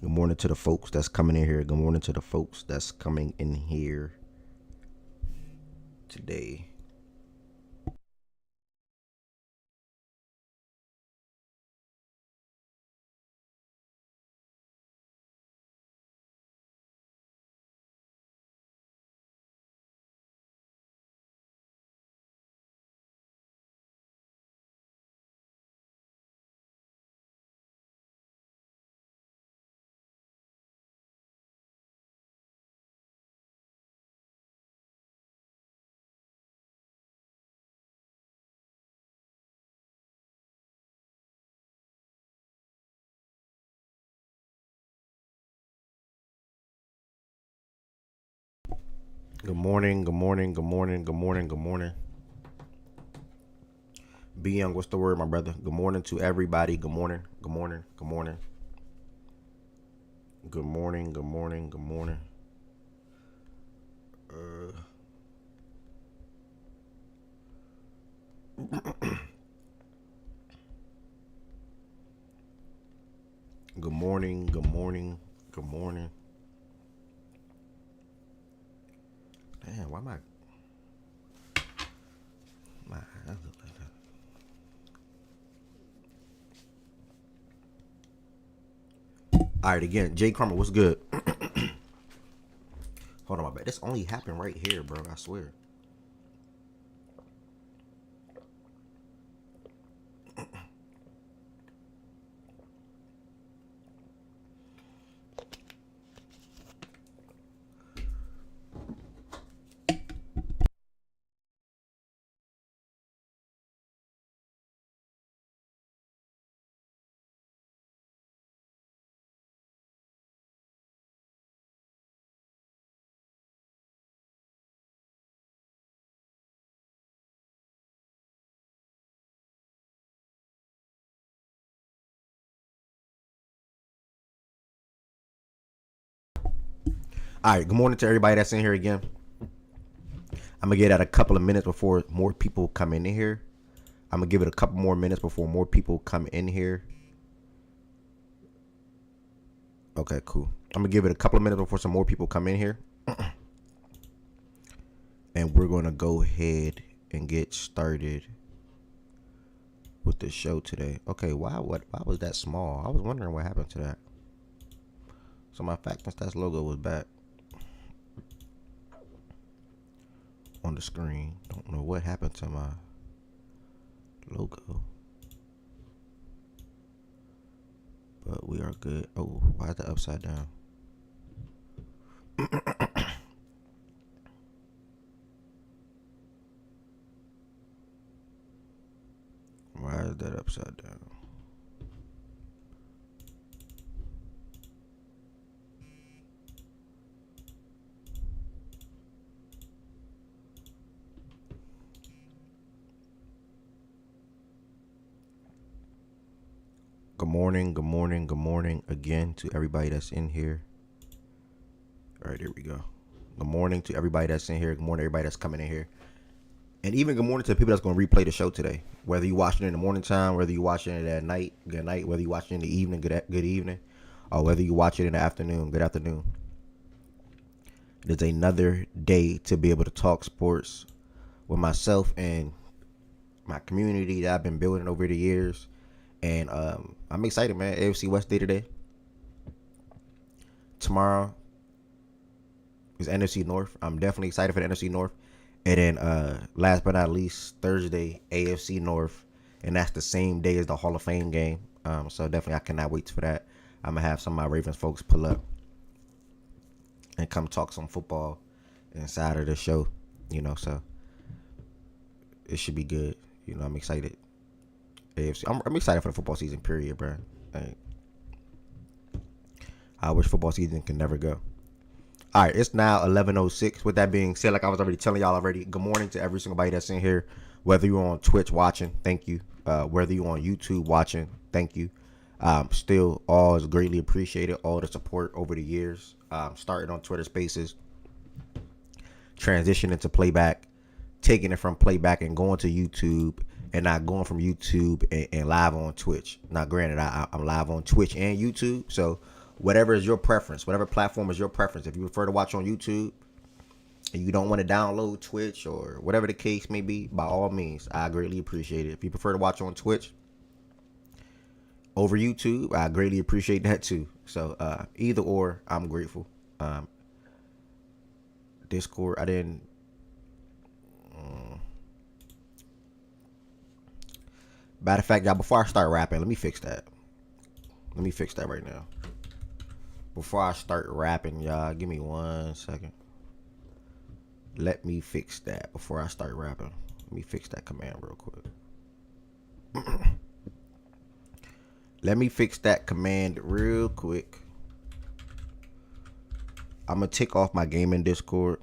Good morning to the folks that's coming in here. Good morning to the folks that's coming in here today. Good morning, good morning, good morning, good morning, good morning. Be Young, what's the word, my brother? Good morning to everybody. Good morning, good morning, good morning. Good morning, good morning, good morning. Good morning, good morning, good morning. Damn, why my eyes look like that? All right, again, Jay Crummer, what's good? Hold on, my bad. This only happened right here, bro. I swear. All right, good morning to everybody that's in here again. I'm gonna get at a couple of minutes before more people come in here. I'm gonna give it a couple more minutes before more people come in here. Okay, cool. I'm gonna give it a couple of minutes before some more people come in here, and we're gonna go ahead and get started with the show today. Okay, why was that small? I was wondering what happened to that. So my Fact and Stats logo was back on the screen. Don't know what happened to my logo, but we are good. Oh, why is that upside down? Why is that upside down? Good morning, good morning, good morning again to everybody that's in here. All right, here we go. Good morning to everybody that's in here. Good morning to everybody that's coming in here. And even good morning to the people that's going to replay the show today. Whether you watching it in the morning time, whether you watching it at night, good night. Whether you watching it in the evening, good evening. Or whether you watch it in the afternoon, good afternoon. It is another day to be able to talk sports with myself and my community that I've been building over the years. And I'm excited, man. AFC West day today. Tomorrow is NFC North. I'm definitely excited for the NFC North. And then last but not least, Thursday, AFC North. And that's the same day as the Hall of Fame game. So definitely I cannot wait for that. I'm going to have some of my Ravens folks pull up and come talk some football inside of the show. So it should be good. I'm excited. AFC. I'm excited for the football season, period, bro. I wish football season can never go. All right, it's now 11:06. With that being said, like I was already telling y'all already, good morning to every single body that's in here. Whether you're on Twitch watching, thank you. Whether you're on YouTube watching, thank you. Still, all is greatly appreciated. All the support over the years. Starting on Twitter Spaces, transitioning to playback, taking it from playback and going to YouTube, and not going from YouTube and live on Twitch. Now, granted, I'm live on Twitch and YouTube, so whatever is your preference, whatever platform is your preference. If you prefer to watch on YouTube and you don't want to download Twitch or whatever the case may be, by all means, I greatly appreciate it. If you prefer to watch on Twitch over YouTube, I greatly appreciate that too. So either or, I'm grateful. Discord, I didn't. Matter of fact, y'all, before I start rapping, let me fix that. Let me fix that right now. Before I start rapping, y'all, give me 1 second. Let me fix that before I start rapping. Let me fix that command real quick. Let me fix that command real quick. I'm going to take off my gaming Discord.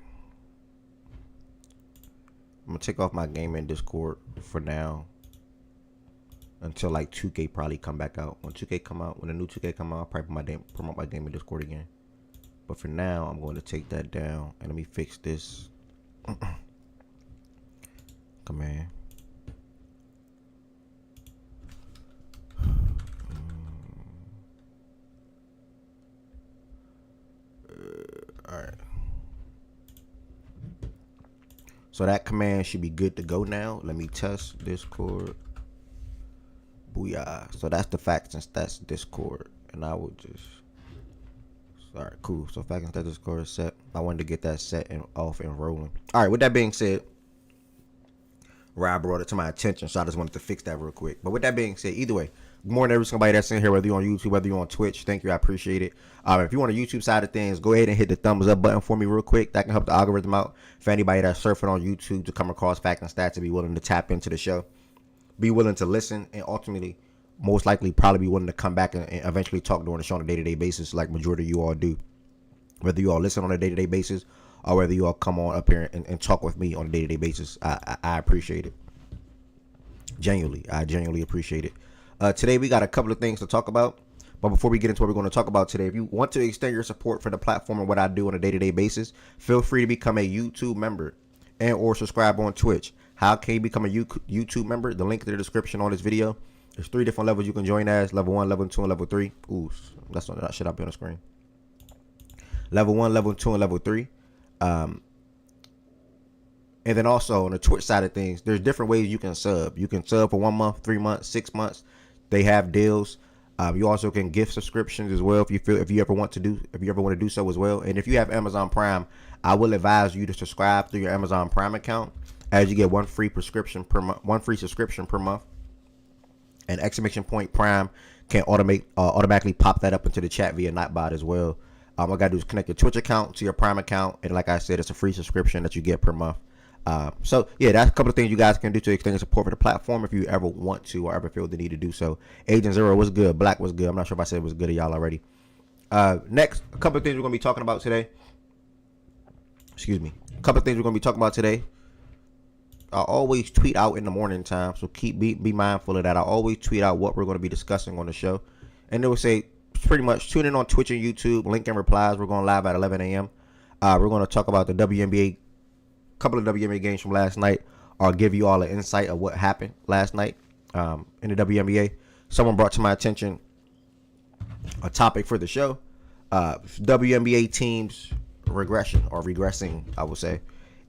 I'm going to take off my gaming Discord for now. Until like 2K probably come back out. When 2K come out, when the new 2K come out, I'll probably promote my gaming Discord again. But for now, I'm going to take that down. And let me fix this command. Alright. So that command should be good to go now. Let me test Discord. Booyah. So that's the facts and stats Discord. And I will just... Alright, cool. So facts and stats Discord is set. I wanted to get that set and off and rolling. Alright, with that being said, Rob brought it to my attention, so I just wanted to fix that real quick. But with that being said, either way, good morning to everybody that's in here, whether you're on YouTube, whether you're on Twitch. Thank you, I appreciate it. If you want the YouTube side of things, go ahead and hit the thumbs up button for me real quick. That can help the algorithm out for anybody that's surfing on YouTube to come across facts and stats and be willing to tap into the show, be willing to listen, and ultimately, most likely, probably be willing to come back and eventually talk during the show on a day-to-day basis, like majority of you all do. Whether you all listen on a day-to-day basis or whether you all come on up here and talk with me on a day-to-day basis, I appreciate it. I genuinely appreciate it. Today we got a couple of things to talk about, but before we get into what we're going to talk about today, if you want to extend your support for the platform and what I do on a day-to-day basis, feel free to become a YouTube member and or subscribe on Twitch. How can you become a YouTube member? The link in the description on this video. There's 3 different levels you can join as: level 1, level 2, and level 3. Ooh, that's not that shit up on the screen. Level 1, level 2, and level 3. And then also on the Twitch side of things, there's different ways you can sub. You can sub for 1 month, 3 months, 6 months. They have deals. You also can gift subscriptions as well if you ever want to do so as well. And if you have Amazon Prime, I will advise you to subscribe through your Amazon Prime account, as you get one free subscription per month. And exclamation point Prime can automatically pop that up into the chat via Nightbot as well. All I gotta do is connect your Twitch account to your Prime account, and like I said, it's a free subscription that you get per month. So yeah, that's a couple of things you guys can do to extend your support for the platform if you ever want to or ever feel the need to do so. Agent Zero was good. Black was good. I'm not sure if I said it was good to y'all already. Next, a couple of things we're gonna be talking about today. A couple of things we're gonna be talking about today. I always tweet out in the morning time, so be mindful of that. I always tweet out what we're going to be discussing on the show, and it will say pretty much tune in on Twitch and YouTube. Link and replies. We're going live at 11 a.m. We're going to talk about the WNBA, couple of WNBA games from last night. I'll give you all an insight of what happened last night in the WNBA. Someone brought to my attention a topic for the show: WNBA teams regression or regressing, I would say,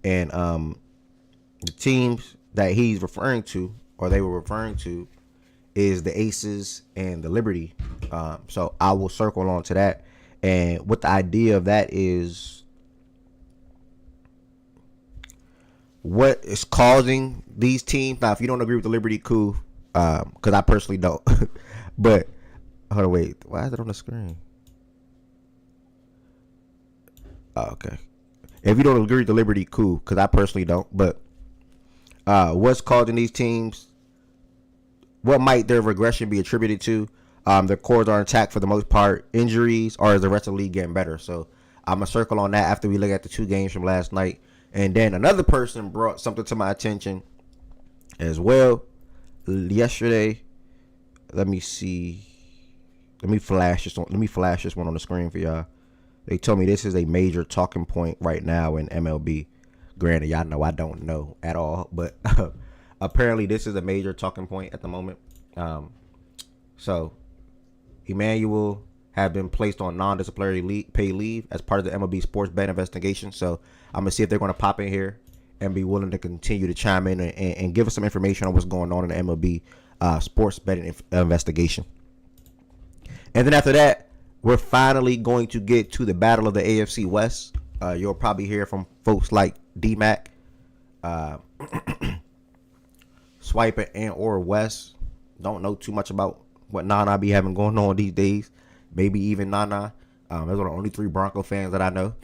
and the teams that he's referring to, or they were referring to, is the Aces and the Liberty. So I will circle on to that. And what the idea of that is, what is causing these teams. Now, if you don't agree with the Liberty, cool. Because I personally don't. But, hold on, wait. Why is it on the screen? Oh, okay. If you don't agree with the Liberty, cool. Because I personally don't. But what's causing these teams? What might their regression be attributed to? Their cores are intact for the most part. Injuries, or is the rest of the league getting better? So I'm going to circle on that after we look at the 2 games from last night. And then another person brought something to my attention as well yesterday. Let me see. Let me flash this one on the screen for y'all. They told me this is a major talking point right now in MLB. Granted, y'all know I don't know at all, but apparently this is a major talking point at the moment. So Emmanuel have been placed on non-disciplinary paid leave as part of the MLB sports bet investigation. So I'm gonna see if they're gonna pop in here and be willing to continue to chime in and give us some information on what's going on in the MLB sports betting investigation. And then after that, we're finally going to get to the battle of the AFC West. You'll probably hear from folks like D-Mac, Swiper, and or West. Don't know too much about what Nana be having going on these days. Maybe even Nana. Those are the only 3 Bronco fans that I know.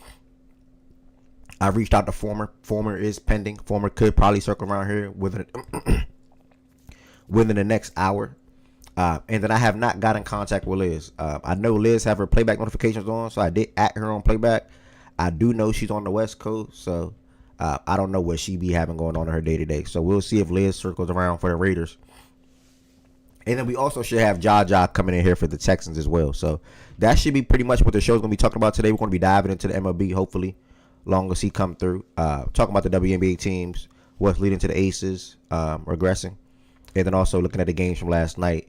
I reached out to former. Former is pending. Former could probably circle around here within the next hour. And then I have not got in contact with Liz. I know Liz have her playback notifications on, so I did at her on playback. I do know she's on the West Coast, so I don't know what she be having going on in her day-to-day. So we'll see if Liz circles around for the Raiders. And then we also should have Jaja coming in here for the Texans as well. So that should be pretty much what the show's going to be talking about today. We're going to be diving into the MLB, hopefully, long as he come through. Talking about the WNBA teams, what's leading to the Aces, regressing. And then also looking at the games from last night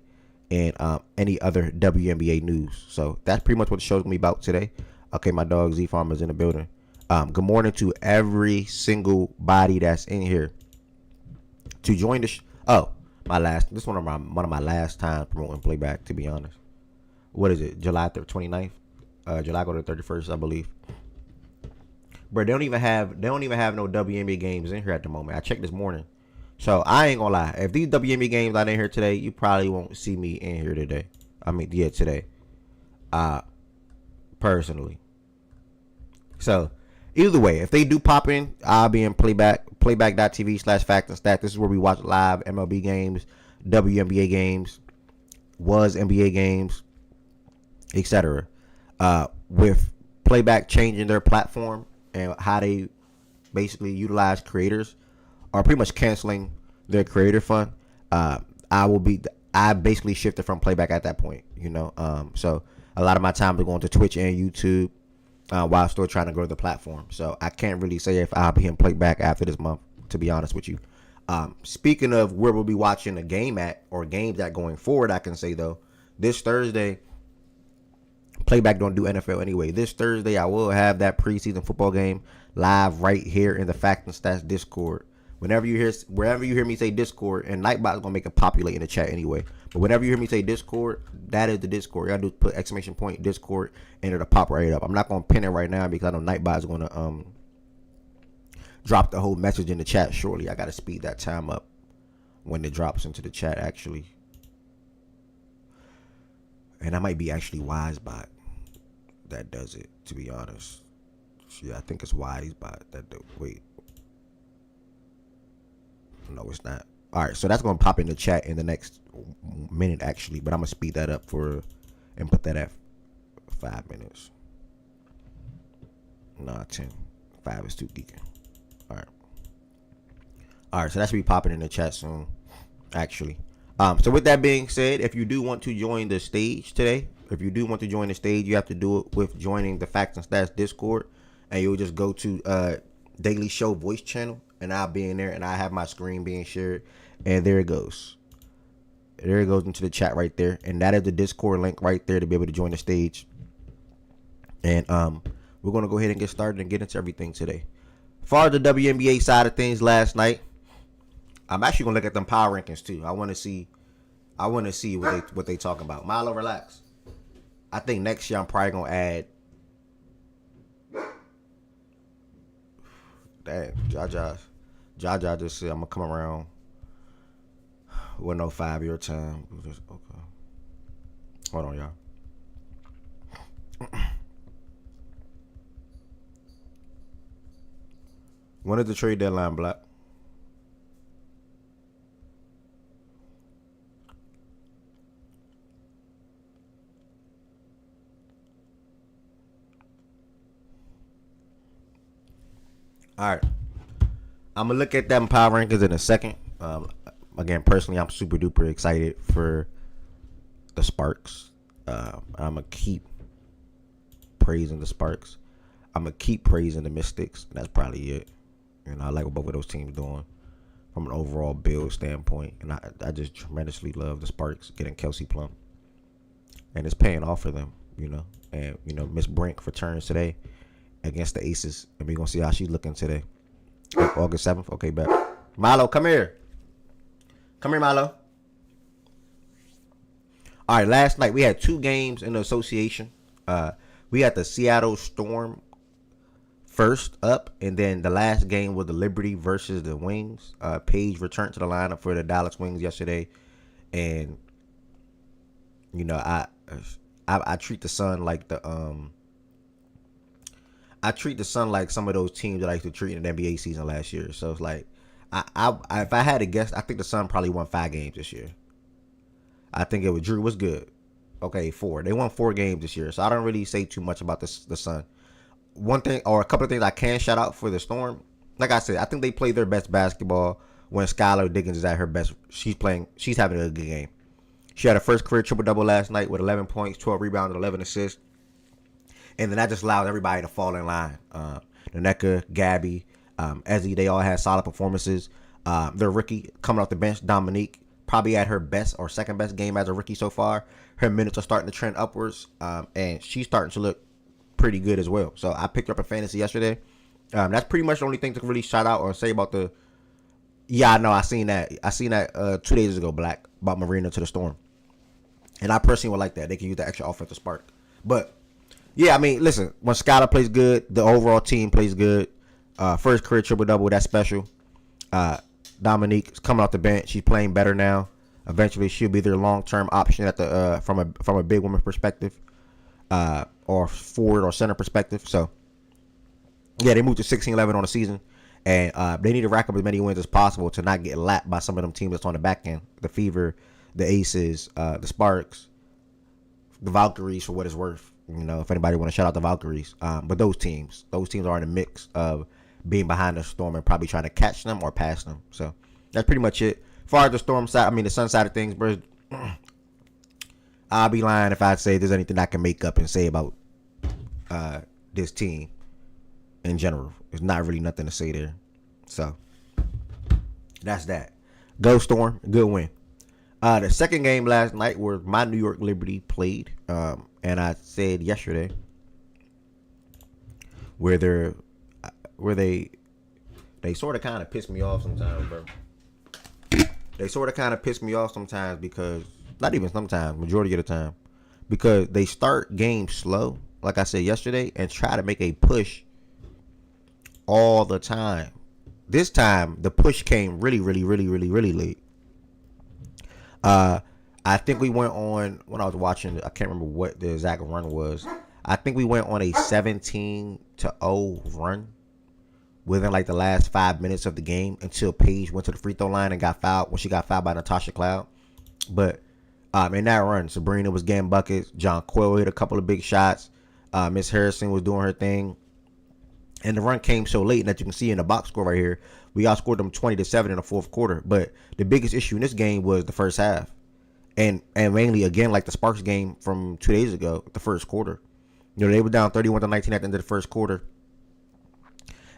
and any other WNBA news. So that's pretty much what the show's going to be about today. Okay, my dog Z Farmer's in the building. Good morning to every single body that's in here. To join the this is one of my last times promoting playback, to be honest. What is it? July 29th? July go to the 31st, I believe. But they don't even have no WNBA games in here at the moment. I checked this morning. So I ain't gonna lie. If these WNBA games not in here today, you probably won't see me in here today. Today. Personally. So either way, if they do pop in, I'll be in playback.tv/fact and stat. This is where we watch live MLB games, WNBA games, NBA games, etc. With playback changing their platform and how they basically utilize creators, or pretty much canceling their creator fund, I basically shifted from playback at that point, so a lot of my time is going to Twitch and YouTube while still trying to grow the platform. So I can't really say if I'll be in playback after this month, to be honest with you. Speaking of where we'll be watching a game at, or games at going forward, I can say though, this Thursday, playback don't do NFL anyway. This Thursday, I will have that preseason football game live right here in the Fact and Stats Discord. Wherever you hear me say Discord, and Nightbot's gonna make it populate in the chat anyway. But whenever you hear me say Discord, that is the Discord. You gotta do put exclamation point Discord, and it'll pop right up. I'm not gonna pin it right now because I know Nightbot's gonna drop the whole message in the chat shortly. I gotta speed that time up when it drops into the chat actually. And that might be actually Wisebot that does it, to be honest. Yeah, I think it's Wisebot that do. Wait. No, it's not. All right, so that's going to pop in the chat in the next minute, actually. But I'm going to speed that up and put that at 5 minutes. Nah, 10. 5 is too geeking. All right, so that should be popping in the chat soon, actually. So with that being said, if you do want to join the stage today, you have to do it with joining the Facts and Stats Discord. And you'll just go to Daily Show voice channel. And I'll be in there, and I have my screen being shared, and there it goes. There it goes into the chat right there, and that is the Discord link right there to be able to join the stage. And we're gonna go ahead and get started and get into everything today. As far as the WNBA side of things, last night, I'm actually gonna look at them power rankings too. I want to see what they talking about. Milo, relax. I think next year I'm probably gonna add. Damn, Jaja just said I'm gonna come around 1:05 your time. Okay. Hold on, y'all. When is the trade deadline, Black? All right, I'm gonna look at them power rankings in a second. Again, personally, I'm super duper excited for the Sparks. I'm gonna keep praising the Sparks. I'm gonna keep praising the Mystics. That's probably it. I like what both of those teams doing from an overall build standpoint, and I just tremendously love the Sparks getting Kelsey Plum, and it's paying off for them. And Miss Brink returns today against the Aces, and we're gonna see how she's looking today. August 7th. Okay, bet. Milo, come here. Come here, Milo. All right, last night we had 2 games in the association. We had the Seattle Storm first up, and then the last game was the Liberty versus the Wings. Paige returned to the lineup for the Dallas Wings yesterday, and I treat the Sun like I treat the Sun like some of those teams that I used to treat in the NBA season last year. So it's like, if I had to guess, I think the Sun probably won 5 games this year. I think it was Drew was good. Okay, 4. They won 4 games this year, so I don't really say too much about the Sun. One thing or a couple of things I can shout out for the Storm. Like I said, I think they play their best basketball when Skylar Diggins is at her best. She's having a good game. She had her first career triple-double last night with 11 points, 12 rebounds, and 11 assists. And then that just allowed everybody to fall in line. Naneka, Gabby, Ezzy, they all had solid performances. Their rookie coming off the bench, Dominique, probably at her best or second best game as a rookie so far. Her minutes are starting to trend upwards, and she's starting to look pretty good as well. So I picked her up in fantasy yesterday. That's pretty much the only thing to really shout out or say about the. Yeah, I know. I seen that 2 days ago, Black, about Marina to the Storm. And I personally would like that. They can use the extra offensive spark. But yeah, I mean, listen, when Skylar plays good, the overall team plays good. First career triple-double, that's special. Dominique's coming off the bench. She's playing better now. Eventually, she'll be their long-term option at the from a big woman perspective, or forward or center perspective. So, yeah, they moved to 16-11 on the season, and they need to rack up as many wins as possible to not get lapped by some of them teams that's on the back end. The Fever, the Aces, the Sparks, the Valkyries, for what it's worth. If anybody want to shout out the Valkyries, but those teams are in a mix of being behind the Storm and probably trying to catch them or pass them. So that's pretty much it. As far as the Storm side, the Sun side of things, bro, I'll be lying if I say there's anything I can make up and say about this team in general. There's not really nothing to say there. So that's that. Go Storm, good win. The second game last night where my New York Liberty played, and I said yesterday where they sort of kind of piss me off sometimes, bro. They sort of kind of piss me off sometimes because, not even sometimes, majority of the time, because they start games slow, like I said yesterday, and try to make a push all the time. This time, the push came really, really, really, really, really late. I think we went on, when I was watching, I can't remember what the exact run was. I think we went on a 17-0 run within like the last 5 minutes of the game until Paige went to the free throw line and got fouled when she got fouled by Natasha Cloud. But in that run, Sabrina was getting buckets. John Quill hit a couple of big shots. Miss Harrison was doing her thing. And the run came so late, and that you can see in the box score right here, we outscored them 20-7 in the fourth quarter. But the biggest issue in this game was the first half. And mainly, again, like the Sparks game from 2 days ago, the first quarter. They were down 31-19 at the end of the first quarter.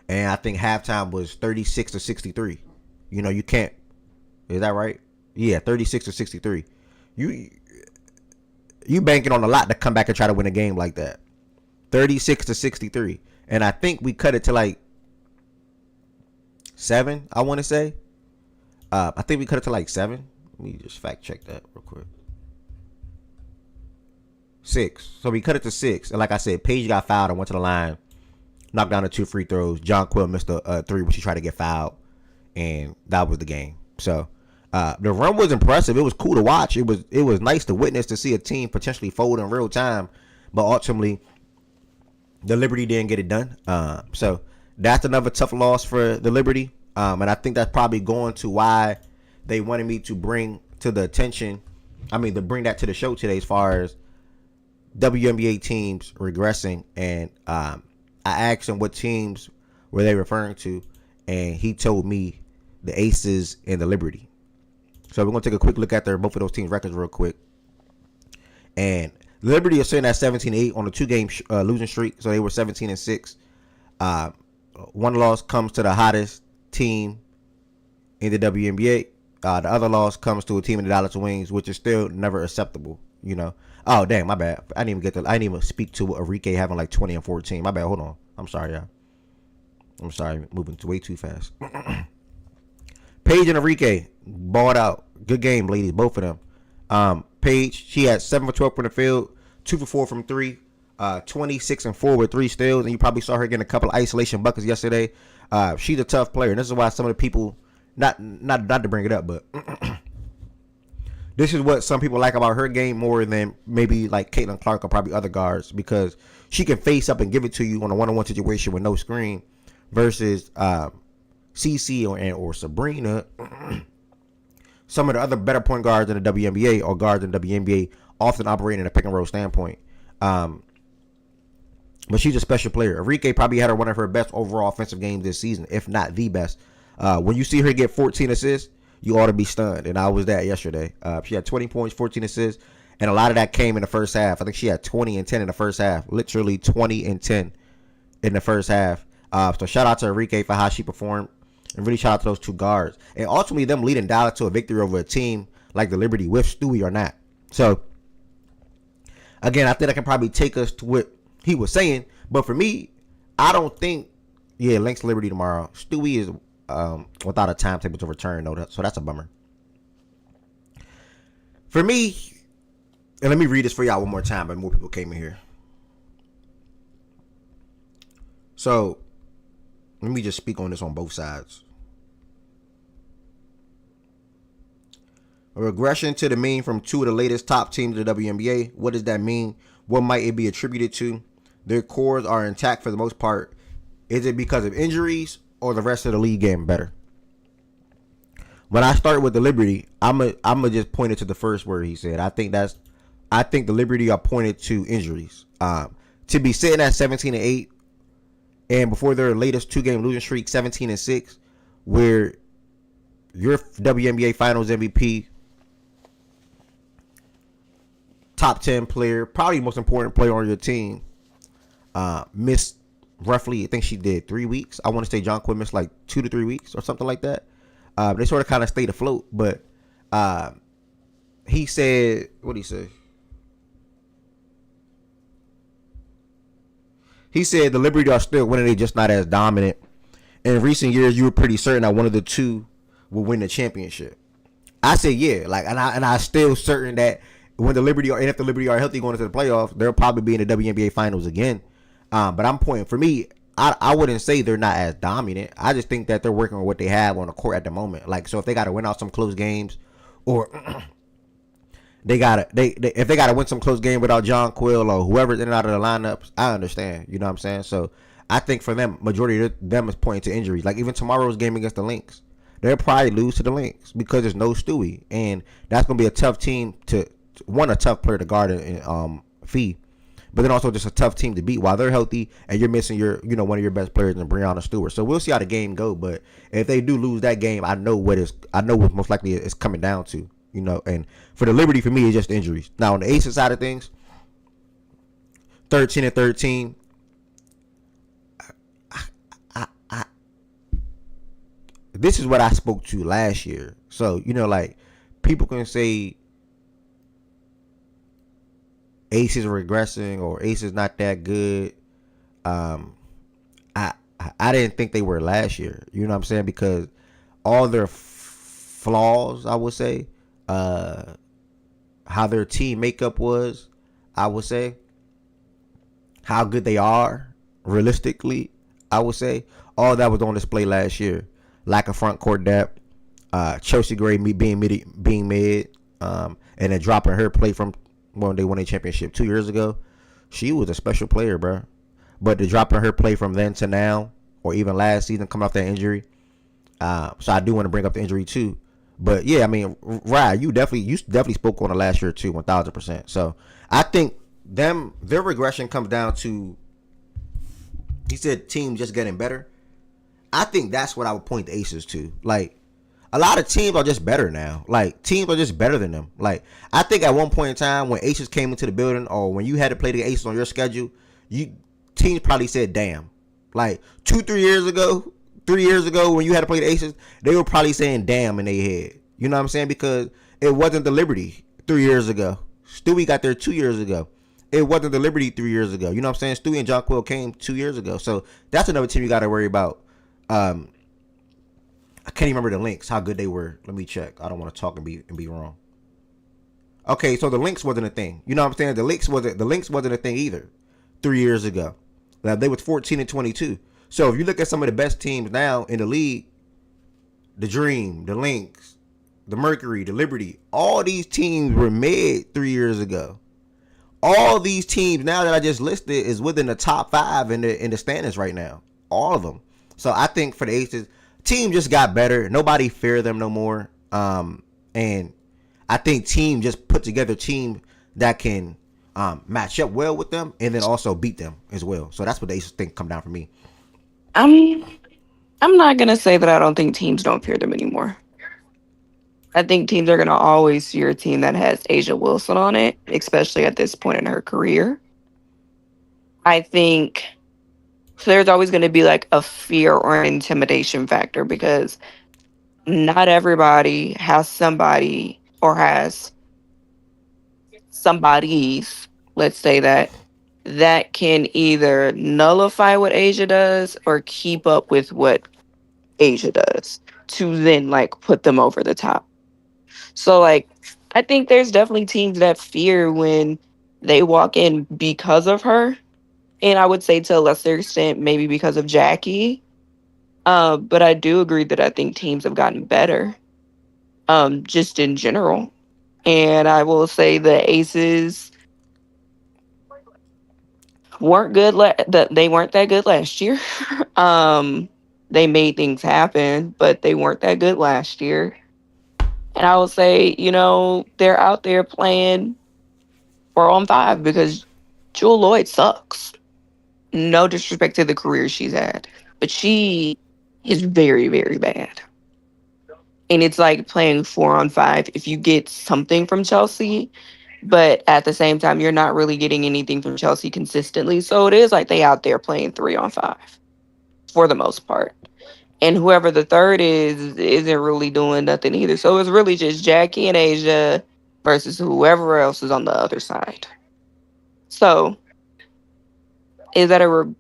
And I think halftime was 36-63. You can't. Is that right? Yeah, 36-63. You banking on a lot to come back and try to win a game like that. 36-63. And I think we cut it to like 7, I want to say. I think we cut it to like 7. Let me just fact check that real quick. 6. So we cut it to 6. And like I said, Paige got fouled and went to the line. Knocked down the 2 free throws. John Quill missed a 3 when she tried to get fouled. And that was the game. So the run was impressive. It was cool to watch. It was nice to witness, to see a team potentially fold in real time. But ultimately, the Liberty didn't get it done. So that's another tough loss for the Liberty. And I think that's probably going to why they wanted me to bring to the attention, to bring that to the show today as far as WNBA teams regressing. And I asked him what teams were they referring to, and he told me the Aces and the Liberty. So we're going to take a quick look at both of those teams' records real quick. And Liberty is sitting at 17-8 on a 2-game losing streak, so they were 17-6. One loss comes to the hottest team in the WNBA. The other loss comes to a team in the Dallas Wings, which is still never acceptable You know. Oh dang, my bad. I didn't even speak to Enrique having like 20 and 14. My bad. Hold on. I'm sorry, y'all. I'm sorry, moving way too fast. Paige and Enrique balled out. Good game, ladies, both of them. Paige, she had 7 for 12 from the field, 2 for 4 from 3, 26 and 4 with 3 steals, and you probably saw her getting a couple of isolation buckets yesterday. She's a tough player, and this is why some of the people, not to bring it up, but this is what some people like about her game more than maybe like Caitlin Clark or probably other guards, because she can face up and give it to you on a one-on-one situation with no screen, versus CC or Sabrina. Some of the other better point guards in the WNBA or guards in the WNBA often operate in a pick and roll standpoint. But she's a special player. Enrique probably had one of her best overall offensive games this season, if not the best. When you see her get 14 assists, you ought to be stunned. And I was that yesterday. She had 20 points, 14 assists, and a lot of that came in the first half. I think she had 20 and 10 in the first half. Literally 20 and 10 in the first half. So shout out to Enrique for how she performed. And really shout out to those two guards. And ultimately them leading Dallas to a victory over a team like the Liberty with Stewie or not. So, again, I think I can probably take us to what he was saying. But for me, I don't think, Lynx Liberty tomorrow. Stewie is without a timetable to return, though. So that's a bummer. For me, and let me read this for y'all one more time, but more people came in here. So, let me just speak on this on both sides. A regression to the mean from 2 of the latest top teams of the WNBA. What does that mean? What might it be attributed to? Their cores are intact for the most part. Is it because of injuries or the rest of the league getting better? When I start with the Liberty, I'm a just point it to the first word he said. I think the Liberty are pointed to injuries. To be sitting at 17-8. And before their latest 2-game losing streak, 17-6, where your WNBA Finals MVP, top 10 player, probably most important player on your team, missed roughly, I think she did 3 weeks. I want to say John Quinn missed like 2 to 3 weeks or something like that. They sort of kind of stayed afloat, but he said, what did he say? He said the Liberty are still winning, they just not as dominant. In recent years, you were pretty certain that one of the two will win the championship. I said and I still certain that when the Liberty are, and if the Liberty are healthy going into the playoffs, they'll probably be in the WNBA Finals again. But I'm pointing, for me, I wouldn't say they're not as dominant. I just think that they're working on what they have on the court at the moment. Like, so if they got to win out some close games, or if they gotta win some close game without John Quill or whoever's in and out of the lineups, I understand. You know what I'm saying? So I think for them, majority of them is pointing to injuries. Like even tomorrow's game against the Lynx, they'll probably lose to the Lynx because there's no Stewie, and that's gonna be a tough team to a tough player to guard and Fee, but then also just a tough team to beat while they're healthy and you're missing one of your best players in Breonna Stewart. So we'll see how the game go. But if they do lose that game, I know what most likely is coming down to. And for the Liberty, for me, it's just injuries. Now, on the Aces side of things, 13-13. This is what I spoke to last year. So, people can say Aces are regressing or Aces not that good. I didn't think they were last year. You know what I'm saying? Because all their flaws, I would say, how their team makeup was, I would say, how good they are realistically, I would say, all that was on display last year. Lack of front court depth, Chelsea Gray being mid, and then dropping her play from when they won a championship 2 years ago. She was a special player, bro. But the dropping her play from then to now, or even last season, coming off that injury. So I do want to bring up the injury too. But yeah, I mean, Ryan, you definitely spoke on it last year too, 1,000%. So I think their regression comes down to, he said, team just getting better. I think that's what I would point the Aces to. Like, a lot of teams are just better now. Like, teams are just better than them. Like, I think at one point in time when Aces came into the building, or when you had to play the Aces on your schedule, teams probably said, damn. Like 3 years ago, when you had to play the Aces, they were probably saying damn in their head. You know what I'm saying? Because it wasn't the Liberty 3 years ago. Stewie got there 2 years ago. It wasn't the Liberty 3 years ago. You know what I'm saying? Stewie and Jonquil came 2 years ago. So that's another team you got to worry about. Um, I can't even remember the Lynx, how good they were. Let me check. I don't want to talk and be wrong. Okay, so the Lynx wasn't a thing. You know what I'm saying? The Lynx wasn't a thing either 3 years ago. Now, they was 14-22. So if you look at some of the best teams now in the league, the Dream, the Lynx, the Mercury, the Liberty, all these teams were made 3 years ago. All these teams now that I just listed is within the top five in the standings right now. All of them. So I think for the Aces, team just got better. Nobody fear them no more. And I think team just put together a team that can match up well with them and then also beat them as well. So that's what the Aces think come down for me. I'm I'm not gonna say that I don't think teams don't fear them anymore. I think teams are gonna always fear a team that has Asia Wilson on it, especially at this point in her career. I think there's always gonna be like a fear or an intimidation factor because not everybody has somebody or has somebody's, let's say that can either nullify what Asia does or keep up with what Asia does to then like put them over the top. So like I think there's definitely teams that fear when they walk in because of her. And I would say to a lesser extent, maybe because of Jackie. But I do agree that I think teams have gotten better, just in general. And I will say the Aces weren't good. That they weren't that good last year. um, they made things happen, but they weren't that good last year. And I will say, they're out there playing 4-on-5 because Jewel Lloyd sucks. No disrespect to the career she's had, but she is very, very bad. And it's like playing 4-on-5 if you get something from Chelsea, but at the same time, you're not really getting anything from Chelsea consistently. So it is like they out there playing 3-on-5 for the most part. And whoever the third is isn't really doing nothing either. So it's really just Jackie and Asia versus whoever else is on the other side. So is that a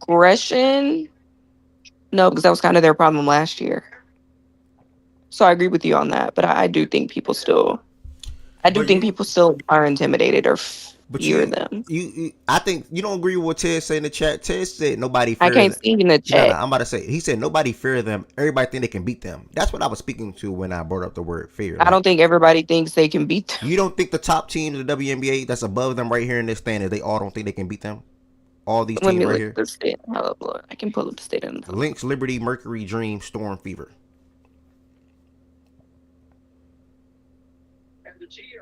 regression? No, because that was kind of their problem last year. So I agree with you on that. But I do think I do But think you people still are intimidated or but fear them. I think you don't agree with what Ted said in the chat. Ted said nobody I fear can't them. see in the No, no, chat. I'm about to say. He said nobody fear them. Everybody think they can beat them. That's what I was speaking to when I brought up the word fear. I Like, don't think everybody thinks they can beat them. you don't think the top teams of the WNBA that's above them right here in this standard, they all don't think they can beat them? All these Let teams me right look at here. the state. Hold up, Lord. I can pull up the state in the phone. Lynx, Liberty, Mercury, Dream, Storm, Fever.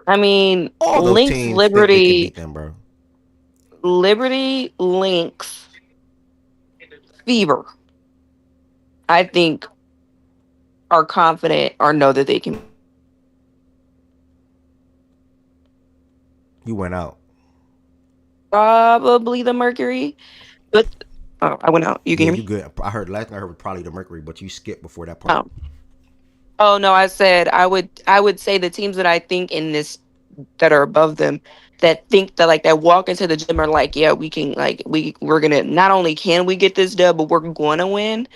I mean, All those Lynx, teams think they can Liberty, beat them, bro. Lynx, Fever, I think are confident or know that they can You went out. probably the Mercury. But oh, I went out. You can Yeah, hear you me? good. I heard last thing I heard was probably the Mercury, but you skipped before that part. Oh. Oh no, I said I would say the teams that I think in this that are above them that think that like that walk into the gym are like, yeah, we can like we're gonna not only can we get this dub, but we're gonna win.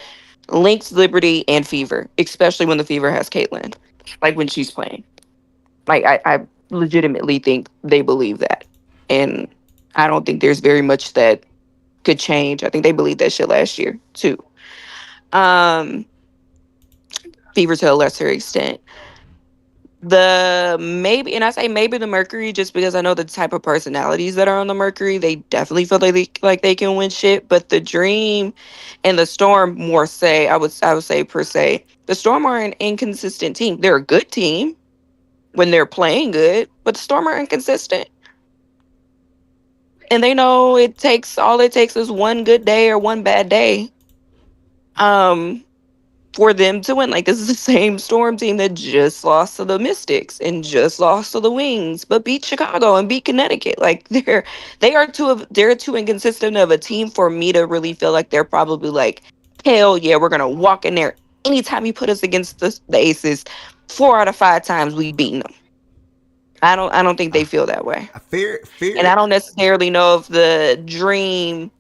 Lynx, Liberty, and Fever, especially when the Fever has Caitlyn, like when she's playing. Like I legitimately think they believe that, and I don't think there's very much that could change. I think they believed that shit last year too. Um, Fever to a lesser extent. The maybe, and I say maybe the Mercury just because I know the type of personalities that are on the Mercury. They definitely feel like they can win shit. But the Dream and the Storm more say I would say per se the Storm are an inconsistent team. They're a good team when they're playing good, but the Storm are inconsistent. And they know it takes is one good day or one bad day um for them to win. Like this is the same Storm team that just lost to the Mystics and just lost to the Wings, but beat Chicago and beat Connecticut. Like they're too inconsistent of a team for me to really feel like they're probably like, hell yeah, we're gonna walk in there. Anytime you put us against the Aces, 4 out of 5 times we beaten them. I don't think they Uh, feel that way. And fear. I don't necessarily know if the Dream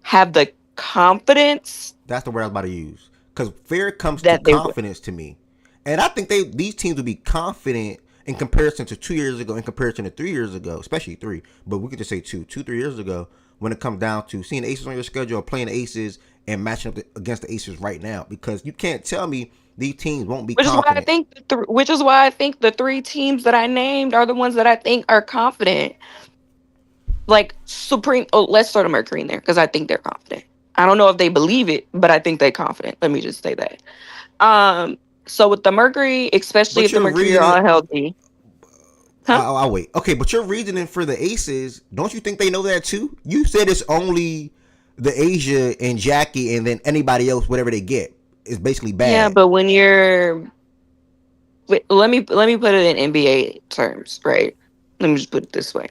have the confidence That's the word I was about to use. Because fear comes to that they would. confidence to me, and I think these teams will be confident in comparison to 2 years ago, in comparison to 3 years ago, especially three. But we could just say 3 years ago when it comes down to seeing the Aces on your schedule, playing the Aces, and matching up against the Aces right now. Because you can't tell me these teams won't be Which is why I confident. think which is why I think the three teams that I named are the ones that I think are confident. Like Supreme. Oh, let's throw the Mercury in there because I think they're confident. I don't know if they believe it, but I think they're confident. Let me just say that. Um. So with the Mercury, especially But if the you're Mercury are reasoning. all healthy, huh? I'll wait. Okay, but you're reasoning for the Aces. Don't you think they know that too? You said it's only the Asia and Jackie, and then anybody else, whatever they get, is basically Yeah, bad. but when you're let me put it in NBA terms, right? Let me just put it this way.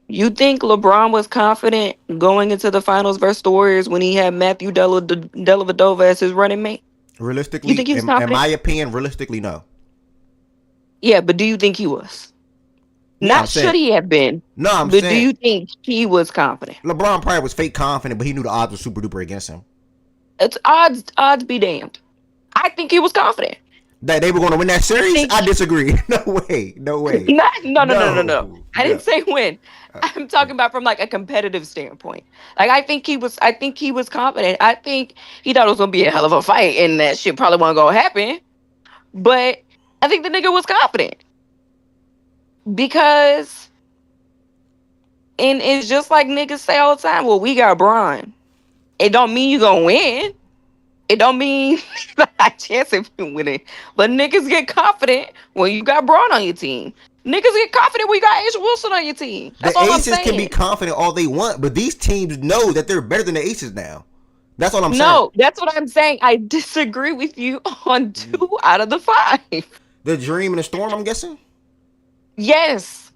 You think LeBron was confident going into the finals versus the Warriors when he had Matthew Dellavedova as his running mate? You Realistically, think he was in confident? my opinion, realistically, no. Yeah, but do you think he was? Yeah, I'm Not saying should he have been, no. I'm but do saying you think he was confident? LeBron probably was fake confident, but he knew the odds were super duper against him. It's odds be damned. I think he was confident. That they were going to win that I series, think I disagree. No way. No way. not, no. No. I No. didn't say when. Uh, I'm talking about from like a competitive standpoint. Like I think he was confident. I think he thought it was gonna be a hell of a fight and that shit probably wasn't gonna happen. But I think the nigga was confident because and it's just like niggas say all the time, well, we got Braun. It don't mean you gonna win. It don't mean a chance of you winning. But niggas get confident when you got Braun on your team. Niggas get confident when you got Asia Wilson on your team. That's the all I'm Aces can be saying. confident all they want, but these teams know that they're better than the Aces now. That's all I'm saying. No, that's what I'm saying. I disagree with you on 2 out of the 5. The Dream and the Storm, I'm guessing. Yes,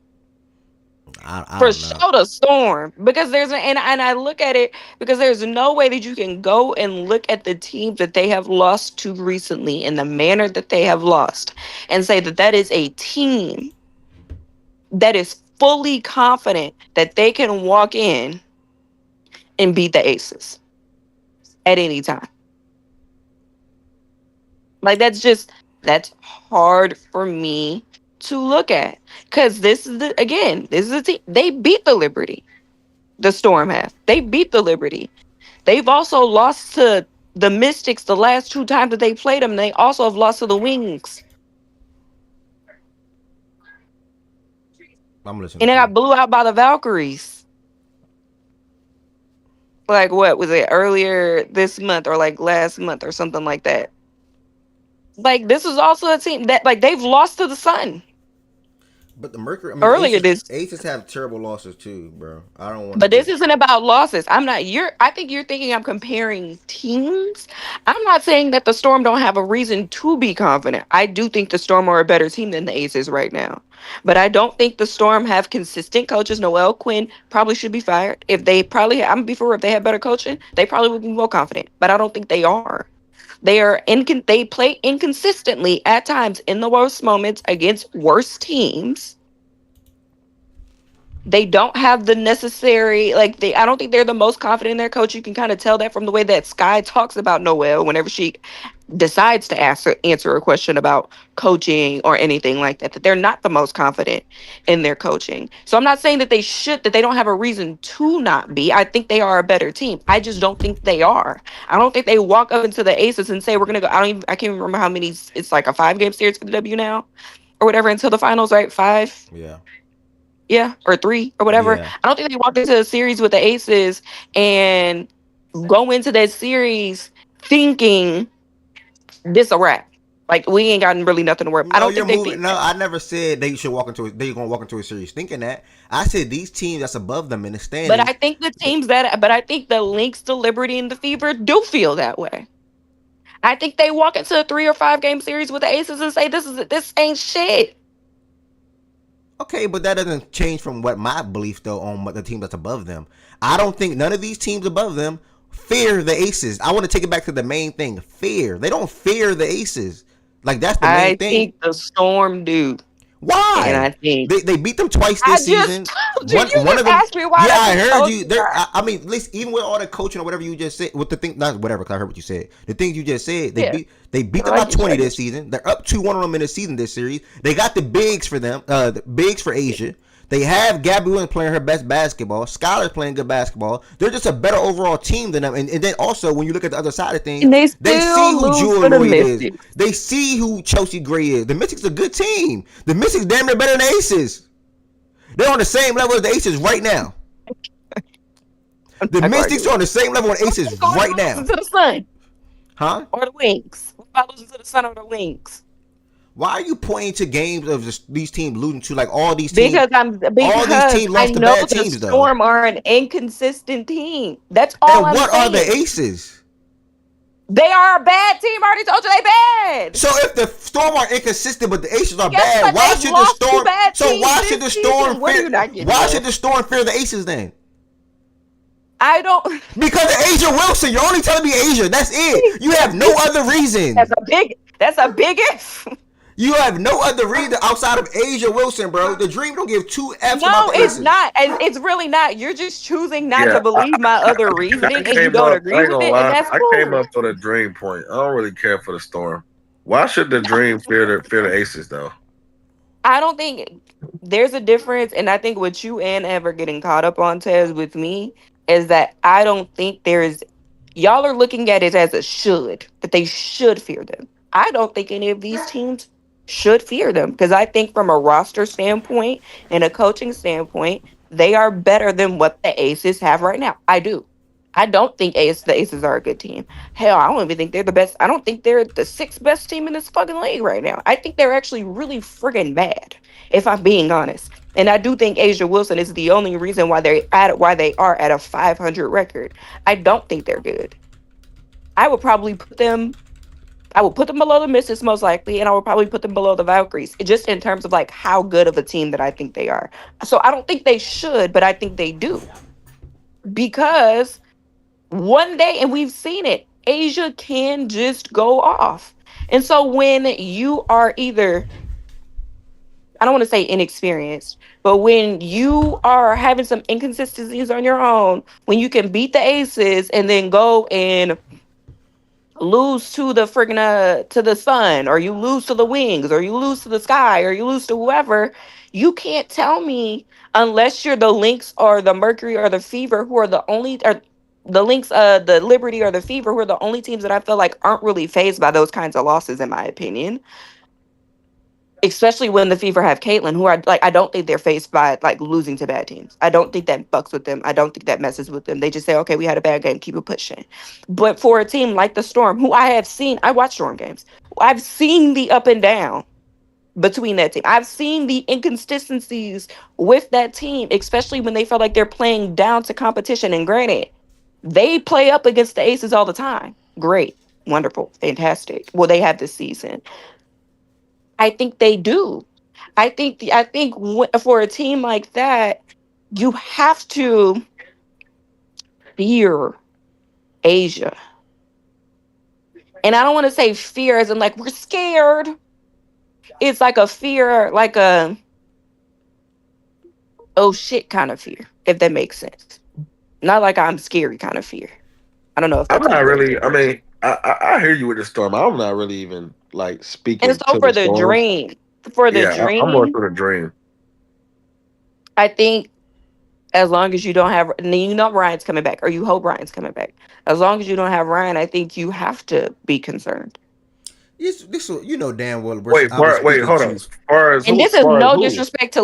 I for don't know. sure the Storm. Because and I look at it because there's no way that you can go and look at the teams that they have lost to recently in the manner that they have lost and say that that is a team that is fully confident that they can walk in and beat the Aces at any time. Like that's hard for me to look at because this is a team they beat the Liberty. The Storm have they beat the Liberty. They've also lost to the Mystics the last 2 times that they played them. They also have lost to the Wings I'm listening and they to you. got blew out by the Valkyries. Like what was it earlier this month or like last month or something like that? Like this is also a team that like they've lost to the Sun But the Mercury, I mean, the earlier Aces, this. Aces have terrible losses too, bro. I don't want to But this just. isn't about losses. I'm not. I think you're thinking I'm comparing teams. I'm not saying that the Storm don't have a reason to be confident. I do think the Storm are a better team than the Aces right now. But I don't think the Storm have consistent coaches. Noel Quinn probably should be fired. If they probably, I'm before if they had better coaching, they probably would be more confident. But I don't think they are. They play inconsistently at times in the worst moments against worse teams. They don't have the necessary like they I don't think they're the most confident in their coach. You can kind of tell that from the way that Sky talks about Noel whenever she decides to answer a question about coaching or anything like that, that they're not the most confident in their coaching. So I'm not saying that they don't have a reason to not be. I think they are a better team. I just don't think they are. I don't think they walk up into the Aces and say we're gonna go. I can't even remember how many. It's like a 5 game series for the W now or whatever until the finals, right? 5, Yeah. yeah, or 3 or whatever. Yeah. I don't think they walked into a series with the Aces and go into that series thinking this a wrap. Like we ain't gotten really nothing to work. I No, don't you're think they moving. think No, that. I never said they should walk into it. They're gonna walk into a series thinking that. I said these teams that's above them in the But standings. I think the Lynx, the Liberty, and the Fever do feel that way. I think they walk into a 3 or 5 game series with the Aces and say this ain't shit. Okay, but that doesn't change from what my belief though on what the team that's above them. I don't think none of these teams above them fear the Aces. I want to take it back to the main thing. Fear. They don't fear the Aces. Like that's the main I thing. think the Storm do. And Why? I think They beat them twice I this just season. told you. One You one of just them. asked me why Yeah, I I just heard told you. you There. that. I mean, at least even with all the coaching or whatever you just said, with the thing, not whatever. Cause I heard what you said. The things you just said, Yeah, they beat them I by get you. 20 I this get you. season. They're up 2-1 on them in the season this series. They got the bigs for them. The bigs for Yeah. Asia. They have Gabby Williams playing her best basketball. Skylar's playing good basketball. They're just a better overall team than them. And then also, when you look at the other side of things, And they they see still who lose Jewel to the Lloyd is. Mystics. They see who Chelsea Gray is. The Mystics a good team. The Mystics damn near better than the Aces. They're on the same level as the Aces right now. I'm The not gonna Mystics argue are with on the you. same level with What Aces about going right to losing now. to the Sun Huh? or the Wings? What about losing to the Sun or the Wings? Why are you pointing to games of these teams losing to like all these Because teams I lost to know bad the teams though? Storm are an inconsistent team. That's all And I'm what are the saying. Aces? They are a bad team. I already told you they bad. So if the Storm are inconsistent but the Aces are Guess bad, what? why They've should the lost to Storm? bad So teams why should this the Storm season. What are fear? you not getting Why should at? the Storm fear the Aces then? I don't. Because of Asia Wilson. You're only telling me Asia. That's it. You have no other That's reason. a big. That's a big if. You have no other reason outside of Asia Wilson, bro. The Dream don't give two F's about No, the it's Aces. not, and it's really not. You're just choosing not Yeah, to believe my other I reasoning, and you came don't up. I agree ain't with gonna it, and lie. that's I came cool. up for the Dream point. I don't really care for the Storm. Why should the Dream fear the Aces though? I don't think there's a difference, and I think what you and Ever getting caught up on, Tez, with me is that I don't think there's y'all are looking at it as a should, that they should fear them. I don't think any of these teams should fear them because I think from a roster standpoint and a coaching standpoint, they are better than what the Aces have right now. I do. I don't think the Aces are a good team. Hell, I don't even think they're the best. I don't think they're the sixth best team in this fucking league right now. I think they're actually really friggin' bad, if I'm being honest. And I do think Asia Wilson is the only reason why they are at a 500 record. I don't think they're good. I would probably put them. I would put them below the Misses most likely, and I would probably put them below the Valkyries, just in terms of like how good of a team that I think they are. So I don't think they should, but I think they do because one day, and we've seen it, Asia can just go off. And so when you are either, I don't want to say inexperienced, but when you are having some inconsistencies on your own, when you can beat the Aces and then go and lose to the friggin' to the Sun, or you lose to the Wings, or you lose to the Sky, or you lose to whoever, you can't tell me unless you're the Lynx or the Mercury or the Fever, who are the only, or the Lynx, the Liberty or the Fever, who are the only teams that I feel like aren't really phased by those kinds of losses, in my opinion. Especially when the Fever have Caitlyn, who are like, I don't think they're faced by like losing to bad teams. I don't think that fucks with them. I don't think that messes with them. They just say, okay, we had a bad game, keep it pushing. But for a team like the Storm, who I watch Storm games. I've seen the up and down between that team. I've seen the inconsistencies with that team, especially when they feel like they're playing down to competition. And granted, they play up against the Aces all the time. Great, wonderful, fantastic. Well, they have this season. I think they do. For a team like that, you have to fear Asia. And I don't want to say fear as in like we're scared. It's like a fear, like a oh shit kind of fear, if that makes sense. Not like I'm scary kind of fear. I don't know if I'm that's not making sense. really. I mean, I hear you with the Storm. I'm not really even like And speaking so to the Storm. for the Yeah, I'm more dream, for the Dream. I think as long as you don't have, and you know Ryan's coming back, or you hope Ryan's coming back. As long as you don't have Ryan, I think you have to be concerned. You know damn well I'll be Wait, speaking hold on. to. As far as And who? this As is far as no who? disrespect to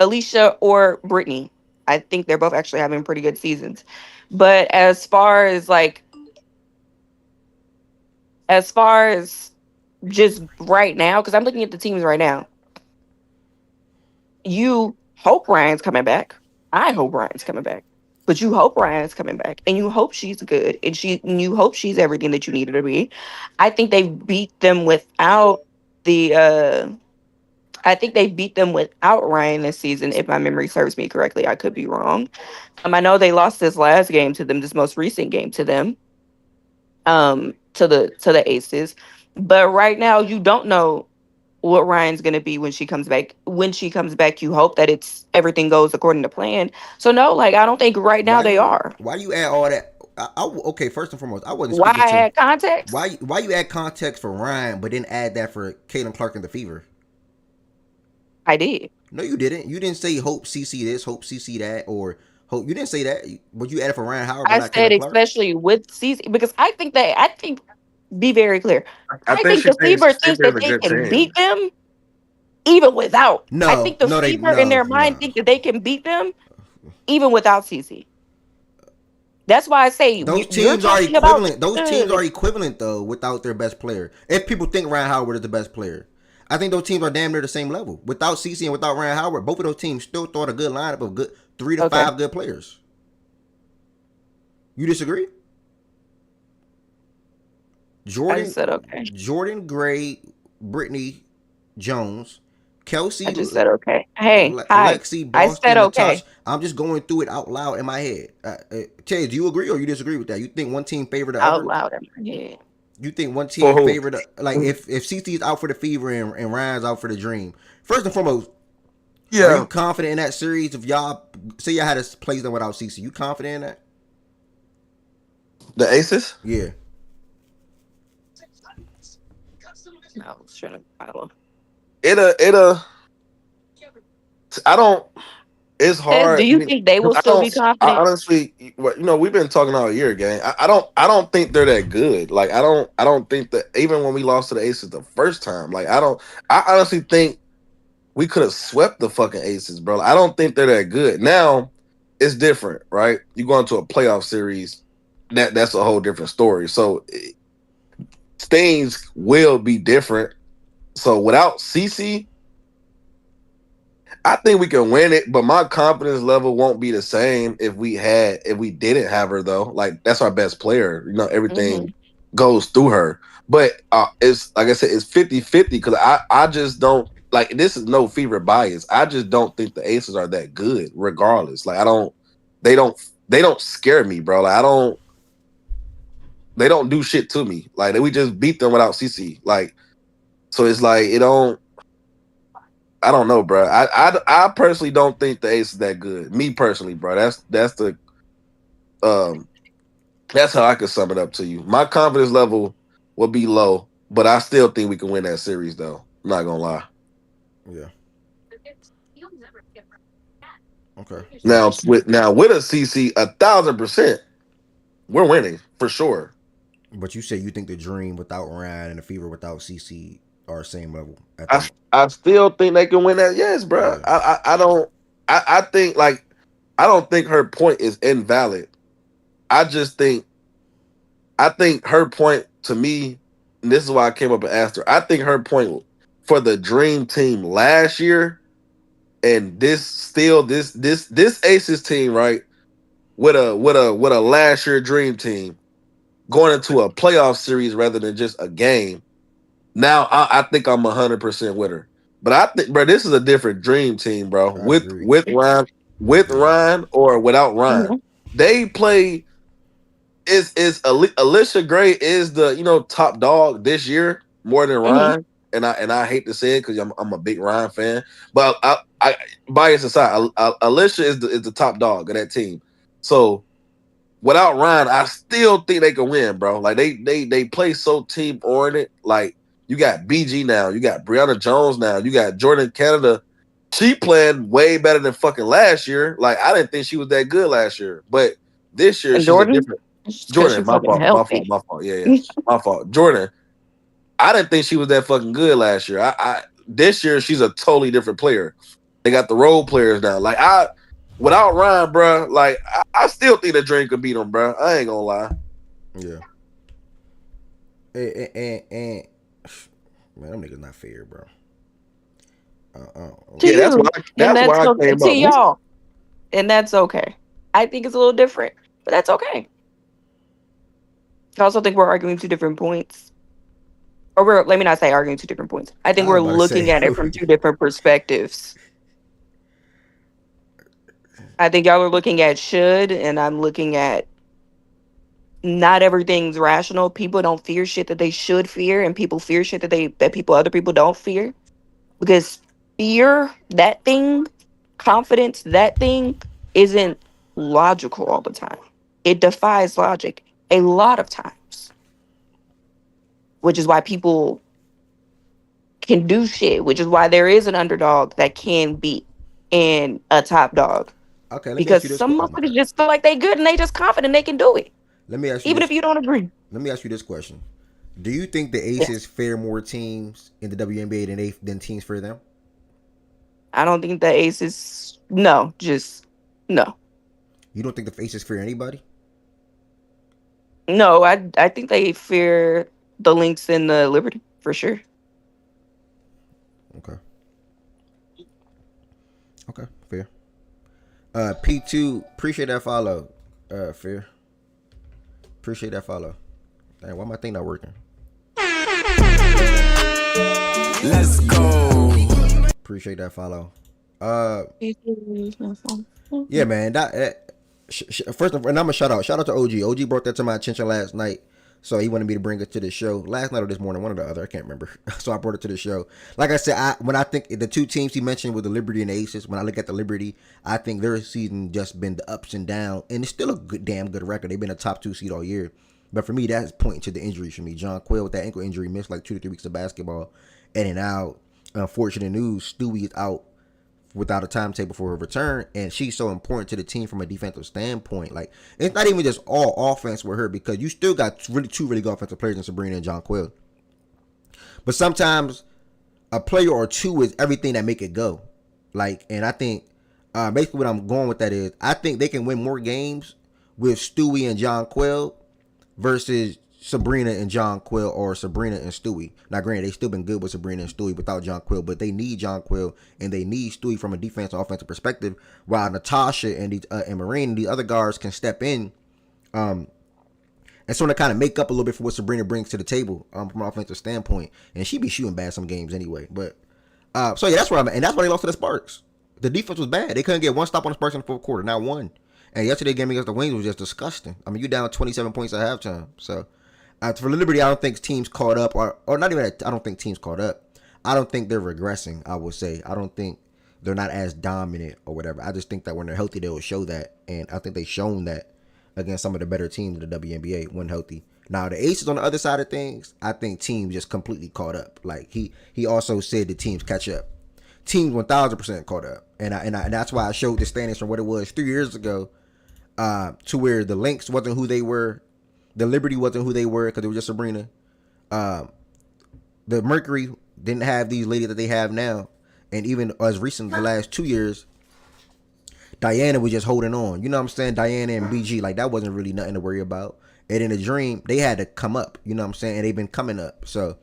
Alicia or Brittany. I think they're both actually having pretty good seasons. But as far as just right now, because I'm looking at the teams right now, you hope Ryan's coming back. I hope Ryan's coming back. But you hope Ryan's coming back, and you hope she's good, and you hope she's everything that you need her to be. I think they beat them without the. I think they beat them without Ryan this season, if my memory serves me correctly. I could be wrong. I know they lost this last game to them, this most recent game to them, to the Aces. But right now, you don't know what Ryan's gonna be when she comes back. When she comes back, you hope that everything goes according to plan. So no, like I don't think right now they are. Why you add all that? Okay, first and foremost, I wasn't Why speaking to add context? why you add context for Ryan, but then add that for Caitlin Clark and the Fever. I did. No, you didn't. You didn't say hope CC this, hope CC that, or hope. You didn't say that. But you added for Ryan Howard, but I not said Caitlin Clark. especially with CC because I think be very clear. I I think think she the thinks Fever think Fever is that a they good can team. beat them even without. I No, think the no, they Fever in no, their mind no. think that they can beat them even without CC. That's why I say Those you're teams are talking about equivalent. Those teams are should. equivalent though, without their best player. If people think Ryan Howard is the best player, I think those teams are damn near the same level. Without CC and without Ryan Howard, both of those teams still throw out a good lineup of good 3 to 5 Okay, good players. You disagree? I just Jordan, said okay. Jordan Gray, Brittany Jones, I Kelsey, just said okay. Hey, hi. Lexi, I said Boston, Natasha. okay I'm just going through it out loud in my head. Chase, do you agree or you disagree with that? You think one team favor the out other? loud in my head. You think one For team who? favor the like if CC is out for the Fever and Ryan's out for the Dream? First and foremost, are you Yeah, confident in that series? If y'all say y'all had to play them without CC, you confident in that? the Aces. Yeah. I was trying to follow. It. I don't. It's Do hard. you think they will I still don't. be I confident? honestly, we've been talking all year, gang. I don't. I don't think they're that good. Like I don't. I don't think that even when we lost to the Aces the first time, like I don't. I honestly think we could have swept the fucking Aces, bro. I don't think they're that good. Now it's different, right? You go into a playoff series, that's a whole different story. So things will be different. So without CC, I think we can win it, but my confidence level won't be the same if we didn't have her though. Like that's our best player. Hmm. Everything goes through her. But it's like I said, it's 50-50 because I just don't like this is no Fever bias. I just don't think the Aces are that good, regardless. Like I don't they don't they don't scare me, bro. Like I don't they don't do shit to me. Like we just beat them without CC. Like so it's like it don't I don't know, bro. I personally don't think the Ace is that good. Me personally, bro. Um that's how I could sum it up to you. My confidence level will be low, but I still think we can win that series, though. I'm not gonna lie. Yeah. Okay. Now with a CC, 1,000%, we're winning for sure. But you say you think the Dream without Ryan and the Fever without CC are same level at I the I still think they can win that. Yes, bro. yeah. I don't. I think like I don't think her point is invalid. I just think I think her point to me, and this is why I came up and asked her. I think her point for the dream team last year, and this Aces team, right, with a last year dream team going into a playoff series rather than just a game. Now I think I'm 100% with her. But I think, bro, this is a different dream team, bro. I agree. With Yeah. Ryan or without Ryan, Hmm. they play Alicia Gray is the top dog this year more than Hmm. Ryan, and I hate to say it because I'm a big Ryan fan, but I bias aside, Alicia is the top dog of that team. So without Ryan, I still think they can win, bro. Like they play so team oriented. Like you got BG now, you got Brianna Jones now, you got Jordan Canada. She playing way better than fucking last year. Like I didn't think she was that good last year, but this year And she's a Jordan, different. it's just because Jordan, she's my fucking fault, my fault, healthy. my fault. Yeah, my fault. Jordan, I didn't think she was that fucking good last year. I this year she's a totally different player. They got the role players now. Like without Ryan, bro, like I still think the Dream could beat them, bro. I ain't gonna lie. Yeah. And man, them niggas not fair, bro. To Yeah, you, and that's that's why I okay. came To up. y'all, and that's okay. I think it's a little different, but that's okay. I also think we're arguing two different points. Or let me not say arguing two different points. I think I was we're about to looking say. at it from two different perspectives. I think y'all are looking at should, and I'm looking at not everything's rational. People don't fear shit that they should fear, and people fear shit that other people don't fear. because fear, that thing, confidence, that thing isn't logical all the time. It defies logic a lot of times, which is why people can do shit, which is why there is an underdog that can beat and a top dog. Okay, let me ask Because you this. some Oh my motherfuckers bad. just feel like they good and they just confident they can do it, Let me ask you even this. if you don't agree. Let me ask you this question. Do you think the Yes. Aces fare more teams in the WNBA than teams fear them? I don't think the Aces, no, just no. You don't think the Aces fear anybody? No, I think they fear the Lynx and the Liberty for sure. Okay. Okay. Fair. P2, appreciate that follow. Fair. Appreciate that follow. Dang, why my thing not working? Let's go. Appreciate that follow. Uh, yeah, man. First of all, and I'm a shout out. Shout out to OG. OG brought that to my attention last night. So he wanted me to bring it to the show last night or this morning, one or the other. I can't remember. So I brought it to the show. Like I said, when I think the two teams he mentioned with the Liberty and the Aces, when I look at the Liberty, I think their season just been the ups and downs, and it's still a damn good record. They've been a top 2 seed all year. But for me, that's pointing to the injuries for me. John Quill with that ankle injury missed like 2 to 3 weeks of basketball, in and out. Unfortunate news: Stewie is out without a timetable for her return, and she's so important to the team from a defensive standpoint. Like, it's not even just all offense with her, because you still got two really good offensive players in Sabrina and John Quill. But sometimes a player or two is everything that make it go. Like, and I think basically what I'm going with that is I think they can win more games with Stewie and John Quill versus Sabrina and John Quill or Sabrina and Stewie. Now, granted, they still been good with Sabrina and Stewie without John Quill, but they need John Quill and they need Stewie from a defensive offensive perspective, while Natasha and Marine and these other guards can step in and sort of kind of make up a little bit for what Sabrina brings to the table from an offensive standpoint. And she be shooting bad some games anyway. But so yeah, that's where I'm at, and that's why they lost to the Sparks. The defense was bad. They couldn't get one stop on the Sparks in the fourth quarter, not one. And yesterday game against the Wings was just disgusting. I mean, you down 27 points at halftime. So for Liberty, I don't think teams caught up, or not even. I don't think teams caught up. I don't think they're regressing. I would say I don't think they're not as dominant or whatever. I just think that when they're healthy, they will show that, and I think they've shown that against some of the better teams in the WNBA when healthy. Now the Aces on the other side of things, I think teams just completely caught up. Like he also said the teams catch up. Teams 1,000% caught up, and that's why I showed the standings from what it was 3 years ago, to where the Lynx wasn't who they were, the Liberty wasn't who they were because it was just Sabrina. The Mercury didn't have these ladies that they have now, and even as recent as the last 2 years, Diana was just holding on. You know what I'm saying? Diana and BG, like that wasn't really nothing to worry about. And in the dream, they had to come up. You know what I'm saying? And they've been coming up. So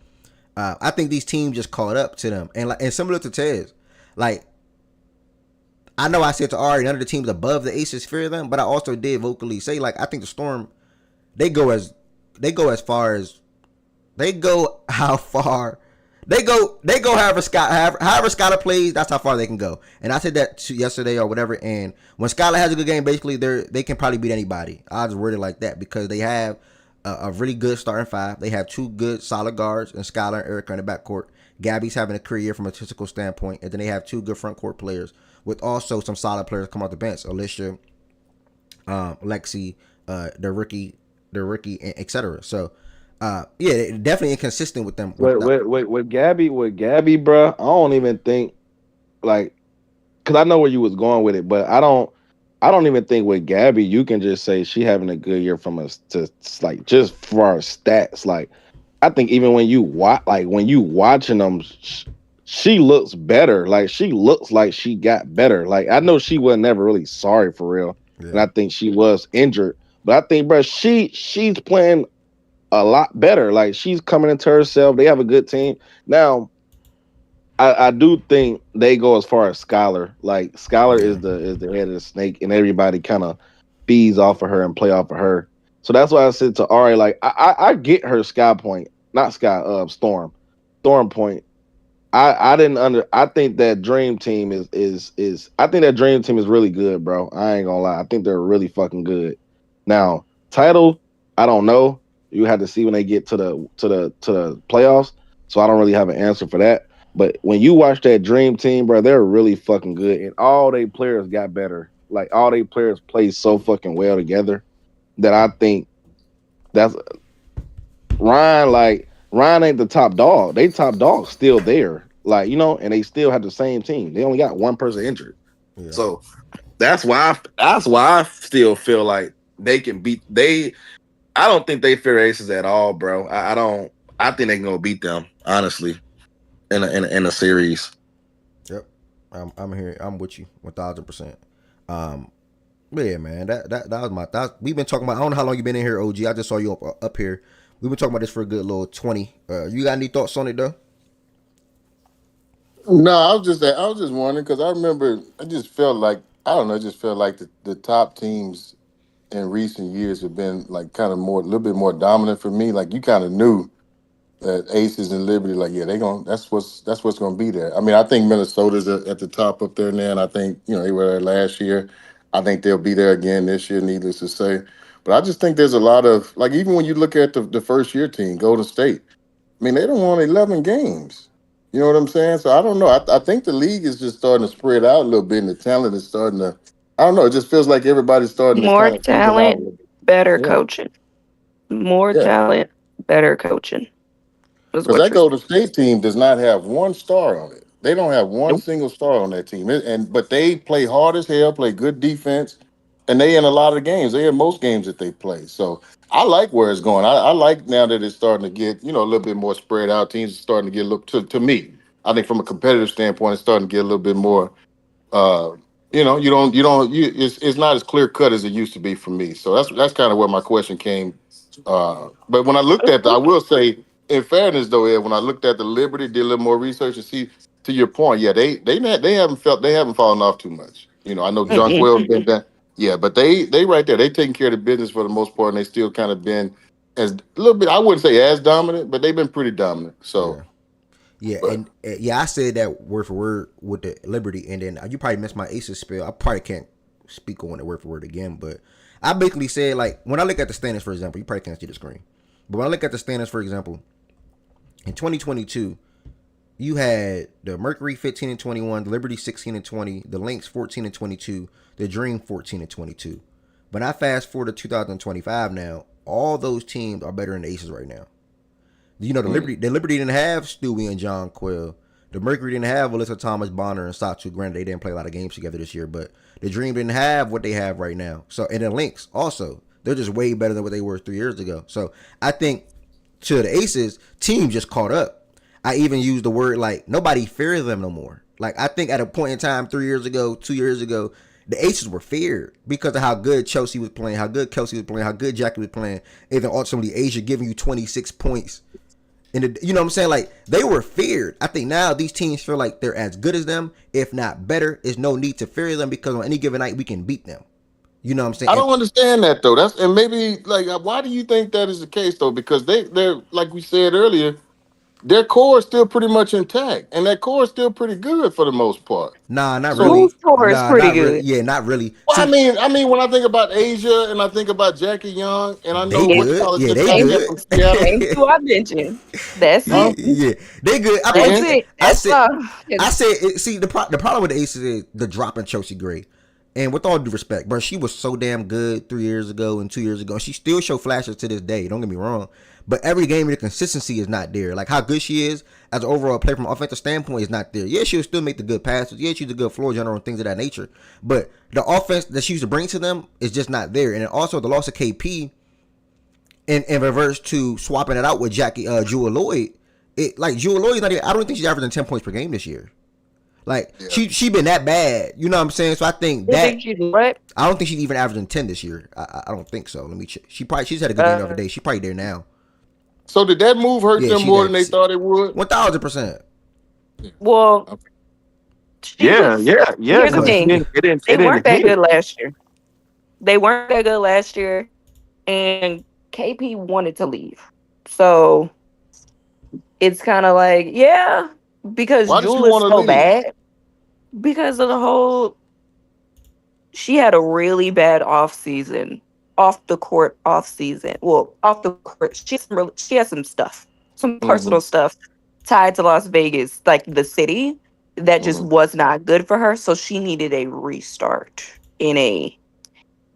I think these teams just caught up to them. And similar to Tez, like I know I said to Ari, none of the teams above the Aces fear them, but I also did vocally say, like, I think the Storm, they go as far as how far they go however Skylar plays, that's how far they can go. And I said that yesterday or whatever, and when Skylar has a good game, basically they can probably beat anybody. I just word it like that because they have a really good starting five. They have two good solid guards and Skylar and Erica in the backcourt. Gabby's having a career from a statistical standpoint, and then they have two good front court players with also some solid players come off the bench. Alicia, Lexi, the rookie, and etc. So yeah, definitely inconsistent with them. With Gabby, bro. I don't even think like because I know where you was going with it, but I don't even think with Gabby you can just say she having a good year from us to like just for our stats. Like I think even when you watching them, she looks better. Like she looks like she got better. Like I know she was never really sorry for real, and I think she was injured, but I think, bro, she's playing a lot better. Like she's coming into herself. They have a good team now. I do think they go as far as Skylar. Like Skylar is the head of the snake, and everybody kind of feeds off of her and play off of her. So that's why I said to Ari, like I get her Sky Point, not Sky Storm Point. I didn't I think that Dream Team is I think that Dream Team is really good, bro. I ain't gonna lie. I think they're really fucking good. Now title, I don't know. You have to see when they get to the playoffs. So I don't really have an answer for that. But when you watch that Dream Team, bro, they're really fucking good, and all they players got better. Like all they players play so fucking well together that I think that's Ryan. Like Ryan ain't the top dog. They top dog still there. Like and they still have the same team. They only got one person injured. Yeah. So that's why I still feel like they can beat they. I don't think they fear aces at all, bro. I don't. I think they can go beat them honestly in a series. Yep. I'm here. I'm with you 1,000%. Um, but yeah, man, that was we've been talking about. I don't know how long you been in here, OG. I just saw you up here. We've been talking about this for a good little 20. You got any thoughts on it though? No, I was just wondering because I remember I just felt like I don't know, I just felt like the top teams in recent years have been like kind of more a little bit more dominant for me. Like you kind of knew that Aces and Liberty, like yeah, they going that's what's gonna be there. I mean, I think Minnesota's at the top up there now, and I think they were there last year. I think they'll be there again this year. Needless to say, but I just think there's a lot of like even when you look at the first year team, Golden State. I mean, they don't won 11 games. You know what I'm saying? So I don't know. I think the league is just starting to spread out a little bit, and the talent is starting to. I don't know. It just feels like everybody's starting to More kind of figure out a talent, little bit. better Yeah, coaching. More yeah. talent, better coaching. Is Because what that you're saying. Golden State team does not have one star on it. They don't have one Nope. single star on that team, but they play hard as hell, play good defense, and they in a lot of games. They in most games that they play. So I like where it's going. I like now that it's starting to get a little bit more spread out. Teams are starting to get a little to me. I think from a competitive standpoint, it's starting to get a little bit more uh, it's not as clear cut as it used to be for me. So that's kind of where my question came. But when I looked at I will say, in fairness though, Ed, when I looked at the Liberty, did a little more research and see to your point, yeah, they haven't fallen off too much. I know Mm-mm. Jonquel been that, yeah, but they right there, they taking care of the business for the most part, and they still kind of been as a little bit. I wouldn't say as dominant, but they've been pretty dominant. So, Yeah. Yeah, but and yeah, I said that word for word with the Liberty, and then you probably missed my Aces spell. I probably can't speak on it word for word again, but I basically said like when I look at the standings, for example, you probably can't see the screen, but when I look at the standings, for example, in 2022, you had the Mercury 15 and 21, the Liberty 16 and 20, the Lynx 14 and 22, the Dream 14 and 22. But I fast forward to 2025 now, all those teams are better than the Aces right now. The Liberty didn't have Stewie and John Quill. The Mercury didn't have Alyssa Thomas, Bonner, and Satu. Granted, they didn't play a lot of games together this year, but the Dream didn't have what they have right now. So, and the Lynx also, they're just way better than what they were 3 years ago. So, I think to the Aces, team just caught up. I even used the word like nobody fears them no more. Like I think at a point in time 3 years ago, 2 years ago, the Aces were feared because of how good Chelsea was playing, how good Kelsey was playing, how good Jackie was playing, and then ultimately Asia giving you 26 points. And you know what I'm saying? Like they were feared. I think now these teams feel like they're as good as them, if not better. There's no need to fear them because on any given night we can beat them. You know what I'm saying? I And don't understand that though. That's and maybe like why do you think that is the case though? Because they're like we said earlier, their core is still pretty much intact, and that core is still pretty good for the most part. nah, not So, really. Whose score is Nah, pretty not really. good? Yeah, not really. well, I See, mean, I mean, when I think about Asia and I think about Jackie Young, and I they know Name, what you good. call it, Yeah, just they got name, there good. from Seattle, name two I mentioned. That's huh? it. Yeah, they good. I That's mean, And it. I That's said, all. I said. See, the problem with the Aces is the drop in Chelsea Gray. And with all due respect, bro, she was so damn good 3 years ago and 2 years ago. She still show flashes to this day. Don't get me wrong, but every game the consistency is not there. Like how good she is as an overall player from an offensive standpoint is not there. Yeah, she'll still make the good passes. Yeah, she's a good floor general and things of that nature. But the offense that she used to bring to them is just not there. And then also the loss of KP in reverse to swapping it out with Jackie Jewel Lloyd. It like Jewel Lloyd not even, I don't think she's averaging 10 points per game this year. Like yeah, she been that bad, you know what I'm saying? So I think You think that she's what? I don't think she's even averaging 10 this year. I don't think so. Let me check. She's had a good game the other Uh, day. She probably there now. so did that move hurt Yeah, them she more there. than they thought it would? 1,000%. Yeah. well, Okay. she Yeah, was. yeah, yeah. Here's the Go Because ahead. thing: it they weren't didn't that hit. good last year. They weren't that good last year, and KP wanted to leave. So it's kind of like, yeah, because Why did she Jewel is want to so leave? bad because of the whole. She had a really bad off season, off the court off season. Well, off the court, she has some stuff, some Hmm. personal stuff. tied to Las Vegas, like the city, that just Mhm. was not good for her. So she needed a restart in a,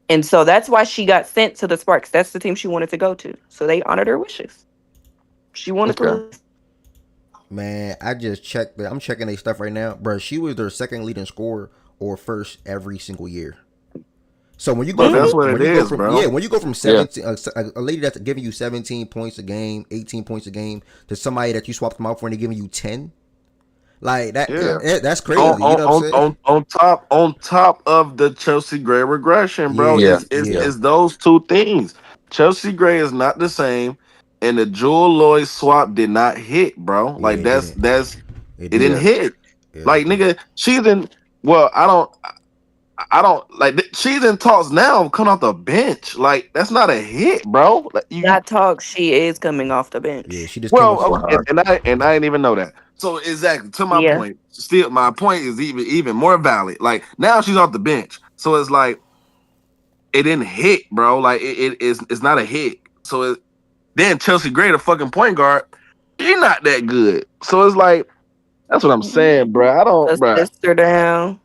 and so that's why she got sent to the Sparks. That's the team she wanted to go to. So they honored her wishes. She wanted to Okay. leave. Man, I just checked. I'm checking their stuff right now, bro. She was their second leading scorer or first every single year. So when you go But Mhm. that's from what it is, bro. when you go from Yeah. 17 a lady that's giving you 17 points a game, 18 points a game to somebody that you swapped them out for and they giving you 10, like Yeah. that's On crazy. You on know what I'm on saying? on, on top of the Chelsea Gray regression, bro, Yeah, Yeah. is Yeah. yeah, is those two things. Chelsea Gray is not the same, and the Jewel Lloyd swap did not hit, bro. yeah. Like It didn't. that's It it didn't didn't. Yeah. hit. Yeah, Like nigga, she's in. Well, I don't like. She's in talks now, coming off the bench. Like that's not a hit, bro. Like, you Not talk. She is coming off the yeah. bench. She just came well, up. okay, Wow. and I didn't even know that. So exactly to my Yeah. point. Still, my point is even more valid. Like now she's off the bench, so it's like it didn't hit, bro. Like it's not a hit. So then Chelsea Gray, the fucking point guard, she's not that good. So it's like that's what I'm saying, bro. I don't, bro. Assist her down.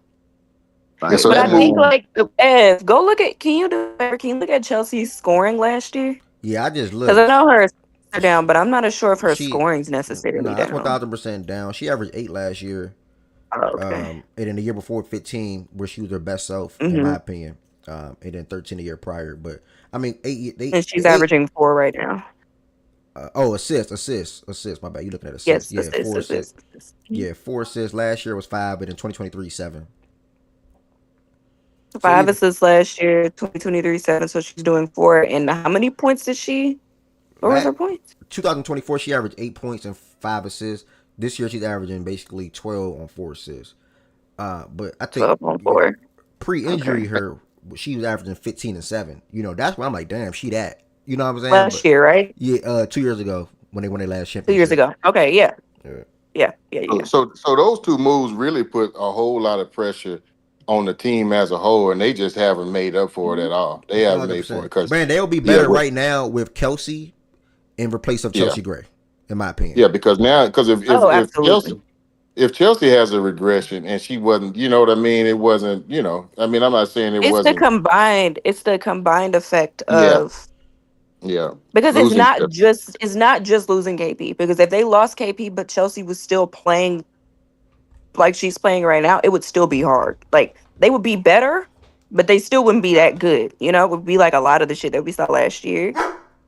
Yeah. Like So But that I think move. man, like Ev, go look at. Can you do? Can you look at Chelsea's scoring last year? Yeah, I just Because I looked. know her assists are down, but I'm not sure if her She scoring's no, necessarily that's down. 1,000% down. She averaged 8 last year. Oh, okay. And in the year before 15, where she was her best self, in Hmm. my opinion. And then 13 the year prior. But I mean, And she's eight. averaging 4 right now. Assists. My bad. You looking at assists? Yes, Yeah, four assists. assists. Yeah, 4 assists. Last year was 5, but in 2023 7. So 5 even assists last year, 2023 7. So she's doing 4. And how many points did she? What was lat her points? 2024 she averaged 8 points and 5 assists. This year she's averaging basically 12 on 4 assists. But I think 12 on 4. pre-injury Okay. her she was averaging 15 and 7. That's why I'm like, damn, she that. You know what I'm saying? Last But year, right? yeah, 2 years ago when they won their last 2 years championship. ago. Okay, yeah. Yeah. Yeah, yeah, So, yeah. so those two moves really put a whole lot of pressure on the team as a whole, and they just haven't made up for it Mhm. at all. They A haven't thousand made for it percent. because, Brandon, they'll be yeah, better right now with Kelsey in replace of yeah, Chelsea Gray, in my opinion. yeah. Because now, because Oh, absolutely. If Chelsea has a regression and she wasn't, you know what I mean? It wasn't, I mean, I'm not saying it wasn't. It's the combined effect Yeah, of, yeah. because Losing. it's not just losing KP, because if they lost KP but Chelsea was still playing like she's playing right now, it would still be hard. Like they would be better, but they still wouldn't be that good. It would be like a lot of the shit that we saw last year.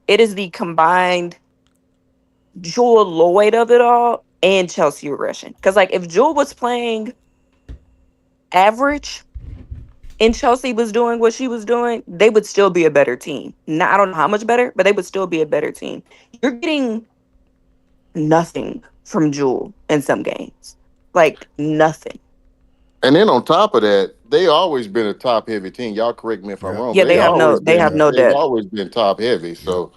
It is the combined Jewel Lloyd of it all and Chelsea regression. Because like if Jewel was playing average and Chelsea was doing what she was doing, they would still be a better team. Now, I don't know how much better, but they would still be a better team. You're getting nothing from Jewel in some games. Like nothing. And then on top of that, they always been a top heavy team. Y'all correct me if I'm Yep. wrong, Yeah, but they have no they've depth. always been top heavy. Yep. So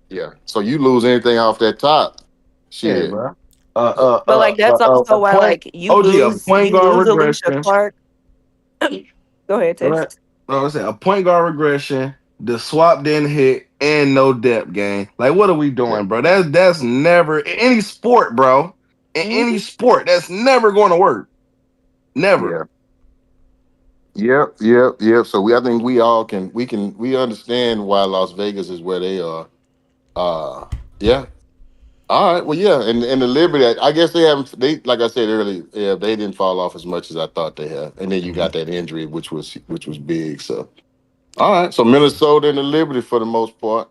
yeah. So you lose anything off that top, yeah, shit. bro. But like that's A also why point. like OG, a point you guard lose Alicia regression. Clark. Go ahead, All Tiff. right. No, I said a point guard regression. The swap didn't hit, and no depth game. Like, what are we Yeah. doing, bro? That's never in any sport, bro. In any Hmm. sport, that's never going to work. Never. Yeah. Yep. So I think we understand why Las Vegas is where they are. Uh yeah. All right. Well, yeah, and the Liberty, I guess they haven't. They like I said earlier, yeah, they didn't fall off as much as I thought they have. And then you Hmm. got that injury, which was big. So all right. So Minnesota and the Liberty for the most part,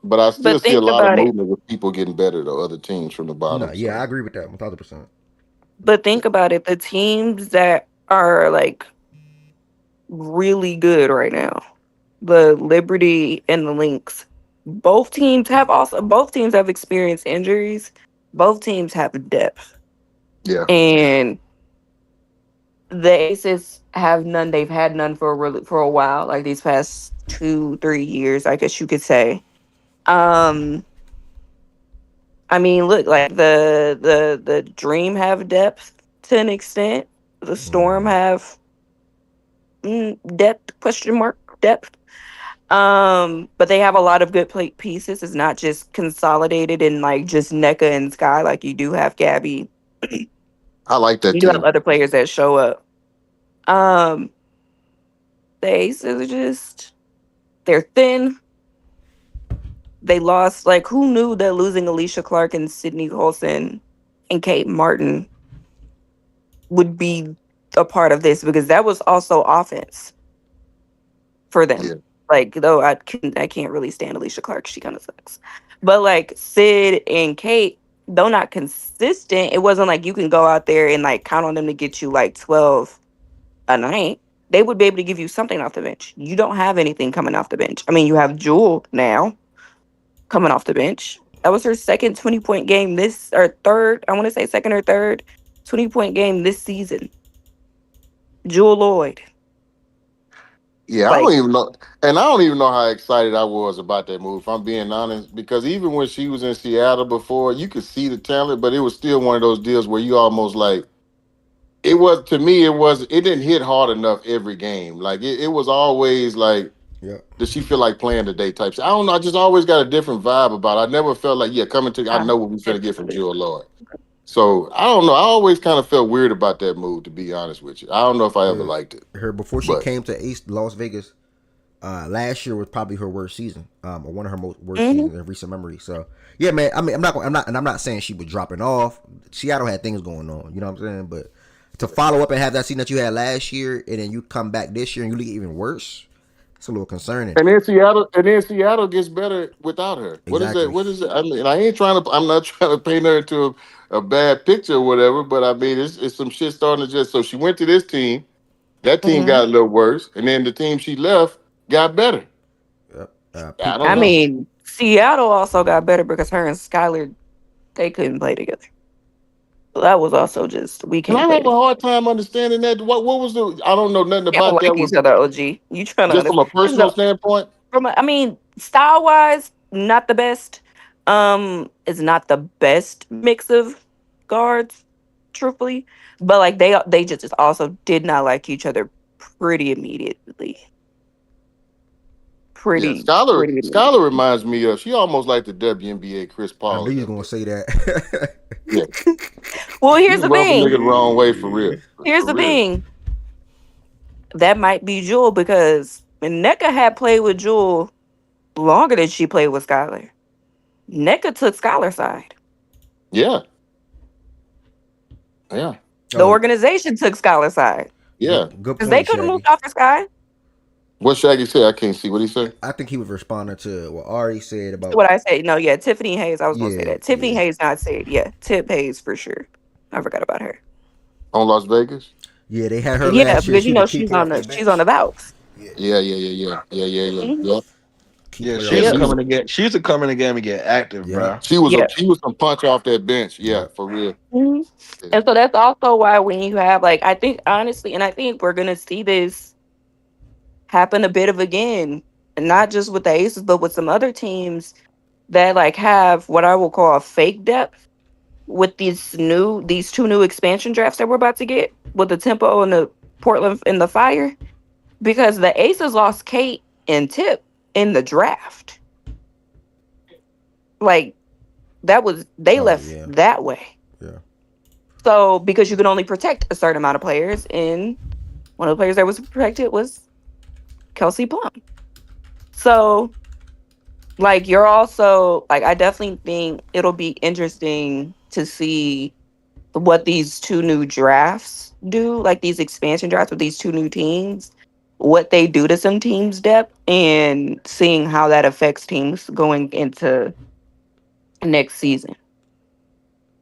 but I still But see a think lot of about it. movement with people getting better though. Other teams from the No, bottom. yeah, I So agree with that 1,000%. But think about it. The teams that are like really good right now, the Liberty and the Lynx, both teams have experienced injuries. Both teams have depth. yeah, And the Aces have none. They've had none for a while, like these past 2-3 years, I guess you could say. Um, I mean, look, like the Dream have depth to an extent. The Storm Hmm. have depth, question mark, depth. But they have a lot of good pieces. It's not just consolidated in like just NECA and Sky. Like you do have Gabby. I like that You do have team. other players that show up. Um, the Aces are just they're thin. They lost like who knew that losing Alicia Clark and Sydney Colson and Kate Martin would be a part of this because that was also offense for them. Yeah. Like though I can't really stand Alicia Clark. She kind of sucks. But like Sid and Kate, though not consistent, it wasn't like you can go out there and like count on them to get you like 12 a night. They would be able to give you something off the bench. You don't have anything coming off the bench. I mean, you have Jewel now coming off the bench. That was her second 20-point game this or third. I want to say second or third 20-point game this season. Jewel Lloyd. Yeah, I Like, don't even know, and I don't even know how excited I was about that move. If I'm being honest, because even when she was in Seattle before, you could see the talent, but it was still one of those deals where you almost like it was to me. It didn't hit hard enough every game. Like it was always like, Yeah. does she feel like playing today? Types. I don't know. I just always got a different vibe about it. I never felt like coming to. I know what we're gonna get from Jill Lloyd. So I don't know. I always kind of felt weird about that move. To be honest with you, I don't know if I ever liked it, Her before she but. came to Las Vegas, last year was probably her worst season, or one of her most worst mhm. seasons in recent memory. So yeah, man. I mean, I'm not saying she was dropping off. Seattle had things going on, you know what I'm saying? But to follow up and have that season that you had last year, and then you come back this year and you look even worse, it's a little concerning. And then Seattle gets better without her. What is that? Exactly. What is it? I mean, I'm not trying to paint her into a bad picture or whatever, but I mean, it's some shit starting to just. So she went to this team. That team Mhm. got a little worse, and then the team she left got better. Yep. I don't I know. mean, Seattle also got better because her and Skylar they couldn't play together. So that was also just we And I can't play have a together. hard time understanding that. What was the? I don't know nothing They don't about that. like Was each other, OG. You trying to just from a understand? personal standpoint. I mean, style wise, not the best. It's not the best mix of guards, truthfully. But like they just also did not like each other pretty immediately. Yeah, Pretty Scholar pretty Scholar immediately. reminds me of. She almost like the WNBA Chris I Paul knew a you was little gonna bit. say that. Yeah, Well, she here's the rub a nigga thing. the wrong way for real. Here's For the real. thing. That might be Jewel because NECA had played with Jewel longer than she played with Skylar. NECA took Skylar's side. Yeah, yeah, The Oh, organization took Skylar's side yeah. good because they point, could have moved Shaggy. off for Sky. What Shaggy say? I can't see what he say. I think he was responding to what Ari said about. What I say? No, yeah, Tiffany Hayes. I was gonna say Yeah, that. Tiffany yeah, Hayes not said. Yeah, Tip Hayes for sure. I forgot about her. On Las Vegas. yeah. They had her Yeah, last year. because She was a key she's player on off the that she's on bench. the Valves. Yeah, Yeah. Hmm. Yep. key Yeah, player she off used Yeah, to that she come bench. in the game. She used to come in the game and get active, Yep, bro. Yeah. she was some punch off that bench. Yeah, yep. for real. Hmm. Yeah. And so that's also why when you have like I think honestly, and I think we're gonna see this happen a bit of again, and not just with the Aces, but with some other teams that like have what I will call a fake depth with these two new expansion drafts that we're about to get with the Tempo and the Portland and the Fire because the Aces lost Kate and Tip in the draft. Like that was they Oh left yeah, that way. yeah. So because you can only protect a certain amount of players, and one of the players that was protected was Kelsey Plum. So like you're also like I definitely think it'll be interesting to see what these two new drafts do, like these expansion drafts with these two new teams, what they do to some teams' depth, and seeing how that affects teams going into next season.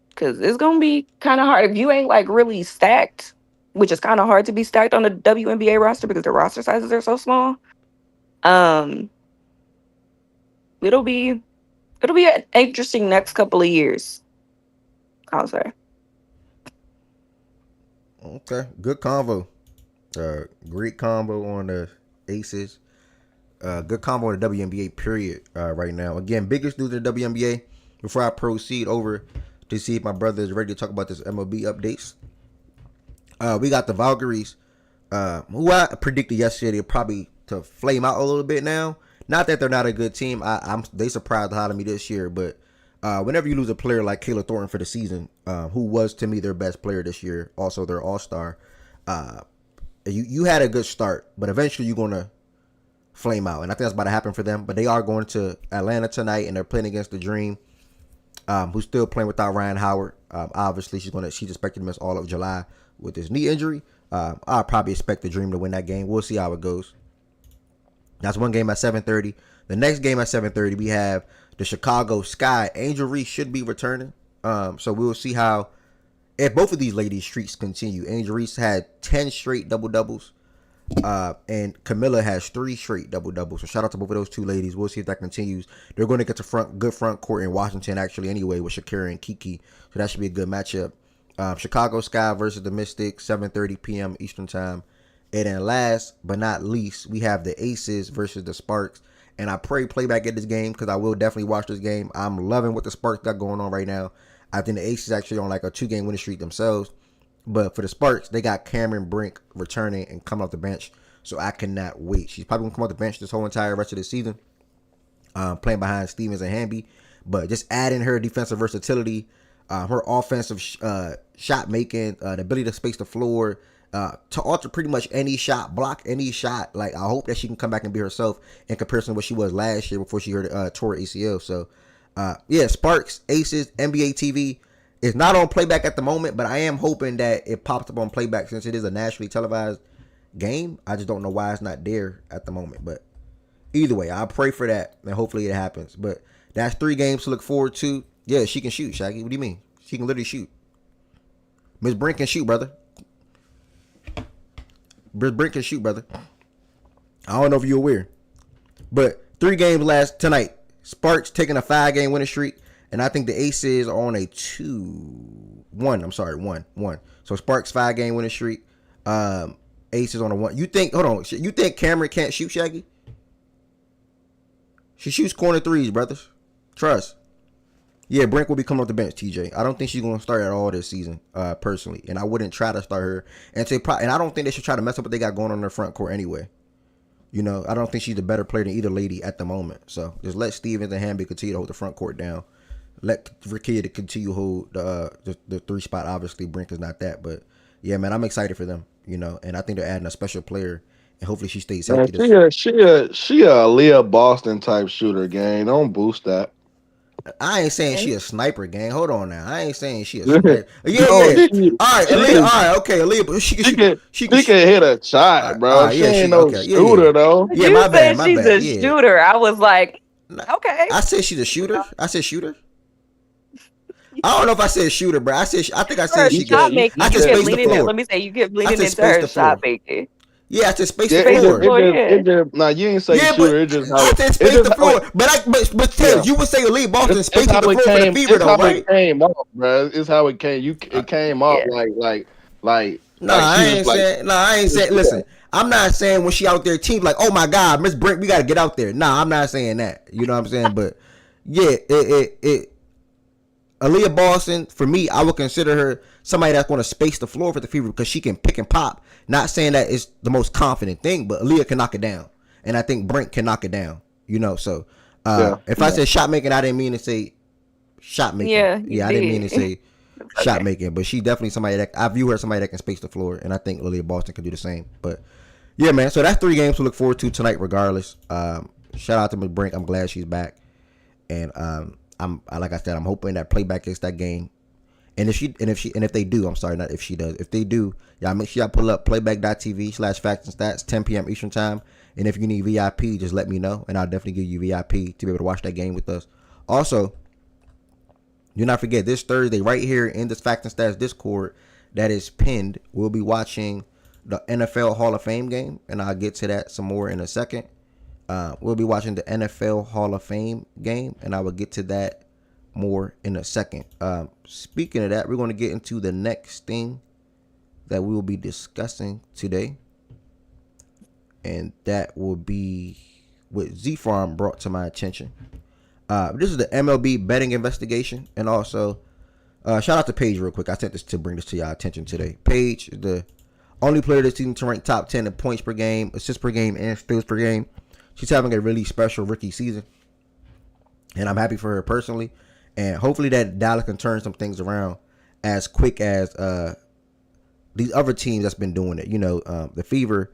Because it's gonna be kind of hard if you ain't like really stacked, which is kind of hard to be stacked on the WNBA roster because the roster sizes are so small. Um, it'll be an interesting next couple of years. I'll say. Okay, good convo. Great combo on the Aces. Good combo on the WNBA period right now. Again, biggest news in the WNBA. Before I proceed over to see if my brother is ready to talk about this MLB updates, we got the Valkyries, who I predicted yesterday probably to flame out a little bit now. Not that they're not a good team. They surprised the hell out of me this year, but whenever you lose a player like Kayla Thornton for the season, who was to me their best player this year, also their All-Star, you had a good start, but eventually you're gonna flame out, and I think that's about to happen for them. But they are going to Atlanta tonight, and they're playing against the Dream, who's still playing without Ryan Howard. Obviously, she's expected to miss all of July with his knee injury. I'll probably expect the Dream to win that game. We'll see how it goes. That's one game at 7:30. The next game at 7:30, we have the Chicago Sky. Angel Reese should be returning. So we'll see how, if both of these ladies' streaks continue. Angel Reese had 10 straight double-doubles. And Camilla has 3 straight double-doubles. So shout out to both of those two ladies. We'll see if that continues. They're going to get to good front court in Washington, actually, anyway, with Shakira and Kiki. So that should be a good matchup. Chicago Sky versus the Mystics, 7:30 p.m. Eastern Time. And then last but not least, we have the Aces versus the Sparks. And I pray playback at this game because I will definitely watch this game. I'm loving what the Sparks got going on right now. I think the Aces actually on like a 2-game winning streak themselves. But for the Sparks, they got Cameron Brink returning and coming off the bench. So I cannot wait. She's probably going to come off the bench this whole entire rest of the season. Playing behind Stevens and Hamby. But just adding her defensive versatility, her offensive shot making, the ability to space the floor, to alter pretty much any shot, block any shot. Like, I hope that she can come back and be herself in comparison to what she was last year before she tore her ACL. So, yeah, Sparks, Aces, NBA TV. It's not on playback at the moment, but I am hoping that it pops up on playback since it is a nationally televised game. I just don't know why it's not there at the moment. But either way, I'll pray for that, and hopefully it happens. But that's 3 games to look forward to. Yeah, she can shoot, Shaggy. What do you mean? She can literally shoot. Miss Brink can shoot, brother. Miss Brink can shoot, brother. I don't know if you're aware. But 3 games last tonight. Sparks taking a 5-game winning streak. And I think the Aces are on a 1. So Sparks 5-game winning streak. Aces on a 1. You think Cameron can't shoot, Shaggy? She shoots corner threes, brothers. Trust. Yeah, Brink will be coming off the bench, TJ. I don't think she's going to start at all this season, personally. And I wouldn't try to start her. And I don't think they should try to mess up what they got going on their front court anyway. You know, I don't think she's a better player than either lady at the moment. So just let Stevens and Hamby continue to hold the front court down. Let Virginia to continue to hold the 3 spot. Obviously, Brink is not that, but yeah, man, I'm excited for them. You know, and I think they're adding a special player, and hopefully she stays healthy. She a Leah Boston type shooter, gang. Don't boost that. I ain't saying she a sniper, gang. Hold on now. I ain't saying she a sniper. Yeah. No, All right, Aaliyah. All right, okay, Aaliyah. But she can hit a shot, bro. She ain't no shooter, though. Yeah, you my bad. She's a shooter. I was like, okay. I said she's a shooter. I said shooter. I don't know if I said shooter, bro. I think I said she shot making. I just spaced the floor. Let me say, you kept leaning into her shot making. Yeah, I said space the floor. Nah, you ain't say shooter. It just I said space the floor. But Tim, you would say Elite Boston spacing the floor for the Fever, though, right? It came off, bro. It's how it came. It came off like. I ain't saying. Listen, I'm not saying when she out there, team like, oh my God, Miss Brink, we got to get out there. Nah, I'm not saying that. You know what I'm saying? But yeah, Aaliyah Boston, for me, I would consider her somebody that's going to space the floor for the Fever because she can pick and pop. Not saying that it's the most confident thing, but Aaliyah can knock it down. And I think Brink can knock it down. You know, so if I said shot making, I didn't mean to say shot making. Yeah, I didn't mean to say shot making. But she definitely somebody that, I view her somebody that can space the floor. And I think Aaliyah Boston can do the same. But yeah, man, so that's 3 games to look forward to tonight regardless. Shout out to Ms. Brink. I'm glad she's back. And like I said, I'm hoping that playback is that game. And if they do, I'm sorry, not if she does. If they do, y'all make sure y'all pull up playback.tv/facts and stats, 10 p.m. Eastern time. And if you need VIP, just let me know, and I'll definitely give you VIP to be able to watch that game with us. Also, do not forget this Thursday, right here in this Facts and Stats Discord that is pinned, we'll be watching the NFL Hall of Fame game, and I'll get to that some more in a second. We'll be watching the NFL Hall of Fame game, and I will get to that more in a second. Speaking of that, we're going to get into the next thing that we will be discussing today, and that will be what Z Farm brought to my attention. This is the MLB betting investigation, and also shout out to Paige real quick. I sent this to bring this to y'all attention today. Paige is the only player this season to rank top 10 in points per game, assists per game, and steals per game. She's having a really special rookie season, and I'm happy for her personally. And hopefully that Dallas can turn some things around as quick as these other teams that's been doing it. You know, the Fever,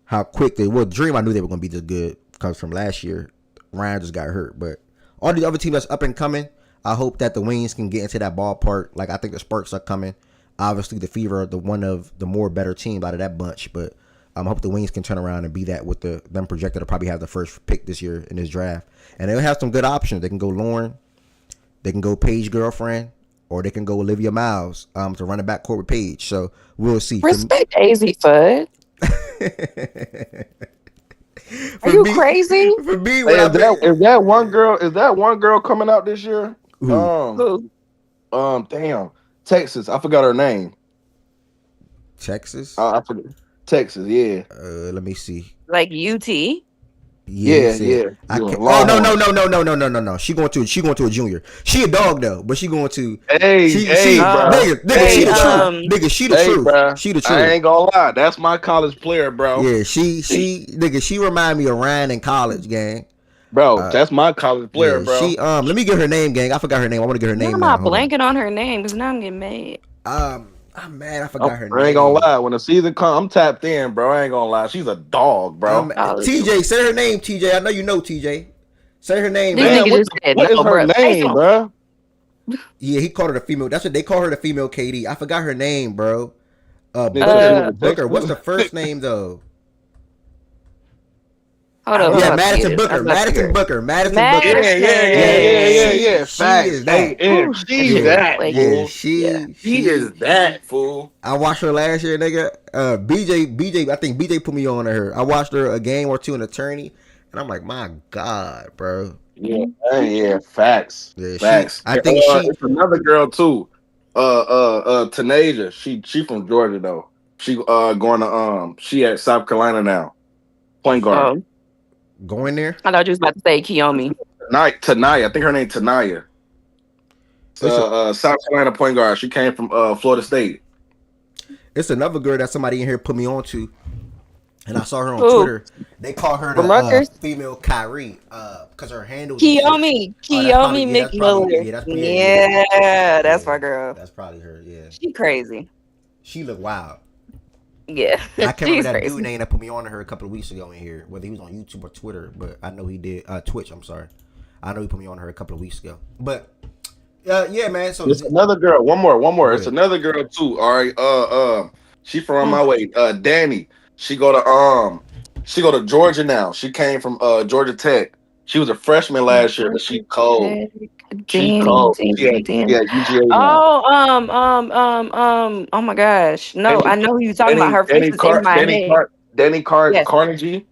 how quick they well Dream. I knew they were going to be this good because from last year, Ryan just got hurt. But all the other teams that's up and coming, I hope that the Wings can get into that ballpark. Like I think the Sparks are coming. Obviously, the Fever are the one of the more better teams out of that bunch. But I hope the Wings can turn around and be that with them projected to probably have the first pick this year in this draft. And they'll have some good options. They can go Lauren, they can go Paige Girlfriend, or they can go Olivia Miles to run it back court with Paige. So we'll see. Respect Daisy Fudd. Are you crazy? For me, Hey, is that one girl? Is that one girl coming out this year? Who? Damn, Texas. I forgot her name. Texas. I forgot. Texas. Yeah. Let me see. Like UT? Yeah. I can't, oh no. She going to a junior. She a dog though, but she going to. Bro. Nigga, she the truth. Nigga, she the truth. Bro. She the truth. I ain't gonna lie, that's my college player, bro. Yeah, she remind me of Ryan in college, gang. Bro, that's my college player, yeah, bro. She let me get her name, gang. I forgot her name. I want to get her name. I'm not blanking on her name because now I'm getting mad. I'm mad. I forgot her name. I ain't gonna lie. When the season comes, I'm tapped in, bro. I ain't gonna lie. She's a dog, bro. TJ, say her name, TJ. I know you know TJ. Say her name, man. What is her name, bro? Yeah, he called her the female. That's what they call her, the female KD. I forgot her name, bro. Booker. What's the first name though? Hold on. Yeah, Madison Booker. Madison Booker. Yeah. She is that. She's that. Yeah, she is that fool. I watched her last year, nigga. BJ. I think BJ put me on to her. I watched her a game or two in Attorney, and I'm like, my God, bro. Yeah. Facts. Yeah, facts. I think it's another girl too. Tanasia. She from Georgia though. She going to she at South Carolina now. Point guard. Oh. Going there? I thought you was about to say Kiyomi. Tanaya. I think her name Tanaya. South Carolina point guard. She came from Florida State. It's another girl that somebody in here put me on to, and I saw her on Twitter. They call her the female Kyrie because her handle. Kiyomi McMillan. Yeah, that's my girl. That's probably her. Yeah, she crazy. She look wild. Yeah, I can't remember that dude name that put me on to her a couple of weeks ago in here, whether he was on YouTube or Twitter, but I know he did. Twitch, I'm sorry. I know he put me on her a couple of weeks ago. But yeah, man. So it's another girl. One more. It's another girl too. All right. She from my way. Danny. She go to Georgia now. She came from Georgia Tech. She was a freshman last year, but she cold. She cold. Yeah, UGA. Oh my gosh. No, I know who you're talking about. Her face is in my head. Danny Carnegie.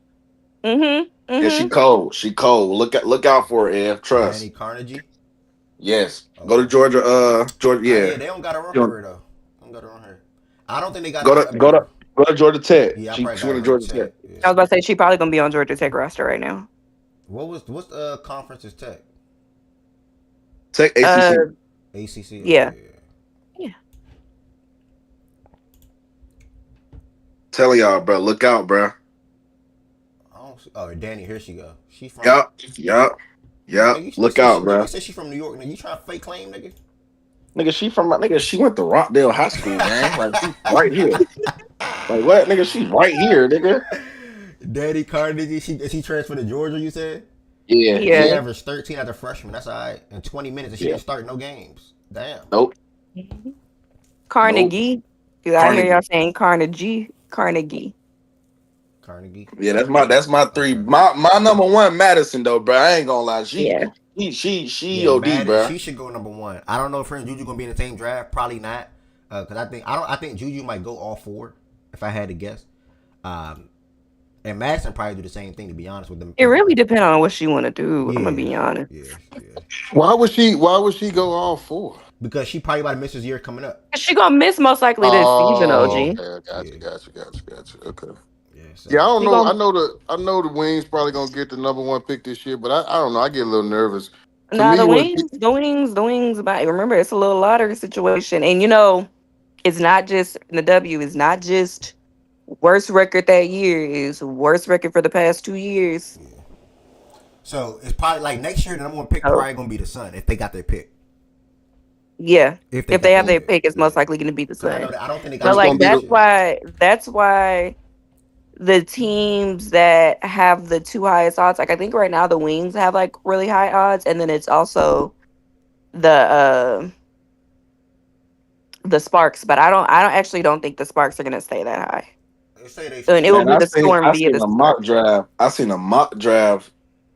Mm-hmm. Yeah, she cold. She cold. Look out for her, Ev. Trust. Danny Carnegie. Yes. Go to Georgia. Georgia. Yeah. Yeah, they don't got her on her though. Don't got her on her. I don't think they got. Go to Georgia Tech. Yeah, she went to Georgia Tech. Yeah. I was about to say she probably gonna be on Georgia Tech roster right now. What's the conference is Tech? Tech ACC. ACC. Yeah. Telling y'all, bro. Look out, bro. Oh, Danny, here she go. She from. Yup. Look out, bro. You said she from New York. Nigga, you trying to fake claim, nigga? Nigga, she went to Rockdale High School, man. Like, she's right here. Like, what? Nigga, she's right here, nigga. Danny Carnegie, she transferred to Georgia, you said? Yeah. She averaged 13 as a freshman. That's all right. In 20 minutes, and she didn't start no games. Damn. Nope. Carnegie. Because I hear y'all saying Carnegie. Yeah, that's my three. My number one, Madison, though, bro. I ain't gonna lie. She OD, Madden, bro. She should go number one. I don't know if her and Juju gonna be in the same draft. Probably not. Because I think Juju might go all four, if I had to guess. And Madison probably do the same thing, to be honest with them. It really depends on what she want to do. I'm gonna be honest. Yeah. Why would she go all four? Because she probably about to miss this year coming up. She gonna miss most likely this season, OG. Okay, gotcha. Okay. So. Yeah, I don't know. I know the Wings probably gonna get the number one pick this year, but I don't know. I get a little nervous. The Wings. But remember, it's a little lottery situation, and it's not just the W. It's not just worst record that year. It's worst record for the past 2 years. So it's probably like next year. The number one pick Oh, probably gonna be the Sun if they got their pick. yeah. If they If they got have their their pick, pick, it's yeah. most likely going to be the Because I know Sun. that I don't think they got But It's their gonna pick like be next the year. that's why the teams that have the two highest odds, like I think right now the Wings have like really high odds, and then it's also the Sparks. But I don't actually don't think the Sparks are going to stay that high. They say they And it will still. man. be the Storm I via seen the a mock Sparks. draft. I seen a mock draft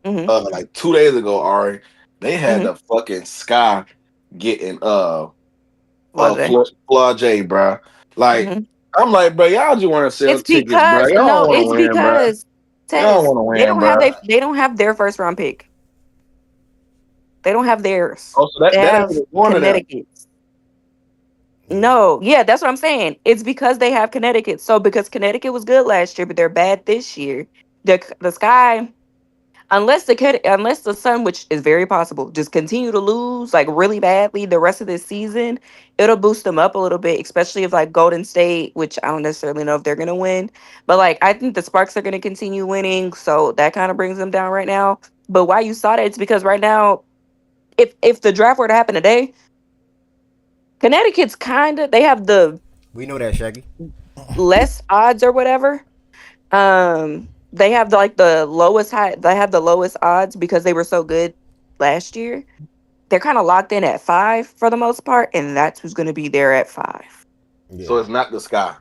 Hmm. like 2 days ago. Ari, they had Hmm. the fucking Sky getting Flage. Flage, bro. Like Hmm. I'm like, bro, y'all just want to sell It's tickets, bro. because Y'all no, don't want it's to win, bro. because Y'all don't Tez, want to win, bro. they don't have their first round pick. They don't have theirs. Oh, so They that ain't have even one of them. Connecticut. Yeah. No, yeah, that's what I'm saying. It's because they have Connecticut. So because Connecticut was good last year, but they're bad this year. The Sky, unless the Sun, which is very possible, just continue to lose like really badly the rest of this season, it'll boost them up a little bit. Especially if like Golden State, which I don't necessarily know if they're gonna win, but like I think the Sparks are gonna continue winning, so that kind of brings them down right now. But why you saw that? It's because right now, if the draft were to happen today, Connecticut's kind of they have the We know that, Shaggy. less odds or whatever. They have like the lowest high. They have the lowest odds because they were so good last year. They're kind of locked in at 5 for the most part, and that's who's going to be there at 5. So Yeah. it's not the Sky.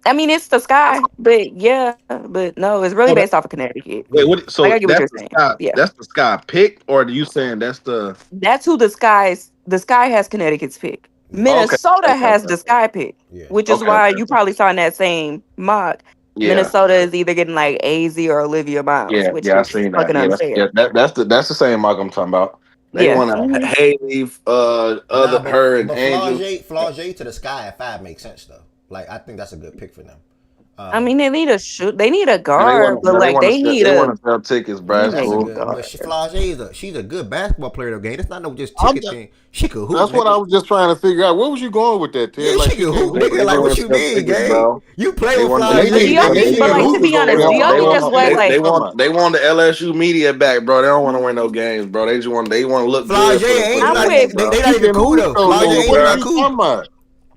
I mean, it's the Sky, but yeah, but no, it's really Oh, based off of Connecticut. wait, Yeah. what? Like So I get what that's you're the saying. Sky. Yeah, That's the Sky pick, or are you saying that's the? that's who the Sky has Connecticut's pick. Yeah. Okay, Minnesota okay, has okay, the Sky pick, Yeah. which is okay, why okay. you probably saw in that same mock. Yeah, Minnesota is either getting like AZ or Olivia Miles, yeah, which yeah. I is seen that. fucking Yeah, unfair. that's the same Mark I'm talking about. They Yeah. want to Mhm. Haley, Nah, her and but Angel. Flage to the Sky at 5 makes sense though. Like I think that's a good pick for them. I Um, mean, they need a shoot. They need a Man, guard, but like they want to sell tickets, they bro. need That's that's a a cool. good. But guard. Flage she's a good basketball player though. Game. It's not no just I'm ticket just, thing. She could hoop, that's what nigga. I was just trying to figure out. Where was you going with that, Ted? Yeah, Like she she could can't hoop, hoop? nigga. They Like want what to you sell mean, tickets, gang? bro. You play They with want And Flage, they But do need y'all and they think? But need like to hoopers be over honest, there. do I y'all don't know think what that's the what fuck you like? talking about. they want the LSU media back, bro. They don't want to win no games, bro. They want to look good Flage for ain't the I'm not media, with. they, bro. they not She even can cool hoop though. though, Flage Cool, nigga. ain't What is bro. not you cool. talking about?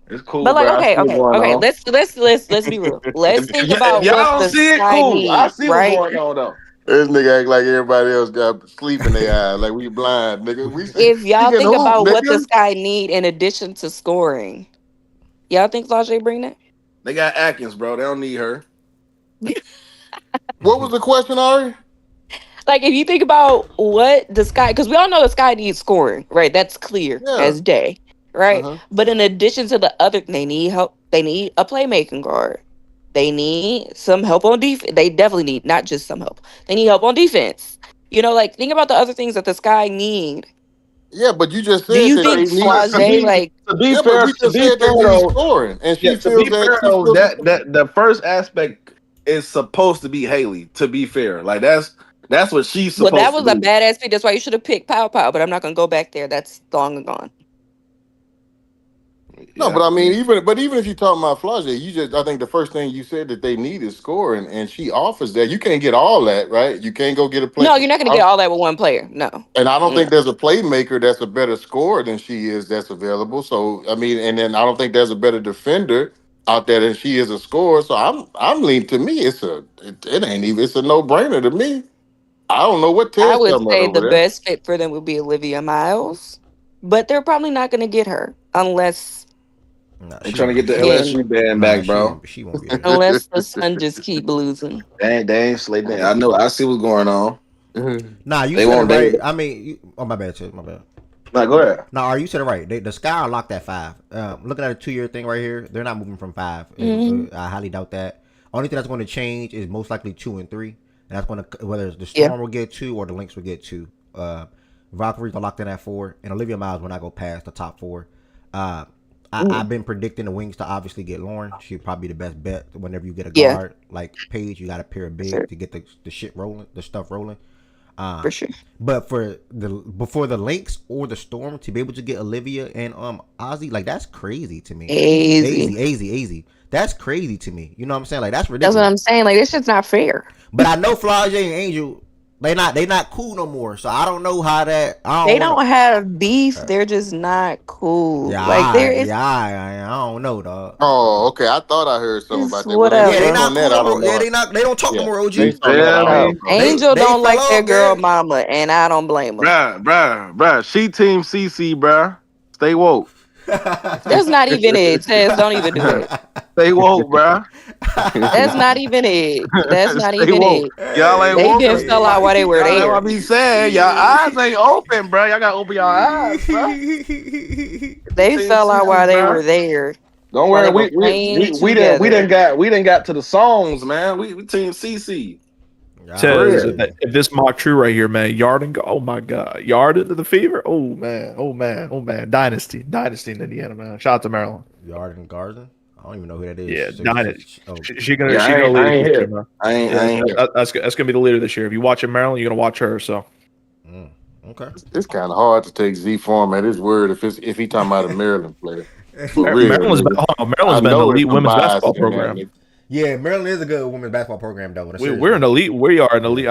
It's cool, But like, bro. I okay, see what's okay, going okay. on. Let's be real. Let's think If about y'all what don't the see it, Sky cool. I need, see what's right? going on though. This nigga act like everybody else got sleep in their eyes, like we blind, nigga. We see If she y'all can think hoop, about what the nigga. Sky need in addition to scoring, y'all think Flage bring that? They got Atkins, bro. They don't need her. What was the question, Ari? Like if you think about what the Sky, because we all know the Sky needs scoring, right? That's clear Yeah. as day, right? Uh-huh. But in addition to the other, they need help. They need a playmaking guard. They need some help on defense. They definitely need not just some help. They need help on defense. Like think about the other things that the Sky need. Yeah, but you just Do said you that think they need. Flage like? Yeah, but we just said they need scoring, and Yeah, she feels that she feels that. that the first aspect is supposed to be Haley. To be fair, like that's what she's Well, that supposed to was a do. badass pick. That's why you should have picked Pow Pow. But I'm not gonna go back there. That's long and gone. No, Yeah, but I mean, even if you talk about Flage, I think the first thing you said that they need is scoring, and she offers that. You can't get all that, right? You can't go get a play. No, you're not gonna get all that with one player. No, And I don't no. think there's a playmaker that's a better scorer than she is that's available. So I mean, and then I don't think there's a better defender out there than she is a scorer. So I'm leaning to me. It ain't even it's a no brainer to me. I don't know what I Ted's would talking about say over the there. best fit for them would be Olivia Miles, but they're probably not gonna get her unless Nah, they she trying to won't get be. the She won't. again LSU band Nah, back, she bro. won't. She won't be there. unless the Sun just keep losing. They ain't slay down. I know. I see what's going on. Nah, you They said it won't. right. I mean, oh my bad, Chip, my bad. Nah, go ahead. Nah, you said it right. The Sky are locked at 5. Looking at a 2-year thing right here, they're not moving from 5. Hmm. I highly doubt that. Only thing that's going to change is most likely 2 and 3, and that's going to whether the Yeah, Storm will get 2 or the Lynx will get 2. Valkyries are locked in at 4, and Olivia Miles will not go past the top 4. Uh, I've been predicting the Wings to obviously get Lauren. She'd probably be the best bet whenever you get a yeah, guard like Paige. You got to pair a for sure, big to get the shit rolling, the stuff rolling. for Um, sure. but before the Lynx or the Storm to be able to get Olivia and Ozzy, like that's crazy to me. Easy. AZ. That's crazy to me. You know what I'm saying? Like that's That's what ridiculous. I'm saying. Like this shit's not fair. But I know Flage and Angel. They not cool no more. So I don't know how that. I They don't know. don't have beef. They're just not cool. Yeah, Like I don't know, dog. Oh, okay. I thought I heard something it's about that. Well, they Yeah, they whatever. speak not on cool that. I no don't more. Yeah, know. they don't talk no Yeah, more. OG. You based on that, I feel don't me? know. Bro. Angel They don't fell like off, that girl gang. mama, and I don't blame her. Bruh. She team CC, bruh. Stay woke. That's not even it. Tess, don't even do that. Stay woke, bruh. That's not even it. That's not Stay even woke. it. Y'all ain't They woke been enough. fell out while they were Y'all ain't there. what I be saying. Y'all eyes ain't open, bruh. Y'all gotta open your eyes, bruh. They Team fell out CC, while they bruh. were there. Don't While worry, they were playing together. we didn't got to the songs, man. We team CC. For Says real. if this mock true right here, man, Yard and oh my god, Yard into the fever. Oh man, Dynasty in Indiana, man. Shout out to Maryland. Yard and Garden. I don't even know who that is. Yeah, Dynasty. Oh, She gonna Yeah, she gonna I lead ain't it this here. year, man. I ain't here. That's gonna be the leader this year. If you watch in Maryland, you're gonna watch her. So okay. It's kind of hard to take Z Form at his word if he talking about a Maryland player. For real, Maryland's been, nigga. I Maryland's been an know it's elite some women's bias basketball in that, program. nigga. Yeah, Maryland is a good women's basketball program, though. We're an elite. We are an elite.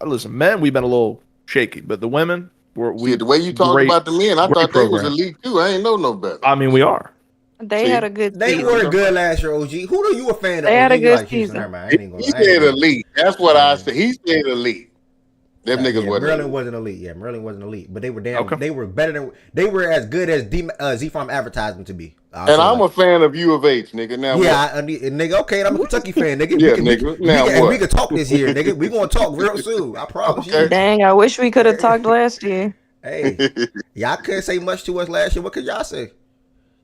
Listen, men, we've been a little shaky, but the women, we Shit, the way you talked great, about the men, I great thought they was program. elite too. I ain't know no better. I mean, we are. They See? had a good They season. were good last year, OG. Who are you a fan of? They had OG? a You good like Houston? season. Never mind. I ain't He gonna. said elite. That's what I said. He said elite. Them Yeah, niggas wasn't Maryland elite. wasn't elite. Yeah, Maryland wasn't elite, but they were damn. Okay. They were better than. They were as good as Z Farm advertised them to be. And I'm a fan of U of H, nigga. Now what? Yeah, nigga. Okay, I'm a Kentucky fan, nigga. Yeah, nigga. Now what? We can talk this year, nigga. We gonna talk real soon. I promise Okay. you. Dang, I wish we could have talked last year. Hey, y'all couldn't say much to us last year. What could y'all say?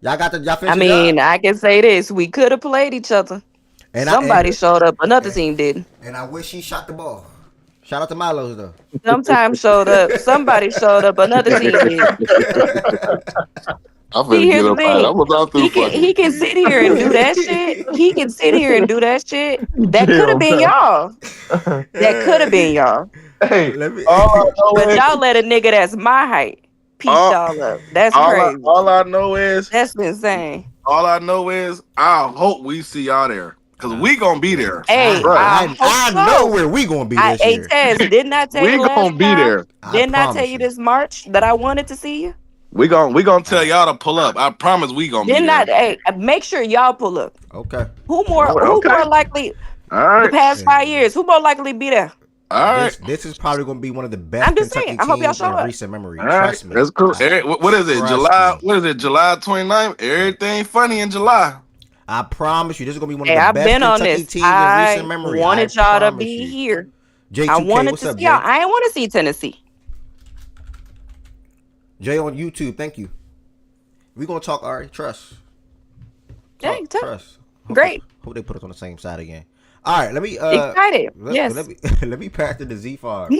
Y'all I finished mean, I can say this: we could have played each other. and Somebody showed up, another team didn't. and I wish he shot the ball. Shout out to Milo's though. Sometimes showed up. Somebody showed up, another team didn't. I'm See, finna here's get the up out. thing. I'm about through fucking. He can sit here and do that shit. He can sit here and do that shit. That could have been y'all. That could have been y'all. Hey, Let me. all I know But is y'all let a nigga that's my height piece All- y'all up. That's all crazy. I know is That's insane. I hope we see y'all there. Cause we gonna be there. Hey, Bruh. I know where we gonna be this Hey, year. Tez, didn't I tell We you last gonna be time? there. Didn't I tell promise you this March that I wanted to see you? We gonna tell y'all to pull up. I promise we gonna be Didn't there. I? Hey, make sure y'all pull up. Okay. Who more likely? All right. The past 5 years, who more likely to be there? All right. This is probably gonna be one of the best I'm just Kentucky saying, I hope y'all teams show in up. recent memory. All right. Trust me. That's cool. What is it? Trust July? me. What is it? July 29th? Everything funny in July. I promise you, this is gonna be one of Hey, the I've best been on Kentucky this. teams in I recent memory. wanted I y'all to promise be you. here. J2K, I wanted what's to up, see y'all. Jay? I didn't want to see Tennessee. Jay on YouTube, thank you. We gonna talk. All right, trust. Hey, Trust. great. Hope they put us on the same side again. All right, let me Excited. Yes. let me pass to the Z Farm.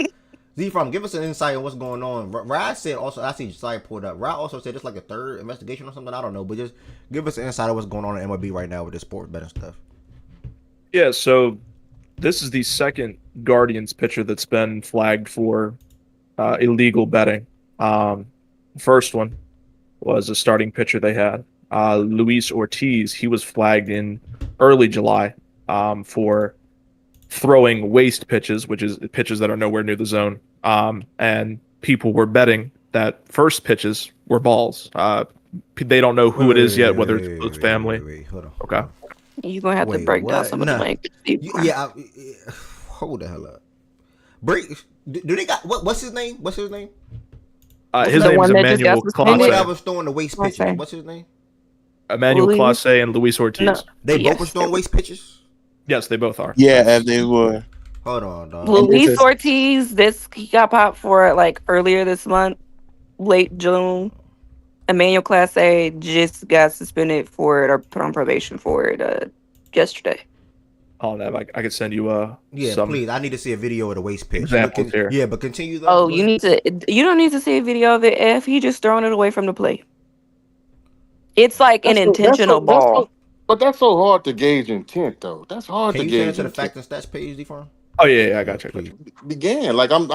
Z Farm, give us an insight on what's going on. Rod said also, I see Josiah pulled up. Rod also said it's like a third investigation or something. I don't know, but just give us an insight on what's going on in MLB right now with this sports betting stuff. Yeah, so this is the second Guardians pitcher that's been flagged for illegal betting. First one was a starting pitcher they had, Luis Ortiz. He was flagged in early July for throwing waste pitches, which is pitches that are nowhere near the zone. And people were betting that first pitches were balls. They don't know who it is yet, whether it's close family. Wait, hold on. Okay. You're going to have to Wait, break down what? some of the Nah. language. Yeah, hold the hell up. Break. Do they got what's his name? What's his name? His the name is one that just got Emmanuel suspended? That Clase. was throwing the waste Okay. pitches. What's his name? Emmanuel Luis? Clase and Luis Ortiz. No. They Yes. both were throwing waste pitches. Yes, they both are. Yeah, and they were. Hold on, dog. Luis Ortiz, he got popped for like earlier this month, late June. Emmanuel Clase just got suspended for it or put on probation for it yesterday. Oh, I could send you Yeah, some please. I need to see a video of the waste pitch. examples here. Yeah, but continue though. Oh, you don't need to see a video of it if he just throwing it away from the plate. It's like an intentional ball. But that's so hard to gauge intent, though. That's hard Can to you send it gauge to the intent. fact and stats page, D-Farm? Oh yeah, I got you. Please. Began like I'm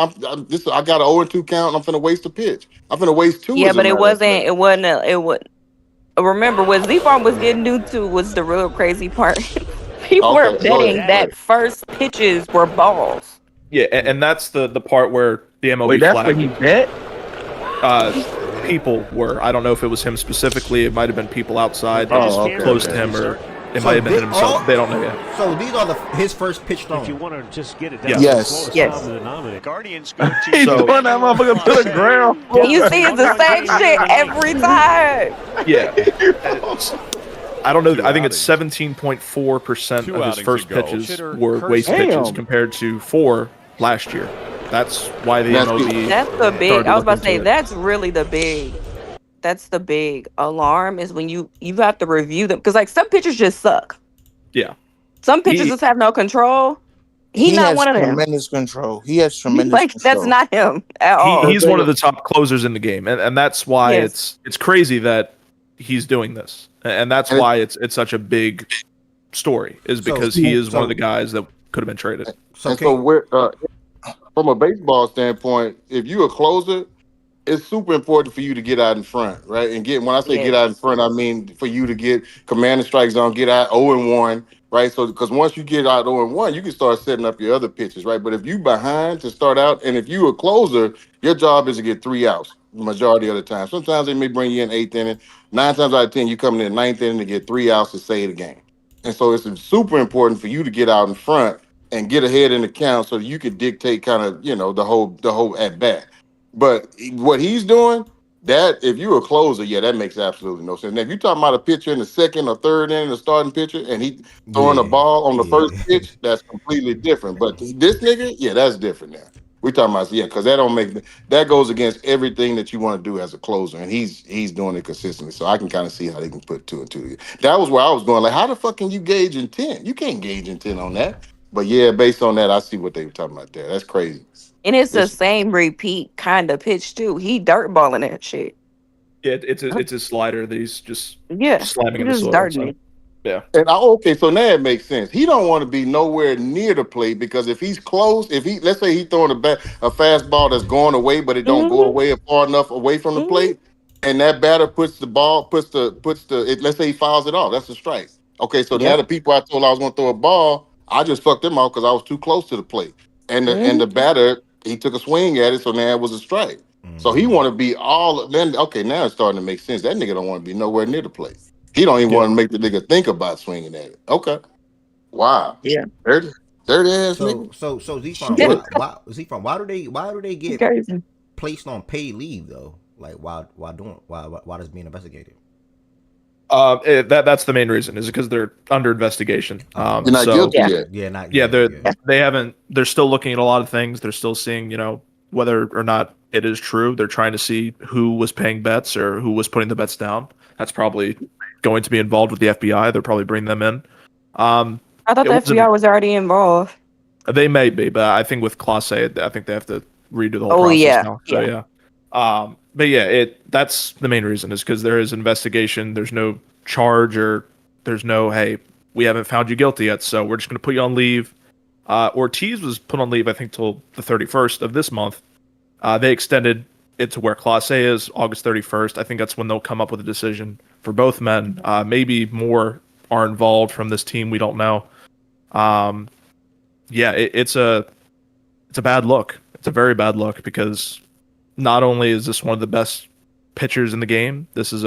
this. I got an 0-2 count. I'm finna waste a pitch. I'm finna waste two. Yeah, as a but matter of fact. it wasn't. Remember, what Z-Farm was getting new to was the real crazy part. People were Okay, go betting ahead. that first pitches were balls. Yeah, and that's the part where the MLB Wait, that's what flagged. he bet? People were. I don't know if it was him specifically. It might have been people outside that Oh, was okay, close okay. to him, or it might have been himself. They don't know yet. So these are his first pitch thrown. If you want to just get it Yeah. down Yes. to the slowest Yes. common denominator. Guardians go to He's So- throwing that motherfucker to the ground. You see, it's the same shit every time. Yeah. I don't know. I think it's 17.4% Two of his outings first ago. pitches Hitter were Kirsten. waste pitches Damn. compared to 4 last year. That's why the That's MLB. That's the big. started I was about to looking say into it. that's really the big. That's the big alarm is when you have to review them because like some pitchers just suck. Yeah. Some pitchers He- just have no control. He's not has one of them. tremendous control. He has tremendous Like control. that's not him at all. He's one of the top closers in the game, and that's why Yes. it's crazy that he's doing this, and that's And it- why it's such a big story, is because he is one of the guys that could have been traded. So And so we're from a baseball standpoint, if you're a closer, it's super important for you to get out in front, right? And when I say get out in front, I mean for you to get command and strike zone, get out 0-1, right? So because once you get out 0-1, you can start setting up your other pitches, right? But if you behind to start out, and if you a closer, your job is to get 3 outs the majority of the time. Sometimes they may bring you in 8th inning. 9 times out of 10, you come in the 9th inning to get 3 outs to save the game. And so it's super important for you to get out in front and get ahead in the count so you can dictate kind of, the whole at bat. But what he's doing, that if you're a closer, that makes absolutely no sense. Now, if you're talking about a pitcher in the 2nd or 3rd inning, the starting pitcher, and he throwing a ball on the first pitch, that's completely different. But this nigga, that's different now. We're talking about, because that goes against everything that you want to do as a closer, and he's doing it consistently. So I can kind of see how they can put 2 and 2 together. That was where I was going, like, how the fuck can you gauge intent? You can't gauge intent on that. But based on that, I see what they were talking about there. That's crazy. And it's the same repeat kind of pitch too. He dirt balling that shit. Yeah, it's a slider that he's just he slamming in the just soil. darting So, it. yeah. And okay, so now it makes sense. He don't want to be nowhere near the plate because if he's close, let's say he's throwing a fastball that's going away, but it don't go away far enough away from the plate, and that batter puts the let's say he fouls it off, that's a strike. Okay, so now the people I told I was going to throw a ball, I just fucked them off because I was too close to the plate, and the batter, he took a swing at it, so now it was a strike. So he want to be now it's starting to make sense. That nigga don't want to be nowhere near the plate. He don't even want to make the nigga think about swinging at it. Okay. Wow. Yeah. Dirty ass nigga. So Z-Farm, why do they get Crazy. placed on paid leave though? Like why does being investigated? That's the main reason, is because they're under investigation. You're not guilty yet. They're still looking at a lot of things. They're still seeing, whether or not it is true. They're trying to see who was paying bets or who was putting the bets down. That's probably going to be involved with the FBI. They'll probably bring them in. I thought the FBI was already involved. They may be, but I think with Class A, I think they have to redo the whole process now. So, but that's the main reason, is because there is investigation. There's no charge, or there's no, hey, we haven't found you guilty yet, so we're just going to put you on leave. Ortiz was put on leave, I think, till the 31st of this month. They extended it to where Class A is August 31st. I think that's when they'll come up with a decision for both men. Maybe more are involved from this team. We don't know. It's a bad look. It's a very bad look, because not only is this one of the best pitchers in the game, this is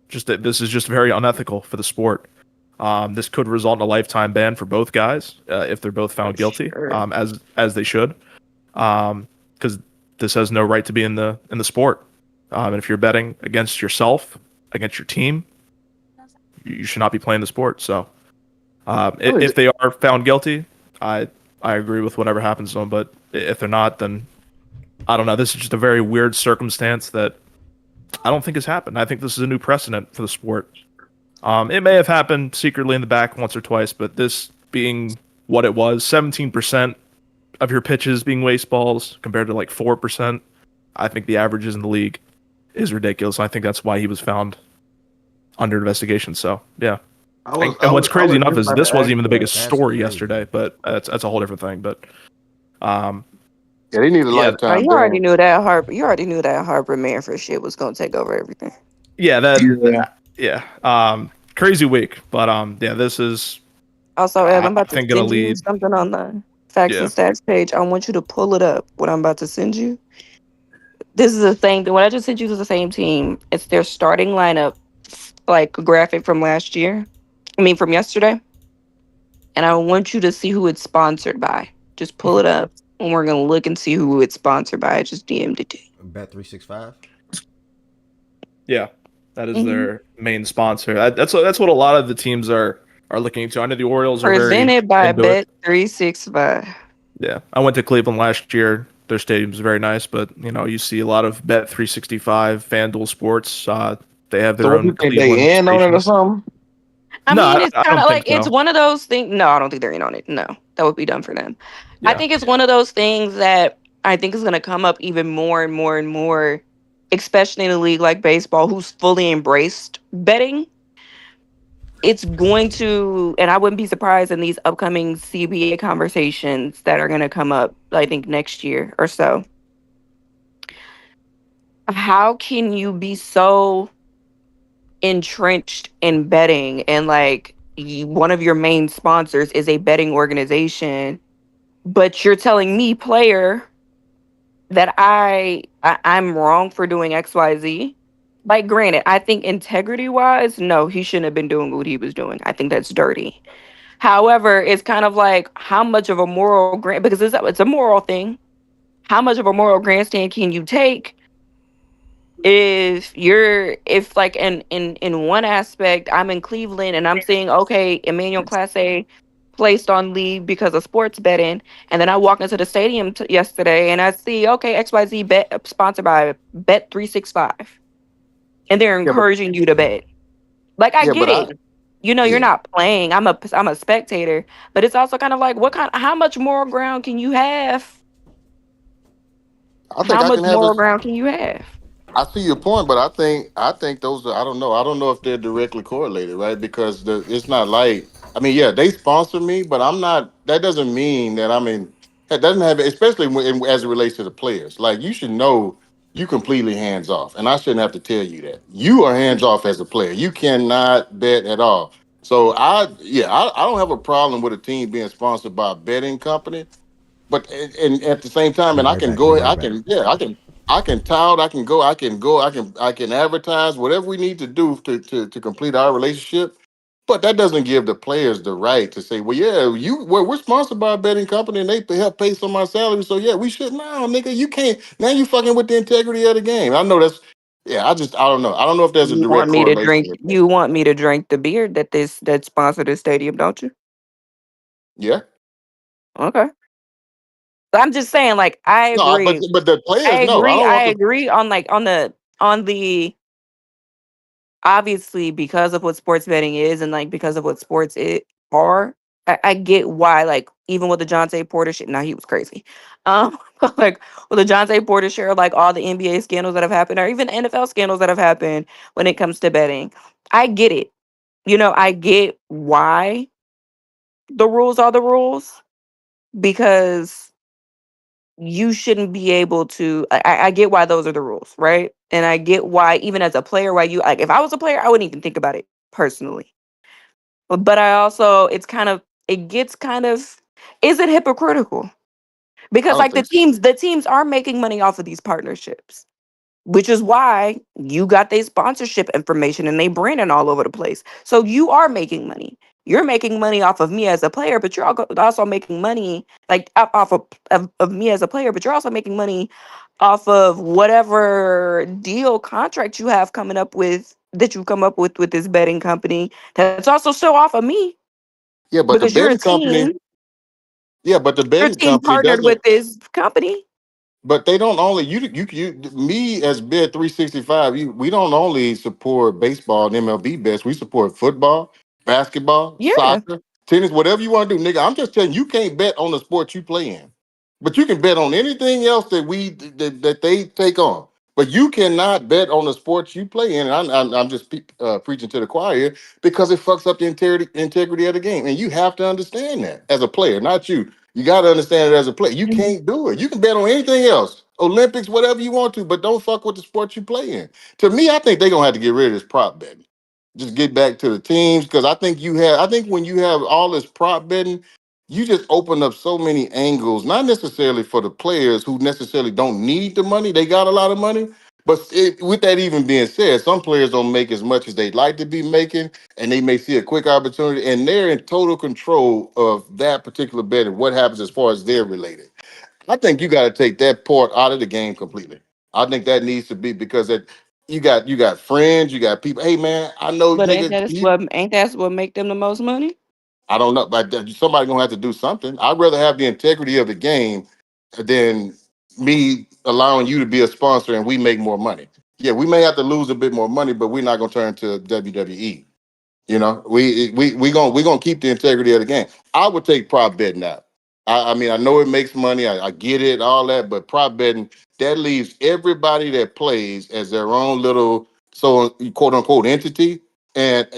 just very unethical for the sport. This could result in a lifetime ban for both guys if they're both found guilty, as they should, because this has no right to be in the sport. And if you're betting against yourself, against your team, you should not be playing the sport. So, if they are found guilty, I agree with whatever happens to them. But if they're not, then I don't know. This is just a very weird circumstance that I don't think has happened. I think this is a new precedent for the sport. It may have happened secretly in the back once or twice, but this being what it was, 17% of your pitches being waste balls compared to like 4%, I think the averages in the league is ridiculous. I think that's why he was found under investigation. So, yeah. And what's crazy enough is this wasn't even the biggest story yesterday, but that's a whole different thing. But they need a lifetime. You already knew that Harper Manfred shit was gonna take over everything. Crazy week. But this is Also, Ed, I'm about to gonna send you lead. something on the Facts and Yeah. stats page. I want you to pull it up. What I'm about to send you. This is the same thing. What I just sent you is the same team. It's their starting lineup, like a graphic from last year. I mean, from yesterday. And I want you to see who it's sponsored by. Just pull it up, and we're gonna look and see who it's sponsored by. I just DM'd it to Bet365. Yeah, that is you. their main sponsor. That's what a lot of the teams are looking into. I know the Orioles are very Presented by into it. Bet365. Yeah, I went to Cleveland last year. Their stadium's very nice, but you see a lot of Bet365, FanDuel Sports. They have So their what you own think Cleveland they in on it or stations. something? I No, mean, it's I kind of don't think like it's so. one of those things. No, I don't think they're in on it. No, that would be done for them. I Yeah, think it's one of those things that I think is going to come up even more and more and more, especially in a league like baseball, who's fully embraced betting. It's going to, and I wouldn't be surprised in these upcoming CBA conversations that are going to come up, I think next year or so. How can you be so entrenched in betting and like one of your main sponsors is a betting organization, but you're telling me, player, that I'm wrong for doing XYZ? Like, granted, I think integrity wise, no, he shouldn't have been doing what he was doing. I think that's dirty. However, it's kind of like how much of a moral grant, because it's a moral thing. How much of a moral grandstand can you take if like in one aspect I'm in Cleveland and I'm seeing, okay, Emmanuel Clase placed on leave because of sports betting, and then I walk into the stadium yesterday and I see, okay, XYZ bet sponsored by Bet365, and they're Yeah, but encouraging you to bet. Like, I yeah, get but I it. You're yeah, not playing. I'm a spectator, but it's also kind of like, how much moral ground can you have? I think How I much can have moral it. ground can you have? I see your point, but I think those are, I don't know. I don't know if they're directly correlated, right? Because it's not like, I mean, yeah, they sponsor me, but I'm not. That doesn't mean that I'm in. That doesn't have, especially as it relates to the players. Like, you should know you completely hands off, and I shouldn't have to tell you that. You are hands off as a player. You cannot bet at all. So I don't have a problem with a team being sponsored by a betting company, but and at the same time, Be and I right can back. Be go, right I back. can, yeah, I can tout, I can advertise whatever we need to do to complete our relationship. But that doesn't give the players the right to say, well, yeah, we're sponsored by a betting company and they help pay some of my salary. So yeah, we should. No, nigga, you can't. Now you fucking with the integrity of the game. I know that's, yeah, I don't know. I don't know if there's a You direct want me to correlation drink? with that. You want me to drink the beer that sponsored the stadium, don't you? Yeah. Okay. So I'm just saying, like, I No, agree. but the I players, no, I agree. don't I want the. agree on like on the obviously, because of what sports betting is and like because of what sports it are. I get why, like, even with the Jonte Porter shit. Now, he was crazy. But like with the Jonte Porter share, like all the NBA scandals that have happened, or even NFL scandals that have happened when it comes to betting, I get it. I get why the rules are the rules, because you shouldn't be able to. I get why those are the rules, right? And I get why, even as a player, why you like. If I was a player, I wouldn't even think about it personally. But I also, it gets kind of, is it hypocritical? I Because don't like think so. the teams are making money off of these partnerships, which is why you got their sponsorship information and they branding all over the place. So you are making money. You're making money off of me as a player, but you're also making money like off of me as a player, but you're also making money off of whatever deal contract you have coming up with, that you come up with this betting company, that's also still off of me, Yeah, but the because betting company, yeah, but the your betting team company partnered doesn't. with this company. But they don't only me as Bet 365. We don't only support baseball and MLB bets. We support football, basketball, Yeah. soccer, tennis, whatever you want to do, nigga. I'm just telling you, you can't bet on the sport you play in, but you can bet on anything else that they take on. But you cannot bet on the sports you play in. And I'm just preaching to the choir here, because it fucks up the integrity of the game, and you have to understand that as a player, not you. You got to understand it as a player. You can't do it. You can bet on anything else, Olympics, whatever you want to, but don't fuck with the sport you play in. To me, I think they're gonna have to get rid of this prop betting. Just get back to the teams, because I think when you have all this prop betting, you just open up so many angles, not necessarily for the players who necessarily don't need the money. They got a lot of money. But with that even being said, some players don't make as much as they'd like to be making, and they may see a quick opportunity, and they're in total control of that particular bet and what happens as far as they're related. I think you got to take that part out of the game completely. I think that needs to be because that you got friends, you got people. Hey man, I know But nigga. ain't that what make them the most money? I don't know, but somebody gonna have to do something. I'd rather have the integrity of the game than me allowing you to be a sponsor and we make more money. Yeah, we may have to lose a bit more money, but we're not gonna turn to WWE. You know, we gonna keep the integrity of the game. I would take prop betting out. I mean, I know it makes money. I get it, all that, but prop betting that leaves everybody that plays as their own little so quote unquote entity. And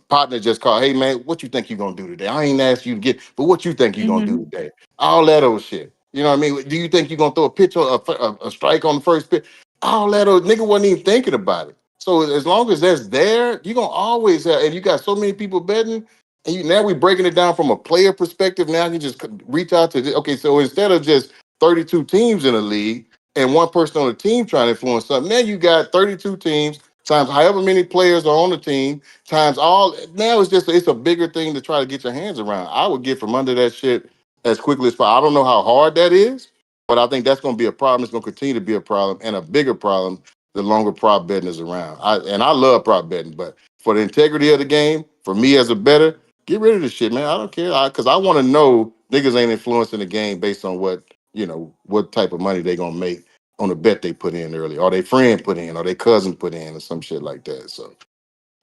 partner just called, hey man, what you think you're gonna do today? I ain't asked you to get, but what you think you're gonna do Mm-hmm. today? All that old shit. You know what I mean? Do you think you're gonna throw a pitch on a strike on the first pitch? All that old nigga wasn't even thinking about it. So as long as that's there, you're gonna always have, and you got so many people betting, and now we're breaking it down from a player perspective. Now you just reach out to okay, so instead of just 32 teams in a league and one person on the team trying to influence something, now you got 32 teams times however many players are on the team times all. Now it's a bigger thing to try to get your hands around. I would get from under that shit as quickly as possible. I don't know how hard that is, but I think that's going to be a problem. It's going to continue to be a problem and a bigger problem the longer prop betting is around. I love prop betting, but for the integrity of the game, for me as a bettor, get rid of this shit, man. I don't care because I want to know niggas ain't influencing the game based on what type of money they gonna make on the bet they put in early, or their friend put in, or their cousin put in, or some shit like that. So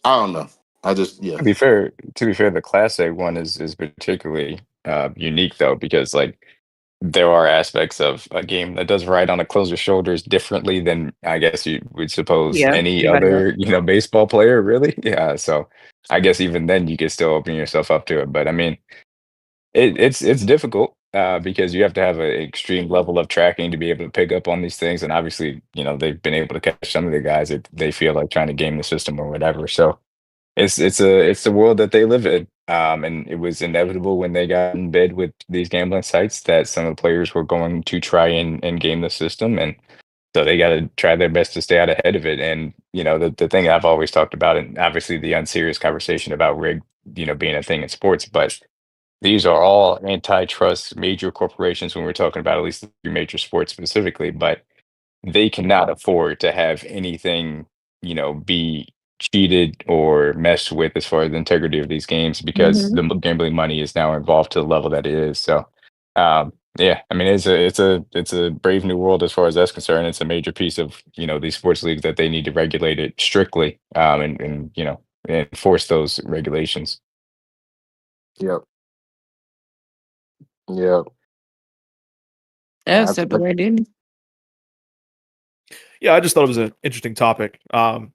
I don't know. I just yeah. To be fair, the Class A one is particularly unique though because like there are aspects of a game that does ride on a closer shoulders differently than I guess you would suppose Yeah, any everybody else. other baseball player really. Yeah, so I guess even then you could still open yourself up to it. But I mean, it's difficult because you have to have an extreme level of tracking to be able to pick up on these things, and obviously they've been able to catch some of the guys that they feel like trying to game the system or whatever. So it's the world that they live in. And it was inevitable when they got in bed with these gambling sites that some of the players were going to try and game the system. And so they got to try their best to stay out ahead of it. And, the thing I've always talked about, and obviously the unserious conversation about rig, being a thing in sports, but these are all antitrust major corporations when we're talking about at least the three major sports specifically. But they cannot afford to have anything, be cheated or messed with as far as the integrity of these games because Mm-hmm. the gambling money is now involved to the level that it is. So, yeah, I mean, it's a brave new world as far as that's concerned. It's a major piece of these sports leagues that they need to regulate it strictly, and enforce those regulations. Yep. Yep. That stepped away, didn't he? Yeah, I just thought it was an interesting topic. Of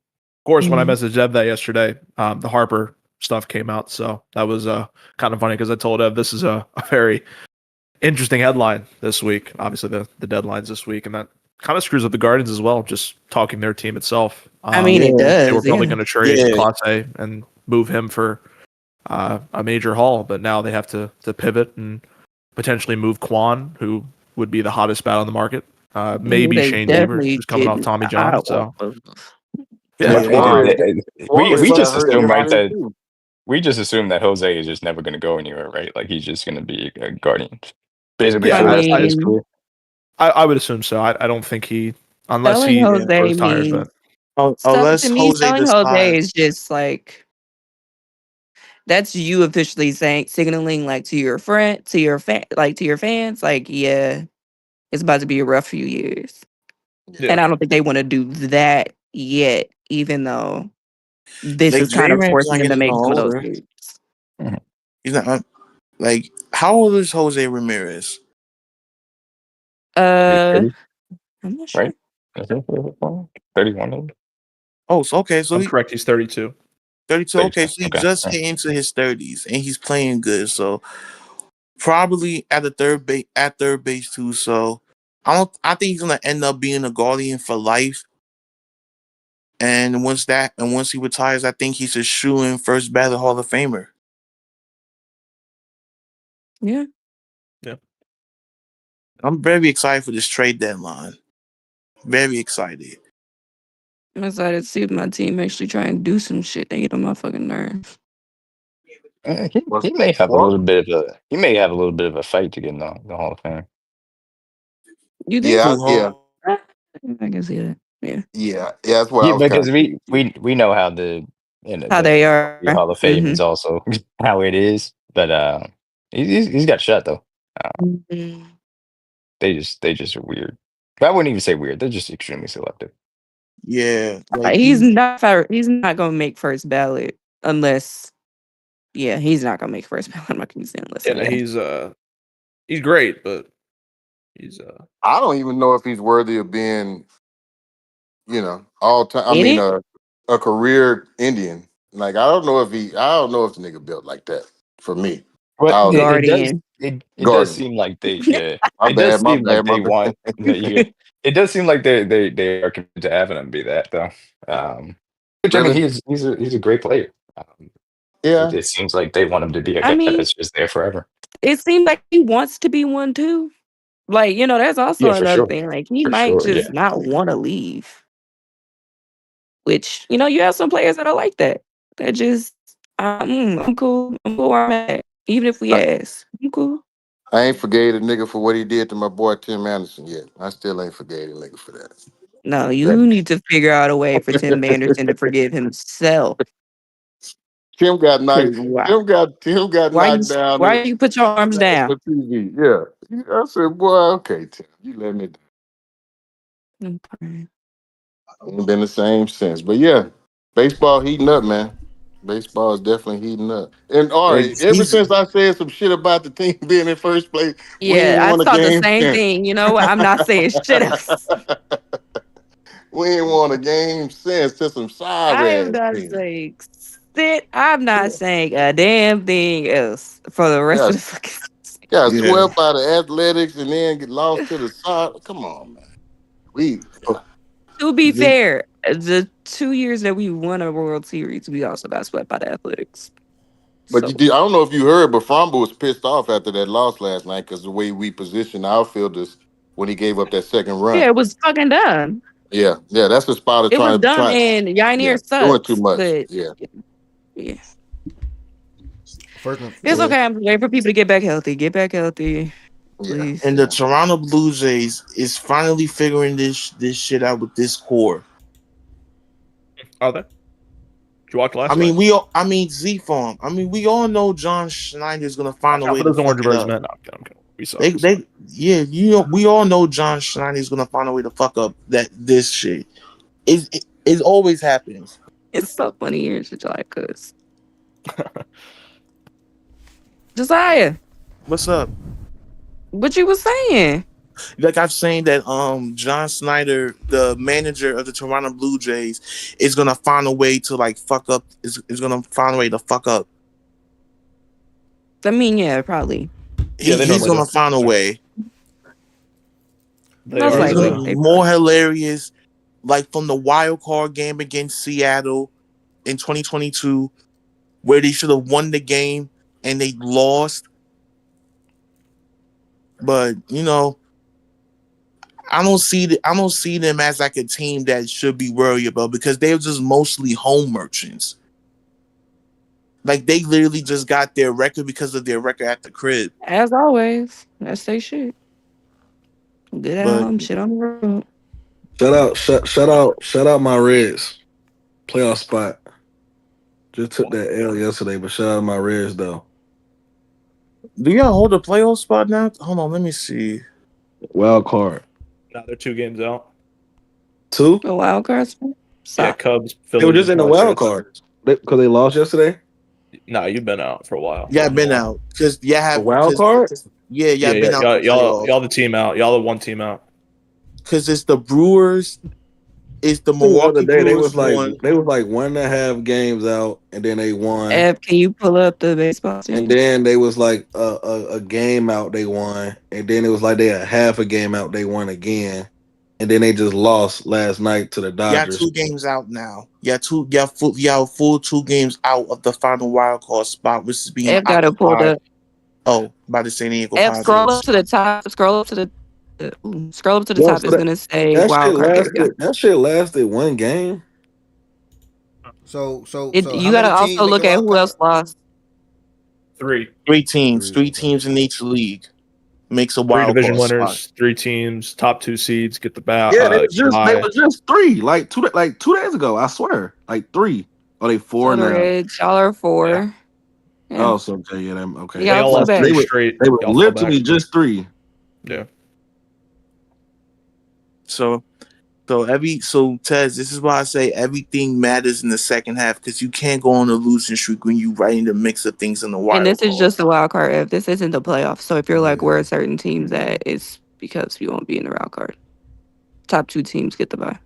course, when I Mhm. messaged Ev that yesterday, the Harper stuff came out, so that was kind of funny because I told Ev this is a very interesting headline this week. Obviously, the deadlines this week, and that kind of screws up the Guardians as well. Just talking their team itself. I mean, it Yeah, They were does. probably Yeah. going to trade yeah. Class A and move him for a major haul, but now they have to pivot and potentially move Quan, who would be the hottest bat on the market. Who Maybe they Shane Bieber, definitely who's coming off getting Tommy John. out So of. yeah, But Yeah. Quan Quan. Quan We got just hurt assume, right, yesterday that too. we just assume that Jose is just never going to go anywhere, right? Like he's just going to be a Guardian basically Yeah, for the I rest of his mean, career. I would assume so. I don't think unless selling he Yeah. Jose grows tired, means but to Unless me, Jose selling Jose decides. is just like that's you officially saying signaling like to your friend, to your to your fans, like, yeah, it's about to be a rough few years. Yeah. yeah, And I don't think they want to do that yet, even though this Like is kind of J-Man's forcing not them to getting make no some of those older. moves. Mhm. He's not like how old is Jose Ramirez? He's Uh, 30, I'm not sure. right? I think 31, maybe? Oh, so okay, so I'm he correct. He's 32. 32. Okay, 32. so he Okay. just hit into his 30s and he's playing good. So probably at the third base too. So I think he's gonna end up being a Guardian for life. And once he retires, I think he's a shoe in first ballot Hall of Famer. Yeah. I'm very excited for this trade deadline. Very excited. I'm excited to see if my team actually try and do some shit. They get on my fucking nerves. He may have a little bit of a fight to get in the Hall of Fame. You think? Yeah, yeah, I can see that. Yeah. yeah. That's what I Yeah, was kind because of we know how the How they are. Hall of Fame is also how it is, but he's got shot though. Mhm. They just are weird. But I wouldn't even say weird. They're just extremely selective. Yeah, like He's not gonna make first ballot unless he's not gonna make first ballot. I'm not gonna say unless He's great, but he's I don't even know if he's worthy of being, all time. I in mean, it. a career Indian. Like I don't know if the nigga built like that. For me, But I don't know. Guardian. it does Guardian. seem like they My it does bad. My seem like bad. My they bad. want no, you good. It does seem like they are committed to having him be that though. Which I mean Really? he's a great player. Yeah. It seems like they want him to be a I guy mean, that's just there forever. it seems like he wants to be one too. Like, that's also Yeah, for another sure. thing. Like, he For might sure. Yeah. just not want to leave. Which, you have some players that are like that. That just, I'm cool. I'm cool where I'm at. Even if we I, ask, I'm cool. I ain't forgave a nigga for what he did to my boy Tim Anderson yet. I still ain't forgave a nigga for that. No, That you need to figure out a way for Tim Anderson to forgive himself. Tim got knocked. 'Cause Tim got why you knocked down why you put your arms down? for TV. Yeah, I said, boy, okay, Tim, you let me down. Okay. Ain't been the same since. But yeah, baseball heating up, man. Baseball is definitely heating up. And Ari, ever he's since I said some shit about the team being in first place, we Yeah, ain't I won a thought the game same since. thing. You know what? I'm not saying shit else. We ain't won a game since to some I sorry am ass not team. saying shit. I'm not saying a damn thing else for the rest Yeah, of the fucking season. got yeah. swept by the Athletics and then get lost to the side. Come on, man. We To be The- fair, the 2 years that we won a World Series, we also got swept by the Athletics. But So I don't know if you heard, but Frombo was pissed off after that loss last night because the way we positioned outfielders when he gave up that second yeah, run. it was fucking dumb. Yeah, that's the spot of It was dumb, trying. and Yeah, Yainier doing too sucks. much. But Yeah, yeah, First and it's first, okay. I'm waiting for people to get back healthy. Get back healthy, yeah, please. and the Toronto Blue Jays is finally figuring this shit out with this core. are they? Did you watch I last mean, night? Z Farm. I mean, we all know John Schneider is gonna find Watch a out way for to those fuck orange it birds, up. man. No, I'm kidding. We suck. Yeah, we all know John Schneider is gonna find a way to fuck up this shit. It always happens. It's so funny hearing shit like this. Josiah, What's up? what you was saying? Like I'm saying that John Snyder, the manager of the Toronto Blue Jays, is gonna find a way to like fuck up. Is gonna find a way to fuck up. I mean, yeah, probably. Yeah, they He's normally gonna do. find a way. They Most are It's gonna likely. be They more probably. hilarious, like from the wild card game against Seattle in 2022, where they should have won the game and they lost. But I don't see them as like a team that should be worried about because they're just mostly home merchants. Like they literally just got their record because of their record at the crib. As always, that's they shit. Good at But home, shit on the road. Shout out my Reds playoff spot. Just took that L yesterday, but shout out my Reds though. do y'all hold a playoff spot now? Hold on, let me see. Wild card Now they're 2 games out. two. The wild cards. Yeah, Stop. Cubs, They were Phillies, just and in the wild Padres. card because they lost yesterday. Nah, you've been out for a while. Yeah, I've been out because The wild card. yeah, Yeah, I've been out the playoffs y'all the team out. Y'all the one team out. because it's the Brewers, it's the The other Milwaukee day Brewers one. they was like 1.5 games out, and then they won, Ev, can you pull up the baseball and team? then they was like a game out, they won, and then it was like they had half a game out, they won again, and then they just lost last night to the Yeah, Dodgers. 2 games out now. Yeah, full 2 games out of the final wild card spot, which is being Ev got it pulled occupied. up. Oh, by the San Diego Ev, scroll Padres. up to the top. Scroll up to the Scroll up to the Yo, top. so It's gonna say that shit wild card. There we go. lasted. That shit lasted one game. So You how gotta many teams also make a look at wild who else card? lost. 3. Three teams. 3. Three Okay. teams in each league makes a 3 wild division card spot. winners, 3 teams, top 2 seeds get the Yeah, they bye. were just three. Like 2 days ago, I swear. Like 3. Are they 4 So the now? Reds, y'all are 4. Yeah. Yeah. Oh, so okay, yeah, them okay. They Y'all all flew lost back. 3 straight. They were Y'all fell back. literally just 3. Yeah. So Tez, this is why I say everything matters in the second half because you can't go on a losing streak when you right in the mix of things in the wild And this is card. just the wild card. If this isn't the playoffs, so if you're like, Yeah. where are certain teams at, it's because you won't be in the wild card. Top 2 teams get the bye.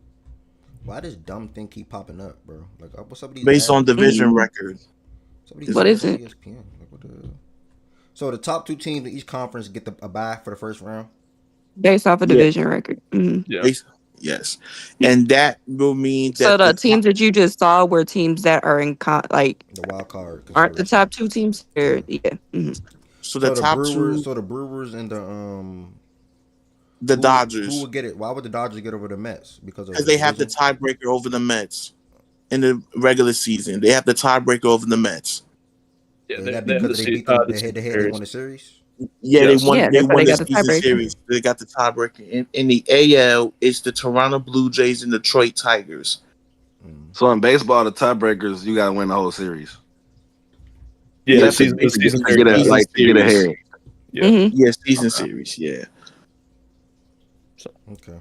Why does dumb thing keep popping up, bro? Like, what's up with these Based on ads? division Mhm. record. Somebody's What ads is on it? ESPN. Like, what the... So the top 2 teams in each conference get a bye for the first round. Based off of Yeah. division record. Yeah. Yes. And that will mean So that the teams that you just saw were teams that are in The wild card aren't the consideration. top 2 teams. Yeah. Mhm. so the So the top Brewers, 2, so the Brewers and the the who Dodgers, would get it? Why would the Dodgers get over the Mets? Because of because they have the division? tiebreaker over the Mets in the regular season. They have the tiebreaker over the Mets. Yeah, Is they, that they have because the, they beat the them? They season head to head. They series. won the series. Yeah, Yes. Yeah, they that's why won they the got the season tiebreaker. series. They got the tiebreaker. In the AL, it's the Toronto Blue Jays and Detroit Tigers. So in baseball, the tiebreakers, you gotta win the whole series. Yeah, You the have to season, the season to get series. to get series. ahead. Yeah. Mhm. Yeah, season Okay. series. Yeah. Okay.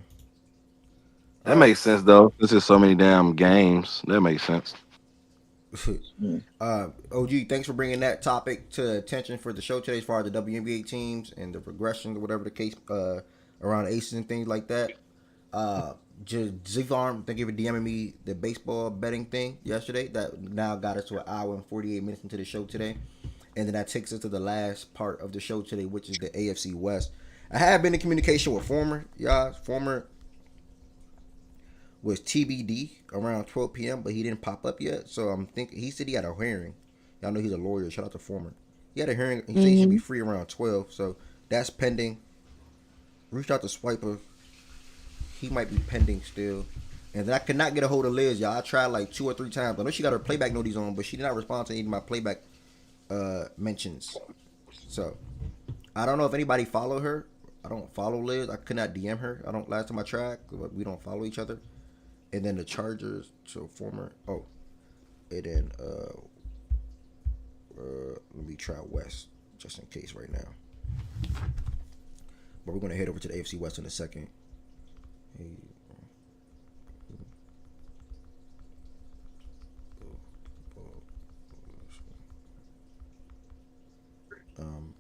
That makes sense though. This is so many damn games. That makes sense. OG, thanks for bringing that topic to attention for the show today, as far as the WNBA teams and the regression or whatever the case around aces and things like that. Z-Farm, thank you for DMing me the baseball betting thing yesterday. That now got us to an hour and 48 minutes into the show today. And then that takes us to the last part of the show today, which is the AFC West. I have been in communication with former was TBD around 12 p.m., but he didn't pop up yet. So I'm thinking, he said he had a hearing. Y'all know he's a lawyer. Shout out to former. He had a hearing. He said he should be free around 12. So that's pending. Reached out to Swiper. He might be pending still. And then I could not get a hold of Liz, y'all. I tried like 2 or 3 times. I know she got her playback notice on, but she did not respond to any of my playback mentions. So I don't know if anybody follow her. I don't follow Liz. I could not DM her. I don't. Last time I tried, we don't follow each other. And then the Chargers, so former. Oh, and then let me try West just in case right now. But we're gonna head over to the AFC West in a second.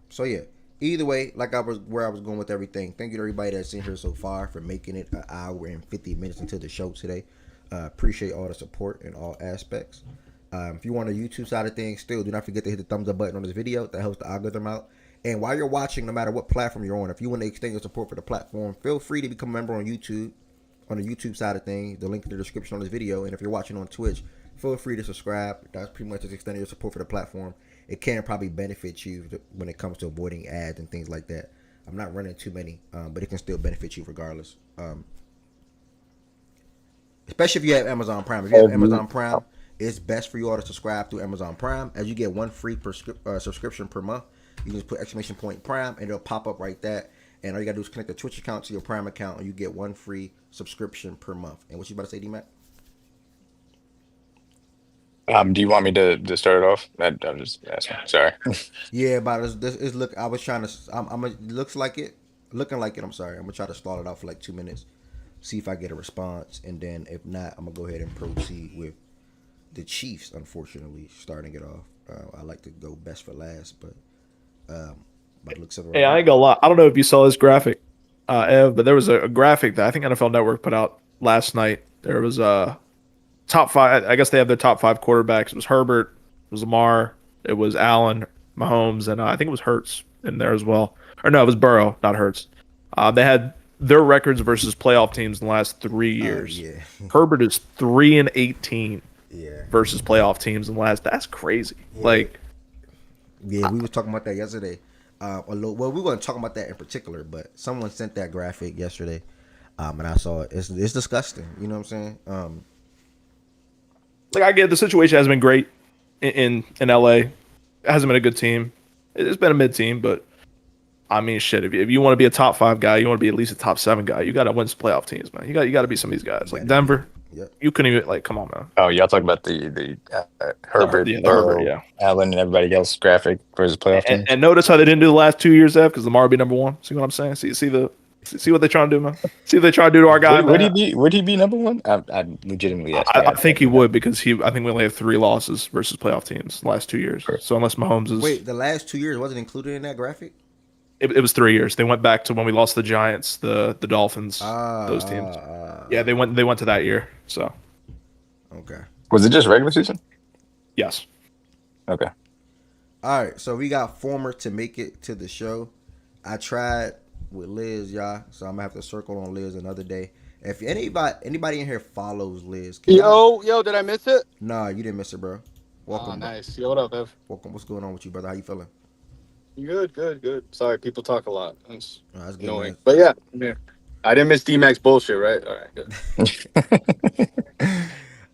So yeah. Either way, like where I was going with everything. Thank you to everybody that's in here so far for making it an hour and 50 minutes into the show today. Appreciate all the support in all aspects. If you want the YouTube side of things, still do not forget to hit the thumbs up button on this video. That helps the algorithm out. And while you're watching, no matter what platform you're on, if you want to extend your support for the platform, feel free to become a member on YouTube. On the YouTube side of things, the link in the description on this video. And if you're watching on Twitch, feel free to subscribe. That's pretty much just extending your support for the platform. It can probably benefit you when it comes to avoiding ads and things like that. I'm not running too many, but it can still benefit you regardless. Especially if you have Amazon Prime. If you have Amazon Prime, it's best for you all to subscribe to Amazon Prime, as you get one free subscription per month. You can just put exclamation point Prime, and it'll pop up right there. And all you gotta do is connect the Twitch account to your Prime account, and you get one free subscription per month. And what you about to say, D-Mac? Do you want me to start it off? I'm just asking. Sorry. Yeah, but this look. I was trying to. Looks like it. Looking like it. I'm sorry. I'm gonna try to stall it out for like 2 minutes. See if I get a response, and then if not, I'm gonna go ahead and proceed with the Chiefs. Unfortunately, starting it off. I like to go best for last, but by the looks of it. Hey, I ain't gonna lie. I don't know if you saw this graphic, Ev, but there was a graphic that I think NFL Network put out last night. There was a top 5. I guess they have their top 5 quarterbacks. It was Herbert, it was Lamar, it was Allen, Mahomes, and I think it was Hurts in there as well. Or no, it was Burrow, not Hurts. They had their records versus playoff teams in the last 3 years. Yeah. Herbert is 3-18 Yeah. versus playoff teams in the last. That's crazy. Yeah. Like, Yeah, we was talking about that yesterday. Well, we weren't talking about that in particular, but someone sent that graphic yesterday, and I saw it. It's disgusting. You know what I'm saying? Like I get the situation has been great in LA. It hasn't been a good team. It's been a mid team, but I mean, shit. If you want to be a top 5 guy, you want to be at least a top 7 guy. You got to win some playoff teams, man. You got to be some of these guys. Like Denver, Yep. you couldn't even come on, man. Oh, y'all talking about the Herbert, The Herbert, Burrow, yeah. Allen, and everybody else graphic for his playoff teams? And notice how they didn't do the last 2 years, Ev, because Lamar be number 1. See what I'm saying? See what they trying to do, man. See what they trying to do to our guy, Would man. he be number 1? I legitimately asking. I think he would because I think we only have 3 losses versus playoff teams the last 2 years. So unless Mahomes is Wait, the last 2 years wasn't included in that graphic? it was 3 years. They went back to when we lost the Giants, the Dolphins, those teams. Yeah, they went to that year. So okay. Was it just regular season? Yes. Okay. All right, so we got Former to make it to the show. I tried with Liz, y'all, so I'm gonna have to circle on Liz another day. If anybody in here follows Liz, Yo, did I miss it? Nah, you didn't miss it, bro. Welcome. Nice. Yo, what up, Ev? Welcome. What's going on with you, brother? How you feeling? Good. Sorry, people talk a lot. That's That's good, annoying. man. But yeah, I'm here. I didn't miss D-Max bullshit, right? All right, good.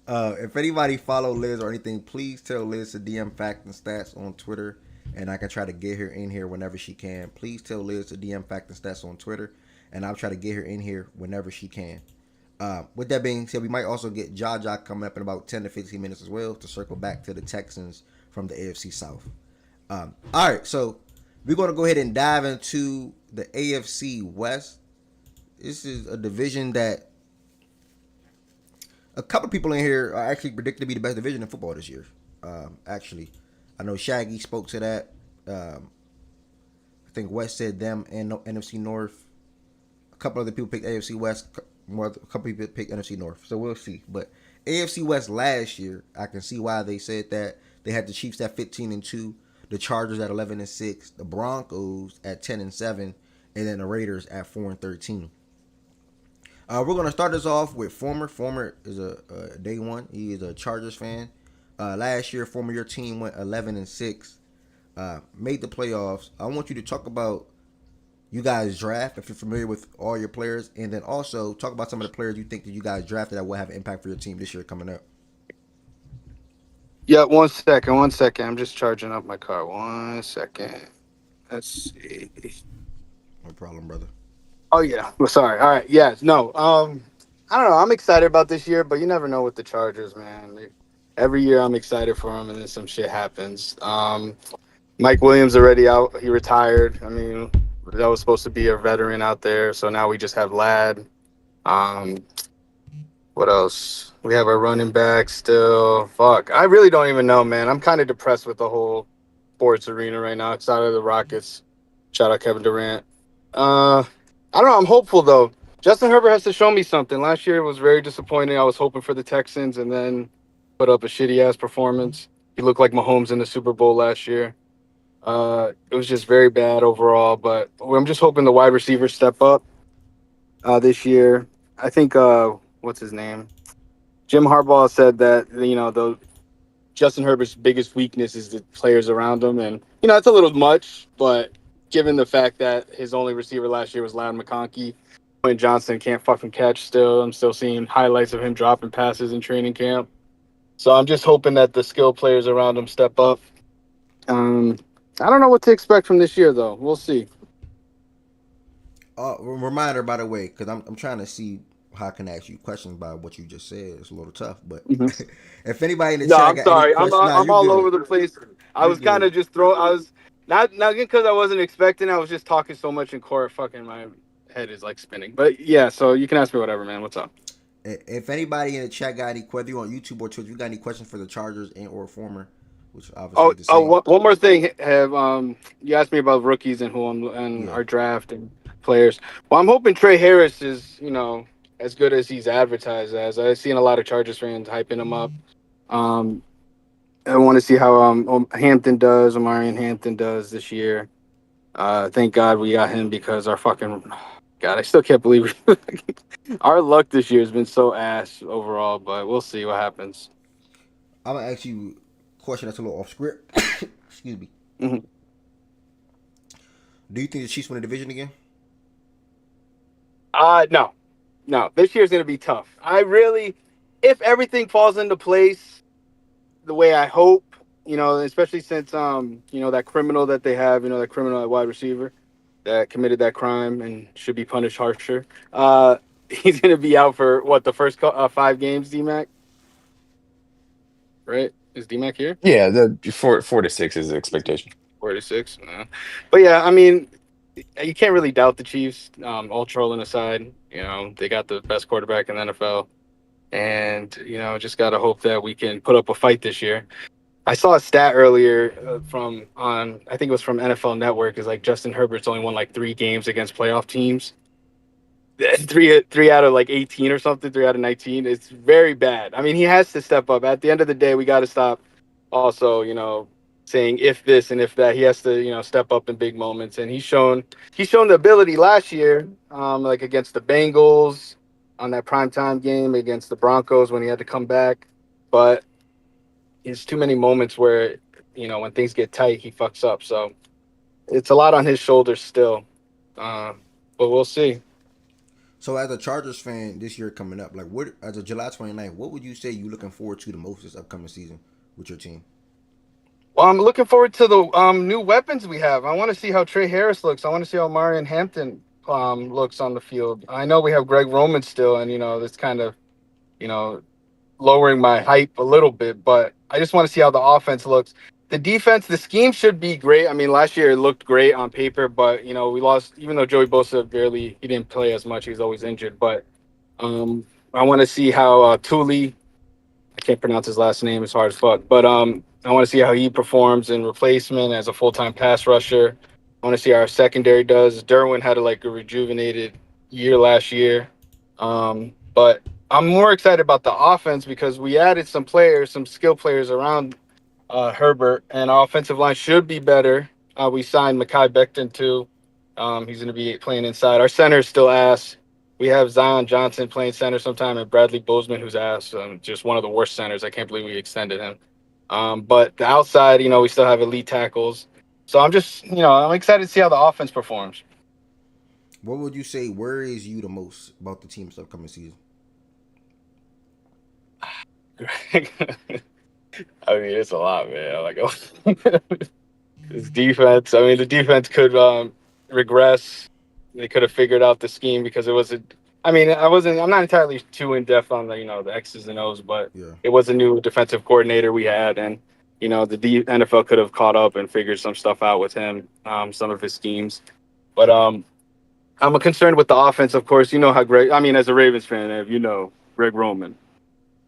If anybody follow Liz or anything, please tell Liz to DM Fact and Stats on Twitter, and I can try to get her in here whenever she can. Please tell Liz to DM Fact and Stats on Twitter, and I'll try to get her in here whenever she can. With that being said, we might also get Jaja coming up in about 10 to 15 minutes as well to circle back to the Texans from the AFC South. All right, so we're going to go ahead and dive into the AFC West. This is a division that a couple of people in here are actually predicted to be the best division in football this year. Actually, I know Shaggy spoke to that. I think West said them and NFC North. A couple other people picked AFC West. A couple people picked NFC North. So we'll see. But AFC West last year, I can see why they said that. They had the Chiefs at 15-2, the Chargers at 11-6, the Broncos at 10-7, and then the Raiders at 4-13. We're gonna start this off with Former. Former is a day one. He is a Chargers fan. Last year, Former, your team went 11-6, made the playoffs. I want you to talk about you guys draft if you're familiar with all your players, and then also talk about some of the players you think that you guys drafted that will have an impact for your team this year coming up. Yeah, 1 second. I'm just charging up my car. 1 second. Let's see. No problem, brother. Oh yeah. Well, sorry. All right. Yeah. No. I don't know. I'm excited about this year, but you never know with the Chargers, man. Every year I'm excited for them, and then some shit happens. Mike Williams already out. He retired. I mean, that was supposed to be a veteran out there, so now we just have Ladd. What else? We have our running back still. Fuck. I really don't even know, man. I'm kind of depressed with the whole sports arena right now. Outside of the Rockets. Shout out Kevin Durant. I don't know. I'm hopeful, though. Justin Herbert has to show me something. Last year was very disappointing. I was hoping for the Texans and then put up a shitty-ass performance. He looked like Mahomes in the Super Bowl last year. It was just very bad overall, but I'm just hoping the wide receivers step up this year. I think, what's his name? Jim Harbaugh said that, the Justin Herbert's biggest weakness is the players around him. And, it's a little much, but given the fact that his only receiver last year was Loud McConkey, Quentin Johnson can't fucking catch still. I'm still seeing highlights of him dropping passes in training camp. So I'm just hoping that the skilled players around him step up. I don't know what to expect from this year, though. We'll see. Reminder, by the way, because I'm trying to see how I can ask you questions by what you just said. It's a little tough, but if anybody in the No, chat I'm got sorry. any questions, I'm all over the place. I was kind of just throwing. I was not because I wasn't expecting. I was just talking so much in court. Fucking my head is like spinning. But yeah, so you can ask me whatever, man. What's up? If anybody in the chat got any, whether you're on YouTube or Twitch, you got any questions for the Chargers and or Former, which obviously the same. One more thing. Have you asked me about rookies and our draft and players? Well, I'm hoping Trey Harris is as good as he's advertised as. I've seen a lot of Chargers fans hyping him up. I want to see how Hampton does, Omarion Hampton does this year. Thank God we got him because our fucking God, I still can't believe our luck this year has been so ass overall. But we'll see what happens. I'm gonna ask you a question that's a little off script. Excuse me. Mm-hmm. Do you think the Chiefs win the division again? No, no. This year's gonna be tough. If everything falls into place the way I hope, especially since that criminal that they have, that criminal at wide receiver that committed that crime and should be punished harsher. He's gonna be out for what the first 5 games. DMAC, right? Is DMAC here? Yeah, the 4 to 6 is the expectation. 4 to 6. No. But yeah, I mean, you can't really doubt the Chiefs. All trolling aside, they got the best quarterback in the NFL, and just gotta hope that we can put up a fight this year. I saw a stat earlier I think it was from NFL Network. Is like Justin Herbert's only won like 3 games against playoff teams. Three out of like 18 or something. 3 out of 19. It's very bad. I mean, he has to step up. At the end of the day, we got to stop. Also, saying if this and if that. He has to step up in big moments, and he's shown the ability last year, like against the Bengals on that primetime game against the Broncos when he had to come back, but it's too many moments where when things get tight he fucks up. So it's a lot on his shoulders still, but we'll see. So as a Chargers fan this year coming up, like what as a July 29th, what would you say you looking forward to the most this upcoming season with your team? Well, I'm looking forward to the new weapons we have. I want to see how Trey Harris looks. I want to see how Marion Hampton looks on the field. I know we have Greg Roman still, and that's kind of you know lowering my hype a little bit, but I just want to see how the offense looks. The defense, the scheme should be great. I mean, last year it looked great on paper, but we lost. Even though Joey Bosa he didn't play as much. He's always injured. But I want to see how Thule. I can't pronounce his last name. It's hard as fuck. But I want to see how he performs in replacement as a full-time pass rusher. I want to see how our secondary does. Derwin had a rejuvenated year last year. But I'm more excited about the offense because we added some players, some skill players around Herbert, and our offensive line should be better. We signed Mekhi Becton too. He's going to be playing inside. Our center is still ass. We have Zion Johnson playing center sometime, and Bradley Bozeman, who's ass. Just one of the worst centers. I can't believe we extended him. But the outside, we still have elite tackles. So I'm excited to see how the offense performs. What would you say worries you the most about the team's upcoming season? I mean, it's a lot, man. This defense. I mean, the defense could regress. They could have figured out the scheme because it was a. I mean, I'm not entirely too in depth on the X's and O's, but Yeah. it was a new defensive coordinator we had, and the NFL could have caught up and figured some stuff out with him, some of his schemes. But I'm concerned with the offense. Of course, you know how Greg. I mean, as a Ravens fan, Greg Roman.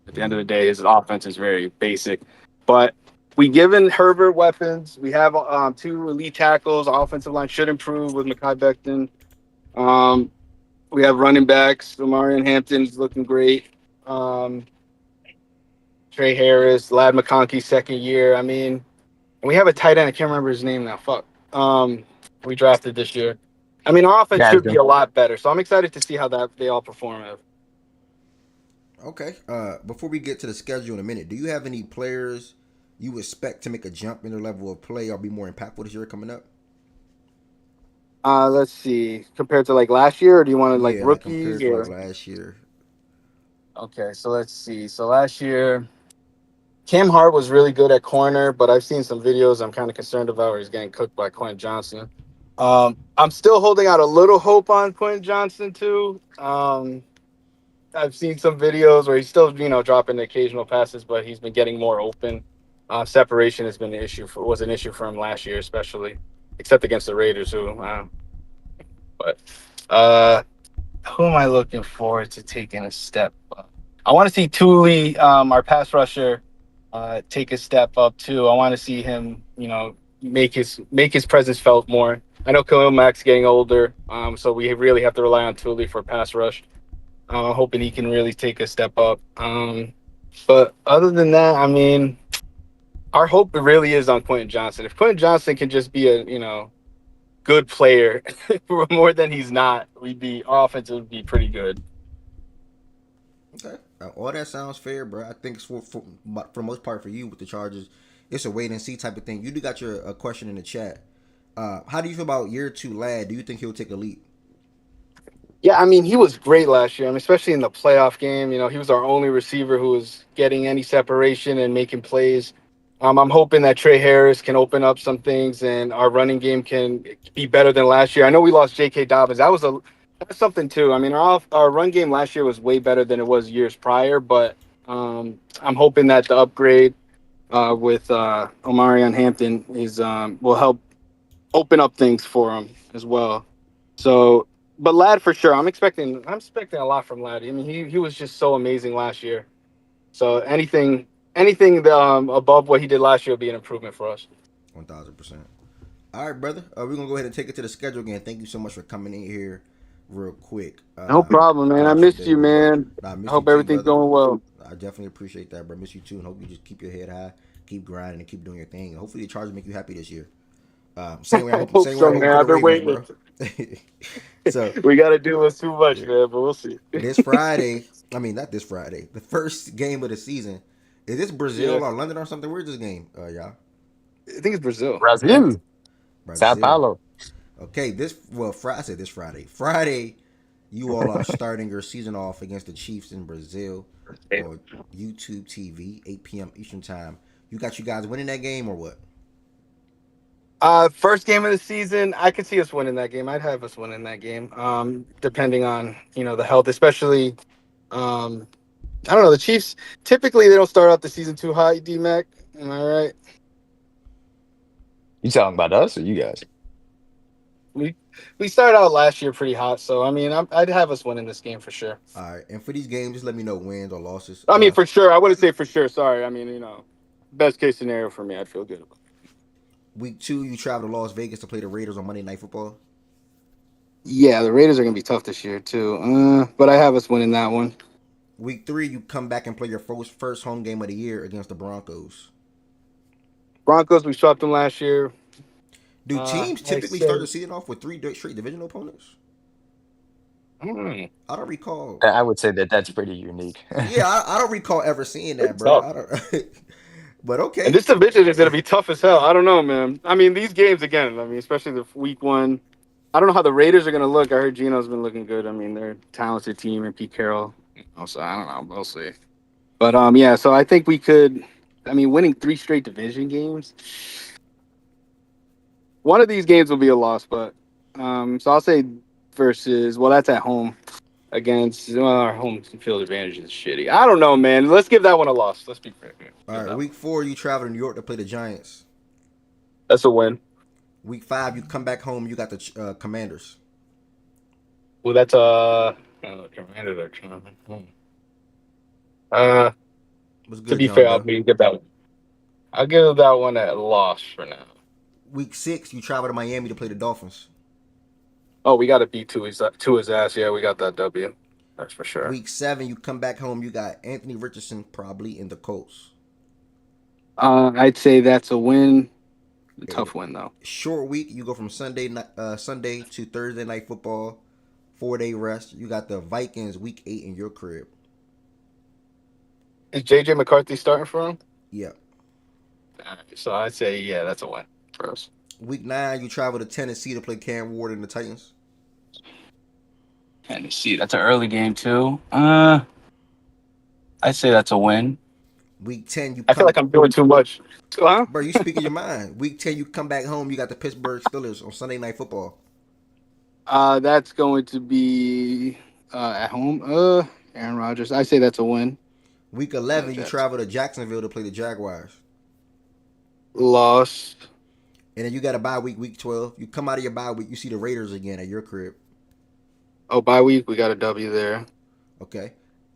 At the end of the day, his offense is very basic. But we given Herbert weapons. We have 2 elite tackles. Our offensive line should improve with Mekhi Becton. We have running backs. Marion Hampton's looking great. Trey Harris, Lad McConkey, second year. I mean, and we have a tight end. I can't remember his name now. Fuck. We drafted this year. I mean, our offense should be a lot better. So I'm excited to see how they all perform. Okay. Before we get to the schedule in a minute, do you have any players you expect to make a jump in their level of play or be more impactful this year coming up? Let's see. Compared to last year, or do you want to Yeah, like rookies compared to like or? last year. Okay, so let's see. So last year, Cam Hart was really good at corner, but I've seen some videos I'm kind of concerned about where he's getting cooked by Quentin Johnson. I'm still holding out a little hope on Quentin Johnson too. I've seen some videos where he's still, dropping the occasional passes, but he's been getting more open. Separation has been was an issue for him last year, especially, except against the Raiders, but who am I looking forward to taking a step up? I want to see Thule, our pass rusher, take a step up too. I want to see him, make his presence felt more. I know Khalil Mack's getting older, so we really have to rely on Thule for pass rush. Hoping he can really take a step up. But other than that, I mean, our hope really is on Quentin Johnson. If Quentin Johnson can just be a good player more than he's not, our offense would be pretty good. Okay. All that sounds fair, bro. I think for the most part for you with the Chargers, it's a wait and see type of thing. You do got your question in the chat. How do you feel about year 2 Lad? Do you think he'll take a leap? Yeah, I mean, he was great last year. I mean, especially in the playoff game. You know, he was our only receiver who was getting any separation and making plays. I'm hoping that Trey Harris can open up some things and our running game can be better than last year. I know we lost J.K. Dobbins. That's something too. I mean, our run game last year was way better than it was years prior, but I'm hoping that the upgrade with Omarion Hampton is will help open up things for him as well. So, but Lad for sure. I'm expecting a lot from Lad. I mean, he was just so amazing last year. So anything above what he did last year will be an improvement for us. 1000%. All right, brother. We're gonna go ahead and take it to the schedule again. Thank you so much for coming in here, real quick. No problem, man. I Throughout your missed day, you, man. man. Nah, I I miss you hope too, everything's brother. going well. I definitely appreciate that, bro. Miss you too, and hope you just keep your head high, keep grinding, and keep doing your thing. And hopefully the Chargers make you happy this year. Same way I I hope. hope Same way I'm so, hoping man. for the I've been Ravens, waiting. bro. So We got to do us too much, yeah, man. But we'll see. this Friday. I mean, not this Friday. The first game of the season. Is this Yeah, Brazil or London or something? Where's this game, y'all? I think it's Brazil. Brazil, Sao Brazil. Paulo. Okay, I said this Friday. Friday, you all are starting your season off against the Chiefs in Brazil on YouTube TV, 8 p.m. Eastern Time. You got you guys winning that game or what? First game of the season, I could see us winning that game. I'd have us winning that game. Depending on the health, especially. Um, I don't know. The Chiefs typically they don't start out the season too hot. D Mac, am I right? You talking about us or you guys? We we started out last year pretty hot, so I mean, I'd have us winning this game for sure. All right, and for these games, just let me know wins or losses. I mean, for sure. I wouldn't say for sure. Sorry. I mean, best case scenario for me, I'd feel good about. Week 2, you travel to Las Vegas to play the Raiders on Monday Night Football. Yeah, the Raiders are gonna be tough this year too. But I have us winning that one. Week 3, you come back and play your first home game of the year against the Broncos. Broncos, we swept them last year. Do teams I typically start say, the season off with 3 straight divisional opponents? hmm, I don't recall. I would say that that's pretty unique. Yeah, I don't recall ever seeing pretty that, bro. tough. I don't. But And okay. this division is gonna be tough as hell. I don't know, man. I mean, these games again. I mean, especially the week one. I don't know how the Raiders are gonna look. I heard Geno's been looking good. I mean, they're a talented team and Pete Carroll. So I don't know. We'll see. But yeah. So I think we could. I mean, winning 3 straight division games. One of these games will be a loss, but so I'll say versus. Well, that's at home against. Well, our home field advantage is shitty. I don't know, man. Let's give that one a loss. Let's be fair. All Give right, that one. week 4, you travel to New York to play the Giants. That's a win. Week 5, you come back home. You got the Commanders. Well, that's Commanders are trying. Uh, What's to good, be John fair, Bell? I'll give that one a loss for now. Week 6, you travel to Miami to play the Dolphins. Oh, we got to beat Tua's ass. Yeah, we got that W. That's for sure. Week 7, you come back home. You got Anthony Richardson probably in the Colts. I'd say that's a win. A Okay, tough win though. short week. You go from Sunday to Thursday night football. 4-day rest. You got the Vikings week 8 in your crib. Is JJ McCarthy starting for him? Yeah. So I'd say yeah, that's a win for us. Week 9, you travel to Tennessee to play Cam Ward and the Titans. Tennessee, that's an early game too. I'd say that's a win. Week 10, you I feel come. like I'm doing too much. Huh? Bro, you speaking your mind. Week 10, you come back home. You got the Pittsburgh Steelers on Sunday Night Football. That's going to be at home. Aaron Rodgers. I say that's a win. Week No 11, you Jets. travel to Jacksonville to play the Jaguars. Loss. And then you got a bye week, week 12. You come out of your bye week, you see the Raiders again at your crib. Oh, bye week. We got a W there. Okay.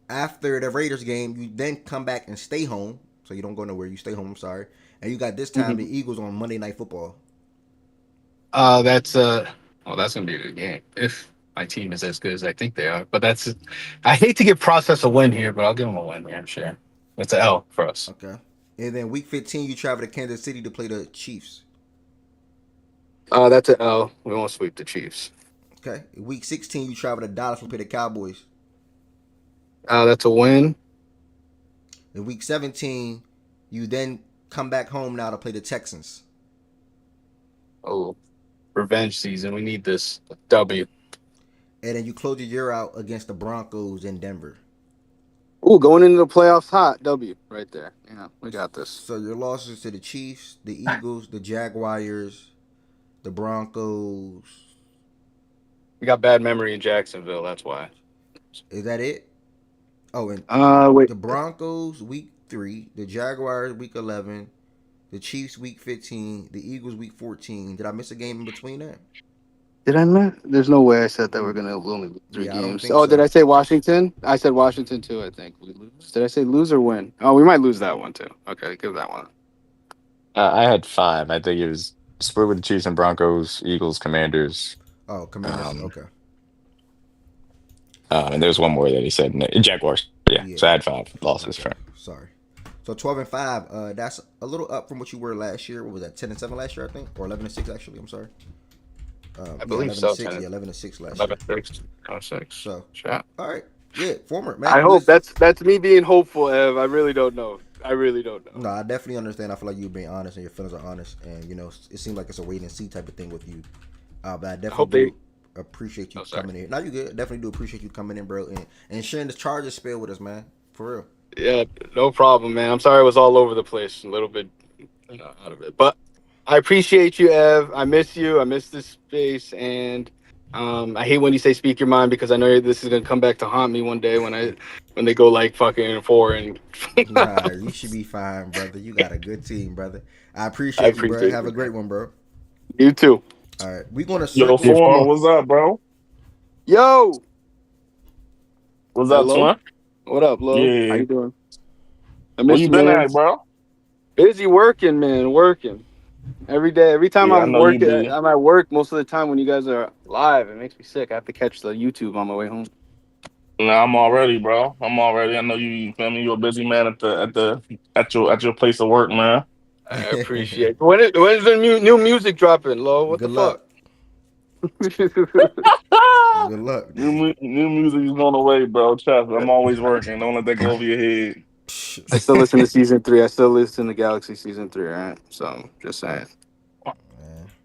After the Raiders game, you then come back and stay home. So you don't go nowhere. You stay home, I'm sorry. And you got this time Mhm. the Eagles on Monday Night Football. That's well, that's gonna be a good game if my team is as good as I think they are. But I hate to give process a win here, but I'll give them a win. Yeah, I'm sure. It's an L for us. Okay. And then week 15, you travel to Kansas City to play the Chiefs. That's an L. We won't sweep the Chiefs. Okay. Week 16, you travel to Dallas to play the Cowboys. That's a win. In week 17, you then come back home now to play the Texans. Oh, revenge season. We need this W. And then you close the year out against the Broncos in Denver. Ooh, going into the playoffs hot. W right there. Yeah, we got this. So your losses to the Chiefs, the Eagles, the Jaguars, the Broncos. We got bad memory in Jacksonville. That's why. Is that it? Oh, and Wait. the Broncos week 3, the Jaguars week 11, the Chiefs week 15, the Eagles week 14. Did I miss a game in between that? Did I miss? There's no way I said that we're gonna only lose 3 Yeah, I don't games. think Oh, did so. I say Washington? I said Washington too. I think we lose. Did I say lose or win? Oh, we might lose that one too. Okay, give that one. I had 5. I think it was split with the Chiefs and Broncos, Eagles, Commanders. Oh, Commanders. Um, Okay. and there's one more that he said. Jaguars. Yeah. Yeah. So I had 5 losses Okay. for. Sorry. So 12-5. That's a little up from what you were last year. What was that? 10-7 last year, I think, or 11-6 actually. I'm sorry. I believe so. 11-6. Yeah, 11-6 last 11-6. Oh, 6. year. So, Yeah. all right. Yeah, former man. I hope listen. that's me being hopeful, Ev. I really don't know. I really don't know. No, I definitely understand. I feel like you're being honest and your feelings are honest, and it seems like it's a wait and see type of thing with you. But I definitely appreciate you coming in. Now you good. Definitely do appreciate you coming in, bro, and sharing the Chargers spiel with us, man. For real. Yeah, no problem, man. I'm sorry I was all over the place, a little bit out of it, but I appreciate you, Ev. I miss you. I miss this space, and I hate when you say "speak your mind" because I know this is gonna come back to haunt me one day when they go like fucking 4 and. Nah, you should be fine, brother. You got a good team, brother. I appreciate you, bro. Have a great one, bro. You too. All right, we're gonna Yo, circle. Foreman, what's up, bro? Yo, What's up, Lo? twin? What up, Lo? Yeah. How you doing? I Where miss you you, been man. at, bro? Busy working, man. Working every day. Every time Yeah, I I'm know you working, be. I'm at work. Most of the time when you guys are live, it makes me sick. I have to catch the YouTube on my way home. Nah, I'm already, bro. I'm already. I know you feel me. You're a busy man at your place of work, man. I appreciate it. When's the new music dropping, Lo? What Good the luck. fuck? Good luck. New music is on the way, bro. Trust me, I'm always working. Don't let that go over your head. I still listen to season 3. I still listen to Galaxy season 3, all right? So, just saying.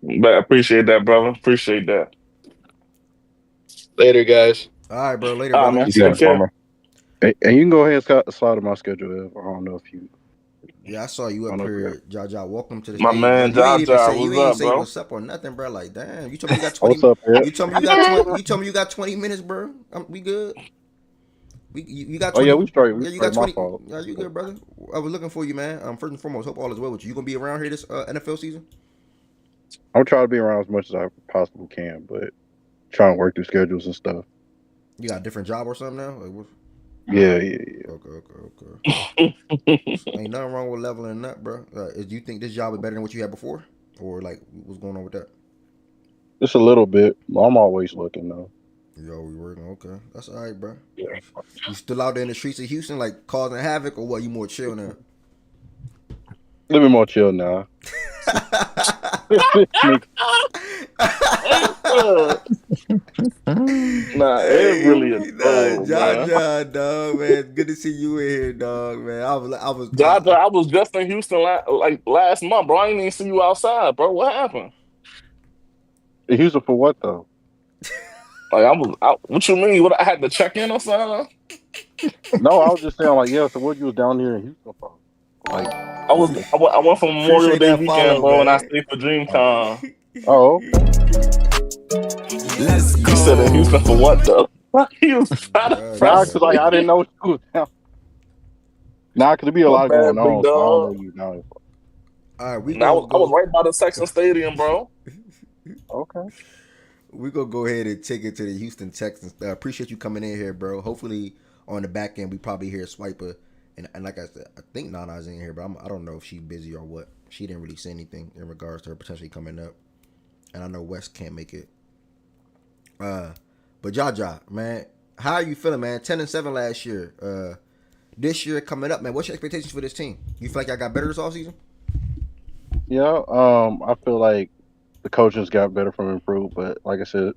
But I appreciate that, brother. Appreciate that. Later, guys. All right, bro. Later, All right, brother. man. You said Take care. former. Hey, and you can go ahead and slide in my schedule. Ev. I don't know if you. Yeah, I saw you I up don't know if you here, Jaja. Welcome to the My stage, bro. man, You ain't even Jaja, say what's up, bro? what's up or nothing, bro. Like, damn, you told me you got What's 20. up, Ev? You told me you got 20. You told me you got 20 minutes, bro. We good. You got 20. Oh yeah, we straight. We Yeah, you straight. got My 20. fault. Yeah, you good, brother. I was looking for you, man. First and foremost, hope all is well with you. You gonna be around here this NFL season? I'm trying to be around as much as I possibly can, but trying to work through schedules and stuff. You got a different job or something now? Like, what? Yeah. Okay. Ain't nothing wrong with leveling up, bro. Do you think this job is better than what you had before, or like what's going on with that? Just a little bit. I'm always looking though. Yo, we working. Okay, that's all right, bro. You still out there in the streets of Houston, like causing havoc, or what? You more chill now? A little bit more chill now. Nah, it really a troll, man. Dog, man. Good to see you in here, dog, man. I I was just in Houston last month, bro. I ain't even see you outside, bro. What happened? Houston for what though? Like I was out. What you mean? What I had to check in or something? No, I was just saying like, yeah. So what you was down here in Houston for? Like, I went for Memorial appreciate Day that weekend, follow, bro, and I man. stayed for DreamCon. oh, okay. Let's You said in Houston for what though? He was trying to Yeah, Nah, press cause like me. I didn't know you was down. Nah, cause there be a My lot going bad, big on, so I don't know dog. you down here for. All right, we Now gonna I was go. right by the Texan Stadium, bro. Okay. We gonna go ahead and take it to the Houston Texans. Appreciate you coming in here, bro. Hopefully on the back end we probably hear Swiper, and like I said, I think Nana's in here, but I don't know if she's busy or what. She didn't really say anything in regards to her potentially coming up, and I know West can't make it. But Jaja, man, how are you feeling, man? 10-7 last year. This year coming up, man. What's your expectations for this team? You feel like I got better this offseason? Yeah. I feel like the coaches got better from improved, but like I said,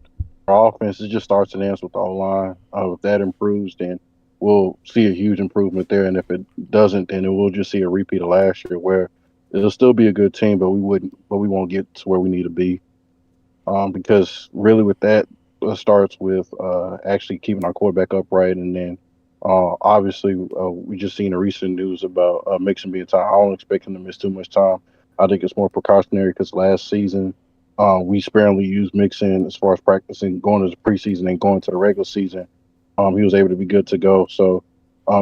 our offense it just starts and ends with the O line. If that improves, then we'll see a huge improvement there. And if it doesn't, then we'll just see a repeat of last year, where it'll still be a good team, but we won't get to where we need to be. because really with that starts with actually keeping our quarterback upright, and then obviously we just seen the recent news about Mixon being tired. I don't expect him to miss too much time. I think it's more precautionary because last season we sparingly used Mixon as far as practicing, going to the preseason and going to the regular season. He was able to be good to go. So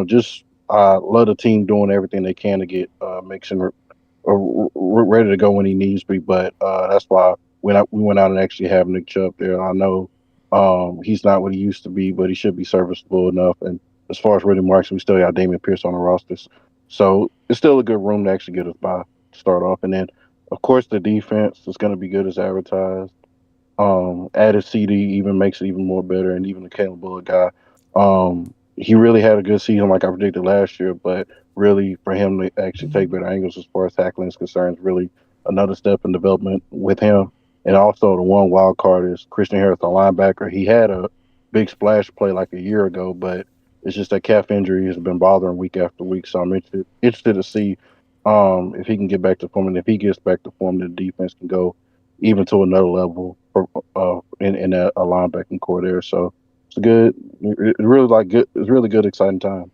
just love the team doing everything they can to get Mixon ready to go when he needs to be. But that's why we went out and actually have Nick Chubb there. I know he's not what he used to be, but he should be serviceable enough. And as far as Reddy Marks, we still got Damian Pierce on the rosters, so it's still a good room to actually get us by to start off. And then, of course, the defense is going to be good as advertised. Added CD even makes it even more better, and even the Caleb Bullock guy. He really had a good season, like I predicted last year. But really, for him to actually take better angles as far as tackling is concerned, is really another step in development with him. And also, the one wild card is Christian Harris, the linebacker. He had a big splash play like a year ago, but it's just that calf injury has been bothering week after week. So I'm interested to see if he can get back to form, and if he gets back to form, the defense can go even to another level for, in that linebacking core there. So it's good. It's really like good. It's really good, exciting time.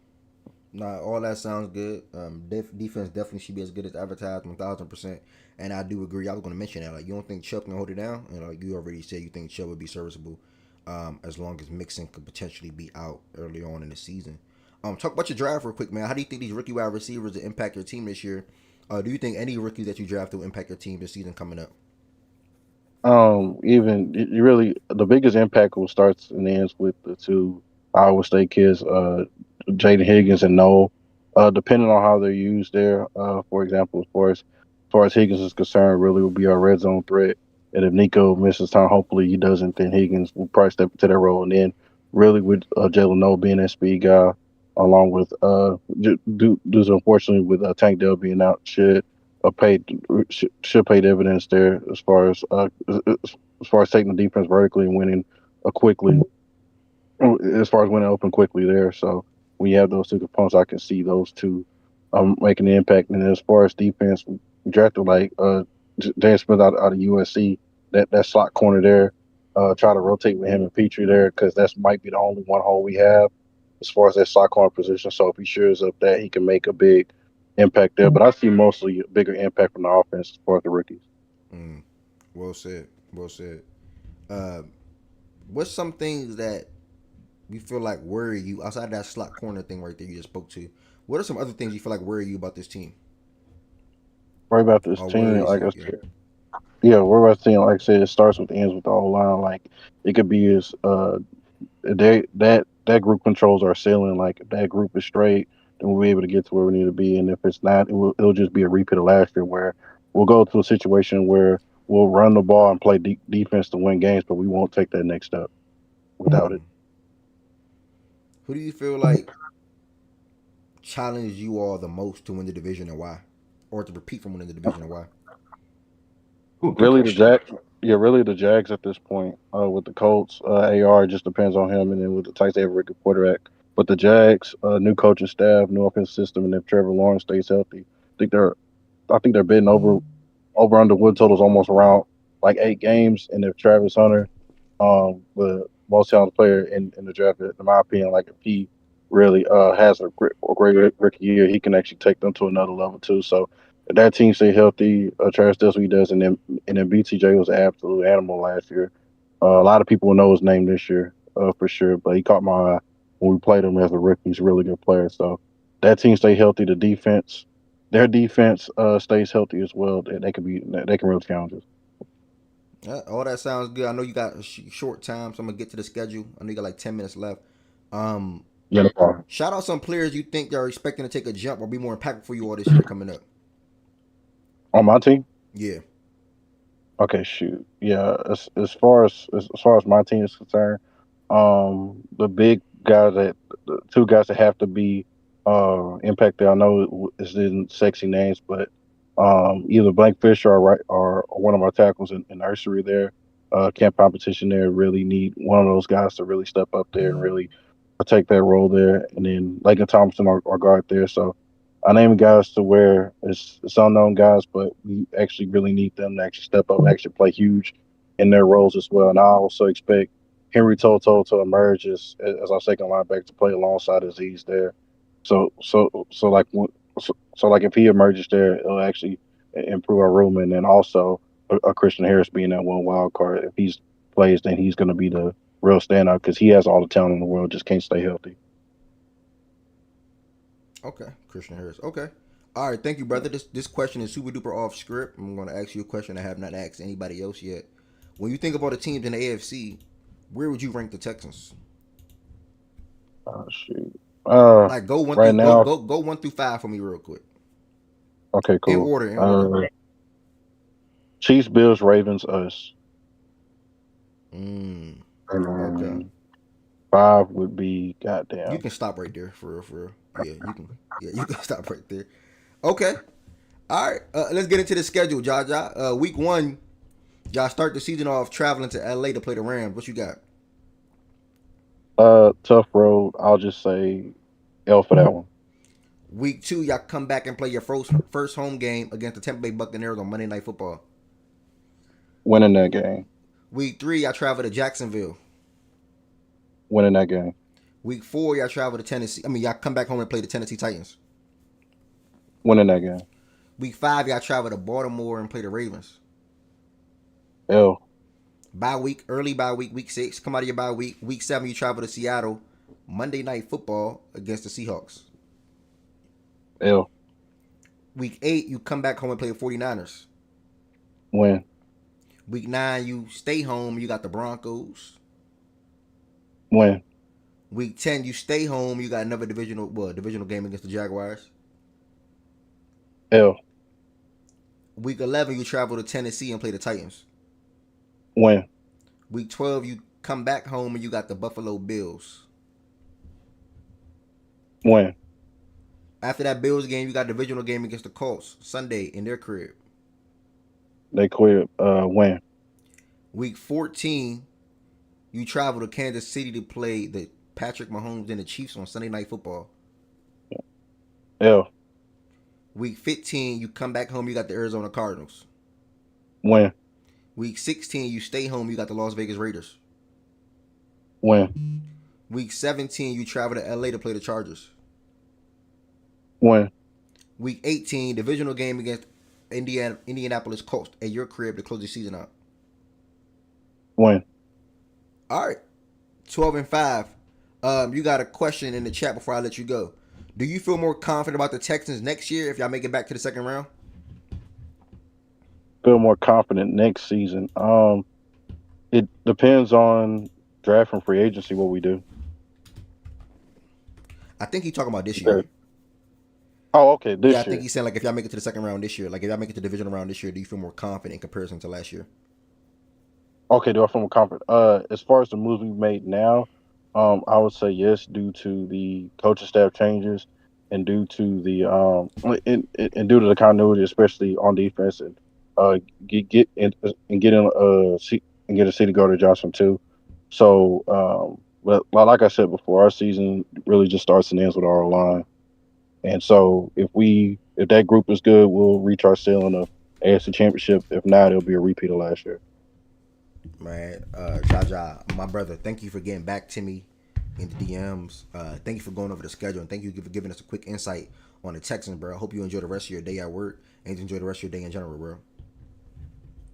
Nah, all that sounds good. Defense definitely should be as good as advertised, 1,000%. And I do agree. I was going to mention that. Like, you don't think Chubb can hold it down? And like you already said, you think Chubb would be serviceable, as long as Mixon could potentially be out early on in the season. Talk about your draft real quick, man. How do you think these rookie wide receivers will impact your team this year? Do you think any rookies that you draft will impact your team this season coming up? Even you really the biggest impact will starts and ends with the two Iowa State kids, Jaden Higgins and Noel. Depending on how they're used there, for example, as far as Higgins is concerned, really will be our red zone threat. And if Nico misses time, hopefully he doesn't, then Higgins will probably step into that role. And then really with Jalen Noel being that speed guy, along with dudes unfortunately with Tank Dell being out, paid should pay dividends there as far as taking the defense vertically and winning quickly, as far as winning open quickly there. So when you have those two components, I can see those two making an impact. And then as far as defense, we drafted like James Smith out of USC, that slot corner there. Try to rotate with him and Petrie there because that might be the only one hole we have as far as that slot corner position. So if he shows up that, he can make a big impact there. But I see mostly a bigger impact from the offense as far as the rookies. Mm, well said. Well said. Uh, what's some things that you feel like worry you outside of that slot corner thing right there you just spoke to? What are some other things you feel like worry you about this team Worry about this or team, worries like you? I Yeah. said. Yeah, worry about the team, like I said, it starts with ends with the whole line. Like it could be as that group controls our ceiling. Like if that group is straight, then we'll be able to get to where we need to be. And if it's not, it'll just be a repeat of last year where we'll go to a situation where we'll run the ball and play defense to win games, but we won't take that next step without Mm. it. Who do you feel like challenged you all the most to win the division and why, or to repeat from winning the division and why? Ooh, good Really, the question. Jack. Yeah, really the Jags at this point. With the Colts, AR just depends on him, and then with the Titans, they have a really good quarterback. But the Jags, new coaching staff, new offensive system, and if Trevor Lawrence stays healthy, I think they're I think they're bidding over under win totals almost around like 8 games. And if Travis Hunter, the most talented player in the draft, in my opinion, like if he really has a great rookie year, he can actually take them to another level too. So if that team stay healthy, Travis does what he does, and then BTJ was an absolute animal last year. A lot of people will know his name this year, for sure. But he caught my eye when we played him as a rookie. He's a really good player. So that team stay healthy. Their defense stays healthy as well. They can really challenge us. All that sounds good. I know you got a short time, so I'm gonna get to the schedule. I know you got like 10 minutes left. Um, Yeah, no problem. Shout out some players you think are expecting to take a jump or be more impactful for you all this year coming up. On my team. Yeah. Okay, shoot. Yeah, as far as my team is concerned, the big guys the two guys that have to be impacted. I know it's in sexy names, but either Blank Fisher or one of our tackles in nursery there, camp competition there really need one of those guys to really step up there and really take that role there. And then Lakin Thompson, our guard there. So I name guys to where it's unknown guys, but we actually really need them to actually step up and actually play huge. in their roles as well. And I also expect Henry Toto to emerge as our second linebacker to play alongside Aziz there. So like like if he emerges there, it'll actually improve our room, and then also a Christian Harris being that one wild card. If he's plays, then he's going to be the real standout because he has all the talent in the world, just can't stay healthy. Okay, Christian Harris. Okay. All right, thank you, brother. This question is super duper off script. I'm going to ask you a question I have not asked anybody else yet. When you think about the teams in the AFC, where would you rank the Texans? Oh shoot. Like go one Right through now, go 1 through 5 for me real quick. okay, In cool. order, in order. Chiefs, Bills, Ravens, us. Mm, And okay. 5 would be You goddamn. can stop right there for real, for real. Yeah, you can. Yeah, you can stop right there. Okay. All right. Let's get into the schedule, Jaja. Week 1, y'all start the season off traveling to LA to play the Rams. What you got? Tough road. I'll just say L for that one. Week 2, y'all come back and play your first home game against the Tampa Bay Buccaneers on Monday Night Football. Winning that game. Week 3, y'all travel to Jacksonville. Winning that game. Week 4, y'all travel to Tennessee. Y'all come back home and play the Tennessee Titans. Winning that game. Week 5, y'all travel to Baltimore and play the Ravens. L. Early bye week, week 6. Come out of your bye week. Week 7, you travel to Seattle. Monday Night Football against the Seahawks. L. Week 8, you come back home and play the 49ers. Win. Week 9, you stay home. You got the Broncos. Win. Week 10, you stay home. You got another divisional game against the Jaguars. L. Week 11, you travel to Tennessee and play the Titans. Win. Week 12, you come back home and you got the Buffalo Bills. Win. After that Bills game, you got a divisional game against the Colts Sunday in their crib. They quit. Win. Week 14, you travel to Kansas City to play the Patrick Mahomes and the Chiefs on Sunday Night Football. L. Week 15, you come back home, you got the Arizona Cardinals. Win. Week 16, you stay home, you got the Las Vegas Raiders. Win. Week 17, you travel to LA to play the Chargers. Win. Week 18, divisional game against Indianapolis Colts at your crib to close the season out. Win. All right. 12-5. You got a question in the chat before I let you go. Do you feel more confident about the Texans next year if y'all make it back to the second round? Feel more confident next season. It depends on draft and free agency what we do. I think he's talking about this year. Oh, okay. This year. I think he's saying like if y'all make it to the second round this year, like if y'all make it to the divisional round this year, do you feel more confident in comparison to last year? Okay, do I feel more confident? As far as the moves we've made now, I would say yes, due to the coaching staff changes and due to the and due to the continuity, especially on defense, and get a seat to go to Johnson too. So, but like I said before, our season really just starts and ends with our line. And so if that group is good, we'll reach our ceiling of AFC Championship. If not, it'll be a repeat of last year. Man, Jaja, my brother, thank you for getting back to me in the DMs. Thank you for going over the schedule, and thank you for giving us a quick insight on the Texans, bro. I hope you enjoy the rest of your day at work and enjoy the rest of your day in general, bro.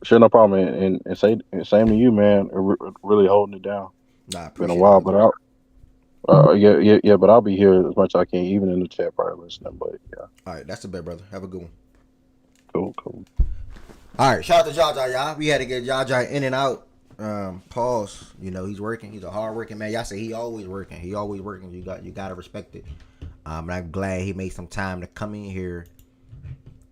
Sure, no problem, and same to you, man. Really holding it down. Nah, been a while, but I'll be here as much as I can, even in the chat, probably listening. But yeah. All right, that's the bet, brother. Have a good one. Cool. All right, shout out to Jaja, y'all. We had to get Jaja in and out. Pause. You know he's working. He's a hard working man. Y'all say he always working. You gotta respect it. And I'm glad he made some time to come in here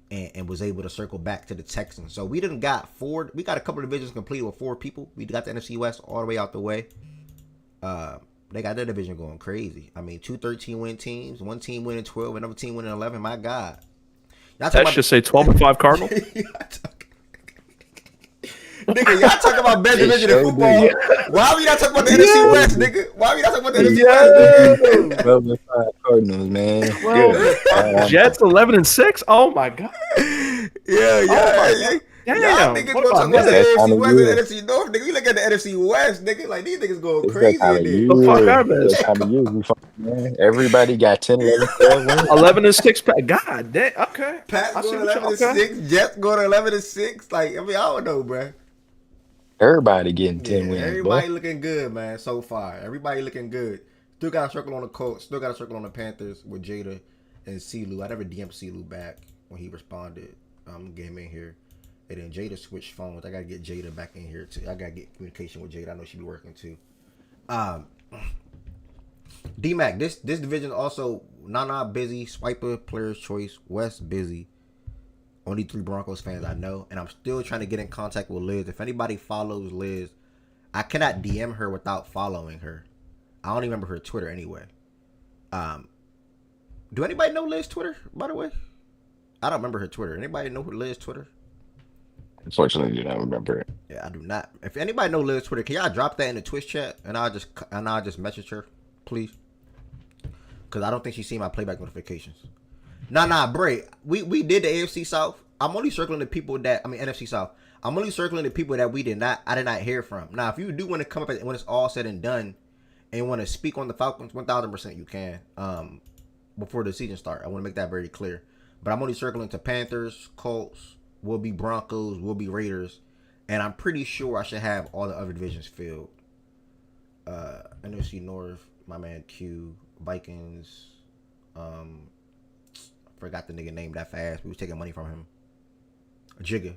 and was able to circle back to the Texans. So we got a couple of divisions completed with 4 people. We got the NFC West all the way out the way. They got their division going crazy. 2 13-win teams, one team winning 12, another team winning 11. My God. That should say 12-5 Cardinals. Nigga, y'all talking about best division in football. Why are we not talking about the NFC West, nigga? Why are we not talking about the NFC West, nigga? Cardinals, man. Good. Jets 11-6. Oh my God. Yeah. Y'all Damn. niggas What gonna about talk about It's the that this? time AFC of West and year. NFC North, nigga. We look at the NFC West, nigga. Like these niggas going It's that crazy time in of there. The fuck year. are It's this? that time of year. We fucking, man. Everybody got 10, 11, 12 wins. 11-6 pack. God damn. Okay. Pats I see going what you 11 okay. 6, Jets going 11 6. Like, I mean, I don't know, bruh. Everybody getting Yeah, 10 wins, boy. everybody looking good, man, so far. Everybody looking good. Still got a circle on the Colts. Still got a circle on the Panthers with Jada and CeeLo. I never DM'd CeeLo back when he responded. Get him in here. And then Jada switched phones. I gotta get Jada back in here too. I gotta get communication with Jada. I know she be working too. D-Mac, this division also Nana busy, Swiper player's choice, West busy. Only 3 Broncos fans I know, and I'm still trying to get in contact with Liz. If anybody follows Liz, I cannot DM her without following her. I don't even remember her Twitter anyway. Do anybody know Liz Twitter, by the way? I don't remember her Twitter. Anybody know Liz Twitter? Unfortunately, do not remember it. Yeah, I do not. If anybody know Liz Twitter, can y'all drop that in the Twitch chat and I'll just message her, please? Cause I don't think she's seen my playback notifications. Nah, Bray. We did the AFC South. I'm only circling the people that NFC South. I'm only circling the people that I did not hear from. Now, if you do want to come up when it's all said and done, and want to speak on the Falcons, 1,000% you can. Before the season start, I want to make that very clear. But I'm only circling to Panthers, Colts, will be Broncos, will be Raiders, and I'm pretty sure I should have all the other divisions filled. NFC North, my man Q, Vikings. Forgot the nigga name that fast. We was taking money from him. Jigga.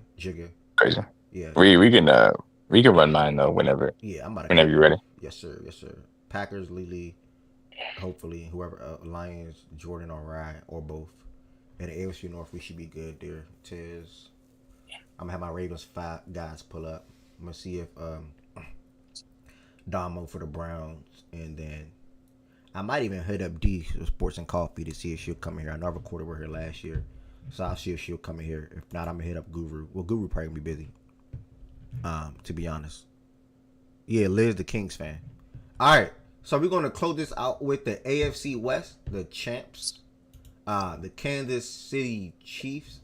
Crazy. Yeah. We can run mine though whenever Yeah, I'm about to whenever you're ready. Yes, sir. Packers, Lily, hopefully whoever Lions, Jordan or Rye or both. And the AFC North, we should be good there. Tiz. I'm gonna have my Ravens 5 guys pull up. I'm gonna see if Damo for the Browns, and then I might even hit up D Sports and Coffee to see if she'll come in here. I know I recorded with her last year, so I'll see if she'll come in here. If not, I'm gonna hit up Guru. Well, Guru probably gonna be busy. To be honest, yeah, Liz the Kings fan. All right, so we're gonna close this out with the AFC West, the champs, the Kansas City Chiefs.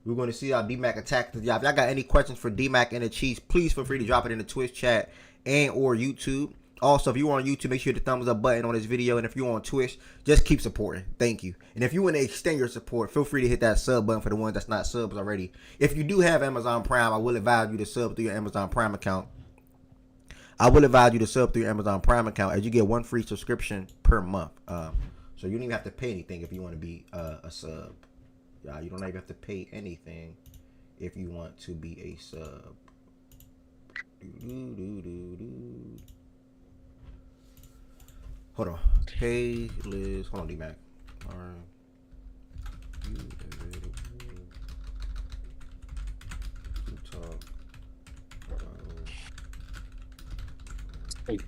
We're going to see how D-Mac attacks the job. If y'all got any questions for D-Mac and the Chiefs, please feel free to drop it in the Twitch chat and or YouTube. Also, if you're on YouTube, make sure you hit the thumbs up button on this video. And if you're on Twitch, just keep supporting. Thank you. And if you want to extend your support, feel free to hit that sub button for the ones that's not subs already. If you do have Amazon Prime, I will advise you to sub through your Amazon Prime account. As you get 1 free subscription per month. So you don't even have to pay anything if you want to be a sub. You don't even have to pay anything if you want to be a sub. Hold on. Hey, Liz. Hold on, D-Mac. All right. Talk. Hey.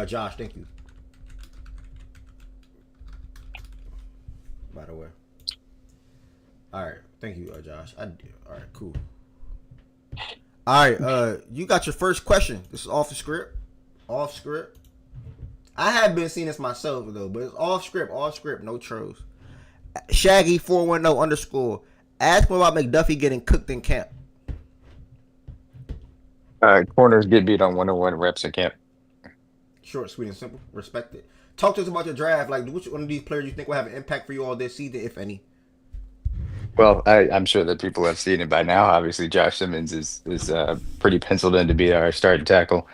Josh, thank you. By the way. All right, thank you, Josh. All right, cool. All right, you got your first question. This is off the script. Off script. I have been seeing this myself though, but it's off script, no trolls. Shaggy 410 _ ask me about McDuffie getting cooked in camp. Corners get beat on 101 reps in camp. Short, sweet, and simple. Respect it. Talk to us about your draft. Like, which one of these players you think will have an impact for you all this season, if any? Well, I'm sure that people have seen it by now. Obviously, Josh Simmons is pretty penciled in to be our starting tackle.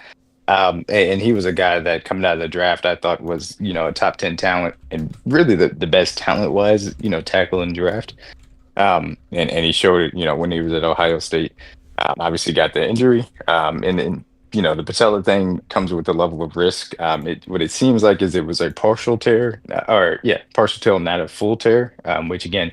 And he was a guy that coming out of the draft I thought was, a top 10 talent, and really the best talent wise, tackle in draft. And he showed it, when he was at Ohio State. Obviously got the injury. And then, the patella thing comes with a level of risk. What it seems like is it was a partial tear, partial tear, not a full tear, which again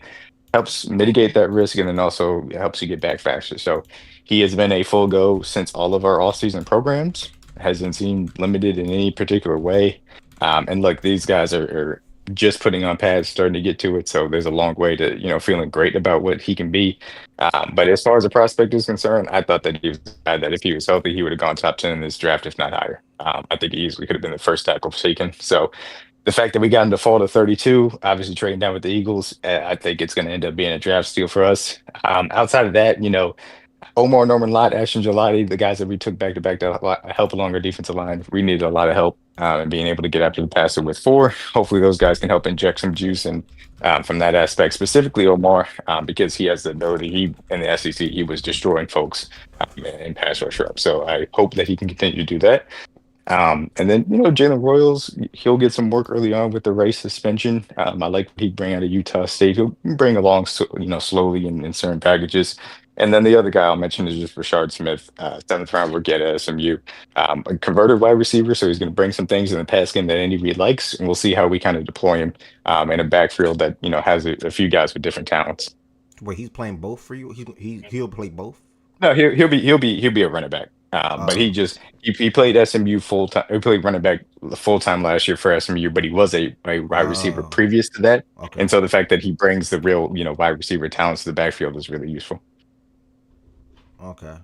helps mitigate that risk and then also helps you get back faster. So he has been a full go since all of our off-season programs, hasn't seemed limited in any particular way. And look, these guys are just putting on pads, starting to get to it. So there's a long way to, feeling great about what he can be. But as far as the prospect is concerned, I thought that he was a guy that if he was healthy, he would have gone top 10 in this draft, if not higher. I think he easily could have been the first tackle taken. So the fact that we got him to fall to 32, obviously trading down with the Eagles, I think it's going to end up being a draft steal for us. Outside of that, Omar, Norman Lott, Ashton Gelati, the guys that we took back to back to help along our defensive line. We needed a lot of help and being able to get after the passer with four. Hopefully, those guys can help inject some juice and from that aspect, specifically Omar, because he has the ability. He in the SEC, he was destroying folks in pass rush up. So I hope that he can continue to do that. And then, Jalen Royals, he'll get some work early on with the race suspension. I like what he'd bring out of Utah State. He'll bring along, slowly in certain packages. And then the other guy I'll mention is just Rashard Smith, seventh round rookie at SMU, a converted wide receiver. So he's going to bring some things in the pass game that Andy Reid likes, and we'll see how we kind of deploy him in a backfield that has a few guys with different talents. Wait, he's playing both for you? He'll play both? No, he'll be a running back. But he played SMU full time. He played running back full time last year for SMU, but he was a wide receiver previous to that. Okay. And so the fact that he brings the real wide receiver talents to the backfield is really useful. Okay.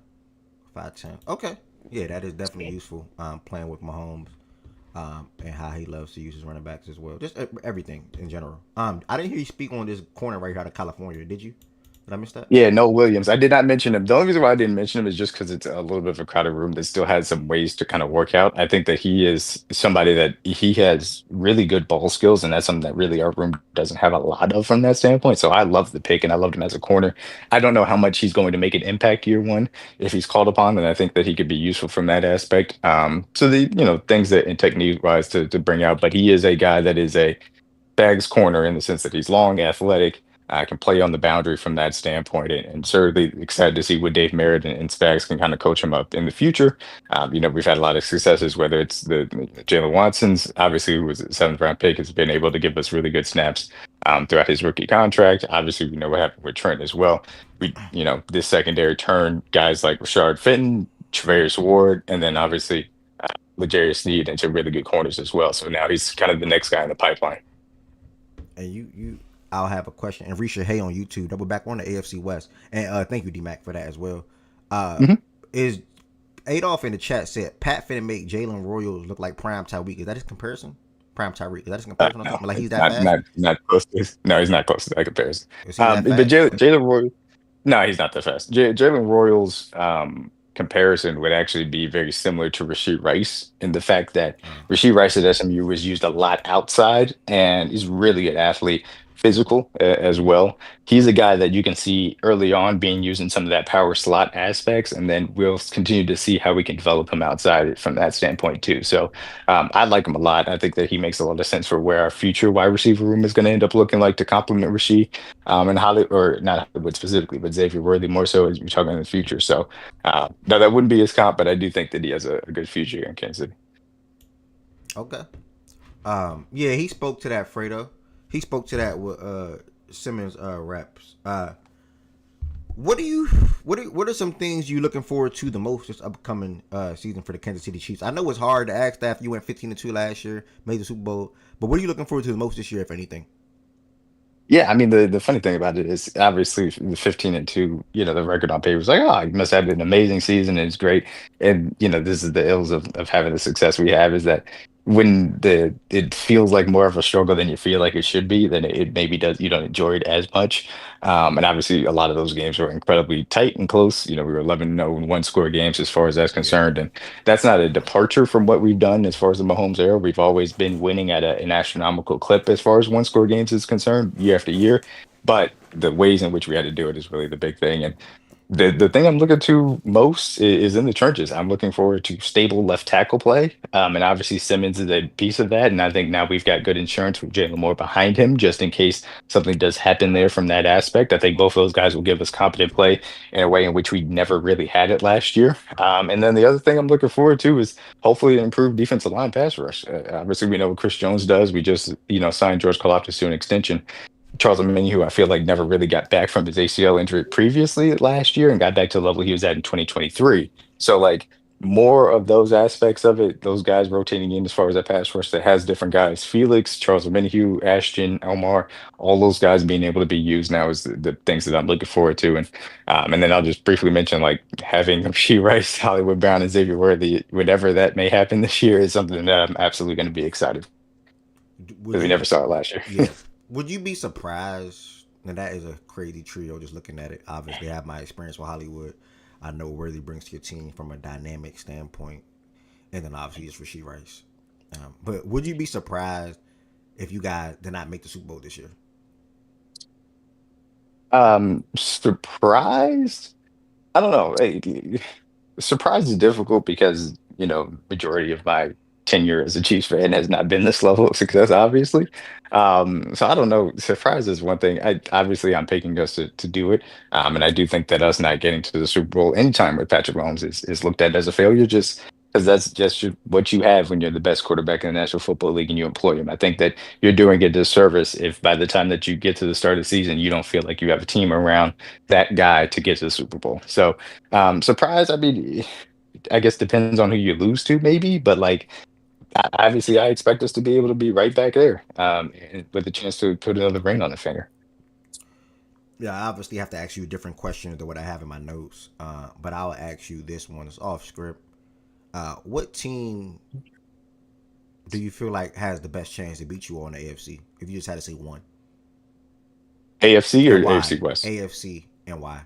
5'10". Okay. Yeah, that is definitely useful. Playing with Mahomes, and how he loves to use his running backs as well. Just everything in general. I didn't hear you speak on this corner right here out of California. Did you? Did I miss that? Yeah, Noah Williams. I did not mention him. The only reason why I didn't mention him is just because it's a little bit of a crowded room that still has some ways to kind of work out. I think that he is somebody that he has really good ball skills, and that's something that really our room doesn't have a lot of from that standpoint. So I love the pick, and I loved him as a corner. I don't know how much he's going to make an impact year one if he's called upon, and I think that he could be useful from that aspect. So the things that in technique wise to bring out, but he is a guy that is a Spags corner in the sense that he's long, athletic, can play on the boundary from that standpoint, and certainly excited to see what Dave Merritt and Spags can kind of coach him up in the future. We've had a lot of successes, whether it's the Jalen Watson's, obviously, who was a seventh round pick, has been able to give us really good snaps throughout his rookie contract. Obviously, we know what happened with Trent as well. This secondary turn, guys like Rashard Fenton, Travarius Ward, and then obviously L'Jarius Sneed into really good corners as well. So now he's kind of the next guy in the pipeline. And I'll have a question. And Risha Hay on YouTube. Double back on the AFC West. And thank you, D-Mac, for that as well. Is Adolph in the chat said Pat finna make Jalen Royals look like Prime Tyreek. Is that his comparison? Prime Tyreek. Is that his comparison? No, Like he's that fast? not close to no, he's not close to that comparison. Is he that But fast? Jalen Royals, no, he's not that fast. Jalen Royals comparison would actually be very similar to Rashid Rice in the fact that Rashid Rice at SMU was used a lot outside and is really an athlete, physical as well. He's a guy that you can see early on being used in some of that power slot aspects, and then we'll continue to see how we can develop him outside from that standpoint too. So I like him a lot. I think that he makes a lot of sense for where our future wide receiver room is going to end up looking like to complement Rashid and Hollywood, or not Hollywood specifically, but Xavier Worthy more so as we're talking in the future. So no, that wouldn't be his comp, but I do think that he has a good future here in Kansas City. Okay. Yeah, he spoke to that, Fredo. He spoke to that with Simmons reps. What are some things you looking forward to the most this upcoming season for the Kansas City Chiefs? I know it's hard to ask that. You went 15-2 last year, made the Super Bowl, but what are you looking forward to the most this year, if anything? Yeah, I mean the funny thing about it is obviously the 15-2, the record on paper is like, oh, you must have an amazing season and it's great. And this is the ills of having the success we have is that when it feels like more of a struggle than you feel like it should be, then it maybe does you don't enjoy it as much. And obviously a lot of those games were incredibly tight and close. We were 11-0 in one-score games as far as that's concerned. And that's not a departure from what we've done as far as the Mahomes era. We've always been winning at an astronomical clip as far as one-score games is concerned, year after year. But the ways in which we had to do it is really the big thing. And the thing I'm looking to most is in the trenches. I'm looking forward to stable left tackle play. And obviously Simmons is a piece of that. And I think now we've got good insurance with Jalen Moore behind him, just in case something does happen there from that aspect. I think both of those guys will give us competent play in a way in which we never really had it last year. And then the other thing I'm looking forward to is hopefully an improved defensive line pass rush. Obviously we know what Chris Jones does. We just, signed George Karlaftis to an extension. Charles Omenihu, who I feel like never really got back from his ACL injury previously last year and got back to the level he was at in 2023. So more of those aspects of it, those guys rotating in as far as that pass rush that has different guys. Felix, Charles Omenihu, Ashton, Elmar, all those guys being able to be used now is the things that I'm looking forward to. And then I'll just briefly mention like having Rasheed Rice, Hollywood Brown, and Xavier Worthy, whatever that may happen this year, is something that I'm absolutely going to be excited Would because we you? never saw it last year. Yeah. Would you be surprised? And that is a crazy trio. Just looking at it, obviously, I have my experience with Hollywood. I know where he brings to your team from a dynamic standpoint, and then obviously it's Rasheed Rice. But would you be surprised if you guys did not make the Super Bowl this year? Surprised? I don't know. Surprise is difficult because, majority of my tenure as a Chiefs fan has not been this level of success, obviously. So I don't know. Surprise is one thing. I'm picking us to do it. And I do think that us not getting to the Super Bowl anytime with Patrick Mahomes is looked at as a failure just because that's just what you have when you're the best quarterback in the National Football League and you employ him. I think that you're doing a disservice if by the time that you get to the start of the season, you don't feel like you have a team around that guy to get to the Super Bowl. So surprise, I mean, I guess depends on who you lose to, maybe, but like obviously, I expect us to be able to be right back there, and with a chance to put another ring on the finger. Yeah, I obviously have to ask you a different question than what I have in my notes. But I'll ask you this one. It's off script. What team do you feel like has the best chance to beat you on the AFC? If you just had to say one, AFC or and why? AFC West? AFC and why?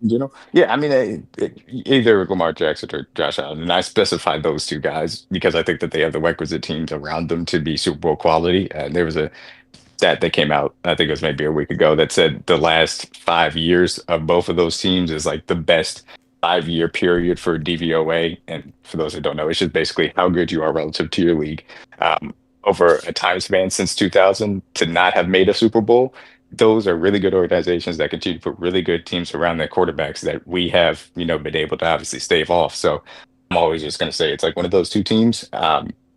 Yeah, I mean, either Lamar Jackson or Josh Allen, and I specified those two guys because I think that they have the requisite teams around them to be Super Bowl quality. There was a stat that came out, I think it was maybe a week ago, that said the last 5 years of both of those teams is like the best 5 year period for DVOA. And for those who don't know, it's just basically how good you are relative to your league. Over a time span since 2000 to not have made a Super Bowl, those are really good organizations that continue to put really good teams around their quarterbacks that we have, been able to obviously stave off. So I'm always just going to say it's like one of those two teams.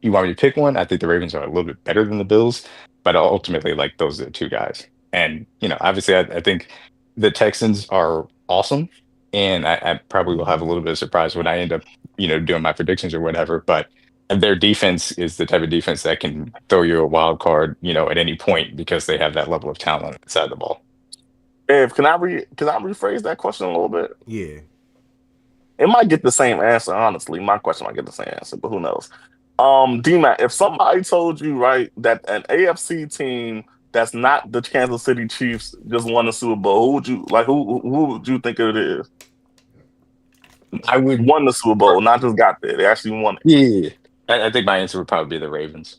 You want me to pick one? I think the Ravens are a little bit better than the Bills, but ultimately, like those are the two guys. And obviously, I think the Texans are awesome, and I probably will have a little bit of surprise when I end up, doing my predictions or whatever. But their defense is the type of defense that can throw you a wild card, at any point because they have that level of talent on the side of the ball. If can I rephrase that question a little bit? Yeah. It might get the same answer, honestly. My question might get the same answer, but who knows? D-Mac, if somebody told you, right, that an AFC team that's not the Kansas City Chiefs just won the Super Bowl, who would you like? Who would you think it is? I would, Won the Super Bowl, not just got there. They actually won it. yeah, I think my answer would probably be the Ravens.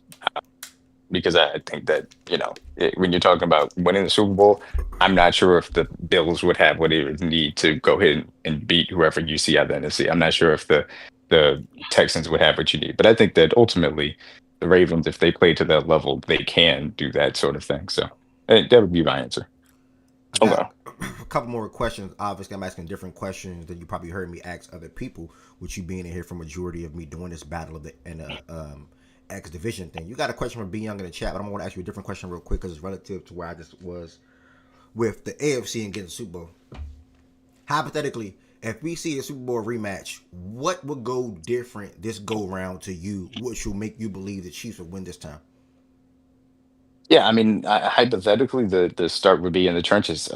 Because I think that when you're talking about winning the Super Bowl, I'm not sure if the Bills would have what it would need to go ahead and beat whoever you see out of the NFC. I'm not sure if the Texans would have what you need, but I think that ultimately the Ravens, if they play to that level, they can do that sort of thing. So that would be my answer. I Okay. got a couple more questions. Obviously, I'm asking different questions than you probably heard me ask other people, with you being in here for majority of me doing this battle of the and X division thing. You got a question from B Young in the chat, but I'm going to ask you a different question real quick because it's relative to where I just was with the AFC and getting Super Bowl. Hypothetically, if we see a Super Bowl rematch, what would go different this go round to you, which will make you believe the Chiefs will win this time? Yeah, I mean, hypothetically, the start would be in the trenches.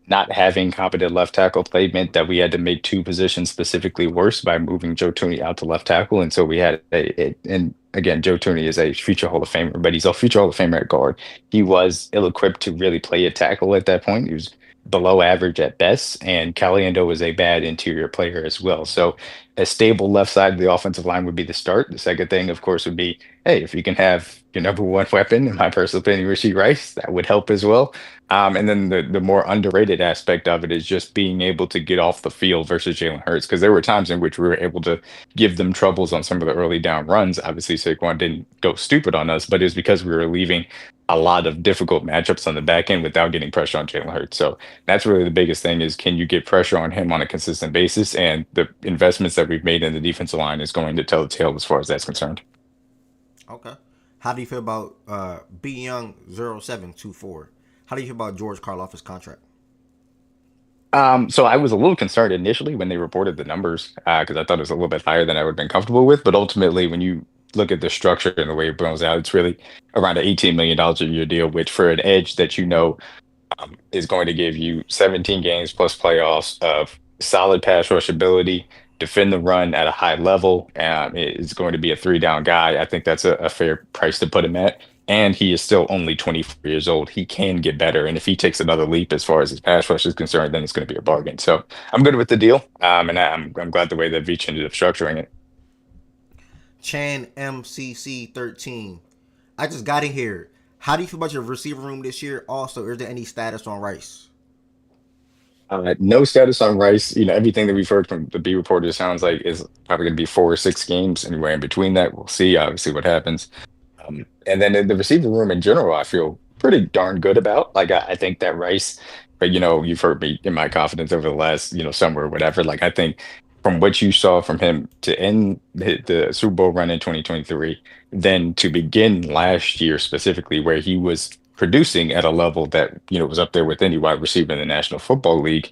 Not having competent left tackle play meant that we had to make two positions specifically worse by moving Joe Tooney out to left tackle, and so we had and again, Joe Tooney is a future Hall of Famer, but he's a future Hall of Famer at guard. He was ill-equipped to really play a tackle at that point. He was below average at best, and Caliendo was a bad interior player as well. So a stable left side of the offensive line would be the start. The second thing, of course, would be, hey, if you can have your number one weapon, in my personal opinion, Rasheed Rice, that would help as well. And then the more underrated aspect of it is just being able to get off the field versus Jalen Hurts, because there were times in which we were able to give them troubles on some of the early down runs. Obviously, Saquon didn't go stupid on us, but it was because we were leaving a lot of difficult matchups on the back end without getting pressure on Jalen Hurts. So that's really the biggest thing is can you get pressure on him on a consistent basis? And the investments that we've made in the defensive line is going to tell the tale as far as that's concerned. Okay. How do you feel about B Young 0724? How do you feel about George Karlaftis' contract? So I was a little concerned initially when they reported the numbers because I thought it was a little bit higher than I would have been comfortable with. But ultimately, when you look at the structure and the way it blows out, it's really around an $18 million a year deal, which for an edge that is going to give you 17 games plus playoffs of solid pass rush ability, defend the run at a high level. Is going to be a three down guy. I think that's a fair price to put him at. And he is still only 24 years old. He can get better. And if he takes another leap as far as his pass rush is concerned, then it's going to be a bargain. So I'm good with the deal. And I'm glad the way that Veach ended up structuring it. Chan MCC 13. I just got in here. How do you feel about your receiver room this year? Also, is there any status on Rice? No status on Rice. Everything that we've heard from the B reporters sounds like is probably going to be 4 or 6 games. Anywhere in between that, we'll see. Obviously, what happens. And then in the receiver room in general, I feel pretty darn good about. Like I think that Rice, but you've heard me in my confidence over the last, summer or whatever. Like I think from what you saw from him to end the Super Bowl run in 2023, then to begin last year specifically, where he was producing at a level that, was up there with any wide receiver in the National Football League.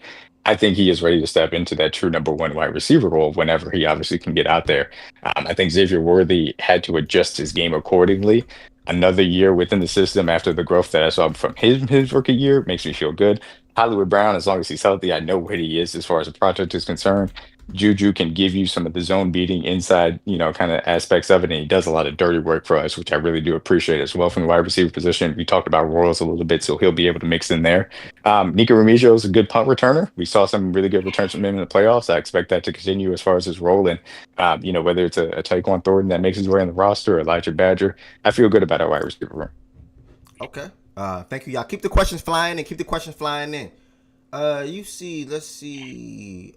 I think he is ready to step into that true number one wide receiver role whenever he obviously can get out there. I think Xavier Worthy had to adjust his game accordingly. Another year within the system after the growth that I saw from his rookie year makes me feel good. Hollywood Brown, as long as he's healthy, I know where he is as far as the project is concerned. Juju can give you some of the zone beating inside, kind of aspects of it, and he does a lot of dirty work for us, which I really do appreciate as well from the wide receiver position. We talked about Royals a little bit, so he'll be able to mix in there. Nico Remigio is a good punt returner. We saw some really good returns from him in the playoffs. I expect that to continue as far as his role, and whether it's a Tyquan Thornton that makes his way on the roster or Elijah Badger, I feel good about our wide receiver room. Okay. Thank you, y'all. Keep the questions flying and keep the questions flying in. Let's see.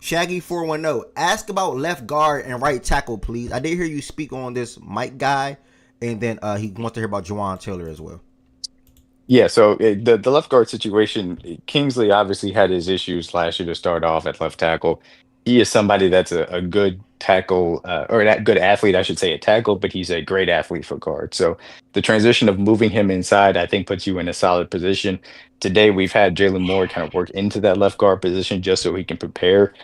Shaggy 410. Ask about left guard and right tackle, please. I did hear you speak on this Mike guy, and then he wants to hear about Juwan Taylor as well. Yeah, so the left guard situation, Kingsley obviously had his issues last year to start off at left tackle. He is somebody that's a good tackle, or a good athlete, I should say, at tackle, but he's a great athlete for guard. So the transition of moving him inside, I think, puts you in a solid position. Today, we've had Jalen Moore kind of work into that left guard position just so he can prepare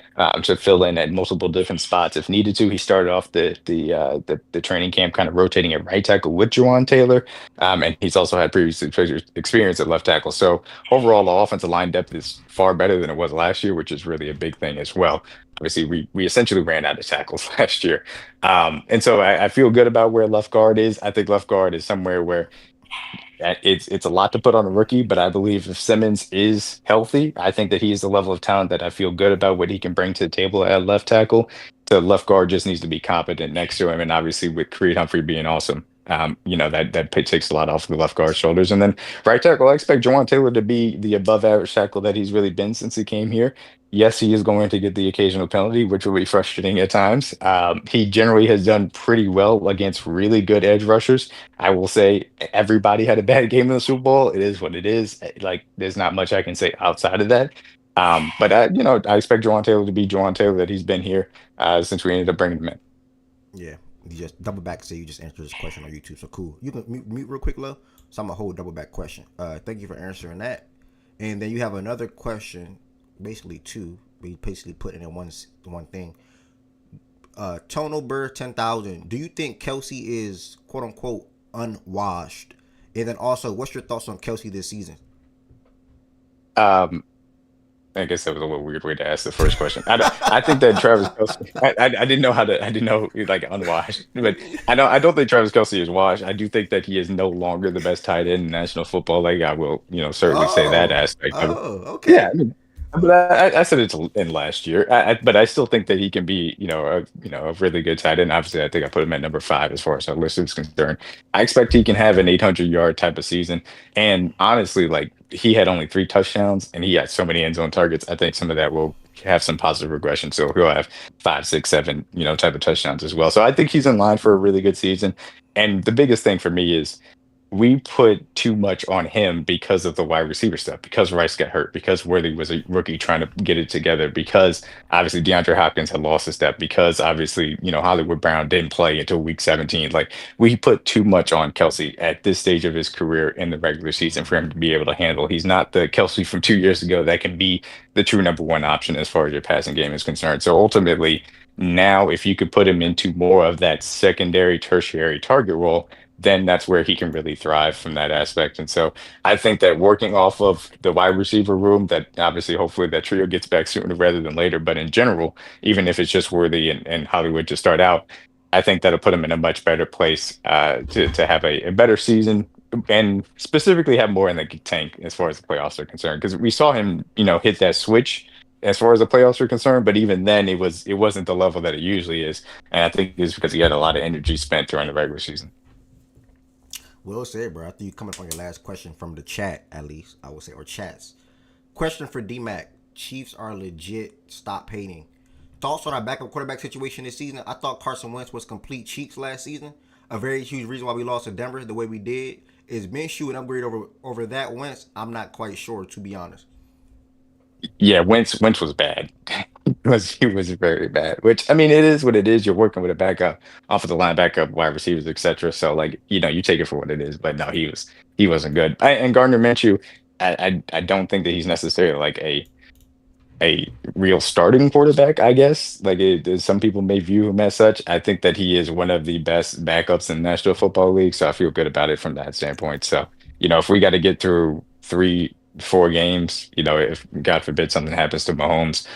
to fill in at multiple different spots if needed to. He started off the training camp kind of rotating at right tackle with Juwan Taylor. And he's also had previous experience at left tackle. So overall, the offensive line depth is far better than it was last year, which is really a big thing as well. Obviously, we essentially ran out of tackles last year. And so I feel good about where left guard is. I think left guard is somewhere where it's a lot to put on a rookie, but I believe if Simmons is healthy, I think that he is the level of talent that I feel good about what he can bring to the table at left tackle. The left guard just needs to be competent next to him, and obviously with Creed Humphrey being awesome, that takes a lot off the left guard's shoulders. And then right tackle, I expect Juwan Taylor to be the above average tackle that he's really been since he came here. Yes, he is going to get the occasional penalty, which will be frustrating at times. He generally has done pretty well against really good edge rushers. I will say everybody had a bad game in the Super Bowl. It is what it is. Like, there's not much I can say outside of that. But I expect Juwan Taylor to be Juwan Taylor that he's been here since we ended up bringing him in. Yeah, you just double back and say you just answered this question on YouTube. So cool. You can mute real quick, love. So I'm a whole double back question. Thank you for answering that. And then you have another question, basically two. We basically put it in one thing. Tono Bird 10,000. Do you think Kelsey is quote unquote unwashed? And then also, what's your thoughts on Kelsey this season? I guess that was a little weird way to ask the first question. I think that Travis Kelsey. I didn't know I didn't know like unwashed, but I don't think Travis Kelsey is washed. I do think that he is no longer the best tight end in the National Football League. I will certainly say that aspect of it. Okay. Yeah, but I said it in last year. But I still think that he can be a really good tight end. Obviously, I think I put him at number 5 as far as our list is concerned. I expect he can have an 800-yard type of season. And honestly, like, he had only 3 touchdowns and he had so many end zone targets. I think some of that will have some positive regression. So he'll have 5, 6, 7, type of touchdowns as well. So I think he's in line for a really good season. And the biggest thing for me is we put too much on him because of the wide receiver stuff, because Rice got hurt, because Worthy was a rookie trying to get it together, because obviously DeAndre Hopkins had lost a step, because obviously, Hollywood Brown didn't play until week 17. Like, we put too much on Kelsey at this stage of his career in the regular season for him to be able to handle. He's not the Kelsey from 2 years ago that can be the true number one option as far as your passing game is concerned. So ultimately, now if you could put him into more of that secondary, tertiary target role, then that's where he can really thrive from that aspect. And so I think that working off of the wide receiver room, that obviously hopefully that trio gets back sooner rather than later. But in general, even if it's just Worthy and Hollywood to start out, I think that'll put him in a much better place to have a better season and specifically have more in the tank as far as the playoffs are concerned. Because we saw him, hit that switch as far as the playoffs are concerned, but even then it wasn't the level that it usually is. And I think it's because he had a lot of energy spent during the regular season. Well said, bro. After you coming from your last question from the chat, at least I would say, or chats. Question for D-Mac: Chiefs are legit. Stop hating. Thoughts on our backup quarterback situation this season? I thought Carson Wentz was complete cheeks last season. A very huge reason why we lost to Denver the way we did. Is Minshew an upgrade over that Wentz? I'm not quite sure, to be honest. Yeah, Wentz was bad. He was very bad. Which, I mean, it is what it is. You're working with a backup, off of the line, backup wide receivers, etc. So like, you take it for what it is. But no, he wasn't good. And Gardner Minshew, I don't think that he's necessarily like a real starting quarterback, I guess. Like, some people may view him as such. I think that he is one of the best backups in the National Football League, so I feel good about it from that standpoint. So, if we got to get through 3, 4 games, if God forbid something happens to Mahomes,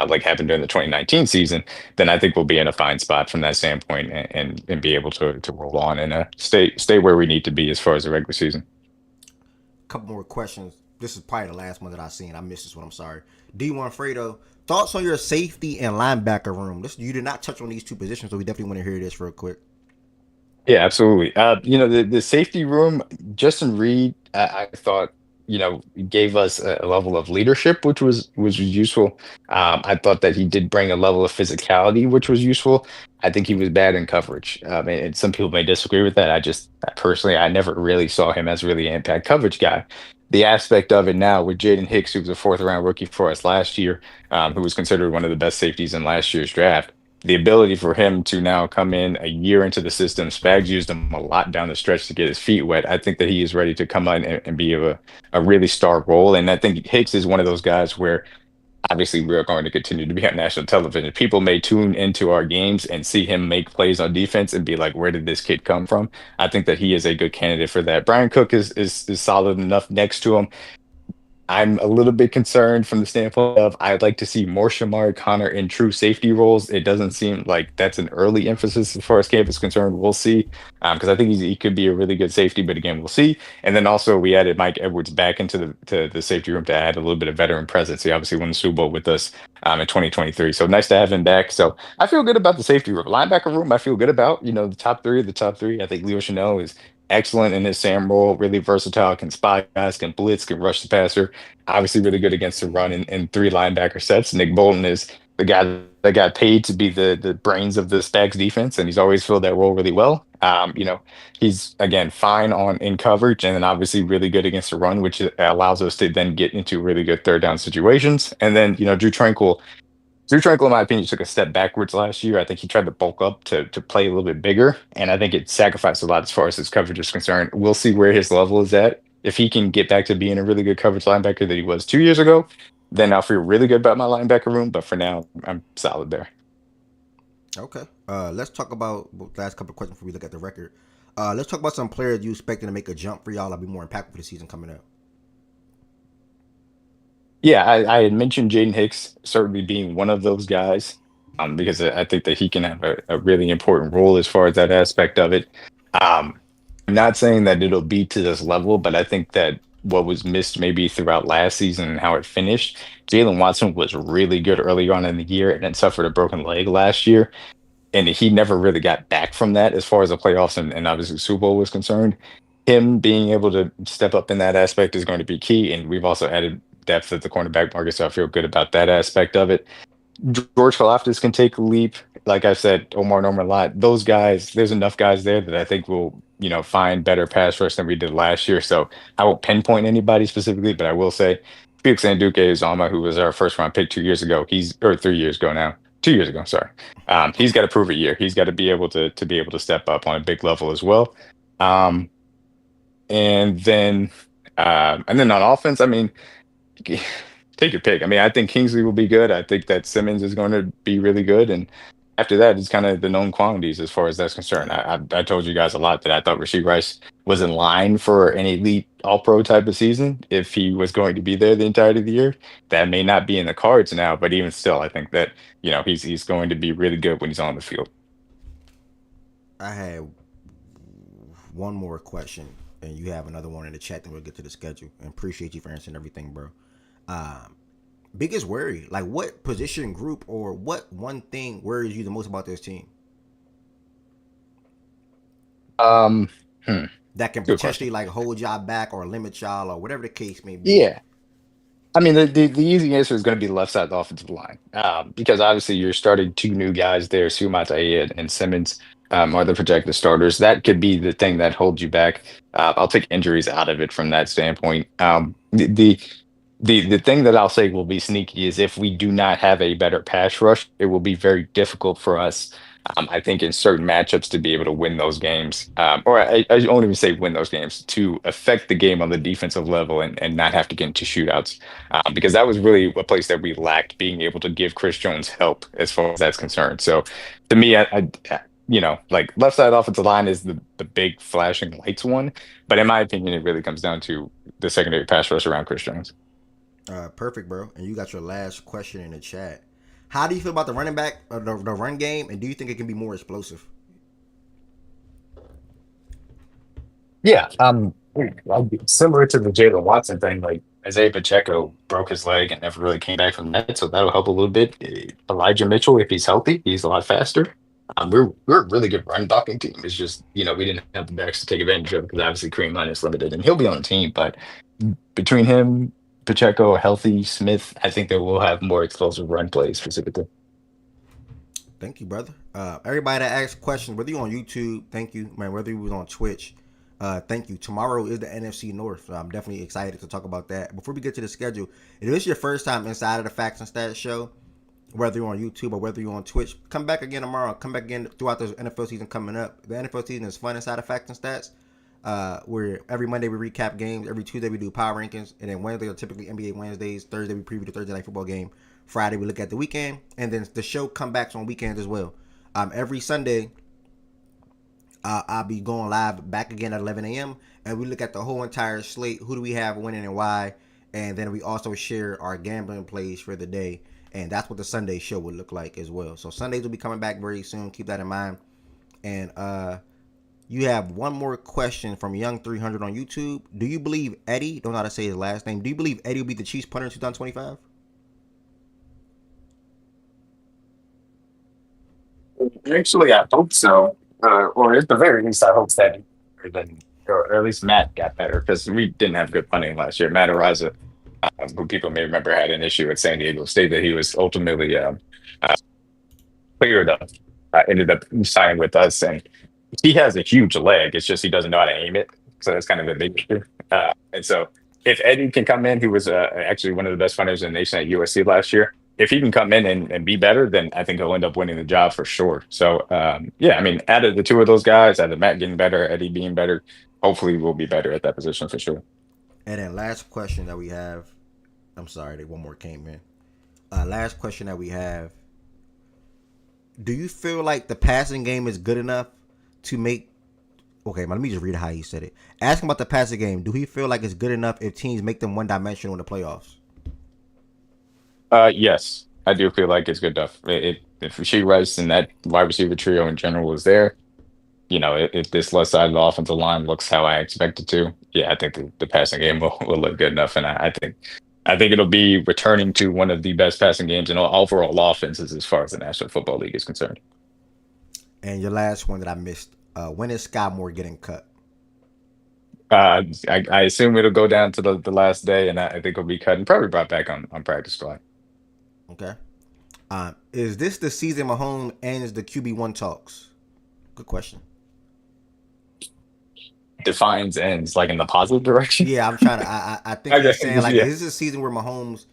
like happened during the 2019 season, then I think we'll be in a fine spot from that standpoint and be able to roll on and stay where we need to be as far as the regular season. Couple more questions. This is probably the last one that I've seen. I missed this one. I'm sorry. D1 Fredo, thoughts on your safety and linebacker room? You did not touch on these two positions, so we definitely want to hear this real quick. Yeah, absolutely. The safety room, Justin Reed, I thought, gave us a level of leadership, which was useful. I thought that he did bring a level of physicality, which was useful. I think he was bad in coverage. And some people may disagree with that. Personally, I never really saw him as really an impact coverage guy. The aspect of it now with Jaden Hicks, who was a fourth round rookie for us last year, who was considered one of the best safeties in last year's draft, the ability for him to now come in a year into the system. Spags used him a lot down the stretch to get his feet wet. I think that he is ready to come on and be a really star role. And I think Hicks is one of those guys where obviously we're going to continue to be on national television. People may tune into our games and see him make plays on defense and be like, where did this kid come from? I think that he is a good candidate for that. Brian Cook is solid enough next to him. I'm a little bit concerned from the standpoint of I'd like to see more Shamari Connor in true safety roles. It doesn't seem like that's an early emphasis as far as camp is concerned. We'll see, because I think he could be a really good safety, but again, we'll see. And then also we added Mike Edwards back into the safety room to add a little bit of veteran presence. He obviously won the Super Bowl with us in 2023, so nice to have him back. So I feel good about the safety room. Linebacker room, I feel good about. The top three. The top three. I think Leo Chanel is excellent in his Sam role, really versatile, can spy guys, can blitz, can rush the passer. Obviously, really good against the run in 3 linebacker sets. Nick Bolton is the guy that got paid to be the brains of the Spags defense, and he's always filled that role really well. He's again fine in coverage, and then obviously really good against the run, which allows us to then get into really good third down situations. And then Drew Tranquil, in my opinion, took a step backwards last year. I think he tried to bulk up to play a little bit bigger, and I think it sacrificed a lot as far as his coverage is concerned. We'll see where his level is at. If he can get back to being a really good coverage linebacker that he was 2 years ago, then I'll feel really good about my linebacker room. But for now, I'm solid there. Okay. Let's talk about the last couple of questions before we look at the record. Let's talk about some players you expecting to make a jump for y'all. That'll be more impactful for the season coming up. Yeah, I had mentioned Jaden Hicks certainly being one of those guys, because I think that he can have a really important role as far as that aspect of it. I'm not saying that it'll be to this level, but I think that what was missed maybe throughout last season and how it finished, Jalen Watson was really good early on in the year and then suffered a broken leg last year. And he never really got back from that as far as the playoffs and obviously Super Bowl was concerned. Him being able to step up in that aspect is going to be key. And we've also added depth at the cornerback market, so I feel good about that aspect of it. George Kalafdis can take a leap. Like I said, Omar Norman Lott, those guys, there's enough guys there that I think will, find better pass rush than we did last year. So I won't pinpoint anybody specifically, but I will say Felix Anduke Uzama, who was our first round pick 2 years ago, or 3 years ago now, 2 years ago, sorry. He's got to prove a year. He's got to be able to be able to step up on a big level as well. Um, and then on offense, I mean, take your pick. I mean, I think Kingsley will be good. I think that Simmons is going to be really good. And after that, it's kind of the known quantities as far as that's concerned. Yeah. I told you guys a lot that I thought Rasheed Rice was in line for an elite all pro type of season if he was going to be there the entirety of the year. That may not be in the cards now, but even still, I think that, he's going to be really good when he's on the field. I had one more question, and you have another one in the chat. Then we'll get to the schedule. And appreciate you for answering everything, bro. Biggest worry, like what position group or what one thing worries you the most about this team Um, hmm, that can Good question. potentially like hold y'all back or limit y'all or whatever the case may be? Yeah. I mean, the easy answer is going to be the left side of the offensive line, because obviously you're starting two new guys there, Sumatai and Simmons, are the projected starters. That could be the thing that holds you back. I'll take injuries out of it from that standpoint. The thing that I'll say will be sneaky is if we do not have a better pass rush, it will be very difficult for us. I think in certain matchups to be able to win those games, or I won't even say win those games, to affect the game on the defensive level and not have to get into shootouts, because that was really a place that we lacked being able to give Chris Jones help as far as that's concerned. So to me, like left side offensive line is the big flashing lights one, but in my opinion, it really comes down to the secondary pass rush around Chris Jones. Perfect, bro. And you got your last question in the chat. How do you feel about the running back, the run game, and do you think it can be more explosive? Yeah, similar to the Jalen Watson thing, like Isaiah Pacheco broke his leg and never really came back from that, so that'll help a little bit. Elijah Mitchell, if he's healthy, he's a lot faster. We're a really good run blocking team. It's just, we didn't have the backs to take advantage of it because obviously Kareem Hunt is limited and he'll be on the team, but between him, Pacheco, healthy, Smith, I think that we'll have more explosive run plays specifically. Thank you, brother. Everybody that asked questions, whether you're on YouTube, thank you, man. Whether you was on Twitch, thank you. Tomorrow is the NFC North, so I'm definitely excited to talk about that. Before we get to the schedule, if this is your first time inside of the Facts and Stats show, whether you're on YouTube or whether you're on Twitch, come back again tomorrow. Come back again throughout the NFL season coming up. The NFL season is fun inside of Facts and Stats. Where every Monday we recap games, every Tuesday we do power rankings, and then Wednesday are typically NBA Wednesdays. Thursday we preview the Thursday night football game. Friday we look at the weekend, and then the show comebacks on weekends as well. Every Sunday I'll be going live back again at 11 a.m. and we look at the whole entire slate. Who do we have winning and why? And then we also share our gambling plays for the day. And that's what the Sunday show would look like as well. So Sundays will be coming back very soon. Keep that in mind. And you have one more question from Young 300 on YouTube. Do you believe Eddie, don't know how to say his last name, do you believe Eddie will be the Chiefs punter in 2025? Actually, I hope so. Or at the very least, I hope that or at least Matt got better because we didn't have good punting last year. Matt Araza, who people may remember had an issue at San Diego State that he was ultimately cleared up, ended up signing with us. And he has a huge leg. It's just he doesn't know how to aim it. So that's kind of the big issue. And so if Eddie can come in, who was actually one of the best punters in the nation at USC last year, if he can come in and be better, then I think he'll end up winning the job for sure. So, yeah, I mean, out of the two of those guys, out of Matt getting better, Eddie being better, hopefully we'll be better at that position for sure. And then last question that we have, I'm sorry, one more came in. Last question that we have, do you feel like the passing game is good enough to make, okay, let me just read how he said it. Ask him about the passing game. Do he feel like it's good enough if teams make them one-dimensional in the playoffs? Yes, I do feel like it's good enough. If Rasheed Rice and that wide receiver trio in general is there, if this left side of the offensive line looks how I expect it to, yeah, I think the passing game will look good enough. And I think it'll be returning to one of the best passing games in all overall offenses as far as the National Football League is concerned. And your last one that I missed, when is Sky Moore getting cut? I assume it'll go down to the last day, and I think it'll be cut and probably brought back on practice squad. Okay. Is this the season Mahomes ends the QB1 talks? Good question. Defines ends like in the positive direction. Yeah, I'm trying to. I think Okay, he's saying like, yeah, is this a season where Mahomes?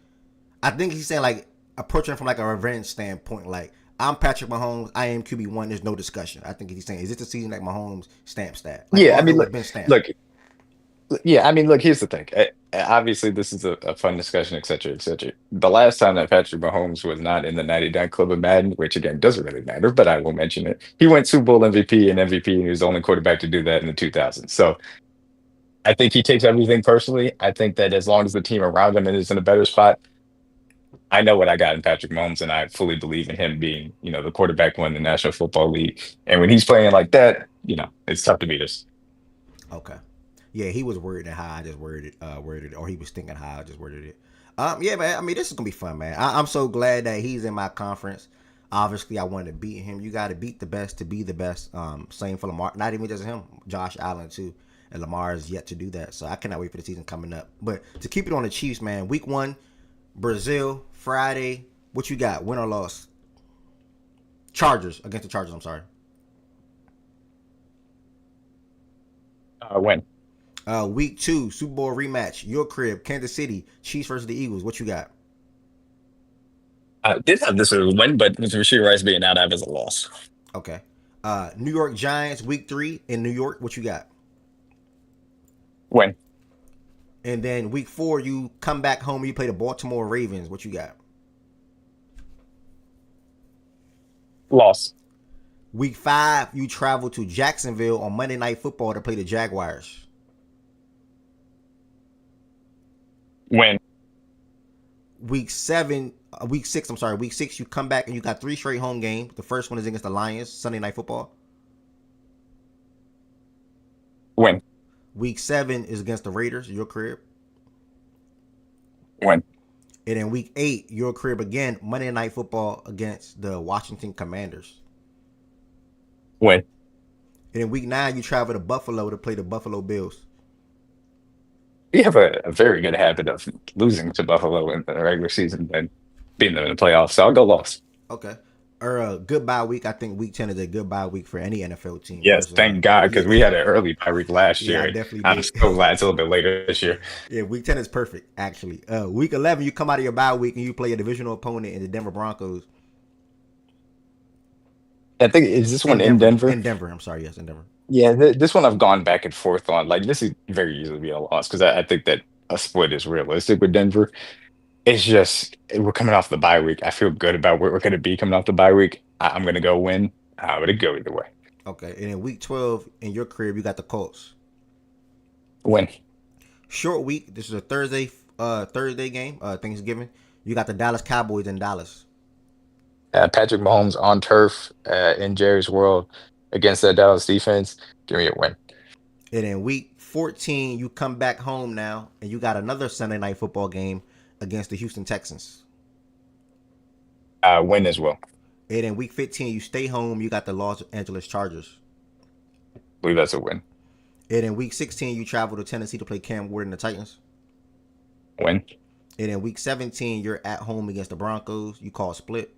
I think he's saying like approaching from like a revenge standpoint. Like I'm Patrick Mahomes. I am QB1. There's no discussion. I think he's saying, is this the season that Mahomes stamps that? Like yeah. I although mean, it's look, been stamped. look, yeah. I mean, look. Here's the thing. Obviously, this is a fun discussion, et cetera, et cetera. The last time that Patrick Mahomes was not in the 99 Club of Madden, which again doesn't really matter, but I will mention it. He went Super Bowl MVP and MVP, and he was the only quarterback to do that in the 2000s. So I think he takes everything personally. I think that as long as the team around him is in a better spot, I know what I got in Patrick Mahomes, and I fully believe in him being, the quarterback who won the National Football League. And when he's playing like that, it's tough to beat us. Okay. Yeah, he was worried at how I just worded it, or he was thinking how I just worded it. Yeah, man. I mean, this is gonna be fun, man. I'm so glad that he's in my conference. Obviously, I wanted to beat him. You got to beat the best to be the best. Same for Lamar. Not even just him. Josh Allen too, and Lamar is yet to do that. So I cannot wait for the season coming up. But to keep it on the Chiefs, man. Week 1, Brazil, Friday. What you got? Win or loss? Chargers against the Chargers. I'm sorry. When Week 2, Super Bowl rematch. Your crib, Kansas City, Chiefs versus the Eagles. What you got? I did have this as a win, but with Rasheed Rice being out, I have as a loss. Okay. New York Giants, Week 3 in New York. What you got? When And then Week 4, you come back home. You play the Baltimore Ravens. What you got? loss. Week 5, you travel to Jacksonville on Monday Night Football to play the Jaguars. When Week 6, I'm sorry. Week 6, you come back and you got 3 straight home games. The first one is against the Lions, Sunday Night Football. when Week 7 is against the Raiders, your crib. when And then Week 8, your crib again, Monday Night Football against the Washington Commanders. when And in Week 9, you travel to Buffalo to play the Buffalo Bills. we have a very good habit of losing to Buffalo in the regular season and beating them in the playoffs, so I'll go loss. Okay. Or a good bye week. I think Week 10 is a good bye week for any NFL team, Yes, personally. thank God, because Yeah. we had an early bye week last Yeah, year. I And definitely I'm did. so glad it's a little bit later this year. Yeah, Week 10 is perfect, actually. Week 11, you come out of your bye week and you play a divisional opponent in the Denver Broncos. I think is this one In in Denver. Denver? In Denver. I'm sorry. Yes, in Denver. Yeah, this one I've gone back and forth on. Like this is very easily be a loss because I think that a split is realistic with Denver. It's just we're coming off the bye week. I feel good about where we're going to be coming off the bye week. I'm going to go win. But it go either way. Okay. And in Week 12, in your crib, you got the Colts. Win. Short week. This is a Thursday game, Thanksgiving. You got the Dallas Cowboys in Dallas. Patrick Mahomes on turf in Jerry's world against that Dallas defense. Give me a win. And in Week 14, you come back home now, and you got another Sunday Night Football game against the Houston Texans. Win as well. And in Week 15, you stay home. You got the Los Angeles Chargers. I believe that's a win. And in Week 16, you travel to Tennessee to play Cam Ward and the Titans. Win. And in Week 17, you're at home against the Broncos. You call a split.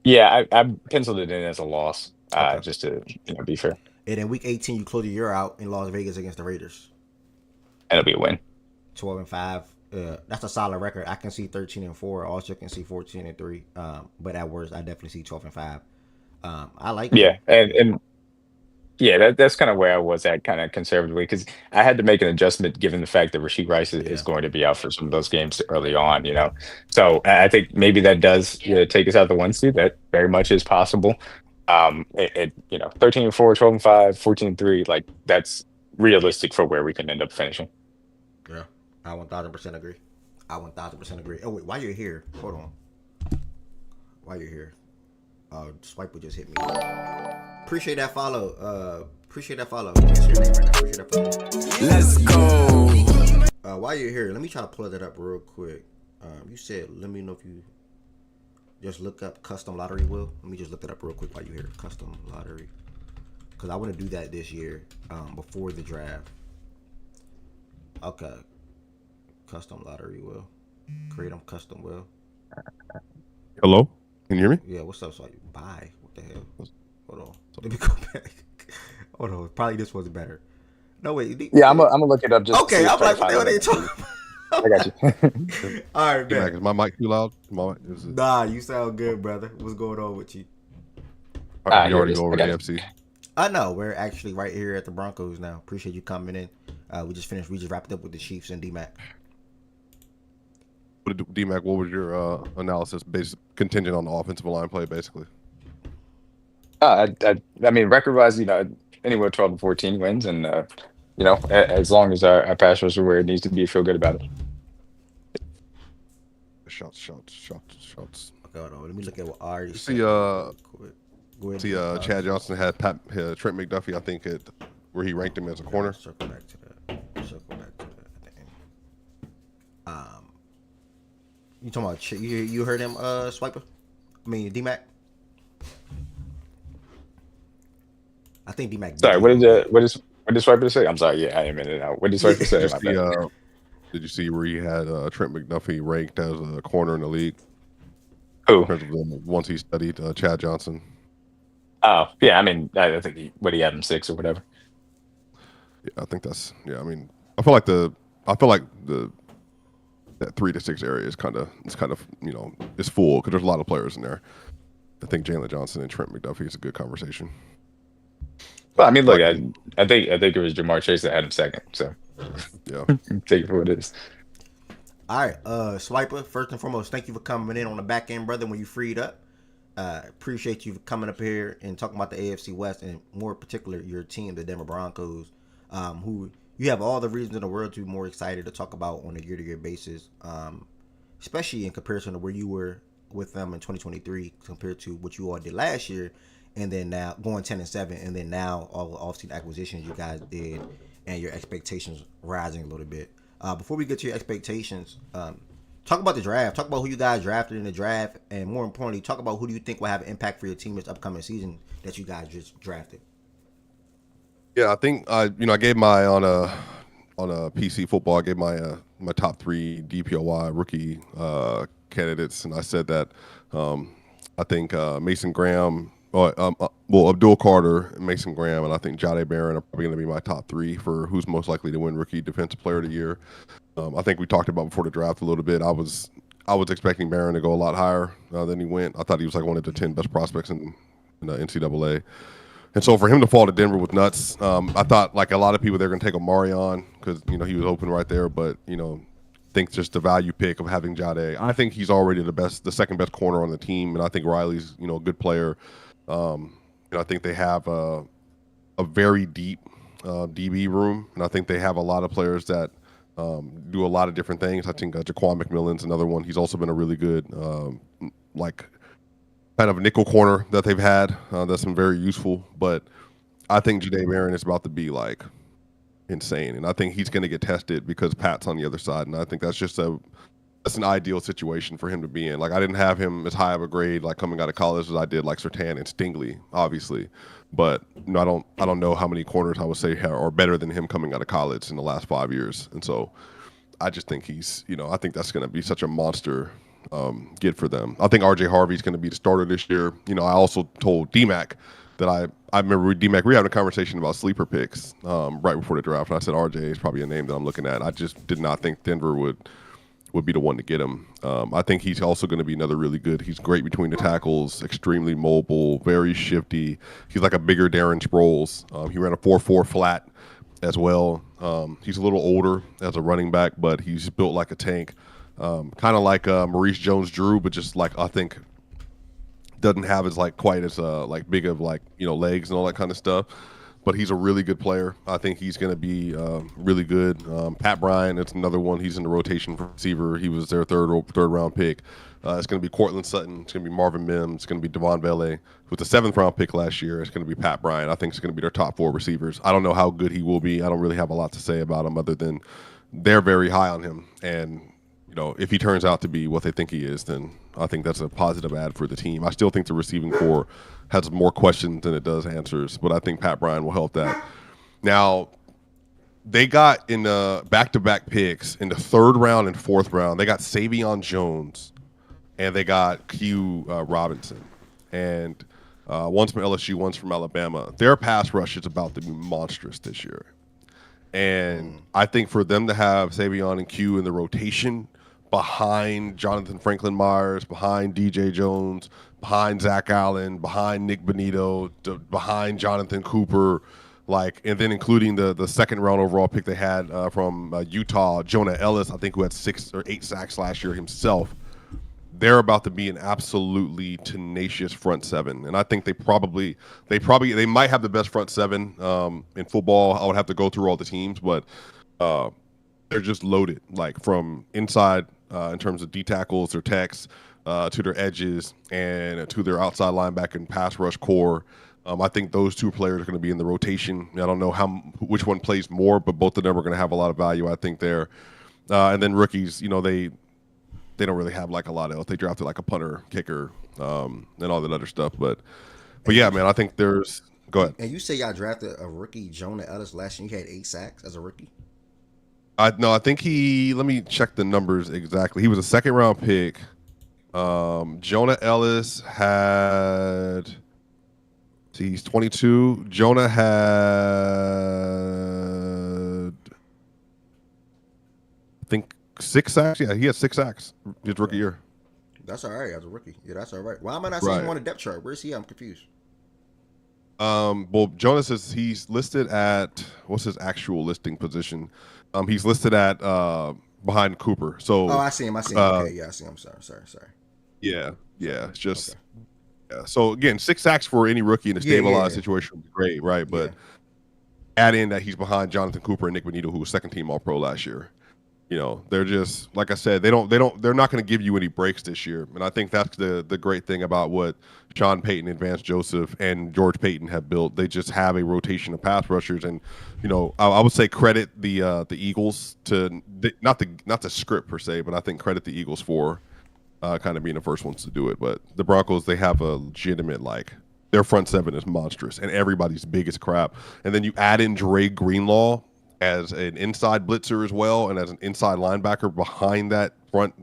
Yeah, I penciled it in as a loss, Okay. just to be fair. And in Week 18, you close the year out in Las Vegas against the Raiders. That'll be a win. 12-5. That's a solid record. I can see 13-4. Also can see 14-3. But at worst, I definitely see 12-5. I like Yeah, it. and yeah, that's kind of where I was at, kind of conservatively, because I had to make an adjustment given the fact that Rasheed Rice is Yeah. going to be out for some of those games early on. So I think maybe that does take us out of the 1 seed. That very much is possible. 13-4, 12-5, 14-3, like that's realistic for where we can end up finishing. Yeah. I 1000% agree. I 1000% agree. Oh, wait. While you're here, hold on. While you're here. Swipe just hit me. Appreciate that follow. Appreciate that follow. Can't see your name right now. Appreciate that follow. Let's go. While you're here, let me try to pull that up real quick. You said, let me know if you just look up custom lottery wheel. Let me just look that up real quick while you're here. Custom lottery. Because I want to do that this year before the draft. Okay. Custom lottery wheel. Create them custom wheel. Hello? Can you hear me? Yeah, what's up? So bye. What the hell? Hold on. Let me go back. Hold on. Probably this was better. No wait. Yeah, I'm gonna look it up just to Okay, see I'm try to like, what the find hell it they again for you. talking I got you. All right, Mac, man. is my mic too loud? Is it? Nah, you sound good, brother. What's going on with you? All right, we Here it already is. go I over got it. AFC. I know we're actually right here at the Broncos now. Appreciate you coming in. We just finished. We just wrapped up with the Chiefs and D-Mac. D-Mac, what was your analysis based contingent on the offensive line play, basically? I mean, record-wise, anywhere 12 to 14 wins, and as long as our pass rush are where it needs to be, feel good about it. Shots. Okay, hold on. Let me look at what Ari said. See, Real quick. Go ahead. see, Chad Johnson had Trent McDuffie, I think, where he ranked him as a corner. Circle back to that. At the end. You talking about you heard him, Swiper? I mean, D-Mac. I think D-Mac beat Sorry, you a little bit. what did Swiper say? I'm sorry, yeah, I am in and out. What did Swiper say? My bad. Did you see where he had Trent McDuffie ranked as a corner in the league? Who? In terms of once he studied Chad Johnson. Oh, yeah, I mean, I think he had him 6 or whatever. Yeah, I think that's. Yeah, I mean, I feel like that 3 to 6 area is kind of it's full because there's a lot of players in there. I think Jalen Johnson and Trent McDuffie is a good conversation. Well, I mean, look, I think it was Jamar Chase that had him second, so yeah, take it for what it is. All right, Swiper. First and foremost, thank you for coming in on the back end, brother. When you freed up, appreciate you coming up here and talking about the AFC West and more particular your team, the Denver Broncos, who you have all the reasons in the world to be more excited to talk about on a year-to-year basis, especially in comparison to where you were with them in 2023 compared to what you all did last year, and then now going 10-7, and then now all the offseason acquisitions you guys did, and your expectations rising a little bit. Before we get to your expectations, talk about the draft. Talk about who you guys drafted in the draft, and more importantly, talk about who do you think will have an impact for your team this upcoming season that you guys just drafted. Yeah, I think I gave my on a PC football. I gave my top 3 DPOY rookie candidates, and I said that I think Mason Graham, Abdul Carter, Mason Graham, and I think Jade Barron are probably going to be my top 3 for who's most likely to win Rookie Defensive Player of the Year. I think we talked about before the draft a little bit. I was expecting Barron to go a lot higher than he went. I thought he was like one of the 10 best prospects in the NCAA. And so for him to fall to Denver was nuts. I thought like a lot of people they're going to take Omarion because he was open right there, but think just the value pick of having Jade. I think he's already the second best corner on the team, and I think Riley's a good player. I think they have a very deep DB room, and I think they have a lot of players that do a lot of different things. I think Jaquan McMillan's another one. He's also been a really good kind of nickel corner that they've had that's been very useful. But I think Jade Barron is about to be like insane, and I think he's going to get tested because Pat's on the other side, and I think that's an ideal situation for him to be in. Like I didn't have him as high of a grade like coming out of college as I did like Surtain and Stingley, obviously, but I don't know how many corners I would say are better than him coming out of college in the last 5 years, and so I just think he's I think that's going to be such a monster get for them. I think RJ Harvey's going to be the starter this year. I also told DMAC that I remember with DMAC, we were having a conversation about sleeper picks right before the draft, and I said RJ is probably a name that I'm looking at. I just did not think Denver would be the one to get him. I think he's also going to be another really good. He's great between the tackles, extremely mobile, very shifty. He's like a bigger Darren Sproles. He ran a 4.4 flat as well. He's a little older as a running back, but he's built like a tank. Kind of like Maurice Jones-Drew, but just like I think doesn't have as like quite as like big of like legs and all that kind of stuff. But he's a really good player. I think he's going to be really good. Pat Bryant, it's another one. He's in the rotation for receiver. He was their third round pick. It's going to be Cortland Sutton. It's going to be Marvin Mims. It's going to be Devon Vele. With the 7th round pick last year, it's going to be Pat Bryant. I think it's going to be their top 4 receivers. I don't know how good he will be. I don't really have a lot to say about him other than they're very high on him. And if he turns out to be what they think he is, then I think that's a positive add for the team. I still think the receiving corps has more questions than it does answers, but I think Pat Bryant will help that. Now, they got in the back-to-back picks in the 3rd round and 4th round. They got Savion Jones and they got Q Robinson, and one's from LSU, one's from Alabama. Their pass rush is about to be monstrous this year. And I think for them to have Savion and Q in the rotation behind Jonathan Franklin Myers, behind DJ Jones, behind Zach Allen, behind Nick Benito, behind Jonathan Cooper, and then including the second round overall pick they had from Utah, Jonah Ellis, I think, who had 6 or 8 sacks last year himself. They're about to be an absolutely tenacious front seven, and I think they might have the best front seven in football. I would have to go through all the teams, but they're just loaded, from inside in terms of D tackles, their techs, to their edges, and to their outside linebacker and pass rush core. I think those two players are going to be in the rotation. I don't know which one plays more, but both of them are going to have a lot of value, I think, there. And then rookies, they don't really have a lot else. They drafted a punter, kicker, and all that other stuff. But yeah, man, I think there's. Go ahead. And you say y'all drafted a rookie, Jonah Ellis, last year. He had 8 sacks as a rookie. No, I think let me check the numbers exactly. He was a second round pick. Jonah Ellis had. See, he's 22. Jonah had, I think, 6 sacks. Yeah, he had 6 sacks his rookie year. That's all right as a rookie. Yeah, that's all right. Why am I not seeing him on the depth chart? Where's he at? I'm confused. Well, Jonas says he's listed at, what's his actual listing position? He's listed at behind Cooper. So. Oh, I see him. Okay, yeah, I see him. Sorry. Yeah. It's just. Okay. Yeah. So again, 6 sacks for any rookie in a stabilized situation would be great, right? But add in that he's behind Jonathan Cooper and Nick Benito, who was second team All Pro last year. They're just, like I said, they're not going to give you any breaks this year. And I think that's the great thing about what Sean Payton and Vance Joseph and George Payton have built. They just have a rotation of pass rushers. And, I would say credit the Eagles to, not the script per se, but I think credit the Eagles for kind of being the first ones to do it. But the Broncos, they have a legitimate, their front seven is monstrous and everybody's big as crap. And then you add in Dre Greenlaw as an inside blitzer as well, and as an inside linebacker behind that front.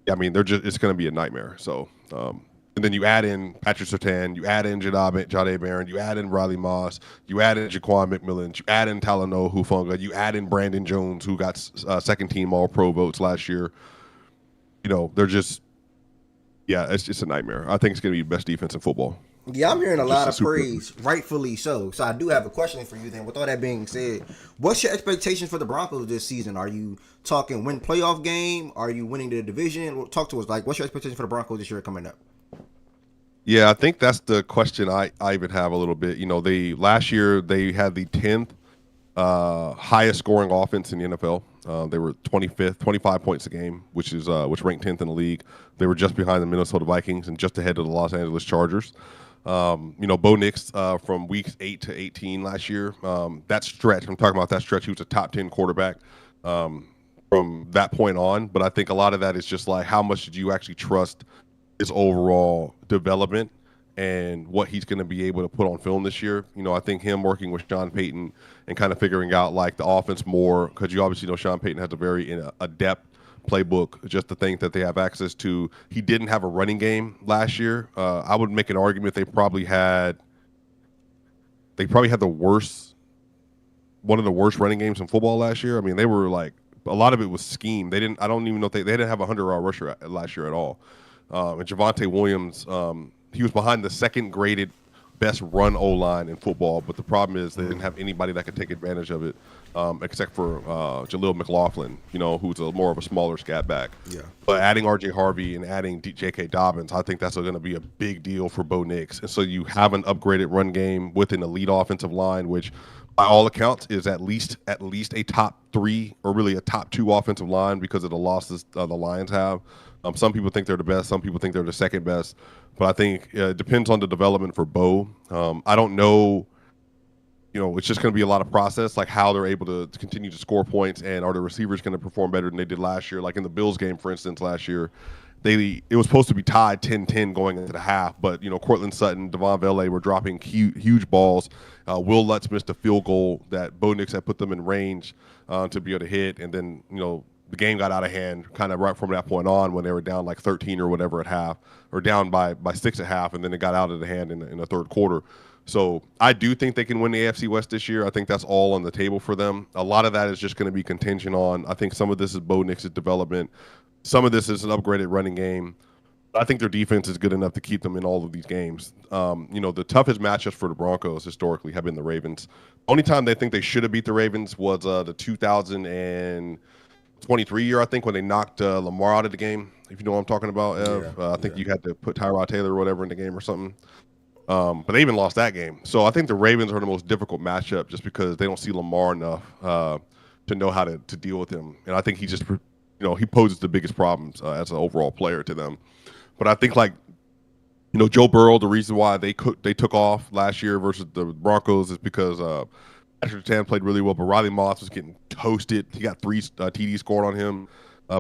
I mean, it's going to be a nightmare. So, and then you add in Patrick Surtain, you add in Jade Barron, you add in Riley Moss, you add in Jaquan McMillan, you add in Talanoa Hufanga, you add in Brandon Jones, who got second team All Pro votes last year. They're just, it's just a nightmare. I think it's going to be the best defense in football. Yeah, I'm hearing a lot of praise, rightfully so. So I do have a question for you then. With all that being said, what's your expectation for the Broncos this season? Are you talking win playoff game? Are you winning the division? Talk to us. What's your expectation for the Broncos this year coming up? Yeah, I think that's the question I even have a little bit. Last year they had the 10th highest scoring offense in the NFL. They were 25th, 25 points a game, which ranked 10th in the league. They were just behind the Minnesota Vikings and just ahead of the Los Angeles Chargers. Bo Nix from weeks 8 to 18 last year, that stretch, I'm talking about that stretch, he was a top 10 quarterback from that point on. But I think a lot of that is just how much did you actually trust his overall development and what he's going to be able to put on film this year. I think him working with Sean Payton and kind of figuring out the offense more, because you obviously know Sean Payton has a very adept playbook, just to think that they have access to. He didn't have a running game last year. I would make an argument they probably had one of the worst running games in football last year. I mean, they were a lot of it was scheme. I don't even know if they didn't have a 100-yard rusher last year at all. And Javonte Williams, he was behind the second graded best run O-line in football, but the problem is they didn't have anybody that could take advantage of it, except for Jaleel McLaughlin, who's more of a smaller scat back. Yeah. But adding R.J. Harvey and adding J.K. Dobbins, I think that's going to be a big deal for Bo Nix. And so you have an upgraded run game with an elite offensive line, which by all accounts is at least a top 3 or really a top 2 offensive line because of the losses the Lions have. Some people think they're the best. Some people think they're the second best. But I think it depends on the development for Bo. I don't know. It's just going to be a lot of process, how they're able to continue to score points, and are the receivers going to perform better than they did last year? In the Bills game, for instance, last year, it was supposed to be tied 10-10 going into the half, but Cortland Sutton, Devon Vele were dropping huge balls. Will Lutz missed a field goal that Bo Nix had put them in range to be able to hit, and then the game got out of hand kind of right from that point on when they were down like 13 or whatever at half, or down by 6 at half, and then it got out of the hand in the third quarter. So I do think they can win the AFC West this year. I think that's all on the table for them. A lot of that is just going to be contingent on, I think some of this is Bo Nix's development. Some of this is an upgraded running game. I think their defense is good enough to keep them in all of these games. The toughest matchups for the Broncos historically have been the Ravens. Only time they think they should have beat the Ravens was the 2023 year, I think, when they knocked Lamar out of the game. If you know what I'm talking about, Ev. I think you had to put Tyrod Taylor or whatever in the game or something. But they even lost that game. So I think the Ravens are the most difficult matchup just because they don't see Lamar enough to know how to deal with him. And I think he just, he poses the biggest problems as an overall player to them. But I think Joe Burrow, the reason why they took off last year versus the Broncos is because Patrick Surtain played really well, but Riley Moss was getting toasted. He got 3 TDs scored on him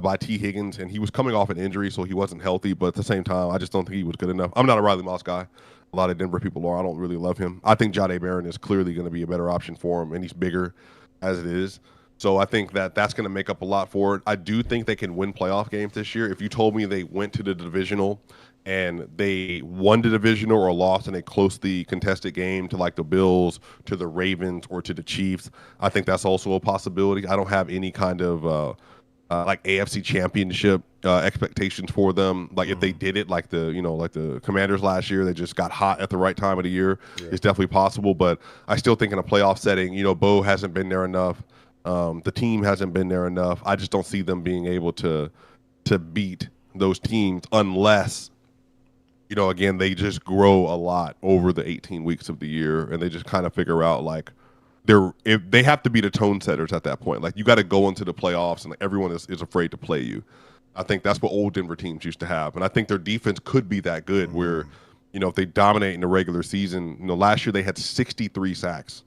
by T. Higgins, and he was coming off an injury, so he wasn't healthy. But at the same time, I just don't think he was good enough. I'm not a Riley Moss guy. A lot of Denver people are. I don't really love him. I think Jahdae Barron is clearly going to be a better option for him, and he's bigger as it is. So I think that's going to make up a lot for it. I do think they can win playoff games this year. If you told me they went to the divisional and they won the divisional or lost in a closely contested game to like the Bills, to the Ravens, or to the Chiefs, I think that's also a possibility. I don't have any kind of like AFC Championship expectations for them. Like if they did it like the Commanders last year, they just got hot at the right time of the year. Yeah. It's definitely possible, but I still think in a playoff setting, Bo hasn't been there enough. The team hasn't been there enough. I just don't see them being able to beat those teams unless, again, they just grow a lot over the 18 weeks of the year, and they just kind of figure out like if they have to be the tone setters at that point. Like you got to go into the playoffs, and everyone is afraid to play you. I think that's what old Denver teams used to have, and I think their defense could be that good where, if they dominate in the regular season. Last year they had 63 sacks.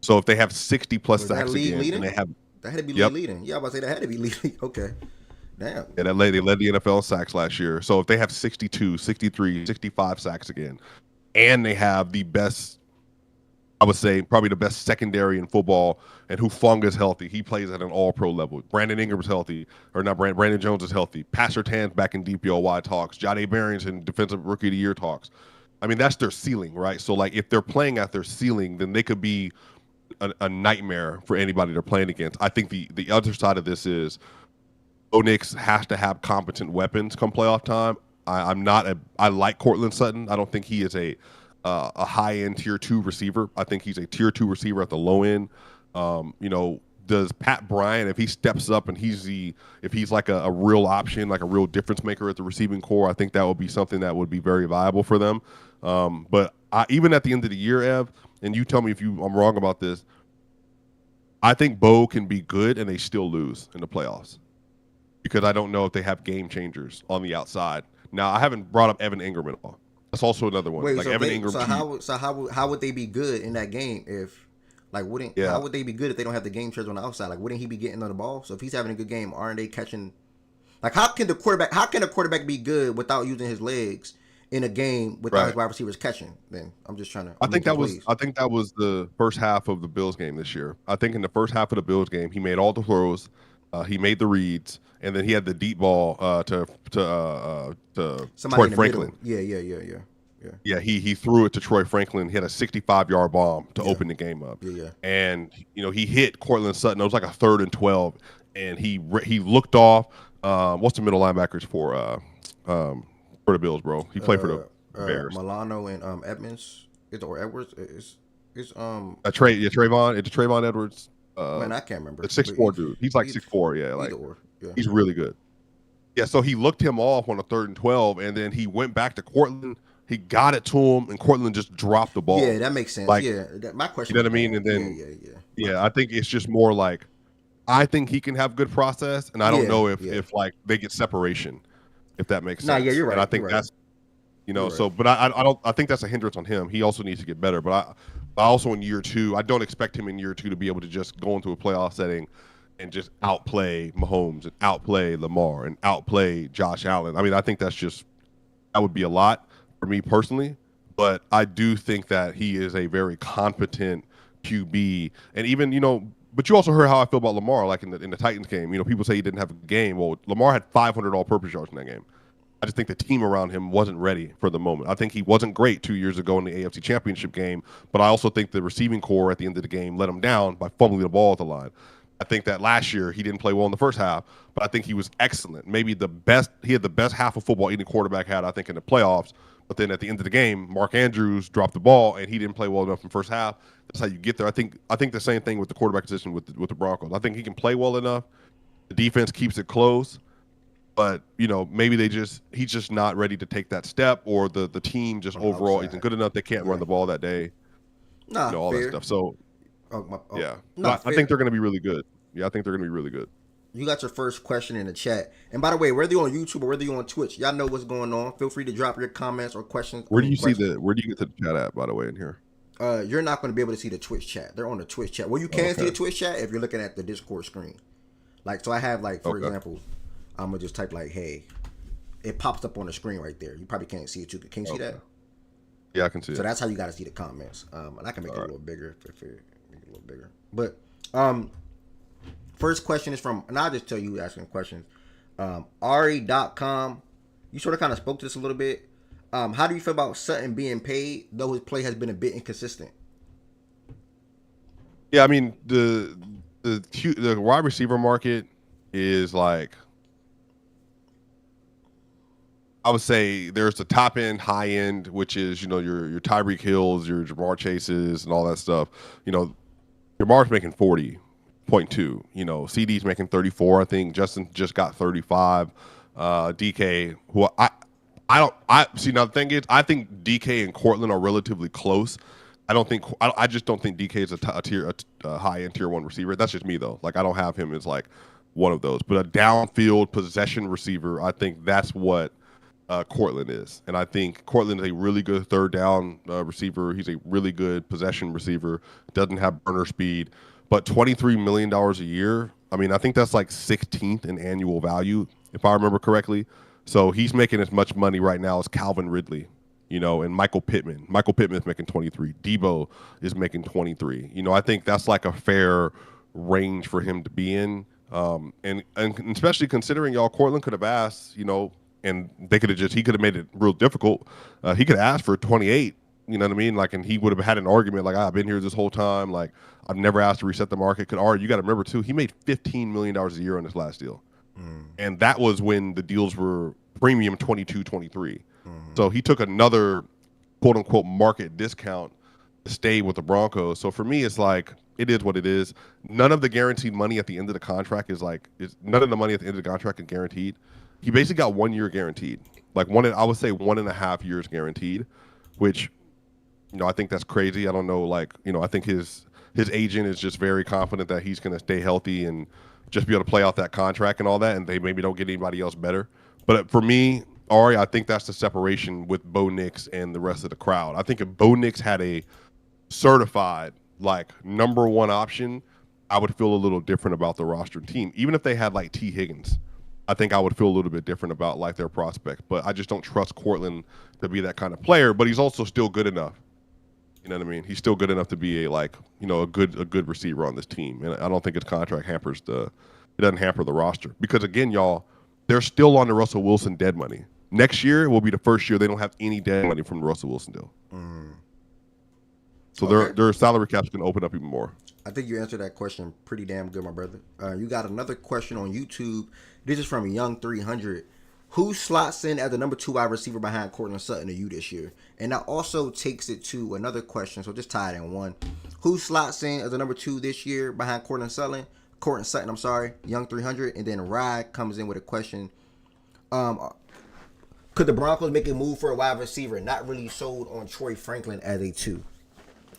So if they have 60 plus sacks again, and they have that had to be leading. Yeah, I was about to say that had to be leading. Okay. Damn. Yeah, they led the NFL sacks last year. So if they have 62, 63, 65 sacks again, and they have the best, I would say probably the best secondary in football, and Hufanga is healthy. He plays at an all-pro level. Brandon Ingram's healthy, or not Brandon Jones is healthy. Pat Surtain's back in DPOY talks. Jahdae Barron's in Defensive Rookie of the Year talks. I mean, that's their ceiling, right? So like if they're playing at their ceiling, then they could be a nightmare for anybody they're playing against. I think the other side of this is Bo Nix has to have competent weapons come playoff time. I like Cortland Sutton. I don't think he is a high-end tier 2 receiver. I think he's a tier 2 receiver at the low end. Does Pat Bryant, if he steps up and if he's like a real option, like a real difference maker at the receiving core, I think that would be something that would be very viable for them. But even at the end of the year, Ev, and you tell me if I'm wrong about this, I think Bo can be good and they still lose in the playoffs because I don't know if they have game changers on the outside. Now, I haven't brought up Evan Ingram at all. That's also another one. Wait, like so Evan Ingram. How would they be good in that game if how would they be good if they don't have the game changers on the outside? Like wouldn't he be getting on the ball? So if he's having a good game, aren't they catching? Like how can a quarterback be good without using his legs in a game without his wide receivers catching? Then I'm just trying to. I think that was the first half of the Bills game this year. I think in the first half of the Bills game, he made all the throws, he made the reads, and then he had the deep ball to Troy Franklin. Yeah, he threw it to Troy Franklin. He had a 65-yard bomb to open the game up. Yeah. And he hit Cortland Sutton. It was like a 3rd and 12, and he looked off. What's the middle linebackers for the Bills, bro? He played for the Bears. Milano and Edmonds or Edwards. It's Trayvon. It's Trayvon Edwards. Man, I can't remember. The 6'4" dude. He's like 6'4". Yeah, he's really good. Yeah, so he looked him off on a 3rd and 12, and then he went back to Cortland. He got it to him, and Cortland just dropped the ball. Yeah, that makes sense. My question. You know what I mean? And then, yeah, I think it's just more like, I think he can have good process, and I don't know if like they get separation, if that makes sense. Yeah, you're right. And I think that's, so, but I think that's a hindrance on him. He also needs to get better. But I also in year 2, I don't expect him in year 2 to be able to just go into a playoff setting and just outplay Mahomes and outplay Lamar and outplay Josh Allen. I mean, I think that would be a lot for me personally, but I do think that he is a very competent QB. And even, but you also heard how I feel about Lamar, like in the Titans game. You know, people say he didn't have a game. Well, Lamar had 500 all-purpose yards in that game. I just think the team around him wasn't ready for the moment. I think he wasn't great 2 years ago in the AFC Championship game, but I also think the receiving core at the end of the game let him down by fumbling the ball at the line. I think that last year he didn't play well in the first half, but I think he was excellent. Maybe he had the best half of football any quarterback had, I think, in the playoffs. But then at the end of the game, Mark Andrews dropped the ball and he didn't play well enough in the first half. That's how you get there. I think the same thing with the quarterback position with the Broncos. I think he can play well enough. The defense keeps it close. But, you know, maybe he's just not ready to take that step, or the team just overall isn't good enough. They can't run the ball that day. Nah, all fair. that stuff. So, yeah. Nah, I think they're going to be really good. Yeah, I think they're going to be really good. You got your first question in the chat. And by the way, whether you're on YouTube or whether you're on Twitch, y'all know what's going on. Feel free to drop your comments or questions. Where do you get the chat at, by the way, in here? You're not going to be able to see the Twitch chat. They're on the Twitch chat. Well, you can see the Twitch chat if you're looking at the Discord screen. Like, so I have, like, for example, I'm going to just type, like, hey. It pops up on the screen right there. You probably can't see it too. Can you see that? Yeah, I can see it. So that's how you got to see the comments. And I can make it a little bigger if it make it a little bigger. But first question is from, and I'll just tell you asking questions. Ari.com. You sort of kind of spoke to this a little bit. How do you feel about Sutton being paid, though his play has been a bit inconsistent? Yeah, I mean, the wide receiver market is like, I would say there's the top end, high end, which is, you know, your Tyreek Hills, your Jamar Chases, and all that stuff. You know, Jamar's making 40.2. You know, CD's making 34. I think Justin just got 35. DK, who I see. Now the thing is, I think DK and Cortland are relatively close. I just don't think DK is a high end tier 1 receiver. That's just me though. Like, I don't have him as like one of those. But a downfield possession receiver, I think that's what Cortland is. And I think Cortland is a really good third down receiver. He's a really good possession receiver. Doesn't have burner speed, but $23 million a year. I mean, I think that's like 16th in annual value, if I remember correctly. So he's making as much money right now as Calvin Ridley, you know, and Michael Pittman. Michael Pittman is making 23. Debo is making 23. You know, I think that's like a fair range for him to be in. And especially considering y'all, Cortland could have asked, you know, and he could have made it real difficult. He could have asked for 28, you know what I mean? Like, and he would have had an argument like, I've been here this whole time. Like, I've never asked to reset the market. You got to remember too, he made $15 million a year on this last deal. And that was when the deals were premium 22, 23. So he took another quote unquote market discount to stay with the Broncos. So for me, it's like, it is what it is. None of the guaranteed money at the end of the contract is none of the money at the end of the contract is guaranteed. He basically got 1 year guaranteed, like I would say 1.5 years guaranteed, which, you know, I think that's crazy. I don't know, like, you know, I think his agent is just very confident that he's going to stay healthy and just be able to play out that contract and all that, and they maybe don't get anybody else better. But for me, Ari, I think that's the separation with Bo Nix and the rest of the crowd. I think if Bo Nix had a certified, like, number 1 option, I would feel a little different about the roster team. Even if they had, like, T. Higgins, I think I would feel a little bit different about, like, their prospect. But I just don't trust Cortland to be that kind of player. But he's also still good enough. You know what I mean? He's still good enough to be a good receiver on this team. And I don't think his contract doesn't hamper the roster. Because, again, y'all, they're still on the Russell Wilson dead money. Next year will be the first year they don't have any dead money from the Russell Wilson deal. So their salary cap's going to open up even more. I think you answered that question pretty damn good, my brother. You got another question on YouTube. This is from Young300. Who slots in as the number 2 wide receiver behind Cortland Sutton to you this year? And that also takes it to another question, so just tie it in one. Who slots in as the number 2 this year behind Cortland Sutton? Young300. And then Rye comes in with a question. Could the Broncos make a move for a wide receiver? Not really sold on Troy Franklin as a 2,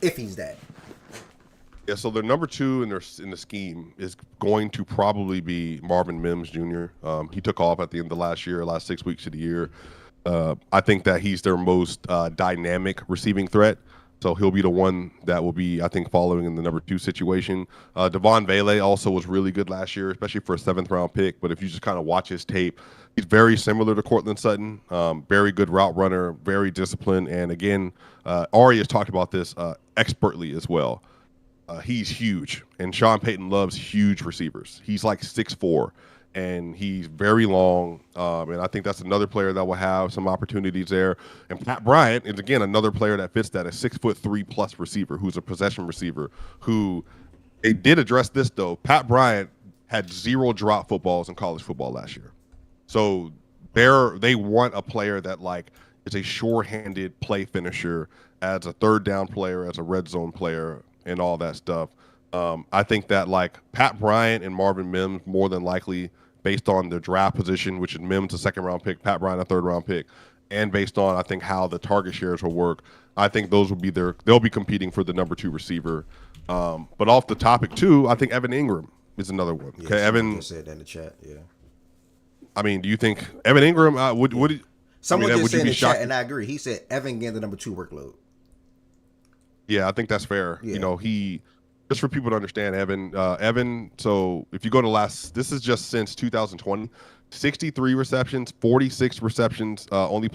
if he's that. Yeah, so their number 2 in the scheme is going to probably be Marvin Mims Jr. He took off at the end of last 6 weeks of the year. I think that he's their most dynamic receiving threat. So he'll be the one that will be, I think, following in the number 2 situation. Devon Vele also was really good last year, especially for a 7th round pick. But if you just kind of watch his tape, he's very similar to Cortland Sutton. Very good route runner, very disciplined. And again, Ari has talked about this expertly as well. He's huge, and Sean Payton loves huge receivers. He's like 6'4", and he's very long, and I think that's another player that will have some opportunities there. And Pat Bryant is, again, another player that fits that, a 6'3" plus receiver who's a possession receiver who they did address this, though. Pat Bryant had 0 drop footballs in college football last year. So they want a player that like is a sure-handed play finisher, as a third down player, as a red zone player, and all that stuff. I think that like Pat Bryant and Marvin Mims more than likely, based on their draft position, which is Mims a second-round pick, Pat Bryant a third-round pick, and based on I think how the target shares will work, I think those will be they'll be competing for the number 2 receiver. But off the topic too, I think Evan Ingram is another one. Yeah, Okay, Evan just said that in the chat. Yeah. I mean, do you think Evan Ingram would? Someone just would said you in be the shocked? chat, and I agree. He said Evan getting the number 2 workload. Yeah, I think that's fair. Yeah. You know, he just for people to understand, Evan. So if you go to this is just since 2020, 63 receptions, 46 receptions. Only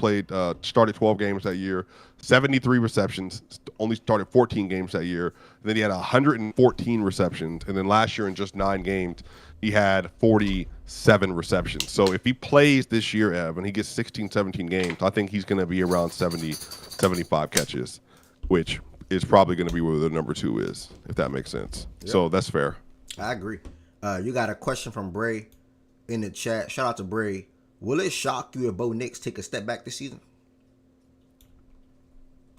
started 12 games that year. 73 receptions, only started 14 games that year. And then he had 114 receptions, and then last year in just 9 games, he had 47 receptions. So if he plays this year, Evan, he gets 16, 17 games, I think he's going to be around 70, 75 catches, which is probably going to be where the number 2 is, if that makes sense. Yep. So that's fair. I agree. You got a question from Bray in the chat. Shout out to Bray. Will it shock you if Bo Nix take a step back this season?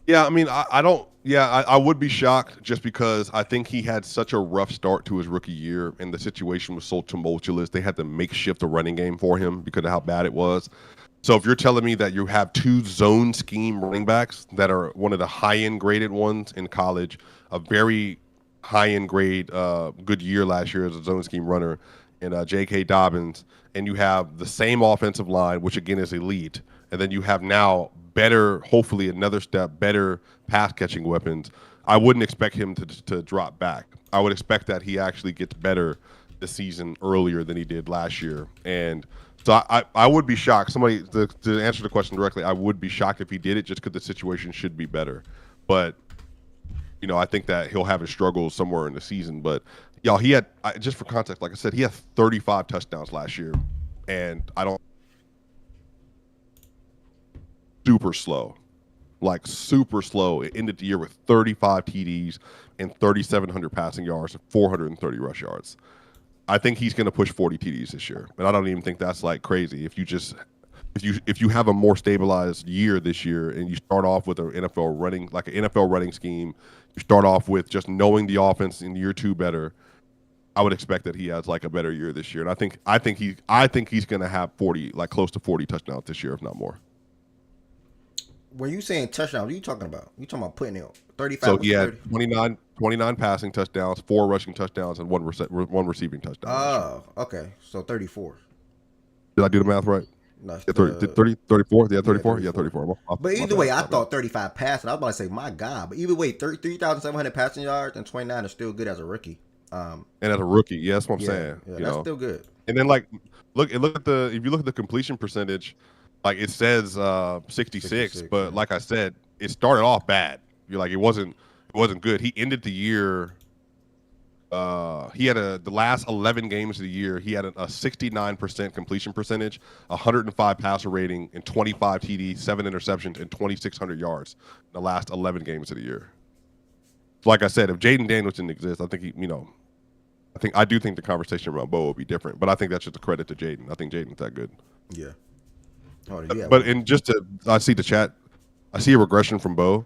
Yeah, I mean, I don't. Yeah, I would be shocked just because I think he had such a rough start to his rookie year, and the situation was so tumultuous. They had to makeshift a running game for him because of how bad it was. So if you're telling me that you have 2 zone scheme running backs that are one of the high-end graded ones in college, a very high-end grade, good year last year as a zone scheme runner, and J.K. Dobbins, and you have the same offensive line, which again is elite, and then you have now better, hopefully another step, better pass-catching weapons, I wouldn't expect him to drop back. I would expect that he actually gets better this season earlier than he did last year. And so I would be shocked. To answer the question directly, I would be shocked if he did it just because the situation should be better. But, you know, I think that he'll have his struggles somewhere in the season. But, y'all, he had, just for context, like I said, he had 35 touchdowns last year. And super slow. Like super slow. It ended the year with 35 TDs and 3,700 passing yards and 430 rush yards. I think he's going to push 40 TDs this year, and I don't even think that's like crazy. If you have a more stabilized year this year, and you start off with an NFL running scheme, you start off with just knowing the offense in year 2 better. I would expect that he has like a better year this year, and I think he's going to have 40, like close to 40 touchdowns this year, if not more. When you saying touchdowns, what are you talking about? You talking about putting it 35? So he had 29 passing touchdowns, 4 rushing touchdowns, and one receiving touchdown. Oh, okay. So 34. Did I do the math right? No, 34? Yeah, 34? Yeah, 34. But either way, I thought 35 passing. I was about to say, my God. But either way, 3,700 passing yards and 29 is still good as a rookie. And as a rookie, yeah, that's what I'm saying. Yeah, that's still good. And then like look at if you look at the completion percentage, like it says 66, but like I said, it started off bad. You're like it wasn't good. He ended the year. He had the last 11 games of the year. He had a 69% completion percentage, 105 passer rating, and 25 TDs, 7 interceptions, and 2,600 yards in the last 11 games of the year. So like I said, if Jaden Daniels didn't exist, I think I do think the conversation around Bo will be different. But I think that's just a credit to Jaden. I think Jaden's that good. Yeah. Oh, yeah. But I see the chat. I see a regression from Bo.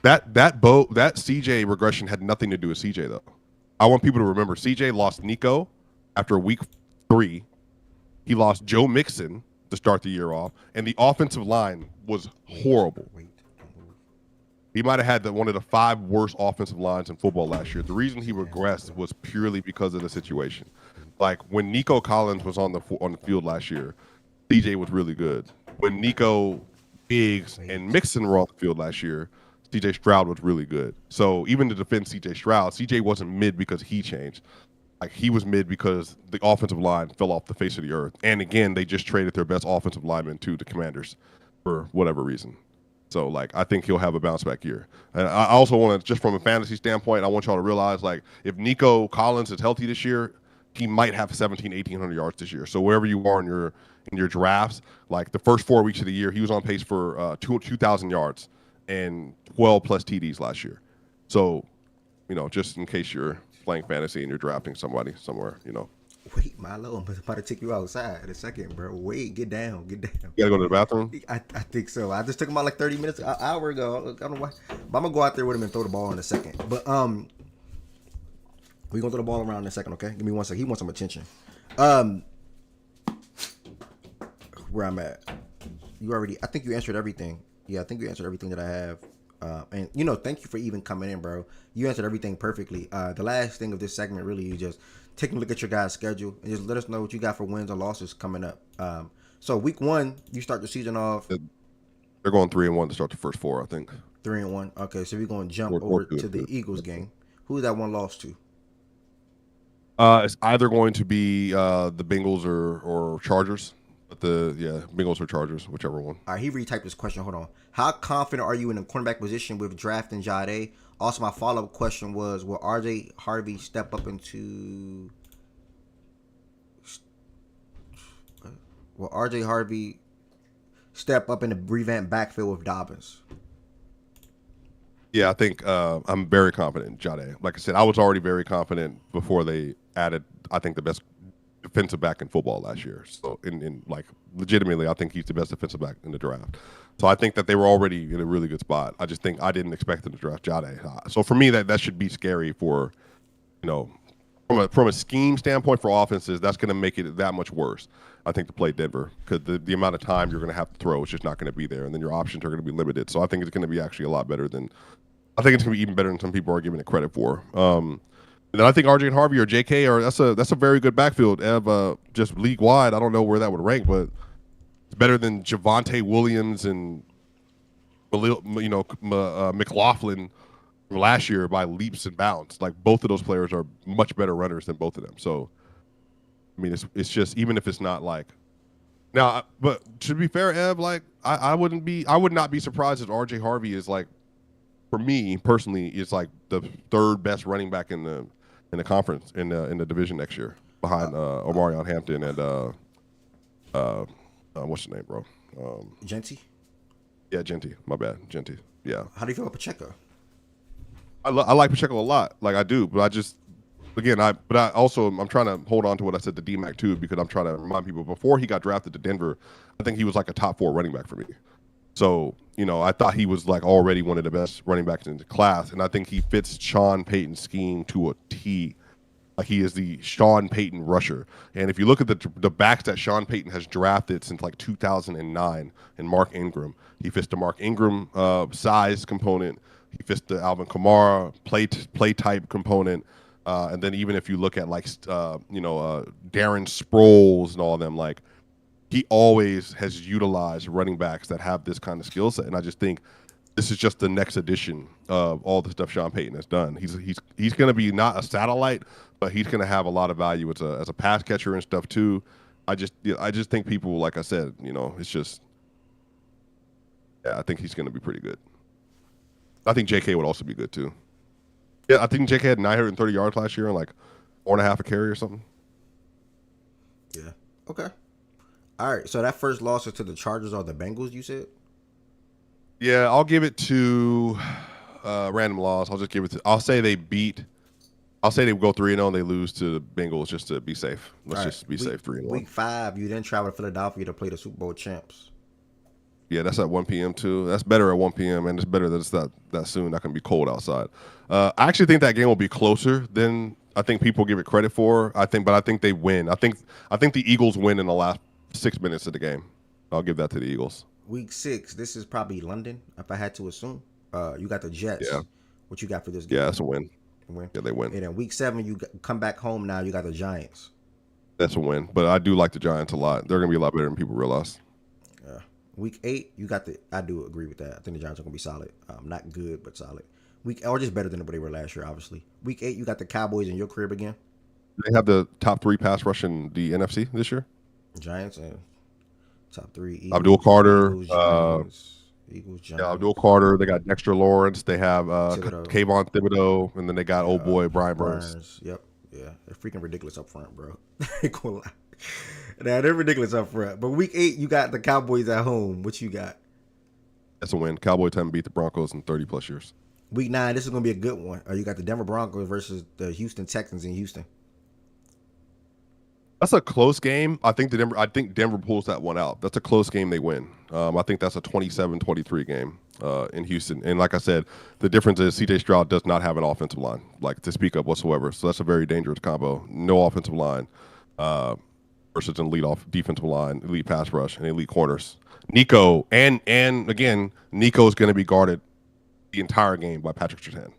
That CJ regression had nothing to do with CJ though. I want people to remember CJ lost Nico after week 3. He lost Joe Mixon to start the year off, and the offensive line was horrible. He might have had one of the 5 worst offensive lines in football last year. The reason he regressed was purely because of the situation. Like when Nico Collins was on the field last year, CJ was really good. When Nico, Biggs, and Mixon were on the field last year, CJ Stroud was really good. So even to defend CJ Stroud, CJ wasn't mid because he changed. Like he was mid because the offensive line fell off the face of the earth. And again, they just traded their best offensive lineman to the Commanders for whatever reason. So, like, I think he'll have a bounce back year. And I also want to, just from a fantasy standpoint, I want y'all to realize, like, if Nico Collins is healthy this year, he might have 1,800 yards this year. So wherever you are in your drafts, like the first 4 weeks of the year, he was on pace for 2,000 yards and 12 plus TDs last year. So, just in case you're playing fantasy and you're drafting somebody somewhere, Wait, Milo, I'm about to take you outside in a second, bro. Wait, get down. You gotta go to the bathroom? I think so. I just took him out like 30 minutes, an hour ago. I don't know why. But I'm gonna go out there with him and throw the ball in a second. But we gonna throw the ball around in a second, okay? Give me 1 second. He wants some attention. Where I'm at. I think you answered everything. Yeah, I think you answered everything that I have. And thank you for even coming in, bro. You answered everything perfectly. The last thing of this segment really is just taking a look at your guys' schedule and just let us know what you got for wins or losses coming up. So week 1, you start the season off. They're going 3-1 to start the first 4, I think. 3-1. Okay, so we're going to jump over to the Eagles game. Who's that one loss to? It's either going to be the Bengals or Chargers. But Bengals or Chargers, whichever one. All right, he retyped this question. Hold on. How confident are you in the cornerback position with drafting Jade? Also, my follow-up question was, will RJ Harvey step up into... Will RJ Harvey step up in the revamped backfield with Dobbins? Yeah, I think I'm very confident in Jade. Like I said, I was already very confident before they added, I think, the best defensive back in football last year. So, legitimately, I think he's the best defensive back in the draft. So I think that they were already in a really good spot. I just think I didn't expect them to draft Jade. So for me, that should be scary for, from a scheme standpoint for offenses, that's going to make it that much worse, I think, to play Denver, because the amount of time you're going to have to throw is just not going to be there, and then your options are going to be limited. So I think it's going to be actually a lot better than – I think it's going to be even better than some people are giving it credit for. And then I think RJ and Harvey or JK that's a very good backfield. Just league wide, I don't know where that would rank, but it's better than Javonte Williams and McLaughlin from last year by leaps and bounds. Like, both of those players are much better runners than both of them. So, I mean, it's just, even if it's not like now, but to be fair, Ev, like I would not be surprised if RJ Harvey is, like, for me personally, is like the third best running back in the conference in the division next year, behind Omarion Hampton and what's his name, bro? Genty? Yeah, Genty. My bad, Genty. Yeah. How do you feel about Pacheco? I like Pacheco a lot, like I do, but I'm trying to hold on to what I said to DMAC too, because I'm trying to remind people, before he got drafted to Denver, I think he was like a top 4 running back for me. So, I thought he was like already one of the best running backs in the class, and I think he fits Sean Payton's scheme to a T. Like, he is the Sean Payton rusher. And if you look at the backs that Sean Payton has drafted since like 2009, and Mark Ingram, he fits the Mark Ingram size component. He fits the Alvin Kamara play type component. And then even if you look at like Darren Sproles and all of them, like, he always has utilized running backs that have this kind of skill set. And I just think this is just the next edition of all the stuff Sean Payton has done. He's going to be not a satellite, but he's going to have a lot of value as a pass catcher and stuff too. I just think people, like I said, it's just, I think he's going to be pretty good. I think JK would also be good too. Yeah, I think JK had 930 yards last year and like 4.5 a carry or something. Yeah. Okay. All right. So that first loss is to the Chargers or the Bengals, you said? Yeah, I'll give it to random loss. I'll say they go 3-0 and they lose to the Bengals, just to be safe. Let's just be safe, 3-1. Week 5, you then travel to Philadelphia to play the Super Bowl champs. Yeah, that's at 1 p.m. too. That's better at 1 p.m. and it's better that it's that soon. That can be cold outside. I actually think that game will be closer than I think people give it credit for. But I think they win. I think the Eagles win in the last 6 minutes of the game. I'll give that to the Eagles. Week 6, this is probably London, if I had to assume. You got the Jets. Yeah. What you got for this game? Yeah, that's a win. Yeah, they win. And then week 7, you come back home now. You got the Giants. That's a win. But I do like the Giants a lot. They're going to be a lot better than people realize. Yeah. Week 8, you got I do agree with that. I think the Giants are going to be solid. Not good, but solid. Or just better than what they were last year, obviously. Week 8, you got the Cowboys in your crib again. They have the top 3 pass rush in the NFC this year. Giants and top 3. Eagles, Abdul Carter. Eagles, Yeah, Giants, Abdul Carter. They got Dexter Lawrence. They have Thibodeau, Kayvon Thibodeau, and then they got old boy Brian Burns. Burns. Yep. Yeah, they're freaking ridiculous up front, bro. Ain't gonna lie. Nah, they're ridiculous up front. But week 8, you got the Cowboys at home. What you got? That's a win. Cowboys haven't beat the Broncos in 30 plus years. Week 9, this is gonna be a good one. You got the Denver Broncos versus the Houston Texans in Houston. That's a close game. I think Denver pulls that one out. That's a close game. They win. I think that's a 27-23 game in Houston. And like I said, the difference is C.J. Stroud does not have an offensive line, like to speak of whatsoever. So that's a very dangerous combo. No offensive line versus an elite defensive line, elite pass rush, and elite corners. Nico and again, Nico is going to be guarded the entire game by Patrick Surtain.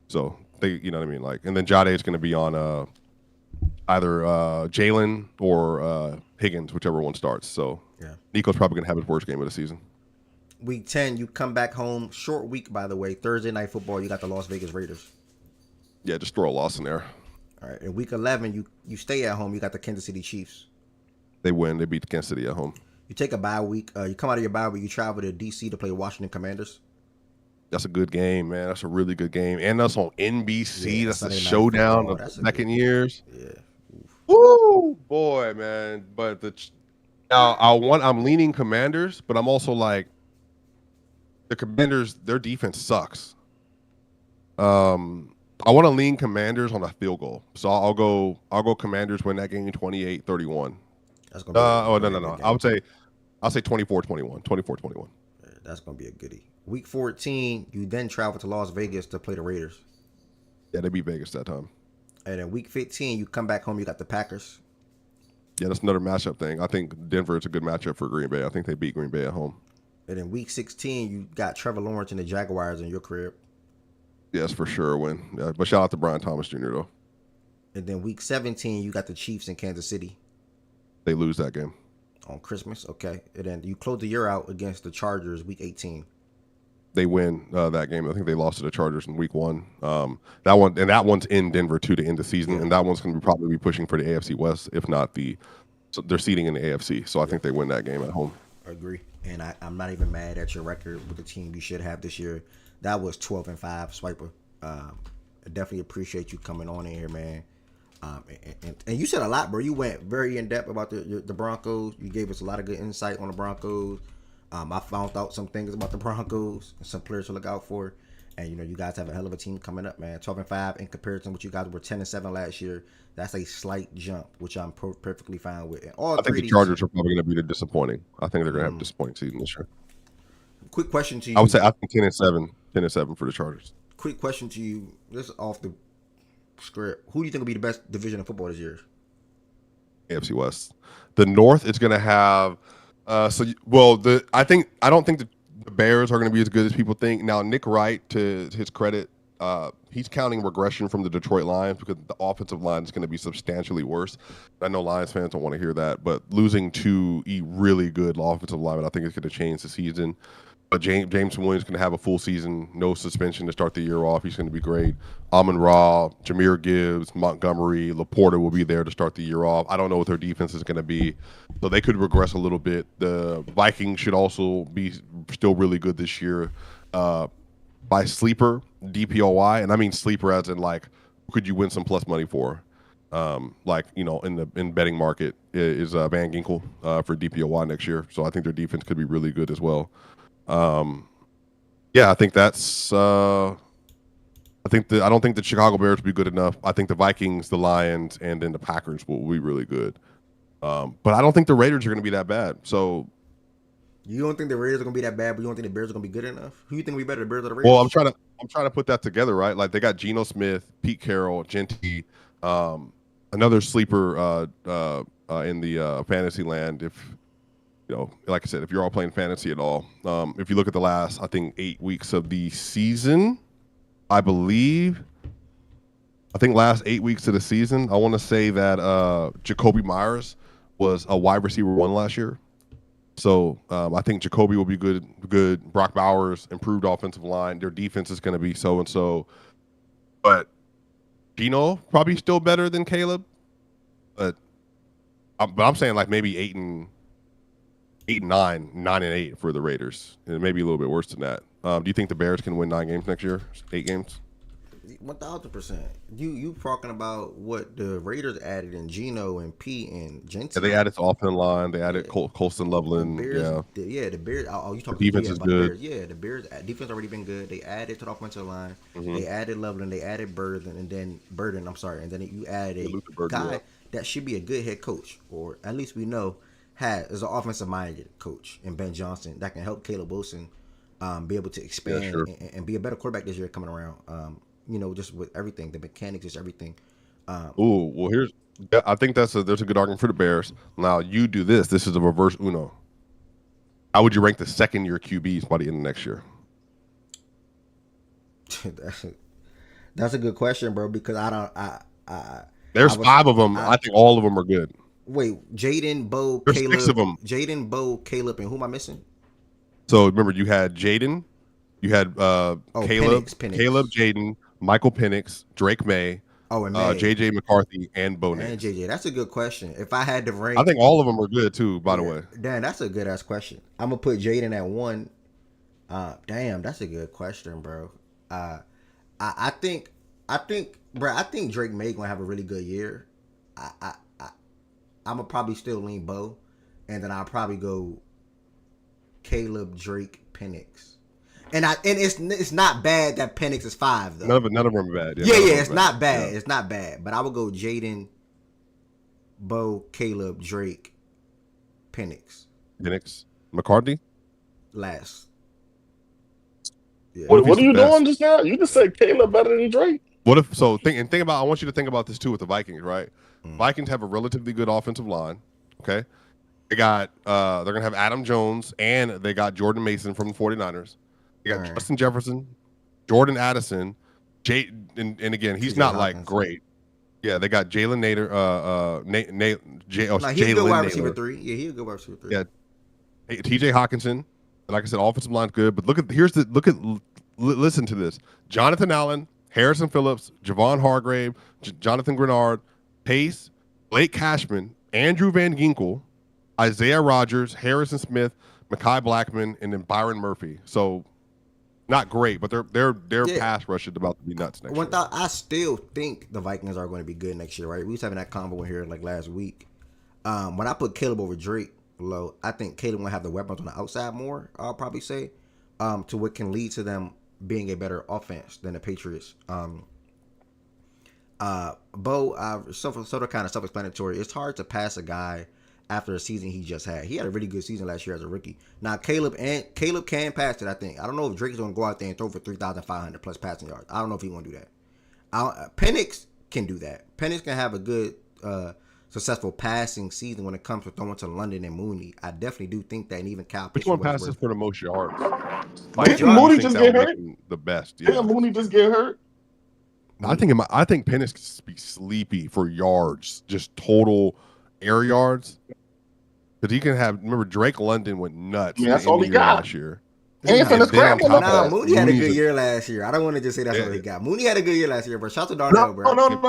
So you know what I mean, like, and then Jade is going to be on either Jalen or Higgins, whichever one starts. So yeah, Nico's probably going to have his worst game of the season. Week 10, you come back home. Short week, by the way. Thursday Night Football, you got the Las Vegas Raiders. Yeah, just throw a loss in there. All right. In week 11, you stay at home. You got the Kansas City Chiefs. They win. They beat Kansas City at home. You take a bye week. You come out of your bye week. You travel to D.C. to play Washington Commanders. That's a good game, man. That's a really good game. And that's on NBC. Yeah, that's a showdown of the second years. Yeah. Woo, boy, man. But I'm leaning Commanders, but I'm also like, the Commanders, their defense sucks. I want to lean Commanders on a field goal. So I'll go Commanders win that game 28-31. That's gonna be no. I'll say 24-21. 24-21. That's gonna be a goodie. Week 14, you then travel to Las Vegas to play the Raiders. Yeah, they beat Vegas that time. And then week 15, you come back home, you got the Packers. Yeah, that's another matchup thing. I think Denver is a good matchup for Green Bay. I think they beat Green Bay at home. And then week 16, you got Trevor Lawrence and the Jaguars in your crib. Yes, for sure a win. Yeah, but shout out to Brian Thomas Jr. though. And then week 17, you got the Chiefs in Kansas City. They lose that game. On Christmas, okay. And then you close the year out against the Chargers week 18. They win that game. I think they lost to the Chargers in week 1. That one's in Denver too to end the season, and that one's going to probably be pushing for the AFC West, if not they're seeding in the AFC. So I think they win that game at home. I agree, and I'm not even mad at your record with the team you should have this year. That was 12-5, Swiper. I definitely appreciate you coming on in here, man. And you said a lot, bro. You went very in depth about the Broncos. You gave us a lot of good insight on the Broncos. I found out some things about the Broncos and some players to look out for. And you guys have a hell of a team coming up, man. 12-5 in comparison, what you guys were 10-7 last year. That's a slight jump, which I'm perfectly fine with. And I think the Chargers are probably going to be the disappointing. I think they're going to have a disappointing season this year. Quick question to you. I would say I think 10-7 for the Chargers. Quick question to you. This is off the script. Who do you think will be the best division of football this year? AFC West. The North is going to have. I don't think the Bears are going to be as good as people think. Now, Nick Wright, to his credit, he's counting regression from the Detroit Lions because the offensive line is going to be substantially worse. I know Lions fans don't want to hear that, but losing two really good offensive linemen, I think it's going to change the season. But James Williams is going to have a full season, no suspension to start the year off. He's going to be great. Amon-Ra, Jahmyr Gibbs, Montgomery, Laporta will be there to start the year off. I don't know what their defense is going to be, so they could regress a little bit. The Vikings should also be still really good this year. By sleeper, DPOY, and I mean sleeper as in like, could you win some plus money for? In the betting market is Van Ginkel for DPOY next year. So I think their defense could be really good as well. I think that's. I don't think the Chicago Bears will be good enough. I think the Vikings, the Lions, and then the Packers will be really good. But I don't think the Raiders are going to be that bad. So. You don't think the Raiders are going to be that bad, but you don't think the Bears are going to be good enough? Who do you think will be better, the Bears or the Raiders? Well, I'm trying to put that together, right? Like they got Geno Smith, Pete Carroll, Genty, another sleeper in the fantasy land. If like I said, if you're all playing fantasy at all, if you look at the last, I think 8 weeks of the season, I think last 8 weeks of the season, I want to say that Jacoby Myers was a wide receiver 1 last year. So I think Jacoby will be good. Brock Bowers, improved offensive line. Their defense is going to be so-and-so. But Geno probably still better than Caleb. But I'm saying like maybe 8 8-9, 9-8 for the Raiders. And maybe a little bit worse than that. Do you think the Bears can win 9 games next year? 8 games? 1,000%. You talking about what the Raiders added in Geno and P and Jensen? Yeah, they added to offensive line. They added Colston Loveland. The Bears, yeah, the Bears. Oh, you the talking defense is about the good. Bears? Yeah, the Bears defense already been good. They added to the offensive line. Mm-hmm. They added Loveland. They added Burden, and then you added a guy that should be a good head coach, or at least we know is an offensive minded coach in Ben Johnson that can help Caleb Wilson be able to expand and be a better quarterback this year coming around. Just with everything, the mechanics, just everything. I think there's a good argument for the Bears. Now you do this. This is a reverse Uno. How would you rank the second-year QBs by the end of next year? That's a good question, bro. Because there's 5 of them. I think all of them are good. Wait, Jaden, Bo, there's Caleb. 6 of them. Jaden, Bo, Caleb, and who am I missing? So remember, you had Jaden, you had Caleb, Penix. Caleb, Jaden, Michael Penix, Drake May. And JJ McCarthy and Bo Nix. And JJ, that's a good question. If I had to rank, I think all of them are good too. By the way, damn, that's a good ass question. I'm gonna put Jaden at 1. Damn, that's a good question, bro. I think Drake May gonna have a really good year. I'm gonna probably still lean Bo, and then I'll probably go Caleb, Drake, Penix. And it's not bad that Penix is 5 though. None of them are bad. Yeah, it's not bad. Yeah. It's not bad. But I would go Jaden, Bo, Caleb, Drake, Penix, McCarthy, last. Yeah. What are you doing just now? You just said Caleb better than Drake. What if so? Think about. I want you to think about this too with the Vikings, right? Vikings have a relatively good offensive line. Okay, they got they're gonna have Adam Jones and they got Jordan Mason from the 49ers. They got Justin Jefferson, Jordan Addison, and again, he's not like great. Yeah, they got Jalen Nader. He's a good wide receiver 3. Yeah, he's a good wide receiver 3. Yeah, TJ Hawkinson. Like I said, offensive line's good, but listen to this: Jonathan Allen, Harrison Phillips, Javon Hargrave, Jonathan Grenard, Pace, Blake Cashman, Andrew Van Ginkel, Isaiah Rodgers, Harrison Smith, Mekhi Blackman, and then Byron Murphy. So. Not great, but their pass rush is about to be nuts next year. I still think the Vikings are going to be good next year, right? We was having that convo in here like last week. When I put Caleb over Drake low, I think Caleb will have the weapons on the outside more, I'll probably say, to what can lead to them being a better offense than the Patriots. Bo, sort of kind of self-explanatory. It's hard to pass a guy after a season he just had. He had a really good season last year as a rookie. Now Caleb can pass it, I think. I don't know if Drake's gonna go out there and throw for 3,500 plus passing yards. I don't know if he gonna do that. Penix can do that. Penix can have a good successful passing season when it comes to throwing to London and Mooney. I definitely do think that, and even Cal. Which one passes for the most yards? Didn't Mooney just get hurt? The best. Yeah. Didn't Mooney just get hurt? I think Penix could be sleepy for yards, just total air yards. Because he can have. Remember, Drake London went nuts. Yeah, that's all he got last year. Mooney had a good year last year. I don't want to just say that's all he got. Mooney had a good year last year, bro. Shout out to Darnell, bro. No. I'm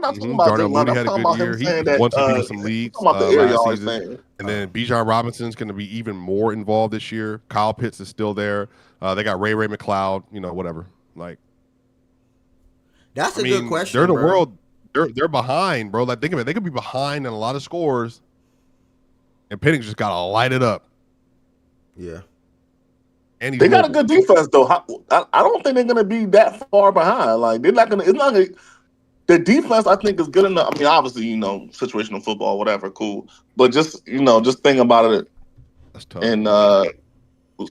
not talking about Darnell Mooney had a good year. He won some leagues last season. And then Bijan Robinson's going to be even more involved this year. Kyle Pitts is still there. They got Ray McLeod. Whatever. Like, that's a good question. They're in the world. They're behind, bro. Like, think of it. They could be behind in a lot of scores. And Penix just got to light it up. Yeah. And they got a good defense, though. I don't think they're going to be that far behind. Like, they're not going to. It's not going to. The defense, I think, is good enough. I mean, obviously, situational football, whatever, cool. But just think about it. That's tough. And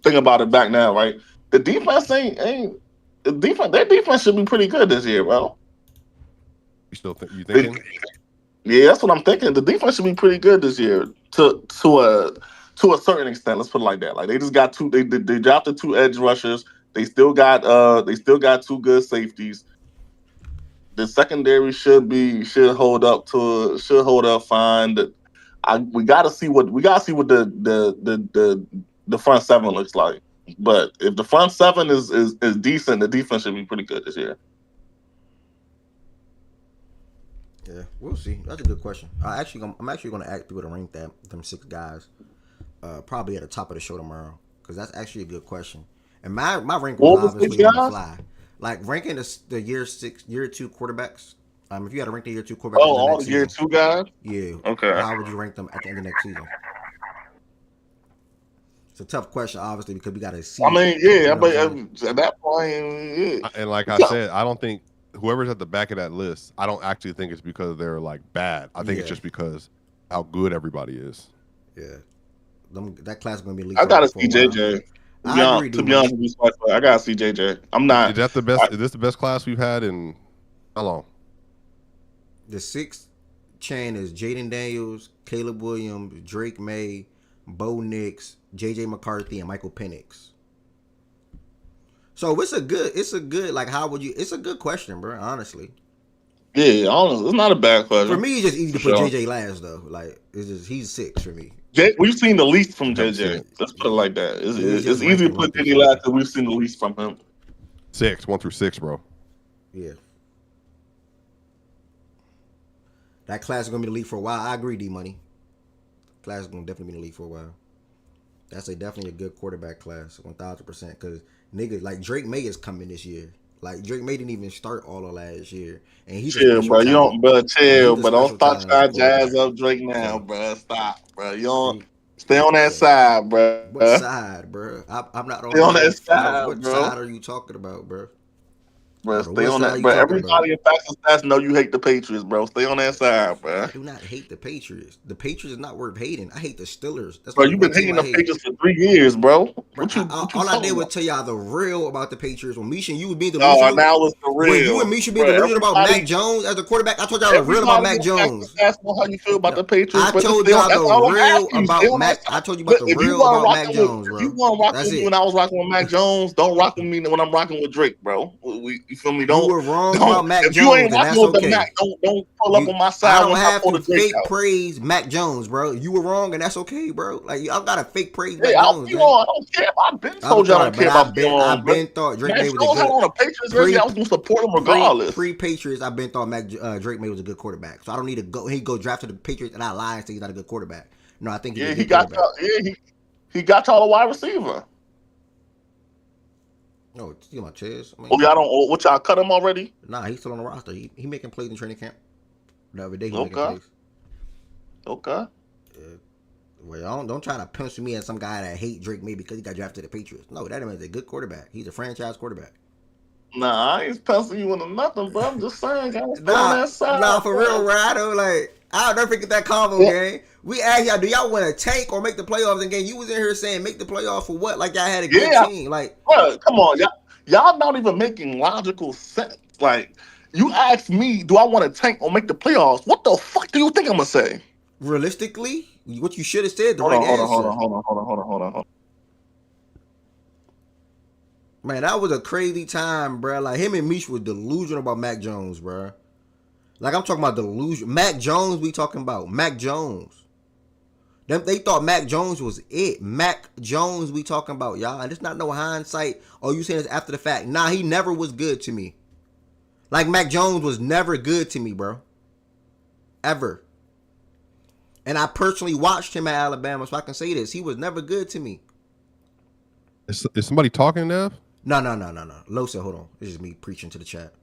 think about it back now, right? The defense ain't. The defense. Their defense should be pretty good this year, bro. You thinking? Yeah, that's what I'm thinking. The defense should be pretty good this year to a certain extent. Let's put it like that. Like, they just got two. They drafted 2 edge rushers. They still got 2 good safeties. The secondary should hold up fine. We gotta see what the front 7 looks like. But if the front 7 is decent, the defense should be pretty good this year. Yeah, we'll see. That's a good question. I'm actually going to ask people to rank them 6 guys. probably at the top of the show tomorrow because that's actually a good question. And my ranking was What was the six obviously on the guys? fly, like ranking the year 2 quarterbacks. If you had to rank the year 2 quarterbacks Oh, in the all next the year season, two guys. yeah, Okay. how would you rank them at the end of next season? It's a tough question, obviously, because we got to see. I mean, yeah, You know what I'm but at that point, yeah. And like I said, I don't think whoever's at the back of that list, I don't actually think it's because they're like bad. I think it's Yeah. just because how good everybody is. Yeah, that class is gonna be elite I gotta for a see while. JJ. I agree, To D be Money. honest with you, I gotta see JJ. I'm Is not. that the best? Is this the best class we've had in how long? The sixth chain is Jaden Daniels, Caleb Williams, Drake May, Bo Nix, JJ McCarthy, and Michael Penix. So it's a good like how would you? It's a good question, bro. Honestly, Yeah, I don't know. It's not a bad question. for me, it's just easy for to put sure. JJ last though. Like it's just he's 6 for me. We've seen the least from Haven't seen JJ. it. Let's put it like that. He's It's just easy to ranking 1 put through JJ 5. last because we've seen the least from him. 1 through 6, bro. Yeah. That class is gonna be the lead for a while. I agree, D Money. Class is gonna definitely be the lead for a while. That's definitely a good quarterback class, 1,000%. Because niggas like Drake May is coming this year. Like Drake May didn't even start all of last year, and he's a Chill, special bro. You talent. don't, bro. Chill, He's a but don't special start talent as a trying to jazz quarterback. up Drake now, So, bro. Stop, bro. You don't he, stay on that so side, bro. what side, bro? I'm not Stay on on that nobody's. side, What bro. side are you talking about, bro? I Bro, don't know stay what on side that, you bro. talking about. Everybody in Facts and Stats know you hate the Patriots, bro. Stay on that side, bro. I do not hate the Patriots. The Patriots is not worth hating. I hate the Steelers. That's Bro, only you've one been team hating I the hate. Patriots for 3 years, bro. Bro, What you all I did talking was about? tell y'all the real about the Patriots. When Misha and you was being Oh, delusional, now it's for when you and real, Misha being bro. delusional about Mac Jones as a quarterback, I told y'all the real about Everybody Mac in Facts and Jones. Stats know how you feel about No, the Patriots, I but just told stay on. y'all That's the all I'm real asking you. Stay about on that Mac. side. I told you about Look, the real about Mac Jones, if you bro. want rocking That's with me it. when I was rocking with Mac Jones, don't rock with me when I'm rocking with Drake, bro. You feel me? You were wrong Don't. about Mac If you Jones, ain't and rocking that's with the okay. Mac, don't pull up on my I side don't once I have pull to the Drake fake out. praise Mac Jones, bro. You were wrong, and that's okay, bro. Like I gotta fake praise Hey, Mac I'll Jones, be gang. wrong. I don't care. I've been I'm told you I sorry, don't but care about being wrong, I've bro. been thought Drake Mac May was a Jones had good on a Patriots jersey. I was gonna support him regardless. pre Patriots. I've been thought Drake May was a good quarterback, so I don't need to go. He go draft to the Patriots, and I lie and say he's not a good quarterback. No, I think he's a Yeah, he good got quarterback. y'all. Yeah, he got y'all a wide receiver. No, see my chest. I Oh, mean, y'all don't. What y'all cut him already? nah, he's still on the roster. He making plays in training camp. The other day he making Okay, plays. okay. Well, don't try to pencil me as some guy that hate Drake May because he got drafted to the Patriots. No, that man's a good quarterback. He's a franchise quarterback. Nah, I ain't penciling you into nothing, bro. I'm just saying, guys, stay on Nah, that side, nah, for real, bro. Rado. Like, I'll never forget that combo Yeah, game. We asked y'all, do y'all want to tank or make the playoffs? And game, you was in here saying make the playoffs for what? Like y'all had a good yeah, team. Like, bro. Come on, y'all not even making logical sense. Like, you asked me, do I want to tank or make the playoffs? What the fuck do you think I'm gonna say? realistically, what you should have said, the Hold right on, hold on, hold answer. on, hold on, hold on, hold on, hold on, hold on. Man, that was a crazy time, bro. Like him and Mish was delusional about Mac Jones, bro. Like I'm talking about delusion. Mac Jones, we talking about Mac Jones. They thought Mac Jones was it. Mac Jones, we talking about y'all, and it's not no hindsight. Oh, you saying this after the fact? Nah, he never was good to me. Like Mac Jones was never good to me, bro. Ever. And I personally watched him at Alabama, so I can say this. He was never good to me. Is somebody talking, Nev? No. Lo said, hold on. This is me preaching to the chat.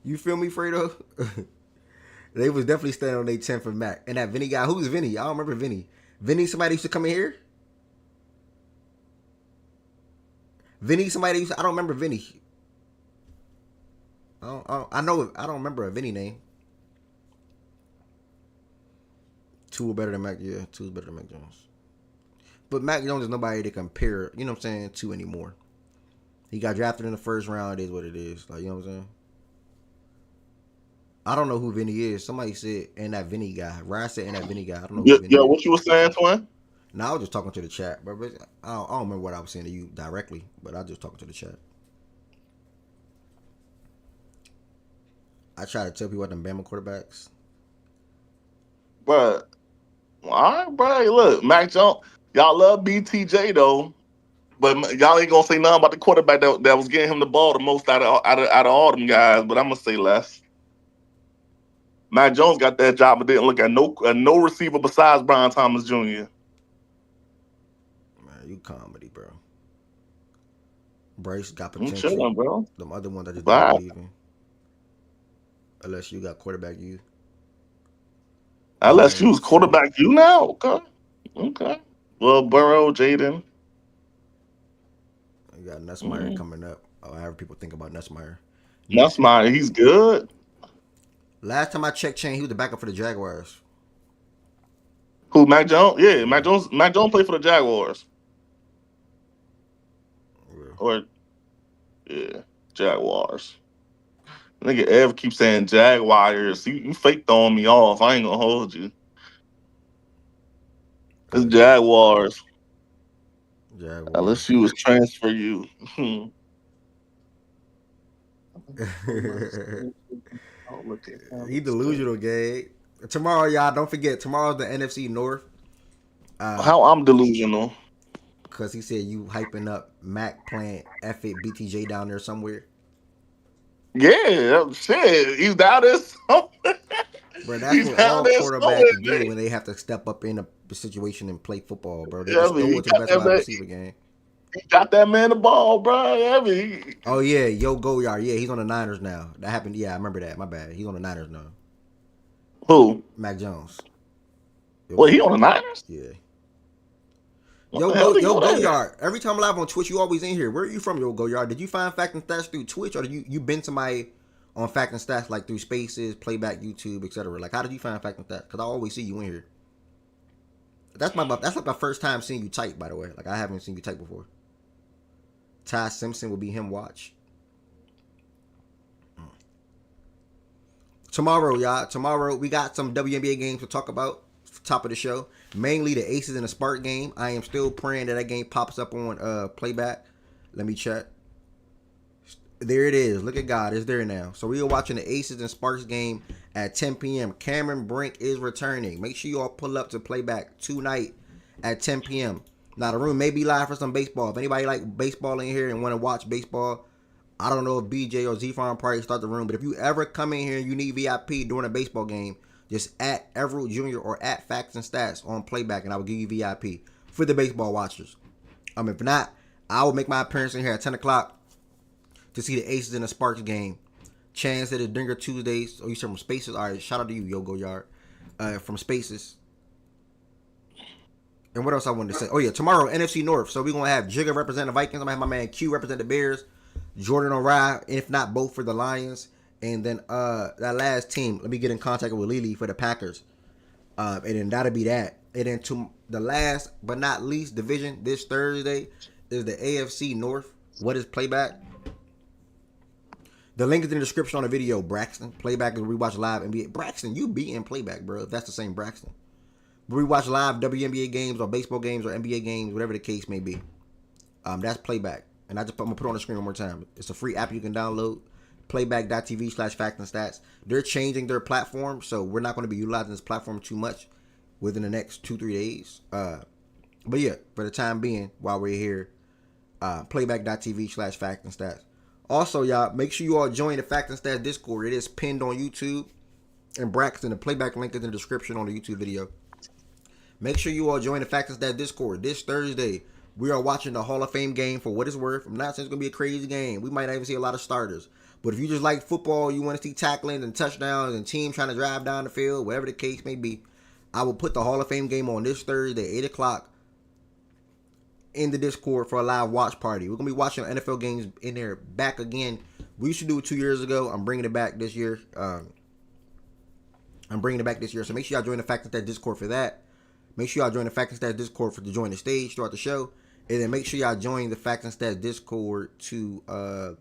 You feel me, Fredo? They was definitely standing on their 10 for Mac. And that Vinny guy, who's Vinny? I don't remember Vinny. Vinny, somebody used to come in here? Vinny, somebody used to, I don't remember Vinny. I don't remember a Vinny name. Two better than Mac, yeah. Two's better than Mac Jones. But Mac Jones is nobody to compare, you know what I'm saying, to anymore. He got drafted in the first round, it is what it is. Like, you know what I'm saying? I don't know who Vinny is. Somebody said, and that Vinny guy. Ryan said, and that Vinny guy. I don't know who Vinny Yo, is. what you were saying, twin? No, I was just talking to the chat, but I don't remember what I was saying to you directly, but I was just talking to the chat. I try to tell people what them Bama quarterbacks. But all right, bro. Hey, look, Mac Jones. Y'all love BTJ though, but y'all ain't gonna say nothing about the quarterback that was getting him the ball the most out of all them guys. But I'm gonna say less. Mac Jones got that job, but didn't look at no receiver besides Brian Thomas Jr. Man, you comedy, bro. Bryce got I'm potential. chilling, bro. Them other ones I just don't Wow. believe in. Unless you got quarterback you. Unless you was quarterback you now. Okay. Well, Burrow, Jaden. You got Nussmeier coming up. However people think about Nussmeier. Nussmeier, he's good. Last time I checked, Chain, he was the backup for the Jaguars. Who, Mac Jones? Yeah, Mac Jones. Mac Jones played for the Jaguars. Yeah. Or Jaguars. Nigga Ev keeps saying Jaguars. You fake throwing me off. I ain't gonna hold you. It's Jaguars. Unless you was transfer you. He delusional, gay. Tomorrow, y'all, don't forget, tomorrow's the NFC North. How I'm delusional? Because he said you hyping up Mac playing F8 BTJ down there somewhere. Yeah, shit. He's down there somewhere. Bro, that's what all quarterbacks do when they have to step up in a situation and play football, bro. They just throw it to the best wide receiver game. He got that man the ball, bro. Oh, yeah, Yo Goyard. Yeah, he's on the Niners now. That happened. Yeah, I remember that. My bad. He's on the Niners now. Who? Mac Jones. Wait, he on the Niners? Yeah. Yo Goyard. Every time I'm live on Twitch, you always in here. Where are you from, Yo Goyard? Did you find Fact and Stats through Twitch, or did you been somebody on Fact and Stats like through Spaces, Playback, YouTube, etc.? Like, how did you find Fact and Stats? Because I always see you in here. That's like my first time seeing you type, by the way. Like, I haven't seen you type before. Ty Simpson will be him watch. Tomorrow, y'all. Tomorrow, we got some WNBA games to talk about. Top of the show. Mainly the Aces and the Spark game. I am still praying that game pops up on Playback. Let me check. There it is. Look at God. It's there now. So we are watching the Aces and Sparks game at 10 p.m. Cameron Brink is returning. Make sure you all pull up to Playback tonight at 10 p.m. Now, the room may be live for some baseball. If anybody like baseball in here and want to watch baseball, I don't know if BJ or Z-Farm probably start the room. But if you ever come in here and you need VIP during a baseball game, just at Everett Jr. or at Facts and Stats on Playback, and I will give you VIP for the baseball watchers. If not, I will make my appearance in here at 10 o'clock to see the Aces and the Sparks game. Chance at the Dinger Tuesdays. Oh, you said from Spaces? All right, shout out to you, Yo Goyard. From Spaces. And what else I wanted to say? Oh, yeah, tomorrow, NFC North. So we're going to have Jigga represent the Vikings. I'm going to have my man Q represent the Bears. Jordan O'Reilly, if not both, for the Lions. And then that last team, let me get in contact with Lily for the Packers. And then that'll be that. And then to the last but not least division this Thursday is the AFC North. What is Playback? The link is in the description on the video. Braxton. Playback is where we watch live NBA. Braxton, you be in Playback, bro. If that's the same Braxton. We watch live WNBA games or baseball games or NBA games, whatever the case may be. That's Playback. And I'm going to put it on the screen one more time. It's a free app you can download. Playback.tv/Facts and Stats. They're changing their platform, so we're not going to be utilizing this platform too much within the next 2-3 days. But yeah, for the time being, while we're here, playback.tv/Facts and Stats. Also, y'all, make sure you all join the Facts and Stats Discord. It is pinned on YouTube. And Braxton, the Playback link is in the description on the YouTube video. Make sure you all join the Facts and Stats Discord this Thursday. We are watching the Hall of Fame game for what it's worth. I'm not saying it's going to be a crazy game. We might not even see a lot of starters. But if you just like football, you want to see tackling and touchdowns and teams trying to drive down the field, whatever the case may be, I will put the Hall of Fame game on this Thursday, 8 o'clock, in the Discord for a live watch party. We're going to be watching NFL games in there back again. We used to do it 2 years ago. I'm bringing it back this year. So make sure y'all join the Facts and Stats Discord for that. Make sure y'all join the Facts and Stats Discord to join the stage throughout the show. And then make sure y'all join the Facts and Stats Discord to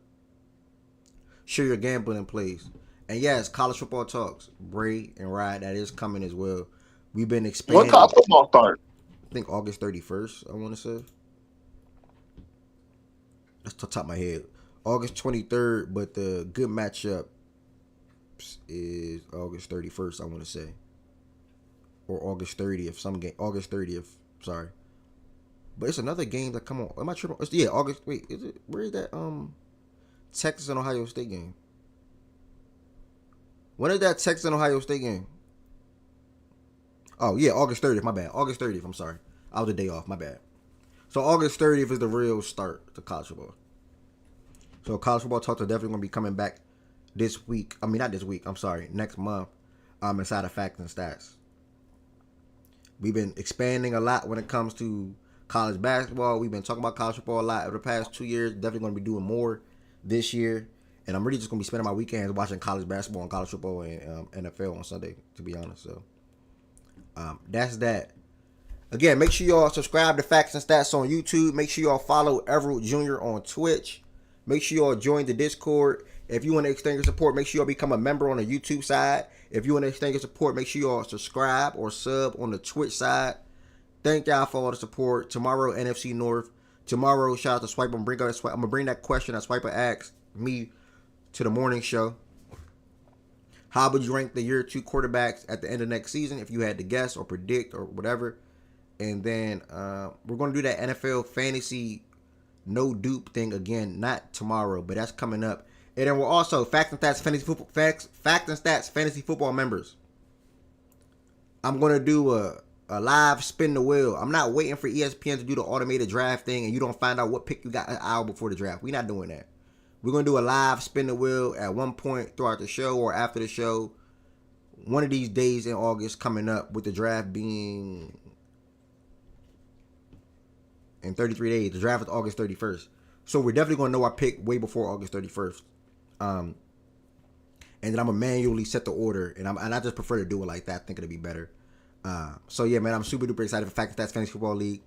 share your gambling plays. And yes, college football talks. Bray and Ride, that is coming as well. We've been expanding. When college football start? I think August 31st, I want to say. That's the top of my head. August 23rd, but the good matchup is August 31st, I want to say. Or August 30th, some game. August 30th, sorry. But it's another game that come on. Am I tripping? Yeah, August. Wait, is it? Where is that? Texas and Ohio State game. When is that Texas and Ohio State game? Oh yeah, August 30th. My bad. August 30th. I'm sorry. I was a day off. My bad. So August 30th is the real start to college football. So college football talks are definitely going to be coming back this week. I mean, not this week. I'm sorry. Next month. Inside of Facts and Stats. We've been expanding a lot when it comes to college basketball. We've been talking about college football a lot over the past 2 years. Definitely going to be doing more this year. And I'm really just going to be spending my weekends watching college basketball and college football and NFL on Sunday, to be honest. So that's that. Again, make sure y'all subscribe to Facts and Stats on YouTube. Make sure y'all follow Everett Jr. on Twitch. Make sure y'all join the Discord. If you want to extend your support, make sure y'all become a member on the YouTube side. If you want to extend your support, make sure y'all subscribe or sub on the Twitch side. Thank y'all for all the support. Tomorrow, NFC North. Tomorrow, shout out to Swiper. I'm going to bring that question that Swiper asked me to the morning show. How would you rank the year 2 quarterbacks at the end of next season if you had to guess or predict or whatever? And then we're going to do that NFL fantasy no dupe thing again, not tomorrow, but that's coming up. And then we're also Facts and Stats fantasy football members. I'm going to do a live spin the wheel. I'm not waiting for ESPN to do the automated draft thing and you don't find out what pick you got an hour before the draft. We're not doing that. We're going to do a live spin the wheel at one point throughout the show or after the show. One of these days in August coming up, with the draft being in 33 days. The draft is August 31st. So we're definitely going to know our pick way before August 31st. And then I'm going to manually set the order. And I just prefer to do it like that. I think it'll be better. So yeah, man, I'm super duper excited for Facts and Stats Fantasy Football League.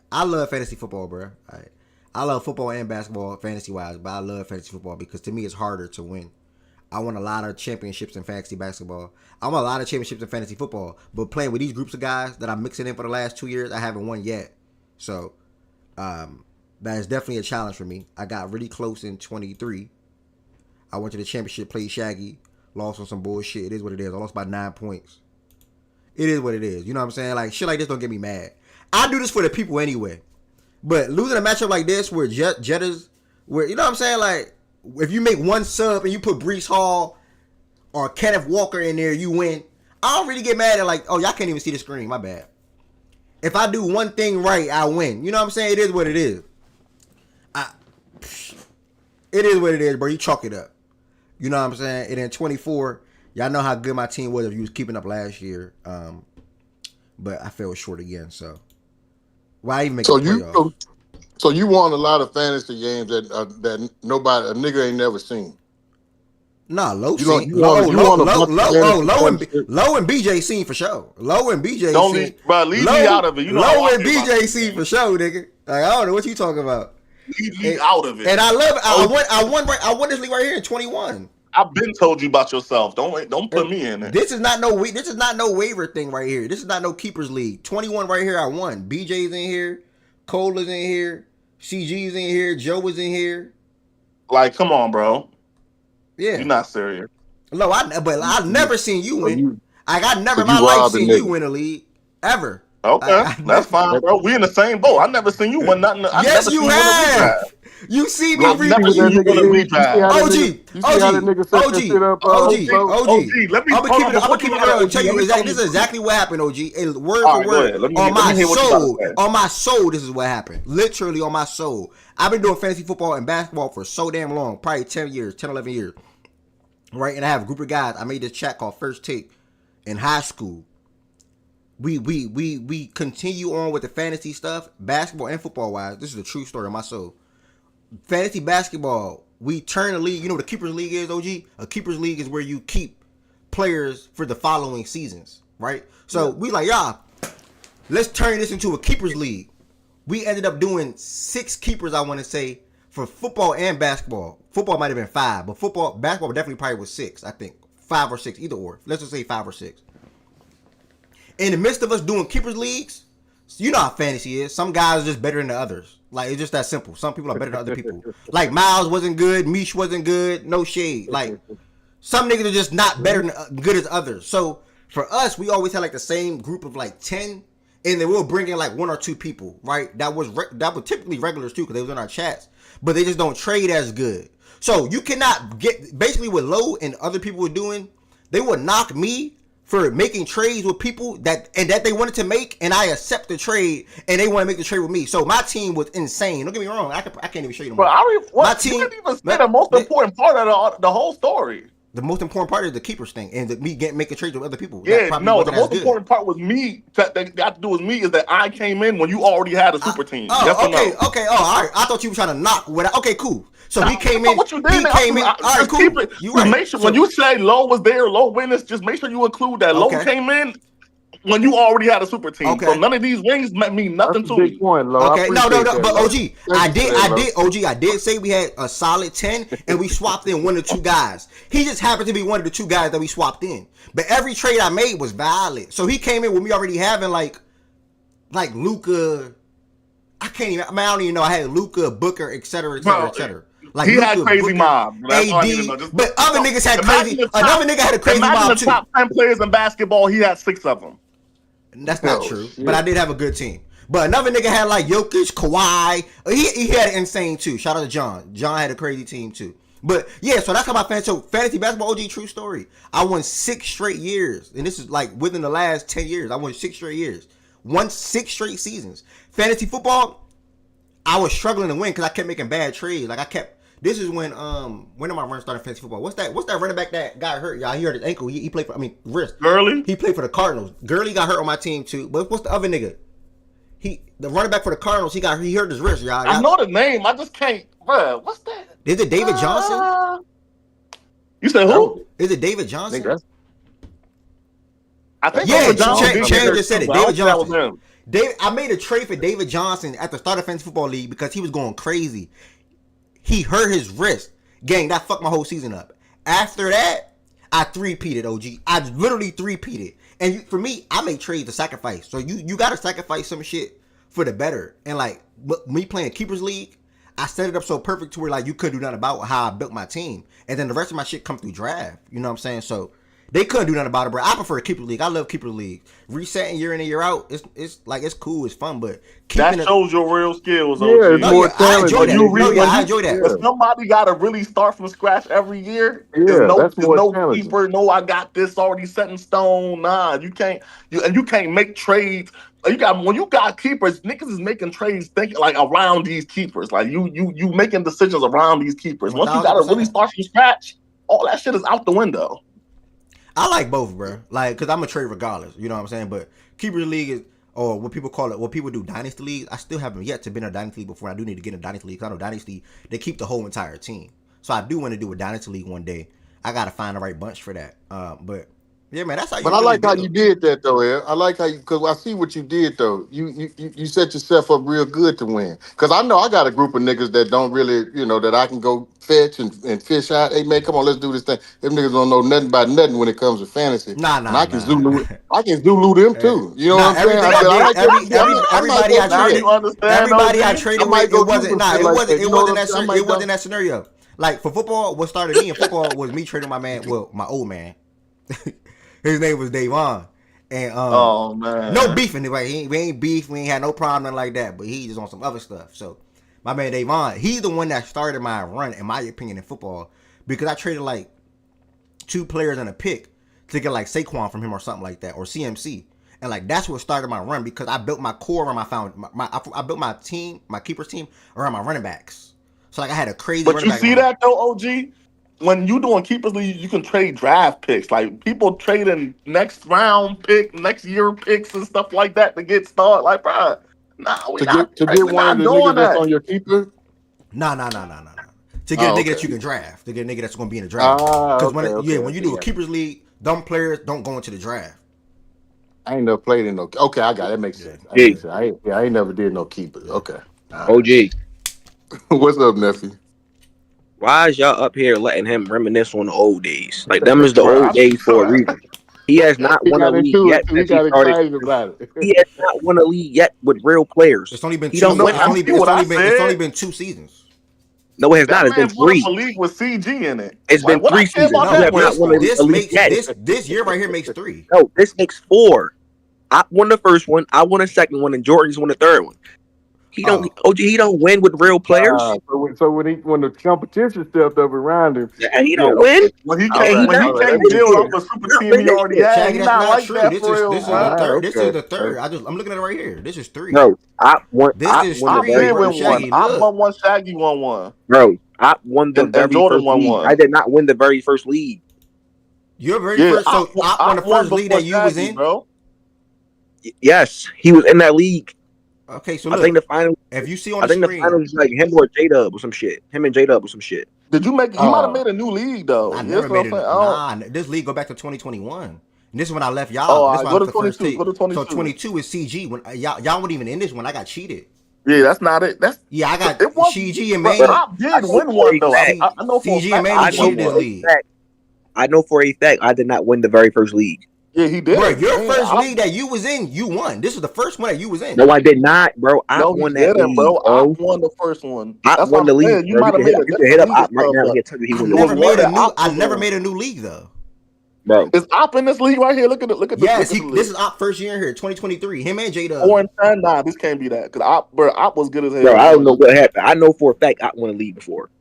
I love fantasy football, bro. I love football and basketball fantasy wise, but I love fantasy football because to me it's harder to win. I won a lot of championships in fantasy basketball. I won a lot of championships in fantasy football, but playing with these groups of guys that I'm mixing in for the last 2 years, I haven't won yet. So that is definitely a challenge for me. I got really close in 23. I went to the championship, played Shaggy, lost on some bullshit. It is what it is. I lost by 9 points. It is what it is. You know what I'm saying? Like, shit like this don't get me mad. I do this for the people anyway. But losing a matchup like this where Jetters, where, you know what I'm saying? Like, if you make one sub and you put Breece Hall or Kenneth Walker in there, you win. I don't really get mad at like, oh, y'all can't even see the screen. My bad. If I do one thing right, I win. You know what I'm saying? It is what it is. It is what it is, bro. You chalk it up. You know what I'm saying? And then 24, y'all know how good my team was if you was keeping up last year. But I fell short again, so. Why even make the playoffs? So you won a lot of fantasy games that a nigga ain't never seen. Nah, Low and BJ seen for sure. Low and BJ don't seen. Leave me out of it. You know Low and BJ seen for sure, nigga. Like, I don't know what you talking about. Leave me out of it. And I love it. I won this league right here in 21. I've been told you about yourself. Don't put me in it. This is not no waiver thing right here. This is not no keepers league. 21 right here. I won. BJ's in here. Cole is in here. CG's in here. Joe is in here. Like, come on, bro. Yeah, you're not serious. No, I've never seen you win. I never in my life seen you win a league ever. Okay, that's fine, bro. We in the same boat. I never seen you win nothing. Yes, you have. You see me OG. Let me keep it real. Tell you exactly. This is exactly what happened, OG. Word for word. On my soul, this is what happened. Literally on my soul. I've been doing fantasy football and basketball for so damn long, probably 10 years, 10, 11 years. Right? And I have a group of guys. I made this chat called First Take in high school. We continue on with the fantasy stuff, basketball and football wise. This is a true story of my soul. Fantasy basketball, we turn the league. You know what a keepers league is, OG? A keepers league is where you keep players for the following seasons, right? So we like, let's turn this into a keepers league. We ended up doing 6 keepers, I want to say, for football and basketball. Football might have been 5, but basketball definitely probably was 6, I think. 5 or 6, either or. Let's just say 5 or 6. In the midst of us doing keepers leagues, you know how fantasy is. Some guys are just better than the others. Like, it's just that simple. Some people are better than other people. Like, Miles wasn't good. Mish wasn't good. No shade. Like, some niggas are just not better than good as others. So, for us, we always had, like, the same group of, like, 10. And then we'll bring in, like, 1 or 2 people, right? That was typically regulars, too, because they was in our chats. But they just don't trade as good. So you cannot get basically what Lowe and other people were doing. They would knock me for making trades with people that they wanted to make, and I accept the trade, and they want to make the trade with me. So my team was insane. Don't get me wrong. I can't even show you them. Bro, my team. You didn't even say the most important part of the whole story. The most important part is the keepers thing and me making trades with other people. Yeah, no, the most important part was me. That got to do with me is that I came in when you already had a super team. Okay. Oh, all right. I thought you were trying to knock what. Okay, cool. So he came in. What you did? He came in. All right, cool. You right. Make sure when you say Lowe was there, Lowe witness, just make sure you include that. Lowe came in when you already had a super team. Okay. So none of these rings mean nothing to me. Point, Lowe. Okay, no. But OG, I did say we had a solid 10, and we swapped in 1 or 2 guys. He just happened to be one of the 2 guys that we swapped in. But every trade I made was valid. So he came in with me already having like Luka. I can't even. I don't even know. I had Luka, Booker, etc. Like he had crazy mob. AD, but other niggas had crazy. Another nigga had a crazy mob too. The top 10 players in basketball, he had 6 of them. That's not true. Shit. But I did have a good team. But another nigga had like Jokic, Kawhi. He had an insane too. Shout out to John. John had a crazy team too. But yeah, so that's how my fantasy basketball OG true story. I won 6 straight years, and this is like within the last 10 years. I won 6 straight years, won 6 straight seasons. Fantasy football, I was struggling to win because I kept making bad trades. Like I kept. This is when am I running starting fantasy football? What's that running back that got hurt? Y'all, he hurt his ankle. He played for wrist. Gurley? He played for the Cardinals. Gurley got hurt on my team too. But what's the other nigga? The running back for the Cardinals, he hurt his wrist, y'all. I know the name. I just can't. Bro, what's that? Is it David Johnson? You said who? Is it David Johnson? I think Chan just said it. David Johnson. I made a trade for David Johnson at the start of fantasy football league because he was going crazy. He hurt his wrist. Gang, that fucked my whole season up. After that, I 3-peated, OG. I literally 3-peated. And for me, I make trades to sacrifice. So you got to sacrifice some shit for the better. And like me playing Keepers League, I set it up so perfect to where like you couldn't do nothing about how I built my team. And then the rest of my shit come through draft. You know what I'm saying? So they couldn't do nothing about it, bro. I prefer Keeper League. I love Keeper League. Resetting year in and year out, it's cool, it's fun, but that shows your real skills. Yeah, it's more talent. I enjoy that. But somebody got to really start from scratch every year. Yeah, there's no keeper. No, I got this already set in stone. Nah, you can't. You can't make trades. When you got keepers, niggas is making trades thinking like around these keepers. Like you making decisions around these keepers. Once you got to really start from scratch, all that shit is out the window. I like both, bro. Like, cause I'm a trade regardless. You know what I'm saying? But Keeper League is, or what people call it, what people do Dynasty League. I still haven't yet to be in a Dynasty League before. I do need to get in a Dynasty League. Cause I know Dynasty, they keep the whole entire team. So I do want to do a Dynasty League one day. I gotta find the right bunch for that. But yeah, man, that's how you. But I like how you did that though, Ed. I like how you, because I see what you did though. You set yourself up real good to win. Because I know I got a group of niggas that don't really, that I can go fetch and fish out. Hey man, come on, let's do this thing. Them niggas don't know nothing about nothing when it comes to fantasy. Nah. I can Zulu them too. You know what I'm saying? Everybody I traded with, it wasn't that scenario. Like for football, what started me in football was me trading my man, my old man. His name was Davon. And oh man, no beefing. Like we ain't beef. We ain't had no problem nothing like that. But he just on some other stuff. So my man Davon, he's the one that started my run, in my opinion, in football, because I traded like 2 players and a pick to get like Saquon from him or something like that, or CMC, and like that's what started my run because I built my core around I built my team, my keepers team around my running backs. So like I had a crazy. But you see that though, OG. When you doing keepers league, you can trade draft picks. Like people trading next round pick, next year picks and stuff like that to get started. Like, bro, to get one of the niggas that's on your keeper. No. To get a nigga that you can draft. To get a nigga that's going to be in the draft. Because when you do a keepers league, dumb players don't go into the draft. I ain't never played in no. Okay, I got it. That makes sense. I ain't never did no keepers. Okay. OG, what's up, nephew? Why is y'all up here letting him reminisce on the old days? Like them is the old days for a reason. He has not won a league yet. He has not won a league yet with real players. It's only been it's only been 2 seasons. No, it has not. It's been 3. A league with CG in it. It's been 3 seasons. This year right here makes 3. No, this makes 4. I won the first one. I won the second one, and Jordan's won the third one. He don't. OG. He don't win with real players. So when the competition stepped up around him, Yeah, he don't win. When he Okay, can't, when he can't build off a super team he already had, Shaggy, he that's not not like true. that This for is real. this is the third. This okay. is the third. I'm looking at it right here. This is 3. Bro, Op won. This Op is won the 3, very Did bro. win first one. Shaggy, Op look. won one. Shaggy won one. Bro, Op won the And very Jordan first won league. one. I did not win the very first league. Your very Yeah, first. So Op won the first league that you was Shaggy, in. bro. Yes, he was in that league. Okay, so I look. think the final. If you see on I the think the screen, final was like him or J Dub or some shit. Him and J Dub or some shit. Did you make? He might have made a new league though. I Yes, never what made I'm it. saying. I don't. Nah, this league go back to 2021. And this is when I left y'all. Oh, This is I when go I to left the first 22. tape. Go to 22. So 22 is CG. When y'all weren't even in this when I got cheated. Yeah, that's not it. That's Yeah, I got it. Was CG and but Maine. Bro, Op I did know win for one a though. fact. I know for a CG and fact. Maine I cheated won this one. league. I know for a fact I did not win the very first league. Yeah, he did. Bro, your Man, first league that you was in, you won. This was the first one that you was in. No, I did not, bro. I No, he won that didn't, league, bro. bro. Op won the first one. I That's won what the I'm league, saying. You bro. might have made a You can different hit up league or Op right now. something. He'll tell you he I won the never league, made a that new. Op I was never in. made a new league though. bro. Is Op in this league right here? Look at it. Look at Yes, the league. this is Op first year in here, 2023. Him and J Four Dub. and 10. Nah, this can't be that. Cause Op was good as hell. Bro, I don't know what happened. I know for a fact I won a league before.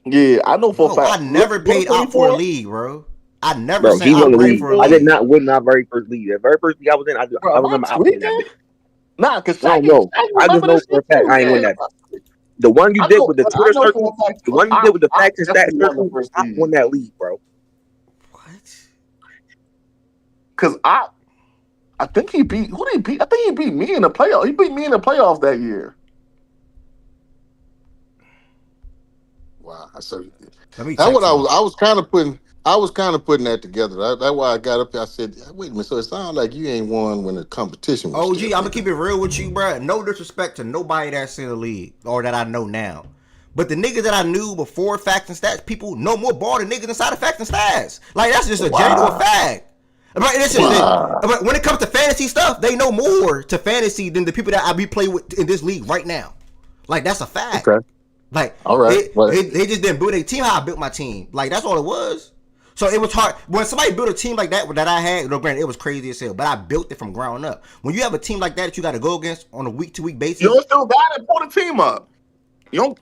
Yeah, I know for a No, I fact. never Look paid at Op for a 24. league, bro. I never Bro, said he won Op the paid league. for a I did league. not win my very first league. The very first league I was in, I Bro, am I remember I winning that tweaking? bitch. Nah, cause I don't Shaggy know. I just remember know this for a shit fact too. I ain't win Yeah, that. The one you did with the I Twitter know for circle, a fact. the one you did with the Op facts and stats definitely won the circle, first I league. won that league, bro. What? Cause I think he beat who did he beat? I think he beat me in the playoff. He beat me in the playoffs that year. wow. So Let me that's check what something. I was kind of putting that together. That's why I got up here. I said, wait a minute. So it sounds like you ain't won when the competition was OG, still I'm gonna there. keep it real with you, bro. No disrespect to nobody that's in the league or that I know now. But the niggas that I knew before Facts and Stats, people know more ball than niggas inside of Facts and Stats. Like that's just a genuine fact. But this is Wow. but when it comes to fantasy stuff, they know more to fantasy than the people that I be playing with in this league right now. Like that's a fact. Okay. Like All right. they just didn't build a team how I built my team. Like that's all it was. So it was hard when somebody built a team like that I had. No, granted, it was crazy as hell, but I built it from ground up. When you have a team like that you got to go against on a week-to-week basis, You don't still got it. Pull the team up. You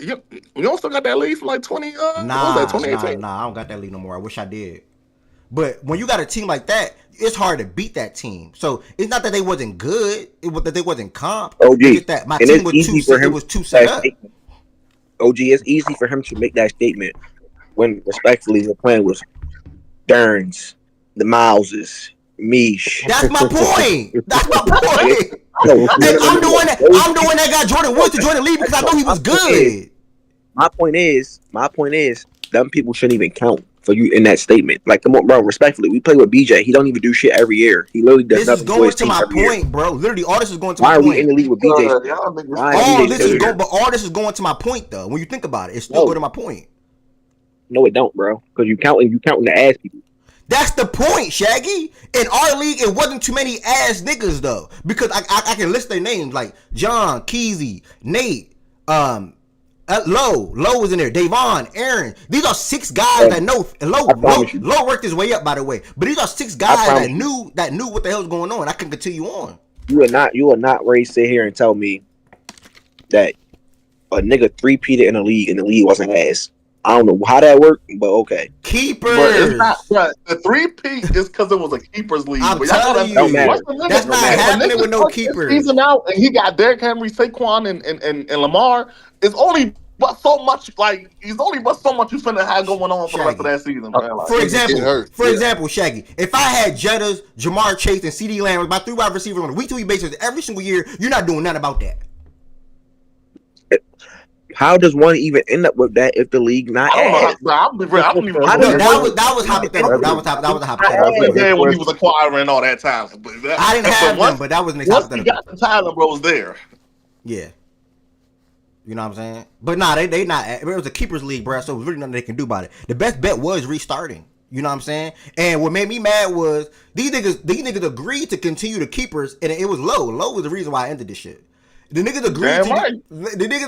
don't still got that lead from like 20. What was that? 2018. I don't got that lead no more. I wish I did. But when you got a team like that, it's hard to beat that team. So it's not that they wasn't good; it was that they wasn't comp. OG, It's just that my and team it's was easy for him. it was too set up. OG, it's easy for him to make that statement when respectfully the plan was Derns, the Mileses, Mish. That's my point. That's my point. No, And I'm doing that. I'm doing that guy Jordan Woods to join the league because I know he was good. My point is, them people shouldn't even count for you in that statement. Like, come on, bro. Respectfully, we play with BJ. He don't even do shit every year. He literally does This is nothing for going his to team my every year. point, bro. Literally, all this is going to Why my are point. we in the league with BJ? All this is going, but all this is going to my point, though. When you think about it, it's still going to my point. No, it don't, bro. Because you counting the ass people. That's the point, Shaggy. In our league, it wasn't too many ass niggas though, because I can list their names like John, Keezy, Nate, Low was in there, Davon, Aaron. These are 6 guys that know. Low worked his way up, by the way. But these are 6 guys that knew what the hell's going on. I can continue on. You are not ready to sit here and tell me that a nigga 3-peated in the league and the league wasn't ass. I don't know how that worked, but okay. Keepers. But it's not. But the 3-peat is because it was a keepers league. I'm but telling you, that's not happening with no keepers. Season out, and he got Derrick Henry, Saquon, and Lamar. It's only but so much. Like he's only but so much you finna have going on for the rest of that season. Man. Like, For example, Shaggy, if I had Jettas, Jamar Chase, and CD Lamb, my 3 wide receivers on a week-to-week basis every single year, you're not doing nothing about that. How does one even end up with that if the league not ass? I don't even know. That was hypothetical. That was a hypothetical. Yeah, when he was acquiring all that talent, but I didn't have them, but that was an hypothetical. Once he got the talent, bro, was there. Yeah. You know what I'm saying? But nah, they not. It was a keepers league, bro. So there's really nothing they can do about it. The best bet was restarting. You know what I'm saying? And what made me mad was these niggas agreed to continue the keepers, and it was Low. Low was the reason why I ended this shit. The niggas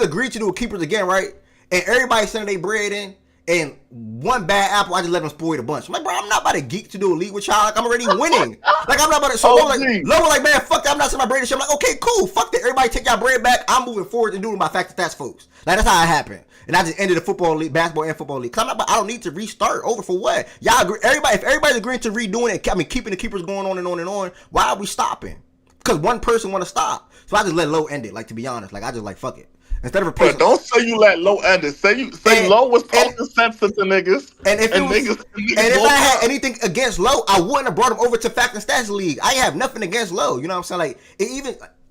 agreed to do a keepers again, right? And everybody sending their bread in, And one bad apple, I just let them spoil the bunch. I'm like, bro, I'm not about to geek to do a league with y'all. Like, I'm already winning. Like, I'm not about to. So Low was like, man, fuck that. I'm not sending my bread and shit. I'm like, okay, cool. Fuck that. Everybody take y'all bread back. I'm moving forward and doing my facts and stats, folks. Like, that's how it happened. And I just ended the football league, basketball and football league. Cause I don't need to restart over for what? Y'all agree, if everybody's agreeing to redoing it, I mean, keeping the keepers going on and on and on, why are we stopping? Because one person want to stop. So I just let Low end it, like, to be honest. Like, I just like, fuck it. Instead of replacing, don't say you let Low end it. Say Low was talking sense to niggas. And if I had anything against Low, I wouldn't have brought him over to Fact and Stats League. I have nothing against Low. You know what I'm saying? Like,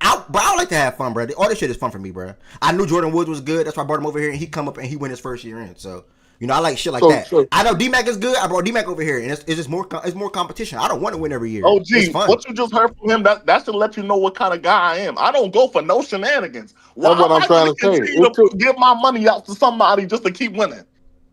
I like to have fun, bro. All this shit is fun for me, bro. I knew Jordan Woods was good. That's why I brought him over here, and he come up and he win his first year in. So, you know, I like shit like that. I know D-Mac is good. I brought D-Mac over here, and it's just more competition. I don't want to win every year. Oh, gee, what you just heard from him, that should let you know what kind of guy I am. I don't go for no shenanigans. That's what I'm trying to say. Give my money out to somebody just to keep winning.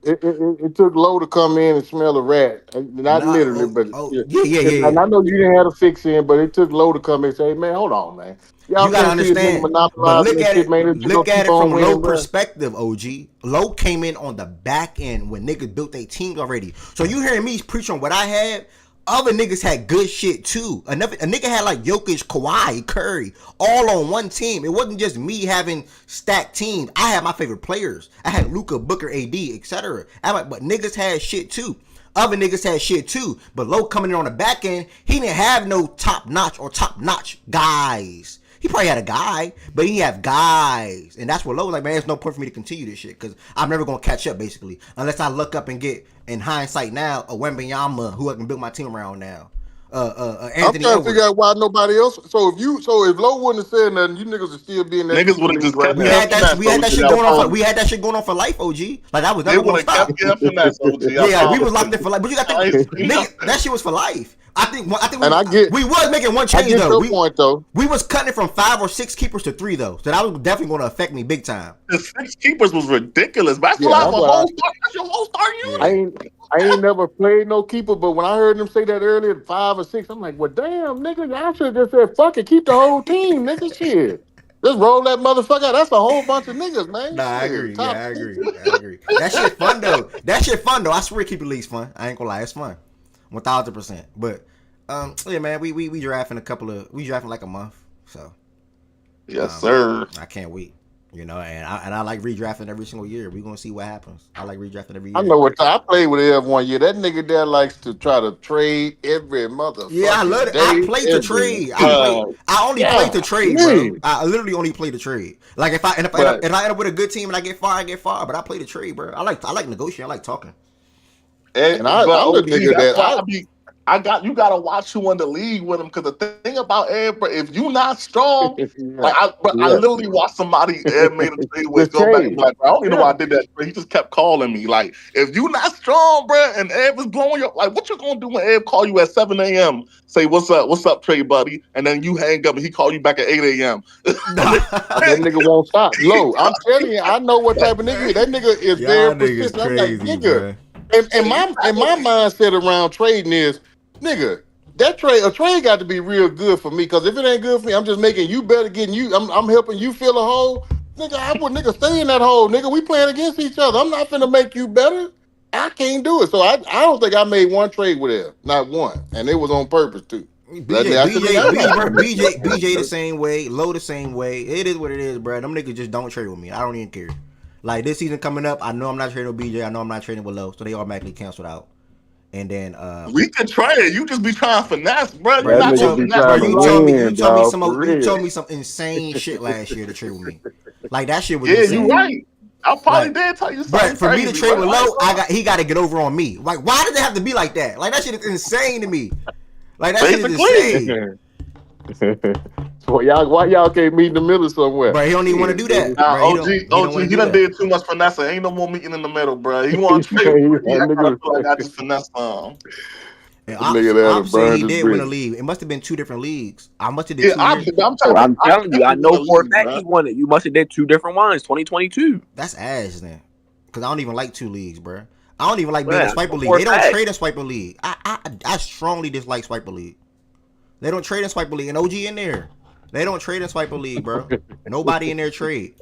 It took Low to come in and smell a rat. Not literally, but yeah. And I know you didn't have a fix in, but it took Low to come in and say, hey, man, hold on, man. Y'all you gotta understand, but look at it from winning, Low perspective, OG. Low came in on the back end when niggas built their teams already. So you hearing me preach on what I had, other niggas had good shit too. A nigga had like Jokic, Kawhi, Curry, all on one team. It wasn't just me having stacked teams. I had my favorite players. I had Luka, Booker, AD, etc. But niggas had shit too. Other niggas had shit too. But Low coming in on the back end, he didn't have no top notch guys. He probably had a guy, but he have guys. And that's what Low was like, man, there's no point for me to continue this shit because I'm never going to catch up, basically. Unless I look up and get, in hindsight now, a Wnba, who I can build my team around now. Anthony I'm trying to figure out why nobody else. So if Low wouldn't have said nothing, you niggas would still be in that. Niggas would have just right. We had that shit going on. We had that shit going on for life, OG. Like that was never going to stop. Yeah, we was locked in for life. But you got to think, nigga, that shit was for life. I think we was making one change though. We was cutting it from 5 or 6 keepers to 3 though, so that was definitely going to affect me big time. The 6 keepers was ridiculous. That's your whole start unit. I ain't never played no keeper, but when I heard them say that earlier, 5 or 6, I'm like, well, damn, nigga, I should have just said, fuck it, keep the whole team, nigga, shit. Just roll that motherfucker out. That's a whole bunch of niggas, man. Nah, I agree. I agree. That shit fun though. I swear, keep the leagues fun. I ain't gonna lie, it's fun, 1000%. But yeah, man, we drafting like a month, so yes, sir. I can't wait. You know, and I like redrafting every single year. We're gonna see what happens. I like redrafting every year. I know what I played with Ev one year. That nigga there likes to try to trade every motherfucker. Yeah, I love it. I played to trade. I only played to trade, bro. I literally only play to trade. Like if I end up with a good team and I get far, I get far. But I play to trade, bro. I like negotiating. I like talking. And I'm a nigga that you gotta watch who in the league with him because the thing about Ed, bro, if you not strong, I literally watched somebody Ed made a trade with go back and be like, bro, I don't even know why I did that. But he just kept calling me like, if you not strong, bro, and Ed was blowing you, like, what you gonna do when Ed call you at 7 a.m. say what's up, trade buddy, and then you hang up and he call you back at 8 a.m. That nigga won't stop. Low, I'm telling you, I know what type of nigga. That nigga is very persistent. I'm like, nigga, and my mindset around trading is, nigga, a trade got to be real good for me. Because if it ain't good for me, I'm just making you better, getting you. I'm helping you fill a hole, nigga. I would stay in that hole, nigga. We playing against each other. I'm not finna make you better. I can't do it. So I don't think I made one trade with him, not one, and it was on purpose too. BJ the same way, Low the same way. It is what it is, bro. Them niggas just don't trade with me. I don't even care. Like this season coming up, I know I'm not trading with BJ. I know I'm not trading with Low, so they automatically canceled out. And then we can trade. You just be trying to finesse, bro. You told me some insane shit last year to trade with me. Like that shit was insane. You right. I probably did tell you something. But for me to trade with Low, he got to get over on me. Like, why does it have to be like that? Like that shit is insane to me. Like that shit is insane. So why y'all can't meet in the middle somewhere? But he don't even want to do that. OG, he done did too much finesse. Ain't no more meeting in the middle, bro. He want to trade. I just finesse some. Obviously, he did win a league. It must have been 2 different leagues. I must have did 2 years. I'm telling you, I know for a fact he won it. You must have did 2 different ones. 2022. That's ass then, because I don't even like 2 leagues, bro. I don't even like being a Swiper League. They don't trade in Swiper League. I strongly dislike Swiper League. They don't trade in Swiper League. And OG in there. They don't trade in Swiper League, bro. Nobody in there trade.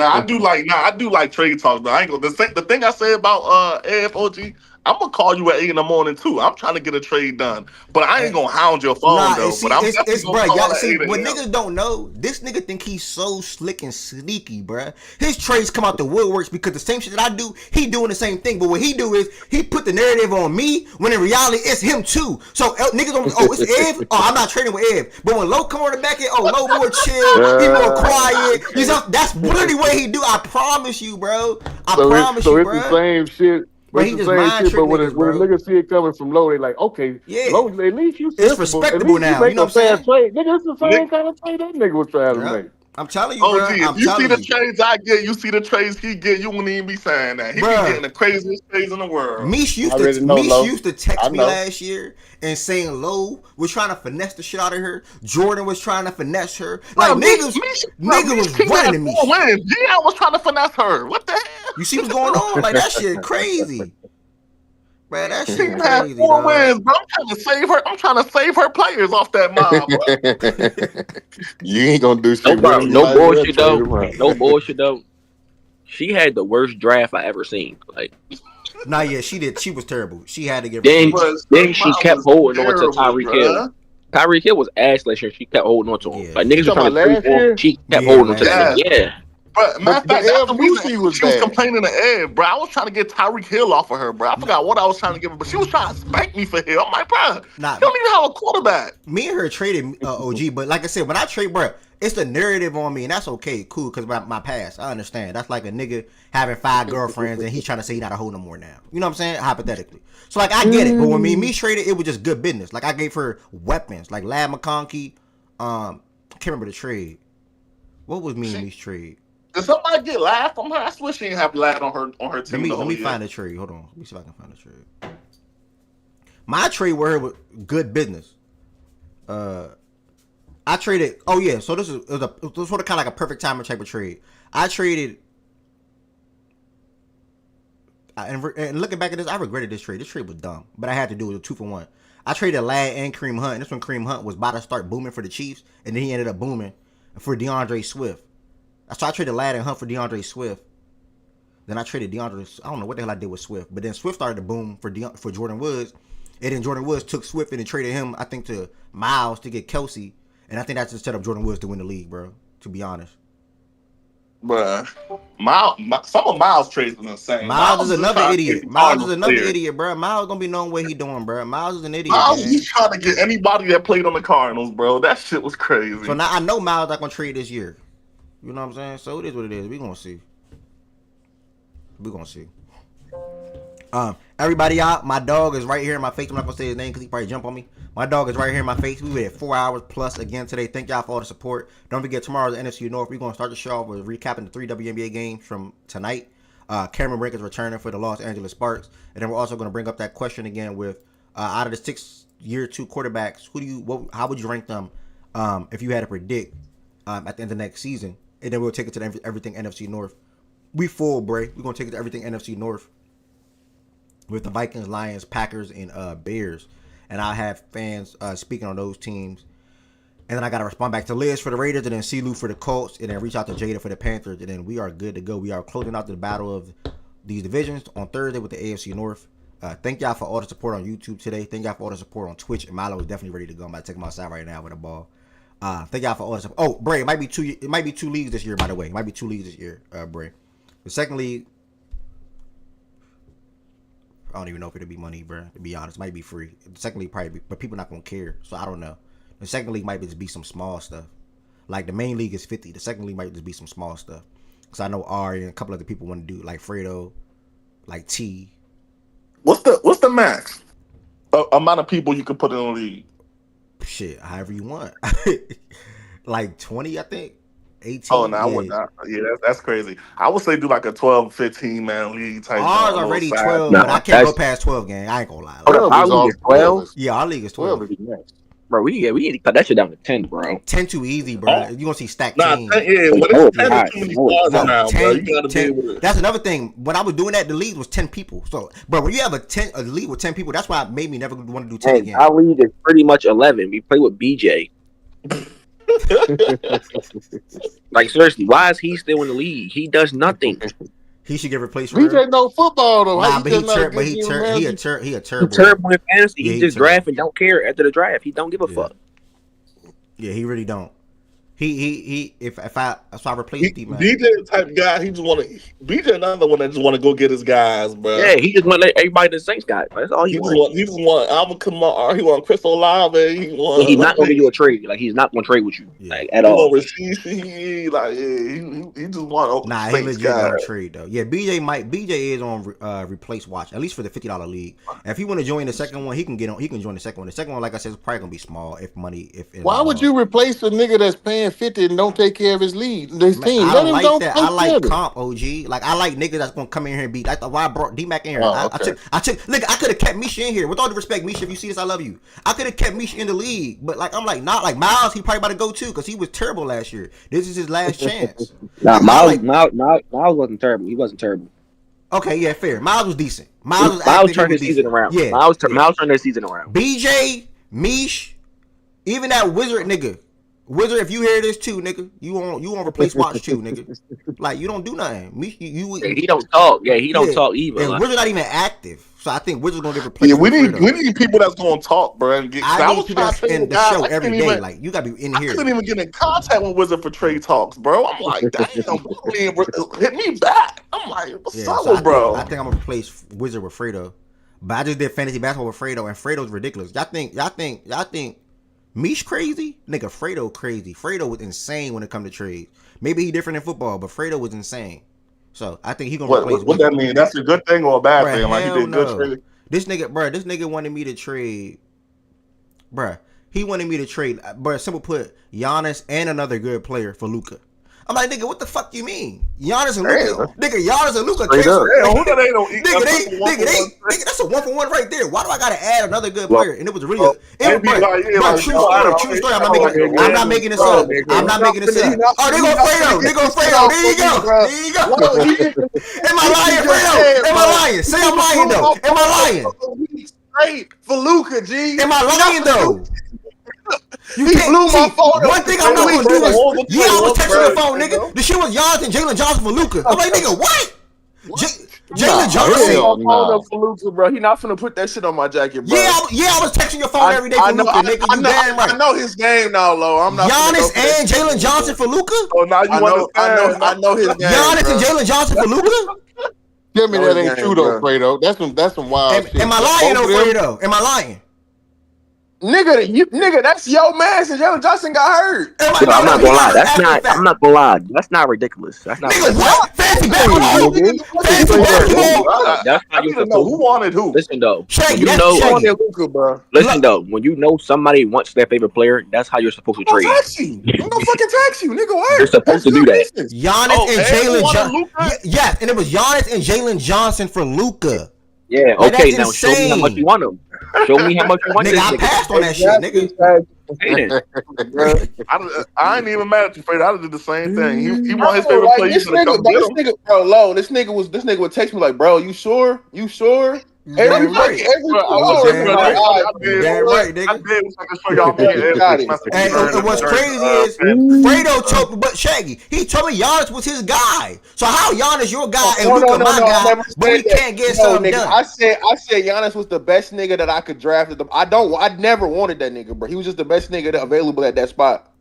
I do like trade talk, but I ain't gonna. The thing I say about AFOG, I'm gonna call you at 8 in the morning too. I'm trying to get a trade done, but I ain't gonna hound your phone Nah, though. see, But I'm definitely it's gonna bro. call Y'all at see 8 what a.m. niggas don't know. This nigga think he's so slick and sneaky, bruh. His trades come out the woodworks because the same shit that I do, he doing the same thing. But what he do is he put the narrative on me when in reality it's him too. So niggas don't. Oh, it's Ev. Oh, I'm not trading with Ev. But when Low come on the back end, oh, Low more chill, he more quiet. You know, that's literally what he do. I promise you, bro. I promise you, it's the bruh. same shit. But It's he the just same mind shit, trick but when a niggas, bro. nigga see it coming from Low, they like, okay, Yeah, Low, at least you it's sensible. At respectable least you now. You make know a what I'm fair saying? trade. Nigga, it's the same Nick, kind of trade that nigga was trying to Yeah, make. I'm telling you, OG, bro. if I'm you see telling the you, trades I get, you see the trades he get, you wouldn't even be saying that. He be bro. getting the craziest trades in the world. Mish I already know, Low. used to I text me know. last year and saying Low was trying to finesse the shit out of her. Jordan was trying to finesse her. Like Bro, niggas was Team running had to 4 Mish. wins. Gian was trying to finesse her. What the You see what's going on? Like that shit crazy, bro. That hell? shit Team had crazy, 4 dog. wins, bro. I'm trying to save her. I'm trying to save her players off that mob, bro. You ain't gonna do No shit with him. problem. You No might as well bullshit trade though. him out. No bullshit though. She had the worst draft I ever seen. Like Nah, yeah, she did. She was terrible. She had to give her then, credit. Her then she mob kept was holding on to terrible, Tyreek Hill. bro. Tyreek Hill was ass last year. She kept holding on to him. Yeah, Like You niggas were talking trying about to trade last for him. year? She kept yeah, holding on to last that year. nigga. Yeah. Yeah. But matter of But fact, that's Ev the knew reason she was she was bad. complaining to Ed, bro. I was trying to get Tyreek Hill off of her, bro. I forgot what I was trying to give her, but she was trying to spank me for Hill. I'm like, bro, he Not don't even have a quarterback. me and her traded OG, but like I said, when I trade, bro, it's the narrative on me, and that's okay, cool, because my past, I understand. That's like a nigga having 5 girlfriends, and he's trying to say he not a hoe no more now. You know what I'm saying? Hypothetically. So, like, I get it, but when me traded, it was just good business. Like, I gave her weapons, like Lad McConkey, I can't remember the trade. What was me and me's trade? Did somebody get laughed on her? I swear she ain't have laughed on her Let team me the let whole me year. find a trade. Hold on. Let me see if I can find a trade. My trade with her was good business. I traded. Oh yeah, so this was sort of kind of like a perfect timing type of trade. I traded. And looking back at this, I regretted this trade. This trade was dumb, but I had to do it. 2-for-1. I traded Lad and Kareem Hunt. And this one, Kareem Hunt was about to start booming for the Chiefs, and then he ended up booming for DeAndre Swift. So I traded Lad and Hunt for DeAndre Swift. Then I traded DeAndre. I don't know what the hell I did with Swift, but then Swift started to boom for Jordan Woods, and then Jordan Woods took Swift and traded him, I think, to Miles to get Kelsey, and I think that's just set up Jordan Woods to win the league, bro. To be honest, Bruh. Some of Miles' trades was insane. Miles is Was just another trying to get idiot. the Miles is Cardinals another player. idiot, bro. Miles don't be knowing what he doing, bro. Miles is an idiot, Miles was gang. trying to get anybody that played on the Cardinals, bro. That shit was crazy. So now I know Miles not gonna trade this year. You know what I'm saying? So it is what it is. We gonna see. We gonna see. Everybody out. My dog is right here in my face. I'm not gonna say his name because he probably jump on me. My dog is right here in my face. We were at 4 hours plus again today. Thank y'all for all the support. Don't forget tomorrow's NFC North. We're gonna start the show off with recapping the 3 WNBA games from tonight. Cameron Brink is returning for the Los Angeles Sparks, and then we're also gonna bring up that question again with out of the 6 year 2 quarterbacks, how would you rank them if you had to predict at the end of next season? And then we'll take it to everything NFC North. We full, Bray. We're gonna take it to everything NFC North with the Vikings, Lions, Packers, and Bears. And I have fans speaking on those teams. And then I got to respond back to Liz for the Raiders, and then CeeLou for the Colts, and then reach out to Jada for the Panthers. And then we are good to go. We are closing out the battle of these divisions on Thursday with the AFC North. Thank y'all for all the support on YouTube today. Thank y'all for all the support on Twitch. And Milo is definitely ready to go. I'm about to take him outside right now with a ball. Thank y'all for all the support. Oh, Bray, it might be two leagues this year, by the way. It might be 2 leagues this year, Bray. The second league, I don't even know if it'll be money, bro. To be honest, it might be free. The second league probably, but people not gonna care. So I don't know. The second league might just be some small stuff. Like the main league is 50. The second league might just be some small stuff. Cause I know Ari and a couple other people want to do like Fredo, like T. What's the max amount of people you can put in the league? Shit, however you want. Like 20, I think. 18. Oh no, I would not. Yeah, that's crazy. I would say do like a 12, 15 man league type. Ours already 12, No, but I can't go past 12, gang. I ain't gonna lie. Hold up, our league is 12. Yeah, our league is 12. 12 is next. Bro, we need to cut that shit down to 10, bro. 10 too easy, bro. You gonna see stacked teams. When it's 10 is too many stars now, bro. You gotta be able to. That's another thing. When I was doing that, the league was 10 people. So, bro, when you have a league with 10 people, that's why it made me never want to do 10 again. Our league is pretty much 11. We play with BJ. Like seriously, why is he still in the league? He does nothing. He should get replaced for He real. just know football though. Nah, He but just not a good he general a manager. he a He terrible. terrible in fantasy. Yeah, he he just terrible. draft and don't care after the draft. He don't give a fuck. Yeah, he really don't. He if I replace D-Man. BJ the type of guy he just want to. BJ another one that just want to go get his guys, bro. Yeah, he just want everybody the Saints guy. That's all he wants. He just want Alvin Kamara. He want Chris Olave. He want. And he's not gonna give you a trade. Like he's not gonna trade with you, like at all. He just want. Nah, he legit gonna trade though. Yeah, BJ is on replace watch at least for the $50 league. And if he want to join the second one, he can get on. He can join the second one. The second one, like I said, is probably gonna be small if money. Why would you replace a nigga that's paying 50 and don't take care of his lead, his team? I Let don't him like don't that. take I like care of it. comp OG. Like I like niggas that's gonna come in here and beat. That's why I brought D-Mac in here. Oh, okay. I took. Look, I could have kept Misha in here. With all due respect, Misha, if you see this, I love you. I could have kept Misha in the league, but like I'm like not like Miles. He probably about to go too because he was terrible last year. This is his last chance. Nah, Miles wasn't terrible. He wasn't terrible. Okay, yeah, fair. Miles was decent. Miles turned his season around. Yeah, Miles turned his season around. BJ, Mish, even that Wizard nigga. Wizard, if you hear this too, nigga, you want replace watch too, nigga. Like you don't do nothing. Mish, he don't talk. Yeah, he don't talk either. And like. Wizard not even active, so I think Wizard's gonna get replaced. Yeah, we need people that's gonna talk, bro. And I need people that's in the show every day. Like you gotta be in here. I couldn't even get in contact with Wizard for trade talks, bro. I'm like, damn, hit me back. I'm like, what's up, bro? I think I'm gonna replace Wizard with Fredo, but I just did fantasy basketball with Fredo, and Fredo's ridiculous. Y'all think Mish crazy? Nigga, Fredo crazy. Fredo was insane when it come to trades. Maybe he different in football, but Fredo was insane. So I think he gonna replace. What that mean? That's a good thing or a bad thing? Like he did good trade. This nigga wanted me to trade. Bruh, he wanted me to trade. Bruh, simple put, Giannis and another good player for Luka. I'm like, nigga, what the fuck you mean? Giannis and Luka. Nigga, Giannis and Luka. Nigga, that's a 1-for-1 right there. Why do I gotta add another good player? And it was really true story. I'm not making this up. I'm not making this up. Oh, they go Fredo. There you go. Am I lying, Fredo? Am I lying? Say I'm lying though. Am I lying? Straight for Luka, G. Am I lying though? You he blew my phone. One thing I'm not gonna do is, I was texting your phone, nigga. The shit was Giannis and Jalen Johnson for Luka. I'm like, nigga, what? Jalen Johnson. For Luka, bro. He not finna put that shit on my jacket, bro. Yeah, I was texting your phone every day for Luka, nigga. You damn right. I know his game now, Lo. I'm not. Giannis and Jalen Johnson for Luka. Oh, now you understand? I know his game. Giannis and Jalen Johnson for Luka. Tell me that ain't true though, Fredo. That's some wild shit. Am I lying though, Fredo? Am I lying? Nigga, that's your man since Jalen Johnson got hurt. I'm not gonna lie. I'm not gonna lie. That's not ridiculous. That's not. Nigga, what? Fancy basketball. That's how you know who wanted who. Listen though, Listen though, when you know somebody wants their favorite player, that's how you're supposed to trade. I'm gonna fucking text you, nigga. What? You're supposed to do that. Giannis and Jalen Johnson. Yes, and it was Giannis and Jalen Johnson for Luka. Yeah. Okay. Now show me how much you want them. Show me how much you want. Nigga, I passed on that shit, nigga. I ain't even mad at you, Fred. I did the same thing. He want his favorite player. This nigga, bro, low. This nigga would text me like, bro, you sure? You sure? Every right, nigga. And what's crazy is Fredo told, but Shaggy, he told me Giannis was his guy. So how Giannis your guy and Luka my guy, but we can't get something done? I said Giannis was the best nigga that I could draft. I never wanted that nigga, bro. He was just the best nigga available at that spot.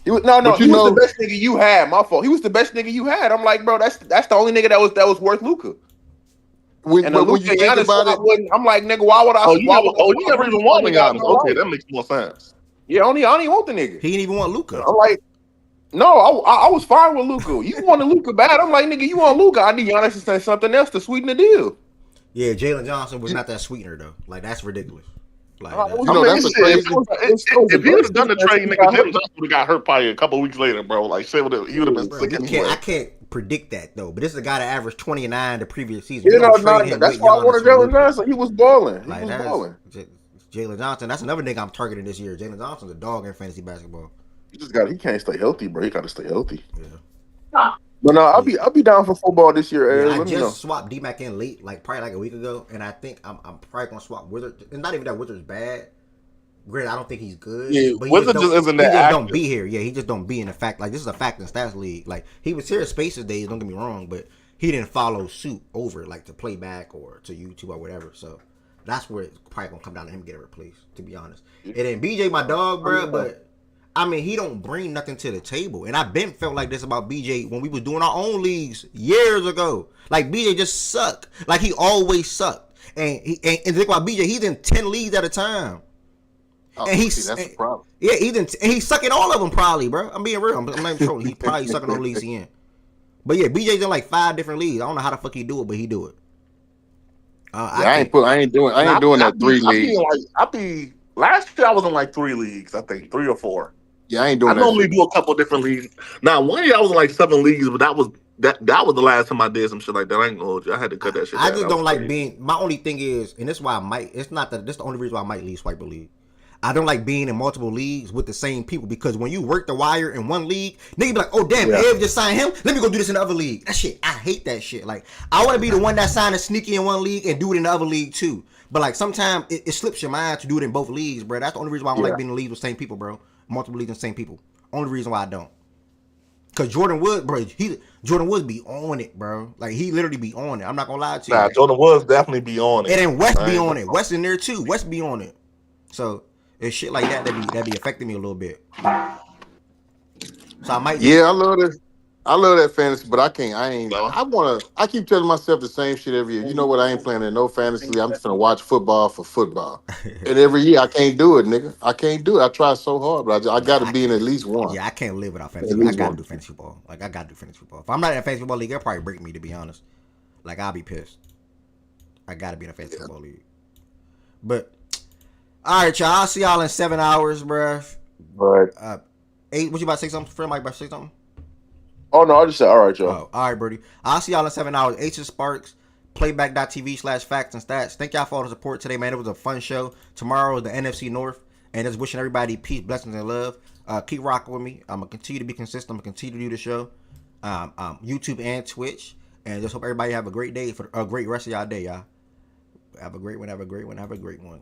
He was the best nigga you had. My fault. He was the best nigga you had. I'm like, bro, that's the only nigga that was worth Luka. When you think about it, I'm like, nigga, why would I? You never even want Giannis. Okay, that makes more sense. Yeah, I don't even want the nigga. He didn't even want Luka. I'm like, no, I was fine with Luka. You wanted Luka bad. I'm like, nigga, you want Luka? I need Giannis to say something else to sweeten the deal. Yeah, Jalen Johnson was not that sweetener though. Like that's ridiculous. Like, that's a crazy. If he would have done the trade, nigga, Jalen Johnson would have got hurt probably a couple weeks later, bro. Like, he would have been sick anyway. I can't predict that though. But this is a guy that averaged 29 the previous season. That's why I wanted Jalen Johnson. He was balling. Jalen Johnson. That's another nigga I'm targeting this year. Jalen Johnson's a dog in fantasy basketball. He can't stay healthy, bro. He got to stay healthy. Yeah. But no, I'll be down for football this year. Yeah, I just swapped D-Mac in late, probably a week ago, and I think I'm probably gonna swap Wizard. It's not even that Wizard's bad, Granted, I don't think he's good, Yeah, but Wizard just isn't he that just don't active. be here. Yeah, he just don't be in the fact. Like, this is a fact and stats league. Like, he was here at Spaces days. Don't get me wrong, but he didn't follow suit over like to playback or to YouTube or whatever. So that's where it's probably gonna come down to him getting replaced. To be honest, and then BJ, my dog, bro. But I mean, he don't bring nothing to the table. And I've been felt like this about BJ when we was doing our own leagues years ago. Like, BJ just sucked. Like, he always sucked. And and think about BJ, he's in 10 leagues at a time. Oh, And see, that's the problem. yeah, and he's sucking all of them probably, bro. I'm being real. I'm not even trolling. He probably sucking all the leagues he in. But yeah, BJ's in like 5 different leagues. I don't know how the fuck he do it, but he do it. I ain't doing that 3 leagues. I be last year I was in like 3 leagues, I think 3 or 4. Yeah, I ain't doing I that. normally shit. do a couple different leagues. Now, one year I was in like 7 leagues, but that was the last time I did some shit like that. I ain't gonna hold you. I had to cut that shit down. I just don't like being. My only thing is, and this is why I might. It's not that. This is the only reason why I might leave Swiper League. I don't like being in multiple leagues with the same people because when you work the wire in one league, nigga be like, oh damn, Ev just signed him. Let me go do this in the other league. That shit, I hate that shit. Like, I want to be the one that signed a sneaky in one league and do it in the other league too. But like sometimes it slips your mind to do it in both leagues, bro. That's the only reason why I don't like being in leagues with the same people, bro. Multiple leagues and same people. Only reason why I don't. Cause Jordan Woods, bro, Jordan Woods be on it, bro. Like, he literally be on it. I'm not gonna lie to you. Nah, Jordan Woods definitely be on it. And then West be on it. West in there too. West be on it. So it's shit like that that be affecting me a little bit. So I might. Yeah, I love that fantasy, but I can't. I keep telling myself the same shit every year. You know what? I ain't playing in no fantasy league. I'm just gonna watch football for football. And every year I can't do it, nigga. I can't do it. I try so hard, but I got to be in at least one. Yeah, I can't live without fantasy. I gotta do fantasy football. Like, I gotta do fantasy football. If I'm not in a fantasy football league, it'll probably break me, to be honest. Like, I'll be pissed. I gotta be in a fantasy football league. But all right, y'all. I'll see y'all in 7 hours, bruh. Right. 8. What you about to say something? Friend, Mike, about to say something? Oh no, I just said all right, y'all. Oh, all right, Birdie. I'll see y'all in 7 hours. H Sparks, playback.tv/facts and stats. Thank y'all for all the support today, man. It was a fun show. Tomorrow is the NFC North, and just wishing everybody peace, blessings, and love. Keep rocking with me. I'm gonna continue to be consistent. I'm gonna continue to do the show, YouTube and Twitch, and just hope everybody have a great day for a great rest of y'all day, y'all. Have a great one. Have a great one. Have a great one.